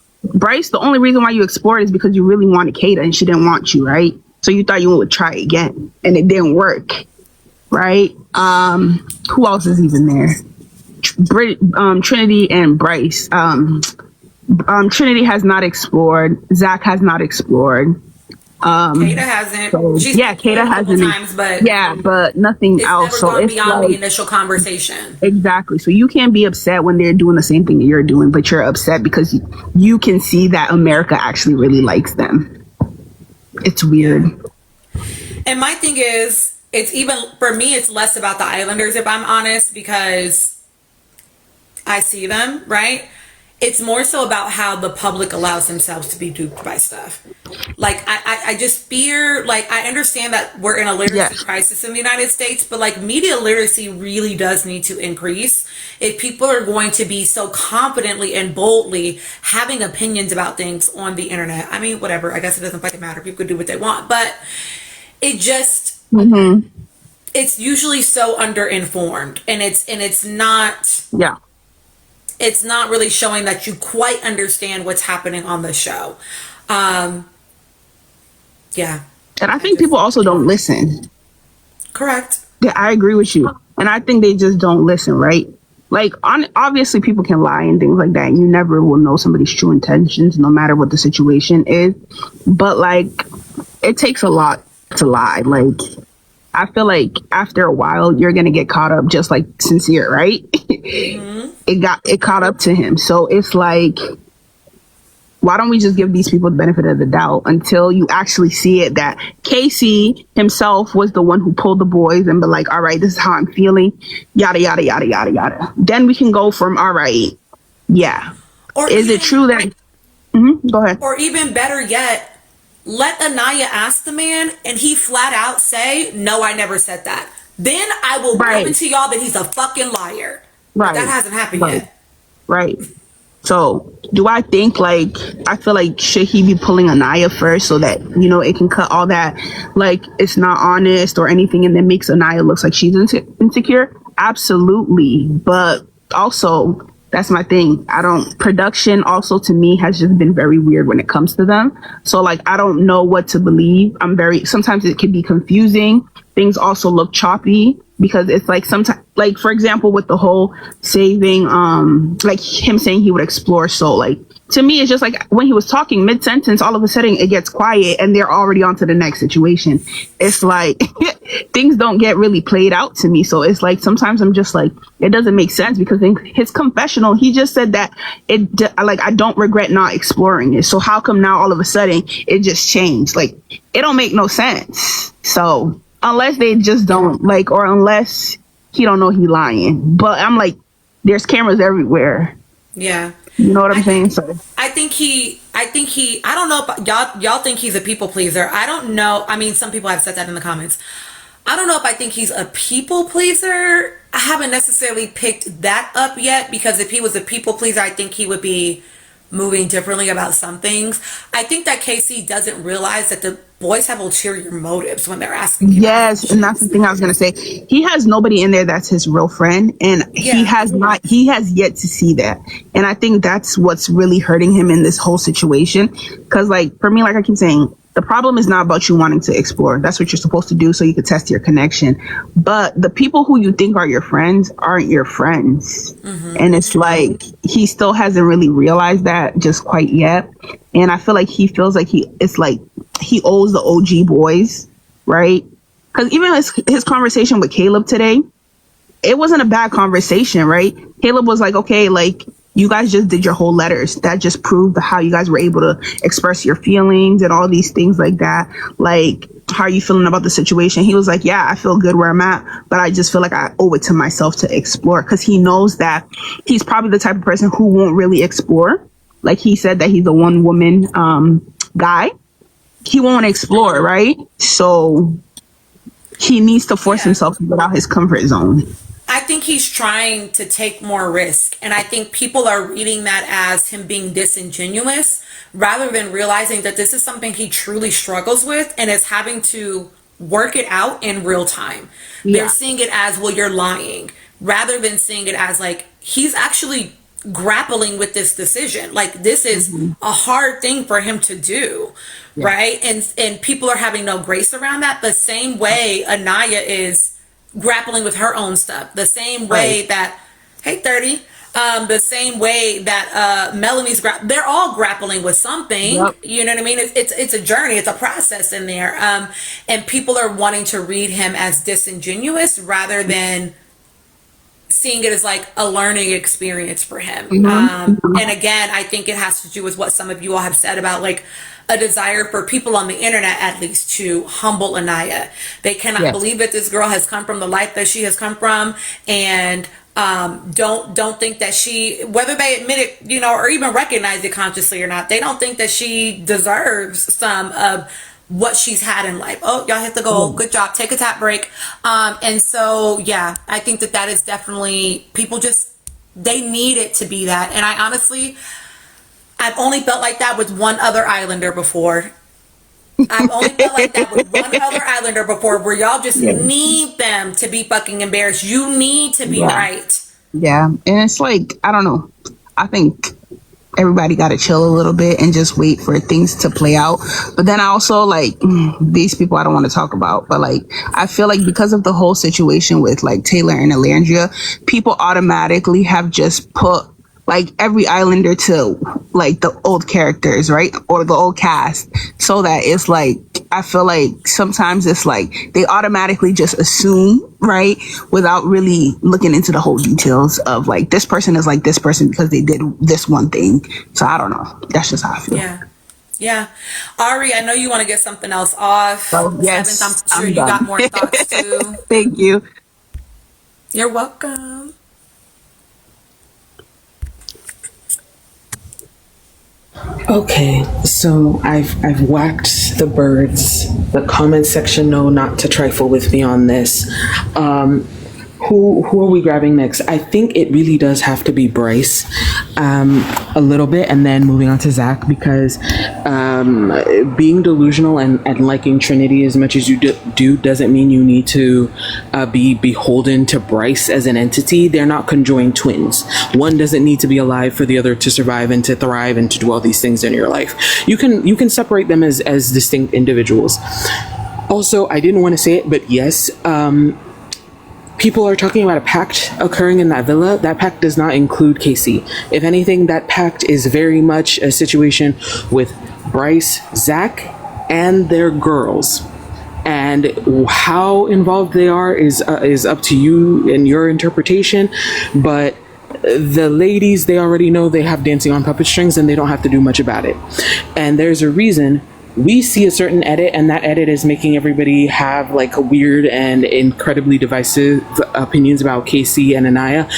the only reason why you explored is because you really wanted Kata and she didn't want you, right? So you thought you would try again and it didn't work, right? Who else is even there? Trinity and Bryce. Trinity has not explored. Zach has not explored. Kata hasn't. Kata hasn't. Times, but but nothing else. Never gone beyond the initial conversation. Exactly. So you can't be upset when they're doing the same thing that you're doing, but you're upset because you can see that America actually really likes them. It's weird. And my thing is, it's even for me, it's less about the Islanders, if I'm honest, because I see them, right? It's more so about how the public allows themselves to be duped by stuff. Like, I just fear, like, I understand that we're in a literacy crisis in the United States, but, like, media literacy really does need to increase if people are going to be so confidently and boldly having opinions about things on the internet. I mean, whatever. I guess it doesn't fucking matter. People can do what they want. But it just, it's usually so underinformed. And it's not... It's not really showing that you quite understand what's happening on the show. And I think people also don't listen. Correct. Yeah, I agree with you. And I think they just don't listen, right? Like, obviously people can lie and things like that. And you never will know somebody's true intentions, no matter what the situation is. But, like, it takes a lot to lie. Like, I feel like after a while, you're going to get caught up, just like Sincere, right? It caught up to him. So it's like, why don't we just give these people the benefit of the doubt until you actually see it, that Casey himself was the one who pulled the boys and be like, all right, this is how I'm feeling, yada, yada, yada, yada, yada. Then we can go from, all right, yeah. Or is it true that... Go ahead. Or even better yet, let Anaya ask the man and he flat out say, no, I never said that. Then I will prove to y'all that he's a fucking liar. Right. That hasn't happened yet. Right. So do I think, like, I feel like, should he be pulling Anaya first so that, you know, it can cut all that, like, it's not honest or anything, and then makes Anaya looks like she's insecure? Absolutely. But also, that's my thing. Production also to me has just been very weird when it comes to them. So, like, I don't know what to believe. Sometimes it can be confusing. Things also look choppy because it's like sometimes, like, for example, with the whole saving, like him saying he would explore Sol, like, to me, it's just like when he was talking mid-sentence, all of a sudden it gets quiet and they're already on to the next situation. It's like things don't get really played out to me. So it's like sometimes I'm just like, it doesn't make sense, because in his confessional, he just said that I don't regret not exploring it. So how come now all of a sudden it just changed? Like, it don't make no sense. So unless they just don't, like, or unless he don't know he lying. But I'm like, there's cameras everywhere. Yeah. You know what I'm saying? So I think he, I don't know if y'all think he's a people pleaser. I don't know. I mean, some people have said that in the comments. I don't know if I think he's a people pleaser. I haven't necessarily picked that up yet, because if he was a people pleaser, I think he would be moving differently about some things. I think that Casey doesn't realize that the boys have ulterior motives when they're asking him. Yes, and that's the thing I was gonna say. He has nobody in there that's his real friend, and he has yet to see that. And I think that's what's really hurting him in this whole situation. Because, like, for me, like I keep saying, The problem is not about you wanting to explore. That's what you're supposed to do so you can test your connection. But the people who you think are your friends aren't your friends. And it's like he still hasn't really realized that just quite yet. And I feel like he feels like it's like he owes the OG boys, right? Because even his conversation with Caleb today, it wasn't a bad conversation, right? Caleb was like, okay, like, you guys just did your whole letters. That just proved how you guys were able to express your feelings and all these things like that. Like, how are you feeling about the situation? He was like, yeah, I feel good where I'm at, but I just feel like I owe it to myself to explore, because he knows that he's probably the type of person who won't really explore. Like he said that he's a one woman guy. He won't explore, right? So he needs to force himself to get out his comfort zone. I think he's trying to take more risk. And I think people are reading that as him being disingenuous rather than realizing that this is something he truly struggles with and is having to work it out in real time. Yeah. They're seeing it as, well, you're lying, rather than seeing it as like, he's actually grappling with this decision. Like, this is a hard thing for him to do. Yeah. Right. And people are having no grace around that. The same way Anaya is grappling with her own stuff, the same way that, hey 30, the same way that Melanie's they're all grappling with something. You know what I mean? It's a journey, it's a process in there, and people are wanting to read him as disingenuous rather than seeing it as like a learning experience for him. And again, I think it has to do with what some of you all have said about like a desire for people on the internet, at least, to humble Anaya. They cannot believe that this girl has come from the life that she has come from, and don't think that she, whether they admit it, you know, or even recognize it consciously or not, they don't think that she deserves some of what she's had in life. Oh, y'all hit the goal. Good job. Take a tap break. And so, yeah, I think that is definitely, people just, they need it to be that. And I honestly, I've only felt like that with one other Islander before. I've only felt like that with one other Islander before, where y'all just need them to be fucking embarrassed. You need to be right. Yeah. And it's like, I don't know. I think everybody got to chill a little bit and just wait for things to play out. But then I also like these people I don't want to talk about, but like, I feel like because of the whole situation with like Taylor and Alandria, people automatically have just put like every Islander to like the old characters, right? Or the old cast. So that it's like, I feel like sometimes it's like they automatically just assume, right? Without really looking into the whole details of like, this person is like this person because they did this one thing. So I don't know. That's just how I feel. Yeah. Yeah. Ari, I know you want to get something else off. Oh, yes. I'm sure you got more thoughts too. Thank you. You're welcome. Okay, so I've whacked the birds. The comment section know not to trifle with me on this. Who are we grabbing next? I think it really does have to be Bryce, a little bit, and then moving on to Zach, because being delusional and liking Trinity as much as you do doesn't mean you need to be beholden to Bryce as an entity. They're not conjoined twins. One doesn't need to be alive for the other to survive and to thrive and to do all these things in your life. You can separate them as distinct individuals. Also, I didn't want to say it, but yes, people are talking about a pact occurring in that villa. That pact does not include Casey. If anything, that pact is very much a situation with Bryce, Zach, and their girls. And how involved they are is up to you and your interpretation. But the ladies, they already know they have dancing on puppet strings and they don't have to do much about it. And there's a reason. We see a certain edit, and that edit is making everybody have like a weird and incredibly divisive opinions about Casey and Anaya.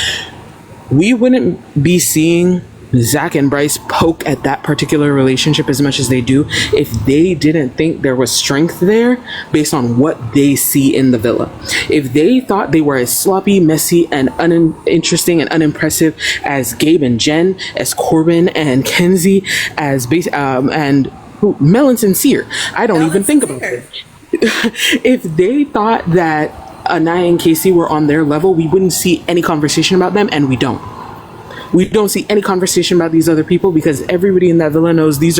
We wouldn't be seeing Zach and Bryce poke at that particular relationship as much as they do if they didn't think there was strength there based on what they see in the villa. If they thought they were as sloppy, messy, and uninteresting and unimpressive as Gabe and Jen, as Corbin and Kenzie, as and Mel and Sincere. I don't even think about it. If they thought that Anaya and Casey were on their level, we wouldn't see any conversation about them, and we don't. We don't see any conversation about these other people because everybody in that villa knows this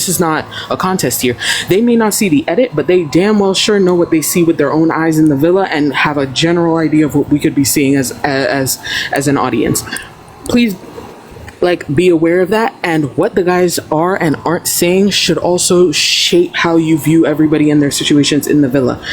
is not a contest here. They may not see the edit, but they damn well sure know what they see with their own eyes in the villa and have a general idea of what we could be seeing as an audience. Please, like, be aware of that, and what the guys are and aren't saying should also shape how you view everybody in their situations in the villa.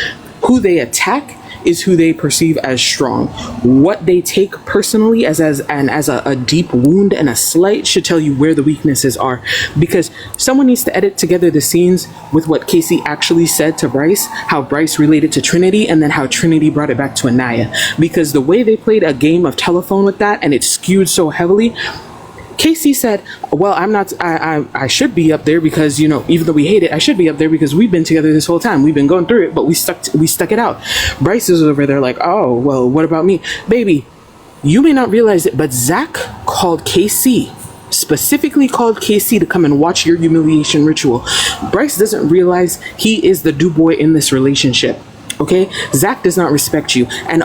Who they attack is who they perceive as strong. What they take personally as a deep wound and a slight should tell you where the weaknesses are, because someone needs to edit together the scenes with what Casey actually said to Bryce, how Bryce related to Trinity, and then how Trinity brought it back to Anaya, because the way they played a game of telephone with that and it skewed so heavily. Casey said, well, I should be up there because, you know, even though we hate it, I should be up there because we've been together this whole time. We've been going through it, but we stuck it out. Bryce is over there like, oh, well, what about me? Baby, you may not realize it, but Zach called Casey, specifically called Casey to come and watch your humiliation ritual. Bryce doesn't realize he is the do boy in this relationship. Okay, Zach does not respect you, and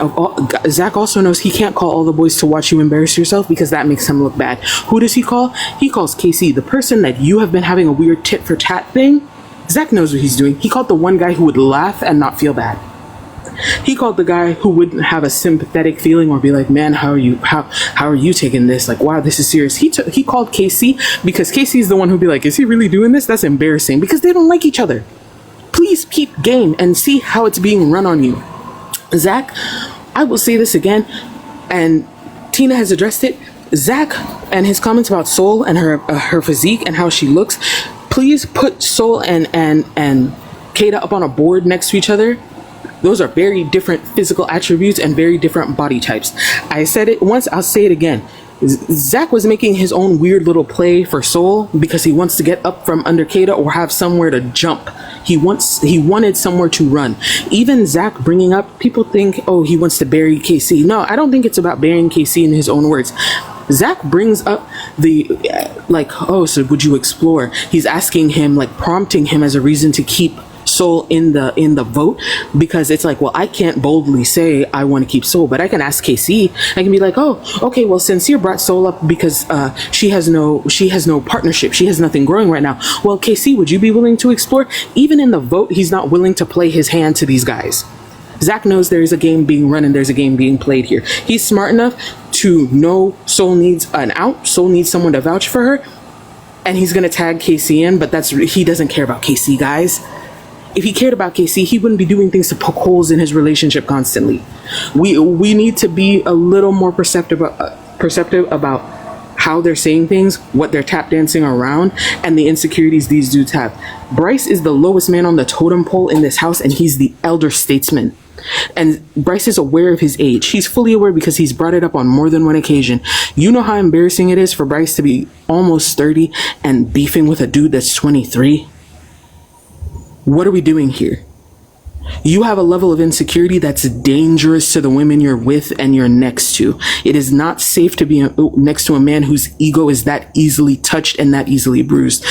Zach also knows he can't call all the boys to watch you embarrass yourself because that makes him look bad. Who does he call? He calls Casey, the person that you have been having a weird tit for tat thing. Zach knows what he's doing. He called the one guy who would laugh and not feel bad. He called the guy who wouldn't have a sympathetic feeling or be like, man, how are you taking this? Like, wow, this is serious. He called Casey because Casey's the one who'd be like, is he really doing this? That's embarrassing, because they don't like each other. Please keep game and see how it's being run on you. Zach, I will say this again, and Tina has addressed it. Zach and his comments about Sol and her physique and how she looks, please put Sol and Kata up on a board next to each other. Those are very different physical attributes and very different body types. I said it once, I'll say it again. Zach was making his own weird little play for Sol because he wants to get up from under Kata or have somewhere to jump. He wanted somewhere to run. Even Zach bringing up, people think, oh, he wants to bury KC. No, I don't think it's about burying KC in his own words. Zach brings up oh, so would you explore? He's asking him, like, prompting him as a reason to keep Sol in the vote, because it's like, well, I can't boldly say I want to keep Sol, but I can ask KC. I can be like, oh, okay, well, Sincere brought Sol up because she has no partnership, she has nothing growing right now. Well, KC, would you be willing to explore? Even in the vote, he's not willing to play his hand to these guys. Zach knows there's a game being run and there's a game being played here. He's smart enough to know Sol needs an out, Sol needs someone to vouch for her, and he's gonna tag KC in, but he doesn't care about KC, guys. If he cared about KC, he wouldn't be doing things to poke holes in his relationship constantly. We need to be a little more perceptive about how they're saying things, what they're tap dancing around, and the insecurities these dudes have. Bryce is the lowest man on the totem pole in this house, and he's the elder statesman. And Bryce is aware of his age. He's fully aware because he's brought it up on more than one occasion. You know how embarrassing it is for Bryce to be almost 30 and beefing with a dude that's 23? What are we doing here? You have a level of insecurity that's dangerous to the women you're with and you're next to. It is not safe to be next to a man whose ego is that easily touched and that easily bruised.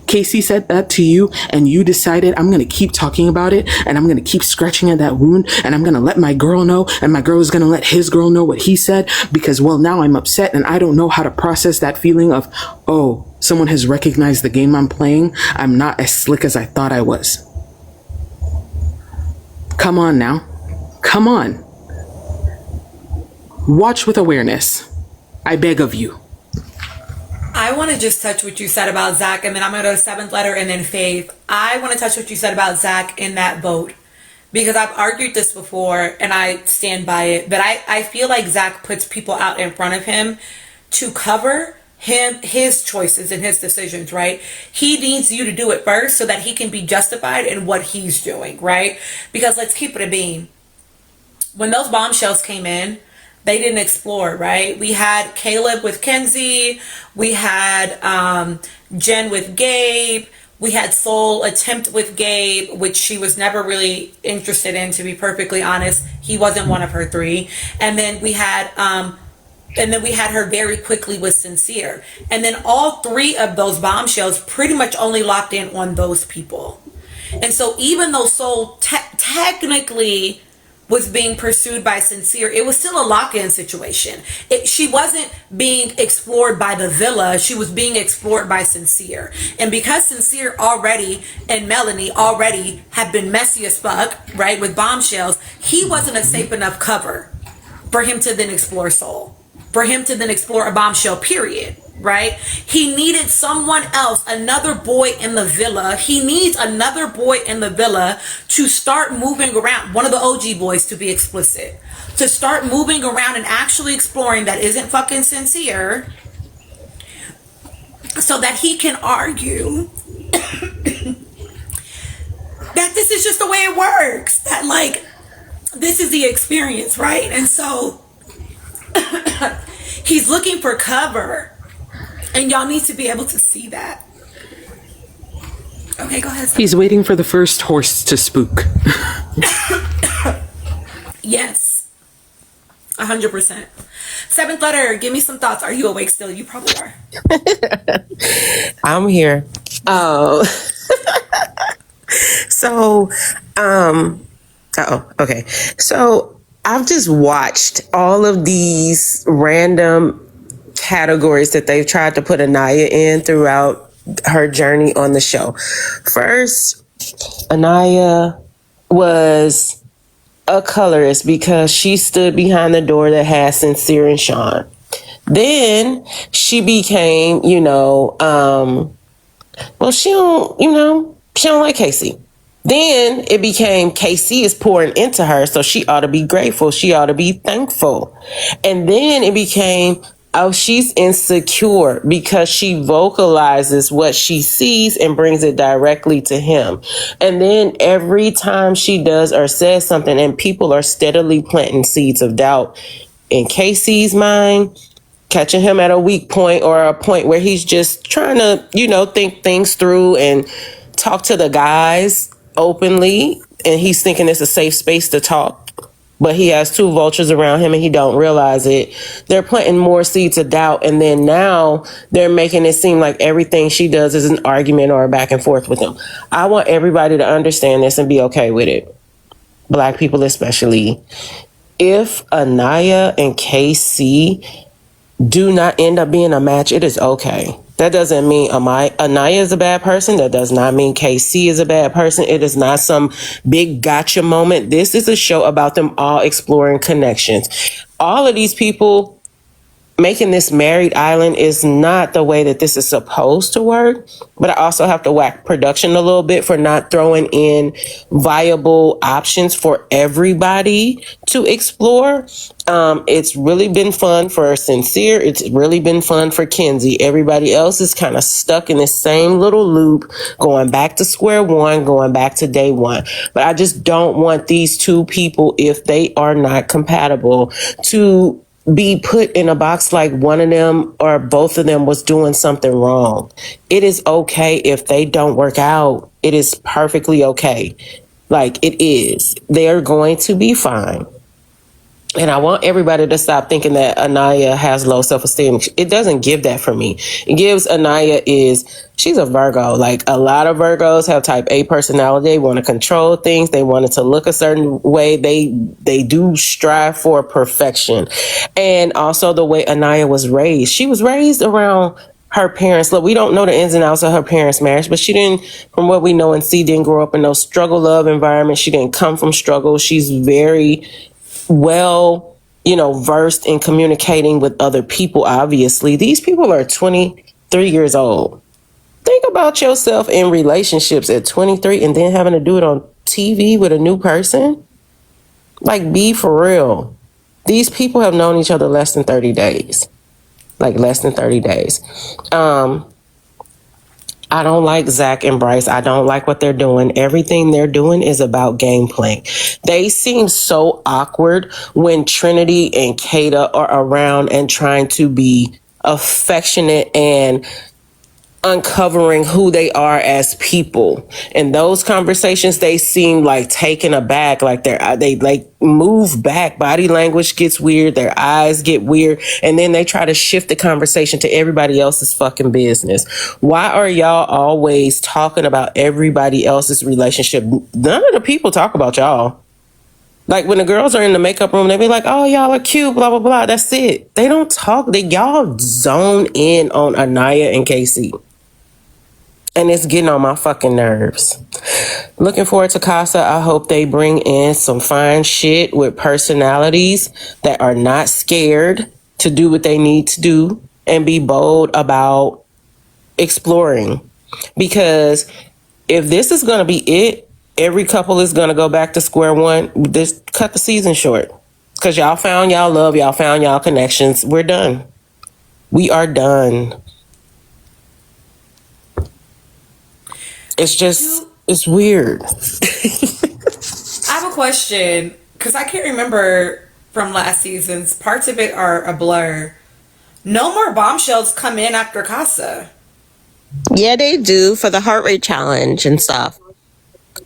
Casey said that to you, and you decided, I'm going to keep talking about it, and I'm going to keep scratching at that wound, and I'm going to let my girl know, and my girl is going to let his girl know what he said, because, well, now I'm upset and I don't know how to process that feeling of, oh, someone has recognized the game I'm playing. I'm not as slick as I thought I was. Come on now. Come on. Watch with awareness. I beg of you. I want to just touch what you said about Zach, and then I'm going to go to seventh letter and then Faith. I want to touch what you said about Zach in that vote, because I've argued this before and I stand by it, but I feel like Zach puts people out in front of him to cover his choices and his decisions, right? He needs you to do it first so that he can be justified in what he's doing, right? Because let's keep it a beam. When those bombshells came in, they didn't explore, right? We had Caleb with Kenzie. We had Jen with Gabe. We had Sol attempt with Gabe, which she was never really interested in, to be perfectly honest. He wasn't one of her three. And then we had her very quickly with Sincere. And then all three of those bombshells pretty much only locked in on those people. And so even though Sol technically was being pursued by Sincere, it was still a lock-in situation. She wasn't being explored by the villa, she was being explored by Sincere. And because Sincere already and Melanie already have been messy as fuck, right, with bombshells, he wasn't a safe enough cover for him to then explore Soul, for him to then explore a bombshell, period. Right? He needed someone else, another boy in the villa. He needs another boy in the villa to start moving around. One of the OG boys, to be explicit, to start moving around and actually exploring that isn't fucking Sincere, so that he can argue that this is just the way it works. That, like, this is the experience, right? And so he's looking for cover. And y'all need to be able to see that. Okay, go ahead. He's waiting for the first horse to spook. Yes. 100%. Seventh letter, give me some thoughts. Are you awake still? You probably are. I'm here. Okay. So I've just watched all of these random categories that they've tried to put Anaya in throughout her journey on the show. First, Anaya was a colorist because she stood behind the door that had Sincere and Sean. Then she became, she don't like Casey. Then it became KC is pouring into her, so she ought to be grateful. She ought to be thankful. And then it became, she's insecure because she vocalizes what she sees and brings it directly to him. And then every time she does or says something and people are steadily planting seeds of doubt in Casey's mind, catching him at a weak point or a point where he's just trying to, think things through and talk to the guys openly, and he's thinking it's a safe space to talk, but he has two vultures around him and he don't realize it. They're planting more seeds of doubt, and then now they're making it seem like everything she does is an argument or a back and forth with him. I want everybody to understand this and be okay with it. Black people especially. If Anaya and KC do not end up being a match, it is okay. That doesn't mean Anaya is a bad person. That does not mean KC is a bad person. It is not some big gotcha moment. This is a show about them all exploring connections. All of these people making this married island is not the way that this is supposed to work. But I also have to whack production a little bit for not throwing in viable options for everybody to explore. It's really been fun for Sincere. It's really been fun for Kenzie. Everybody else is kind of stuck in this same little loop, going back to square one, going back to day one. But I just don't want these two people, if they are not compatible, to be put in a box like one of them or both of them was doing something wrong. It is okay if they don't work out. It is perfectly okay. Like, it is. They're going to be fine. And I want everybody to stop thinking that Anaya has low self-esteem. It doesn't give that for me. It gives she's a Virgo. Like, a lot of Virgos have type A personality. They want to control things. They want it to look a certain way. They do strive for perfection. And also the way Anaya was raised. She was raised around her parents. Look, we don't know the ins and outs of her parents' marriage, but she didn't, from what we know and see, didn't grow up in no struggle love environment. She didn't come from struggle. She's very well, versed in communicating with other people. Obviously, these people are 23 years old. Think about yourself in relationships at 23 and then having to do it on TV with a new person. Like, be for real. These people have known each other less than 30 days. Like, less than 30 days. I don't like Zach and Bryce. I don't like what they're doing. Everything they're doing is about gameplay. They seem so awkward when Trinity and Kata are around and trying to be affectionate and uncovering who they are as people. In those conversations, they seem like taken aback, like they like move back. Body language gets weird. Their eyes get weird. And then they try to shift the conversation to everybody else's fucking business. Why are y'all always talking about everybody else's relationship? None of the people talk about y'all. Like when the girls are in the makeup room, they be like, "Oh, y'all are cute," blah blah blah. That's it. They don't talk. Y'all zone in on Anaya and Casey, and it's getting on my fucking nerves. Looking forward to Casa. I hope they bring in some fine shit with personalities that are not scared to do what they need to do and be bold about exploring. Because if this is going to be it, every couple is going to go back to square one. Just cut the season short. Because y'all found y'all love, y'all found y'all connections. We're done. We are done. It's just, it's weird. I have a question because I can't remember from last season's. Parts of it are a blur. No more bombshells come in after Casa. Yeah, they do for the heart rate challenge and stuff.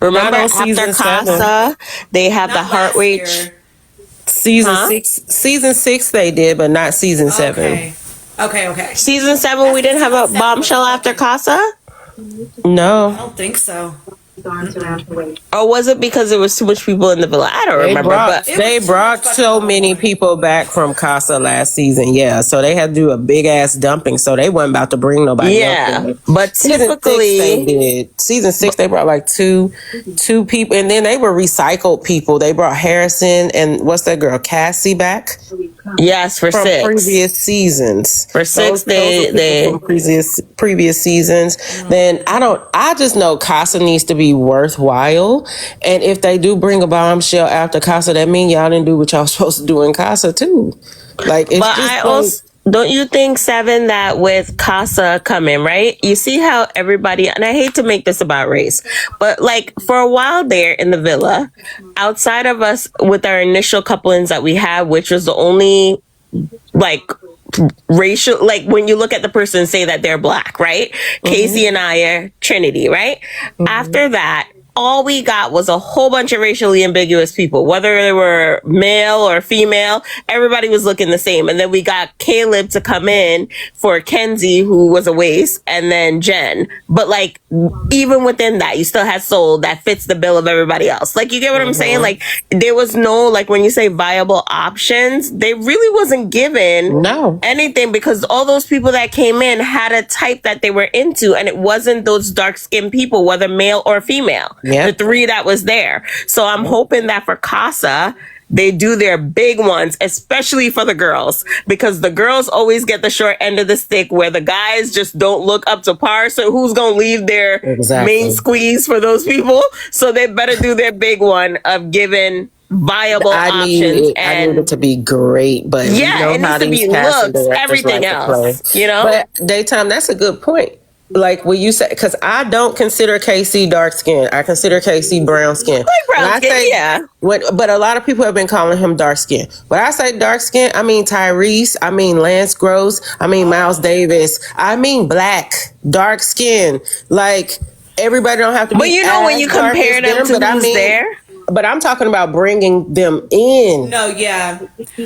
Remember after Casa, they have the heart rate. Season six they did, but not season 7. Okay. Season 7, we didn't have a bombshell after Casa? No. I don't think so. Or was it because there was too much people in the villa? I don't remember. But they brought so many people back from Casa last season. Yeah, so they had to do a big ass dumping. So they weren't about to bring nobody. Yeah, but typically they did. Season 6 they brought like two people, and then they were recycled people. They brought Harrison and what's that girl Cassie back? Yes, for from 6 previous seasons. For 6, they from previous seasons. Then I just know Casa needs to be worthwhile, and if they do bring a bombshell after Casa, that means y'all didn't do what y'all supposed to do in Casa too. Like, it's but I also don't you think 7 that with Casa coming, right? You see how everybody, and I hate to make this about race, but like for a while there in the villa, outside of us with our initial couplings that we had, which was the only like racial, like when you look at the person and say that they're black, right? Casey and I are Trinity, right? After that, all we got was a whole bunch of racially ambiguous people, whether they were male or female, everybody was looking the same. And then we got Caleb to come in for Kenzie, who was a waste, and then Jen. But like, even within that, you still had Soul that fits the bill of everybody else. Like, you get what I'm saying? Like, there was no, like, when you say viable options, they really wasn't given anything, because all those people that came in had a type that they were into, and it wasn't those dark-skinned people, whether male or female. The 3 that was there. So I'm hoping that for Casa, they do their big ones, especially for the girls, because the girls always get the short end of the stick where the guys just don't look up to par. So who's going to leave their main squeeze for those people? So they better do their big one of giving viable options. I need it to be great, but yeah, you know, it needs to be looks, everything else, you know? But Daytime, that's a good point. Like what you said, because I don't consider Casey dark skin. I consider Casey brown skin. Like brown skin, yeah. But a lot of people have been calling him dark skin. When I say dark skin, I mean Tyrese, I mean Lance Gross, I mean Miles Davis, I mean black, dark skin. Like, everybody don't have to be. But you know, when you compare them to who's there. But I'm talking about bringing them in. No, yeah.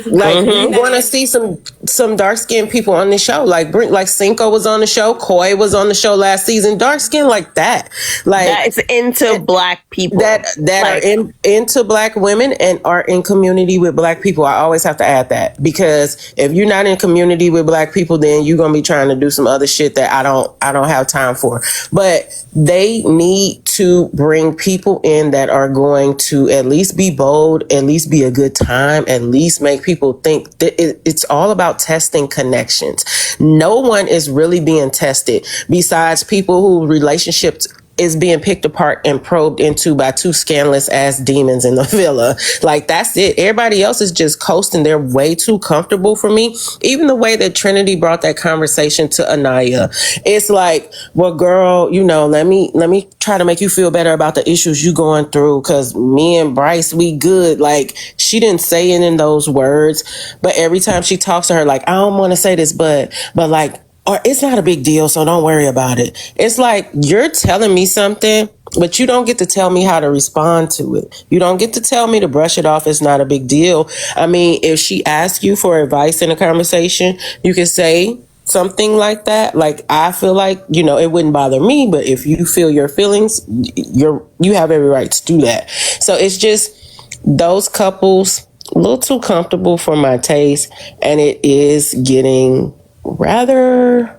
Like, we want to see some dark skinned people on the show. Like Cinco was on the show, Koi was on the show last season. Dark skin like that, like that is into black people that like, are into black women and are in community with black people. I always have to add that, because if you're not in community with black people, then you're gonna be trying to do some other shit that I don't have time for. But they need to bring people in that are going to at least be bold, at least be a good time, at least make people think that it's all about testing connections. No one is really being tested besides people who relationships is being picked apart and probed into by 2 scandalous ass demons in the villa. Like, that's it. Everybody else is just coasting. They're way too comfortable for me. Even the way that Trinity brought that conversation to Anaya, it's like, well, girl, you know, let me try to make you feel better about the issues you going through, because me and Bryce, we good. Like, she didn't say it in those words, but every time she talks to her, like, I don't want to say this, but like, or it's not a big deal, so don't worry about it. It's like, you're telling me something, but you don't get to tell me how to respond to it. You don't get to tell me to brush it off. It's not a big deal. I mean, if she asks you for advice in a conversation, you can say something like that. Like, I feel like, you know, it wouldn't bother me, but if you feel your feelings, you have every right to do that. So it's just, those couples a little too comfortable for my taste, and it is getting rather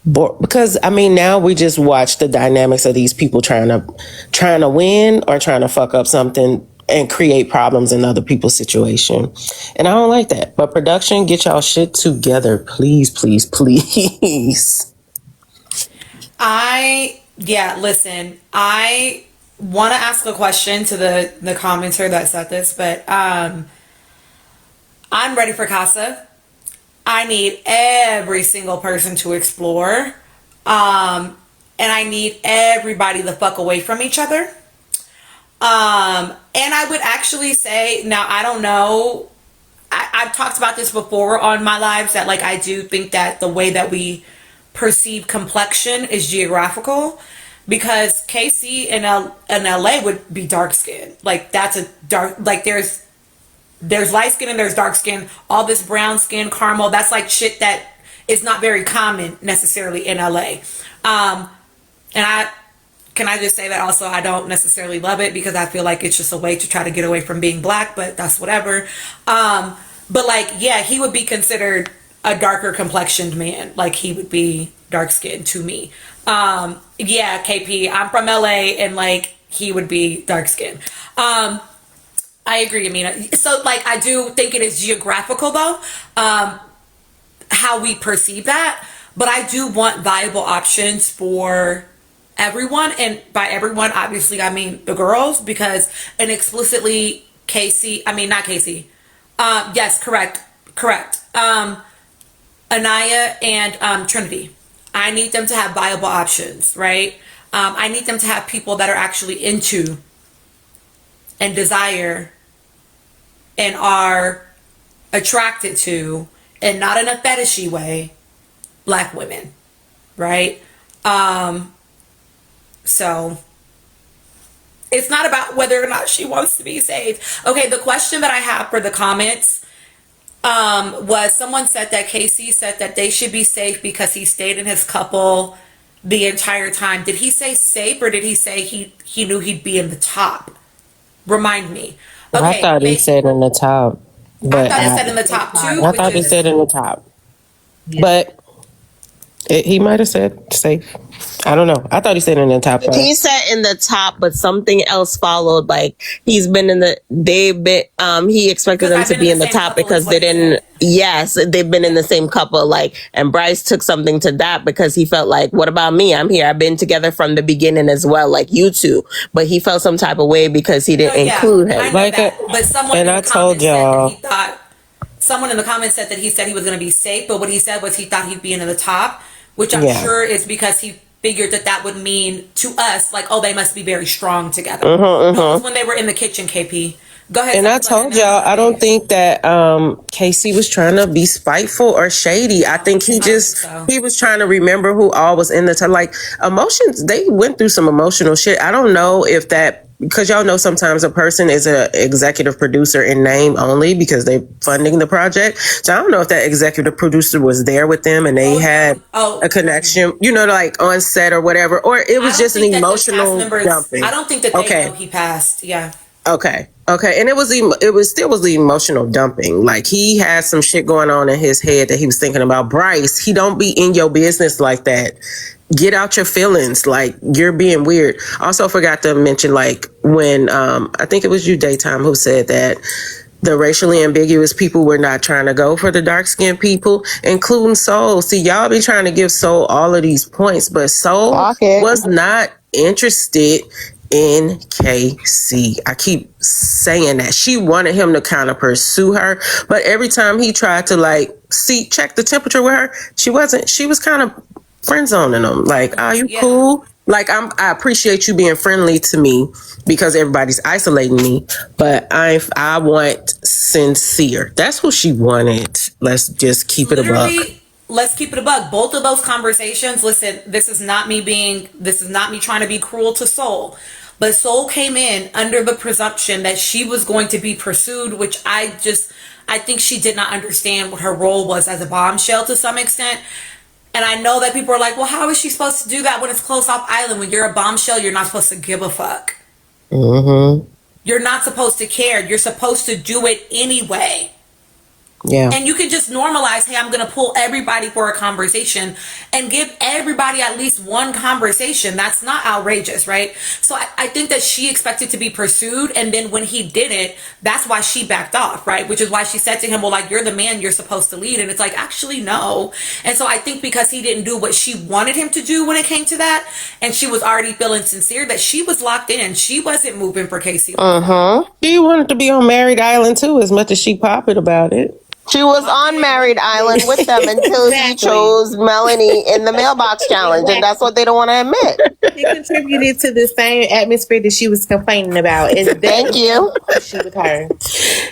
because I mean now we just watch the dynamics of these people trying to win or trying to fuck up something and create problems in other people's situation, and I don't like that. But production, get y'all shit together, please, please, please. Listen, I want to ask a question to the commenter that said this, but I'm ready for Casa. I need every single person to explore. And I need everybody to fuck away from each other. And I would actually say, now I don't know, I've talked about this before on my lives, that like I do think that the way that we perceive complexion is geographical, because KC in LA would be dark skinned. Like that's a dark, like there's light skin and there's dark skin. All this brown skin, caramel, that's like shit that is not very common necessarily in LA. And can I just say that also I don't necessarily love it, because I feel like it's just a way to try to get away from being black, but that's whatever. But like, yeah, he would be considered a darker complexioned man. Like he would be dark skinned to me. Yeah, KP, I'm from LA, and like he would be dark skinned. I agree, Amina. So like I do think it is geographical though, how we perceive that, but I do want viable options for everyone, and by everyone obviously I mean the girls, because an explicitly Casey, I mean not Casey, yes, correct, Anaya and Trinity, I need them to have viable options, right? I need them to have people that are actually into and desire and are attracted to, and not in a fetishy way, black women, right? So it's not about whether or not she wants to be saved. Okay, the question that I have for the comments was, someone said that Casey said that they should be safe because he stayed in his couple the entire time. Did he say safe, or did he say he knew he'd be in the top? Remind me. Okay, I thought he said in the top. But I thought he said in the top too. I thought he said in the top. But he might have said safe. I don't know. I thought he said in the top. He said in the top, but something else followed. Like he's been in the. They've been. He expected them to be in the top because they didn't. Yes, they've been in the same couple. Like, and Bryce took something to that because he felt like, what about me? I'm here. I've been together from the beginning as well, like you two. But he felt some type of way because he didn't include him. Like, but someone and in I the told comments said that y'all. he thought. Someone in the comments said that he said he was going to be safe, but what he said was he thought he'd be in the top, which I'm sure is because he figured that would mean to us, like, oh, they must be very strong together. No, it was when they were in the kitchen, KP. Go ahead. And I told y'all, I don't think that Casey was trying to be spiteful or shady. I think he was trying to remember who all was in the top. Like, emotions, they went through some emotional shit. I don't know if that, because y'all know sometimes a person is an executive producer in name only because they're funding the project. So I don't know if that executive producer was there with them and they had a connection, you know, like on set or whatever, or it was just an emotional dumping. I don't think that they know he passed. Yeah. Okay. And it still was the emotional dumping. Like he had some shit going on in his head that he was thinking about. Bryce, he don't be in your business like that. Get out your feelings. Like you're being weird. Also forgot to mention, like when I think it was you, Daytime, who said that the racially ambiguous people were not trying to go for the dark skinned people, including Soul. See, y'all be trying to give Soul all of these points, but Soul was not interested in KC. I keep saying that. She wanted him to kind of pursue her, but every time he tried to like check the temperature with her, she wasn't. She was kind of friend zoning him. Like, are you cool? Like, I appreciate you being friendly to me because everybody's isolating me, but I want sincere. That's what she wanted. Let's just keep it a buck. Let's keep it a buck. Both of those conversations, listen, this is not me trying to be cruel to Soul, but Soul came in under the presumption that she was going to be pursued, which I think she did not understand what her role was as a bombshell to some extent. And I know that people are like, well, how is she supposed to do that when it's closed off island? When you're a bombshell, you're not supposed to give a fuck. You're not supposed to care. You're supposed to do it anyway. Yeah. And you can just normalize, hey, I'm going to pull everybody for a conversation and give everybody at least one conversation. That's not outrageous, right? So I think that she expected to be pursued. And then when he did it, that's why she backed off, right? Which is why she said to him, well, like, you're the man, you're supposed to lead. And it's like, actually, no. And so I think because he didn't do what she wanted him to do when it came to that, and she was already feeling sincere, that she was locked in. She wasn't moving for Casey. She wanted to be on Married Island too, as much as she popped about it. She was on Married Island with them until he chose Melanie in the mailbox challenge, and that's what they don't want to admit. He contributed to the same atmosphere that she was complaining about. Thank you. With her.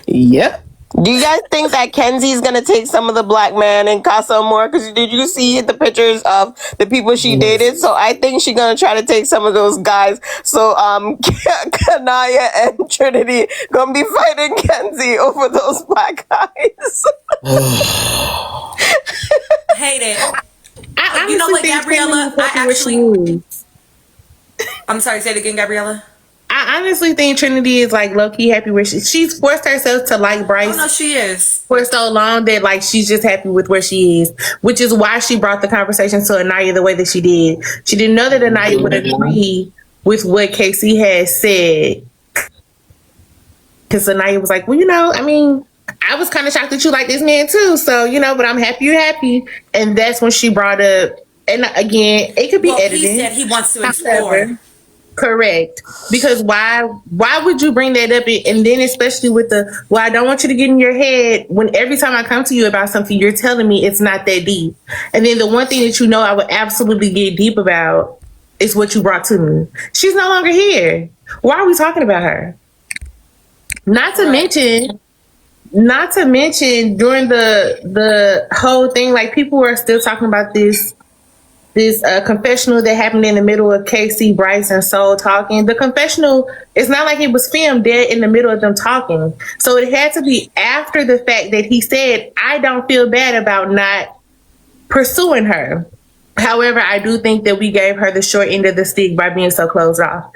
Yep. Do you guys think that Kenzie's gonna take some of the black men in Casa Amor? Because did you see the pictures of the people she dated? So I think she's gonna try to take some of those guys. So Kanaya and Trinity gonna be fighting Kenzie over those black guys. Hate it. I You know what, Gabriella? I'm sorry, say it again, Gabriella. I honestly think Trinity is like low-key happy where she's forced herself to like Bryce. Oh no, she is. For so long that like she's just happy with where she is, which is why she brought the conversation to Anaya the way that she did. She didn't know that Anaya would agree with what Casey had said, because Anaya was like, well, I mean, I was kind of shocked that you like this man too, so but I'm happy you're happy. And that's when she brought up, and again, it could be edited. He said he wants to explore. Correct. Because why would you bring that up? And then especially with well, I don't want you to get in your head when every time I come to you about something, you're telling me it's not that deep. And then the one thing that I would absolutely get deep about is what you brought to me. She's no longer here. Why are we talking about her? Not to mention during the whole thing, like people are still talking about this confessional that happened in the middle of Casey, Bryce, and Sol talking. The confessional, it's not like it was filmed dead in the middle of them talking. So it had to be after the fact that he said, I don't feel bad about not pursuing her. However, I do think that we gave her the short end of the stick by being so closed off.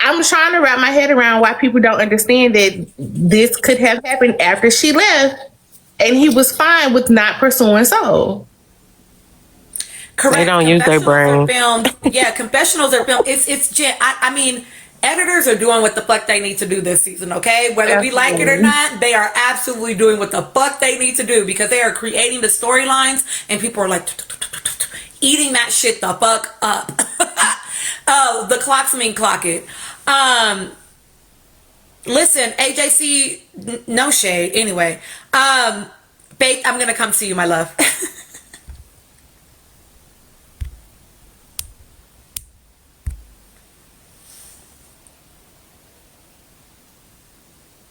I'm trying to wrap my head around why people don't understand that this could have happened after she left and he was fine with not pursuing Sol. Correct. They don't use their brain. Confessionals are filmed. I mean, editors are doing what the fuck they need to do this season, okay? Whether we like it or not, they are absolutely doing what the fuck they need to do because they are creating the storylines and people are like eating that shit the fuck up. Oh, the clocks mean clock it. Listen, AJC, no shade. Anyway, Faith, I'm gonna come see you, my love.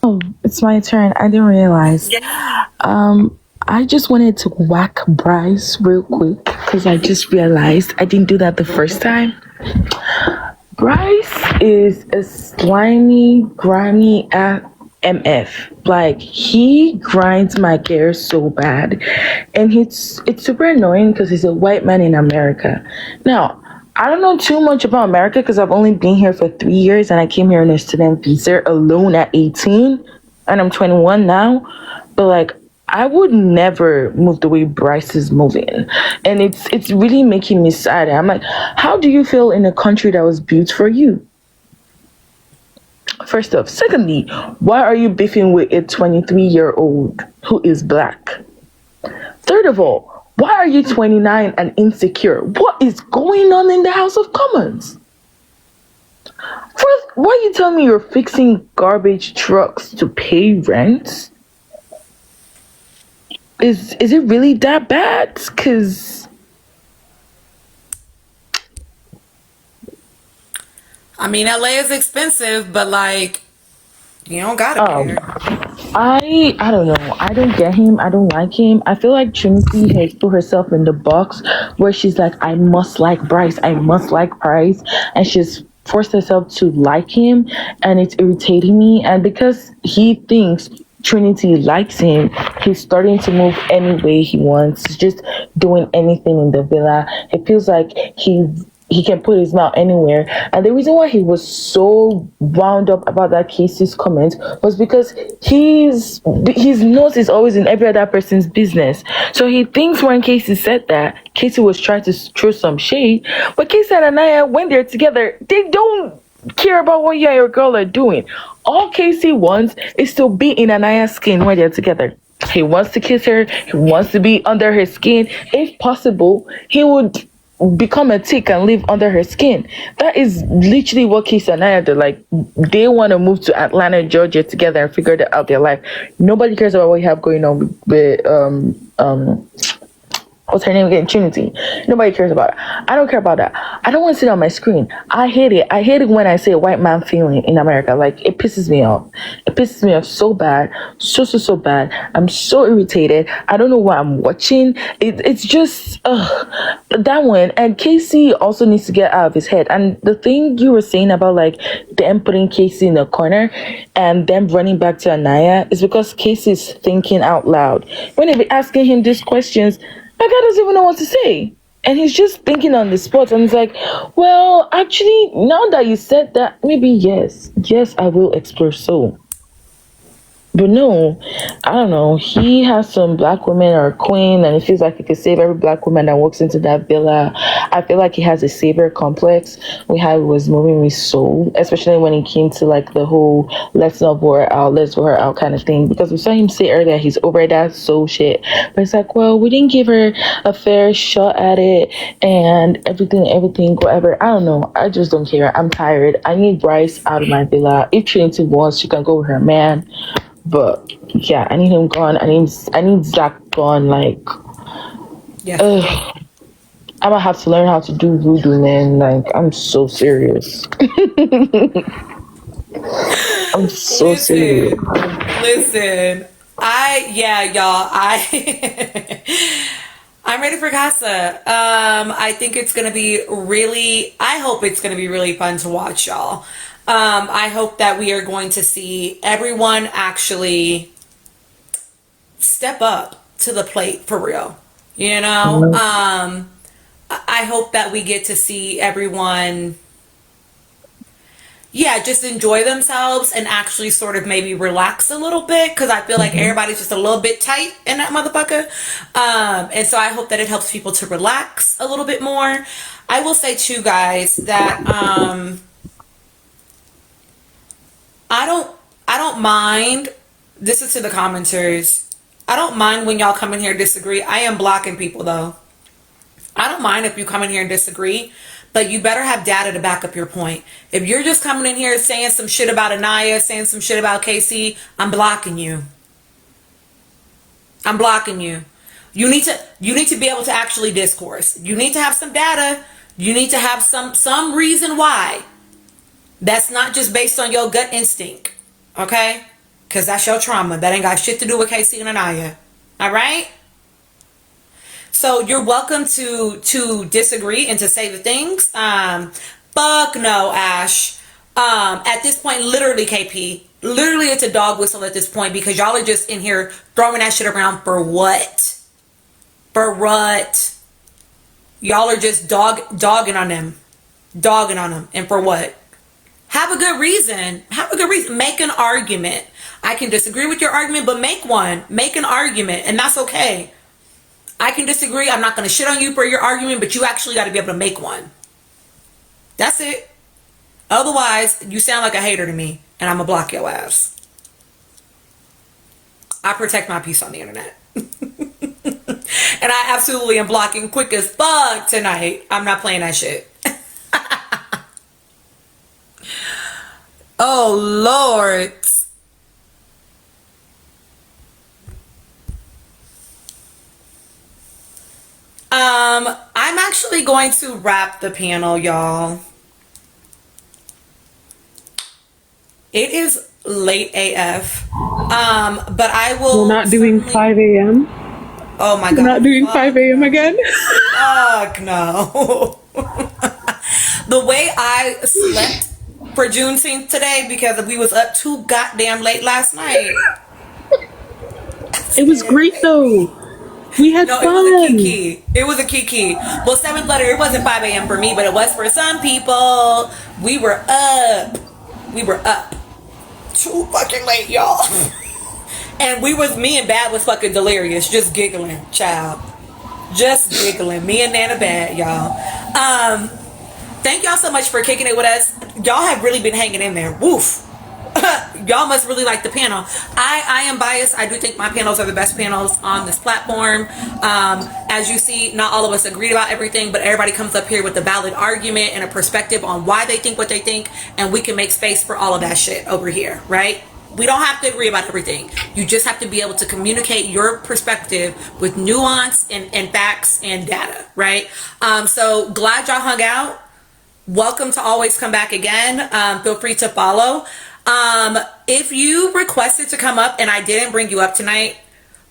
Oh, it's my turn. I didn't realize. I just wanted to whack Bryce real quick because I just realized I didn't do that the first time. Bryce is a slimy, grimy MF. Like, he grinds my gears so bad. And it's super annoying because he's a white man in America. Now, I don't know too much about America because I've only been here for 3 years and I came here on a student visa alone at 18 and I'm 21 now. But like, I would never move the way Bryce is moving. And it's really making me sad. I'm like, how do you feel in a country that was built for you? First off. Secondly, why are you beefing with a 23-year-old who is black? Third of all, why are you 29 and insecure? What is going on in the House of Commons? First, why you tell me you're fixing garbage trucks to pay rent? Is it really that bad? Because I mean, LA is expensive, but like, you don't gotta care. I don't know. I don't get him. I don't like him. I feel like Trinity has put herself in the box where she's like, I must like Bryce. I must like Bryce. And she's forced herself to like him. And it's irritating me. And because he thinks Trinity likes him, he's starting to move any way he wants. He's just doing anything in the villa. It feels like he's he can put his mouth anywhere. And the reason why he was so wound up about that Casey's comment was because his nose is always in every other person's business. So he thinks when Casey said that, Casey was trying to throw some shade. But Casey and Anaya, when they're together, they don't care about what you and your girl are doing. All Casey wants is to be in Anaya's skin when they're together. He wants to kiss her. He wants to be under her skin. If possible, he would become a tick and live under her skin. That is literally what Casey and Naya do. Like, they want to move to Atlanta, Georgia together and figure out their life. Nobody cares about what you have going on with what's her name again? Trinity. Nobody cares about it. I don't care about that. I don't want to sit on my screen. I hate it. I hate it when I say a white man feeling in America. Like, it pisses me off. It pisses me off so bad. So bad. I'm so irritated. I don't know what I'm watching. It's just that one. And Casey also needs to get out of his head. And the thing you were saying about like them putting Casey in the corner and them running back to Anaya is because Casey's thinking out loud. When they be asking him these questions, that guy doesn't even know what to say. And he's just thinking on the spot. And he's like, well, actually, now that you said that, maybe yes. Yes, I will explore soul. But no, I don't know. He has some black woman or a queen, and he feels like he could save every black woman that walks into that villa. I feel like he has a savior complex. We had was moving with soul, especially when it came to like the whole let's not bore her out, let's bore her out kind of thing. Because we saw him say earlier he's over that soul shit. But it's like, well, we didn't give her a fair shot at it, and everything, whatever. I don't know. I just don't care. I'm tired. I need Bryce out of my villa. If Trinity wants, she can go with her man. But yeah, I need him gone. I need Zach gone. Like, yeah, I'm gonna have to learn how to do voodoo, man. Like, I'm so serious. I'm so serious. Listen, y'all. I'm ready for Casa. I think it's gonna be really. I hope it's gonna be really fun to watch, y'all. I hope that we are going to see everyone actually step up to the plate for real. You know, I hope that we get to see everyone, just enjoy themselves and actually sort of maybe relax a little bit, because I feel like everybody's just a little bit tight in that motherfucker. And so I hope that it helps people to relax a little bit more. I will say too, guys, that I don't mind. This is to the commenters. I don't mind when y'all come in here and disagree. I am blocking people though. I don't mind if you come in here and disagree, but you better have data to back up your point. If you're just coming in here saying some shit about Anaya, saying some shit about Casey, I'm blocking you. I'm blocking you. You need to be able to actually discourse. You need to have some data. You need to have some reason why. That's not just based on your gut instinct, okay? Because that's your trauma. That ain't got shit to do with Casey and Anaya, all right? So you're welcome to disagree and to say the things. Fuck no, Ash. At this point, literally, KP, literally it's a dog whistle at this point, because y'all are just in here throwing that shit around for what? For what? Y'all are just dogging on them. Dogging on them. And for what? Have a good reason. Have a good reason. Make an argument. I can disagree with your argument, but make one. Make an argument, and that's okay. I can disagree. I'm not going to shit on you for your argument, but you actually got to be able to make one. That's it. Otherwise, you sound like a hater to me, and I'm going to block your ass. I protect my peace on the internet. And I absolutely am blocking quick as fuck tonight. I'm not playing that shit. Oh, Lord. I'm actually going to wrap the panel, y'all. It is late AF. But I will. We're not doing 5 a.m. Oh my God. We're not doing 5 a.m. again. Fuck no. The way I slept for Juneteenth today, because we was up too goddamn late last night. It was great though. We had No, fun. it was a kiki. It was a kiki. Well, seventh letter, it wasn't 5 a.m. for me, but it was for some people. We were up. Too fucking late, y'all. And me and Bad was fucking delirious, just giggling, child. Just giggling. Me and Nana Bad, y'all. Thank y'all so much for kicking it with us. Y'all have really been hanging in there. Woof. Y'all must really like the panel. I am biased. I do think my panels are the best panels on this platform. As you see, not all of us agreed about everything, but everybody comes up here with a valid argument and a perspective on why they think what they think, and we can make space for all of that shit over here, right? We don't have to agree about everything. You just have to be able to communicate your perspective with nuance and facts and data, right? So glad y'all hung out. Welcome to always come back again. Feel free to follow. If you requested to come up and I didn't bring you up tonight,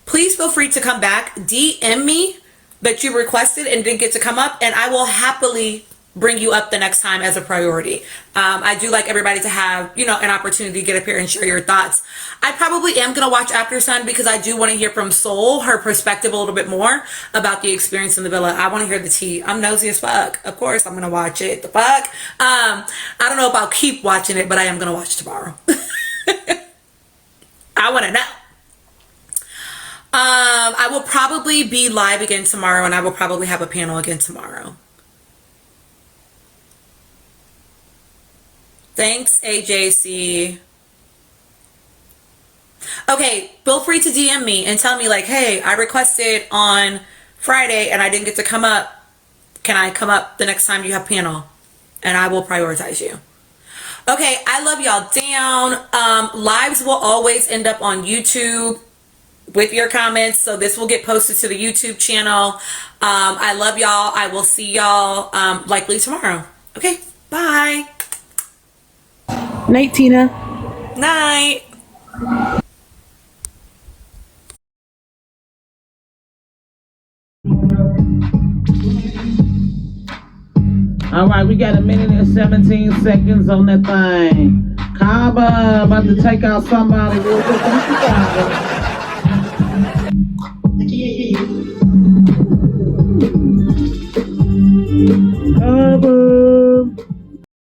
please feel free to come back. DM me that you requested and didn't get to come up, and I will happily bring you up the next time as a priority. I do like everybody to have, an opportunity to get up here and share your thoughts. I probably am going to watch After Sun because I do want to hear from Sol, her perspective a little bit more about the experience in the villa. I want to hear the tea. I'm nosy as fuck. Of course, I'm going to watch it. The fuck? I don't know if I'll keep watching it, but I am going to watch tomorrow. I want to know. I will probably be live again tomorrow, and I will probably have a panel again tomorrow. Thanks, AJC. Okay, feel free to DM me and tell me like, hey, I requested on Friday and I didn't get to come up. Can I come up the next time you have panel? And I will prioritize you. Okay, I love y'all down. Lives will always end up on YouTube with your comments, so this will get posted to the YouTube channel. I love y'all. I will see y'all likely tomorrow. Okay, bye. Night, Tina. Night. All right, we got a minute and 17 seconds on that thing. Kaba about to take out somebody real quick.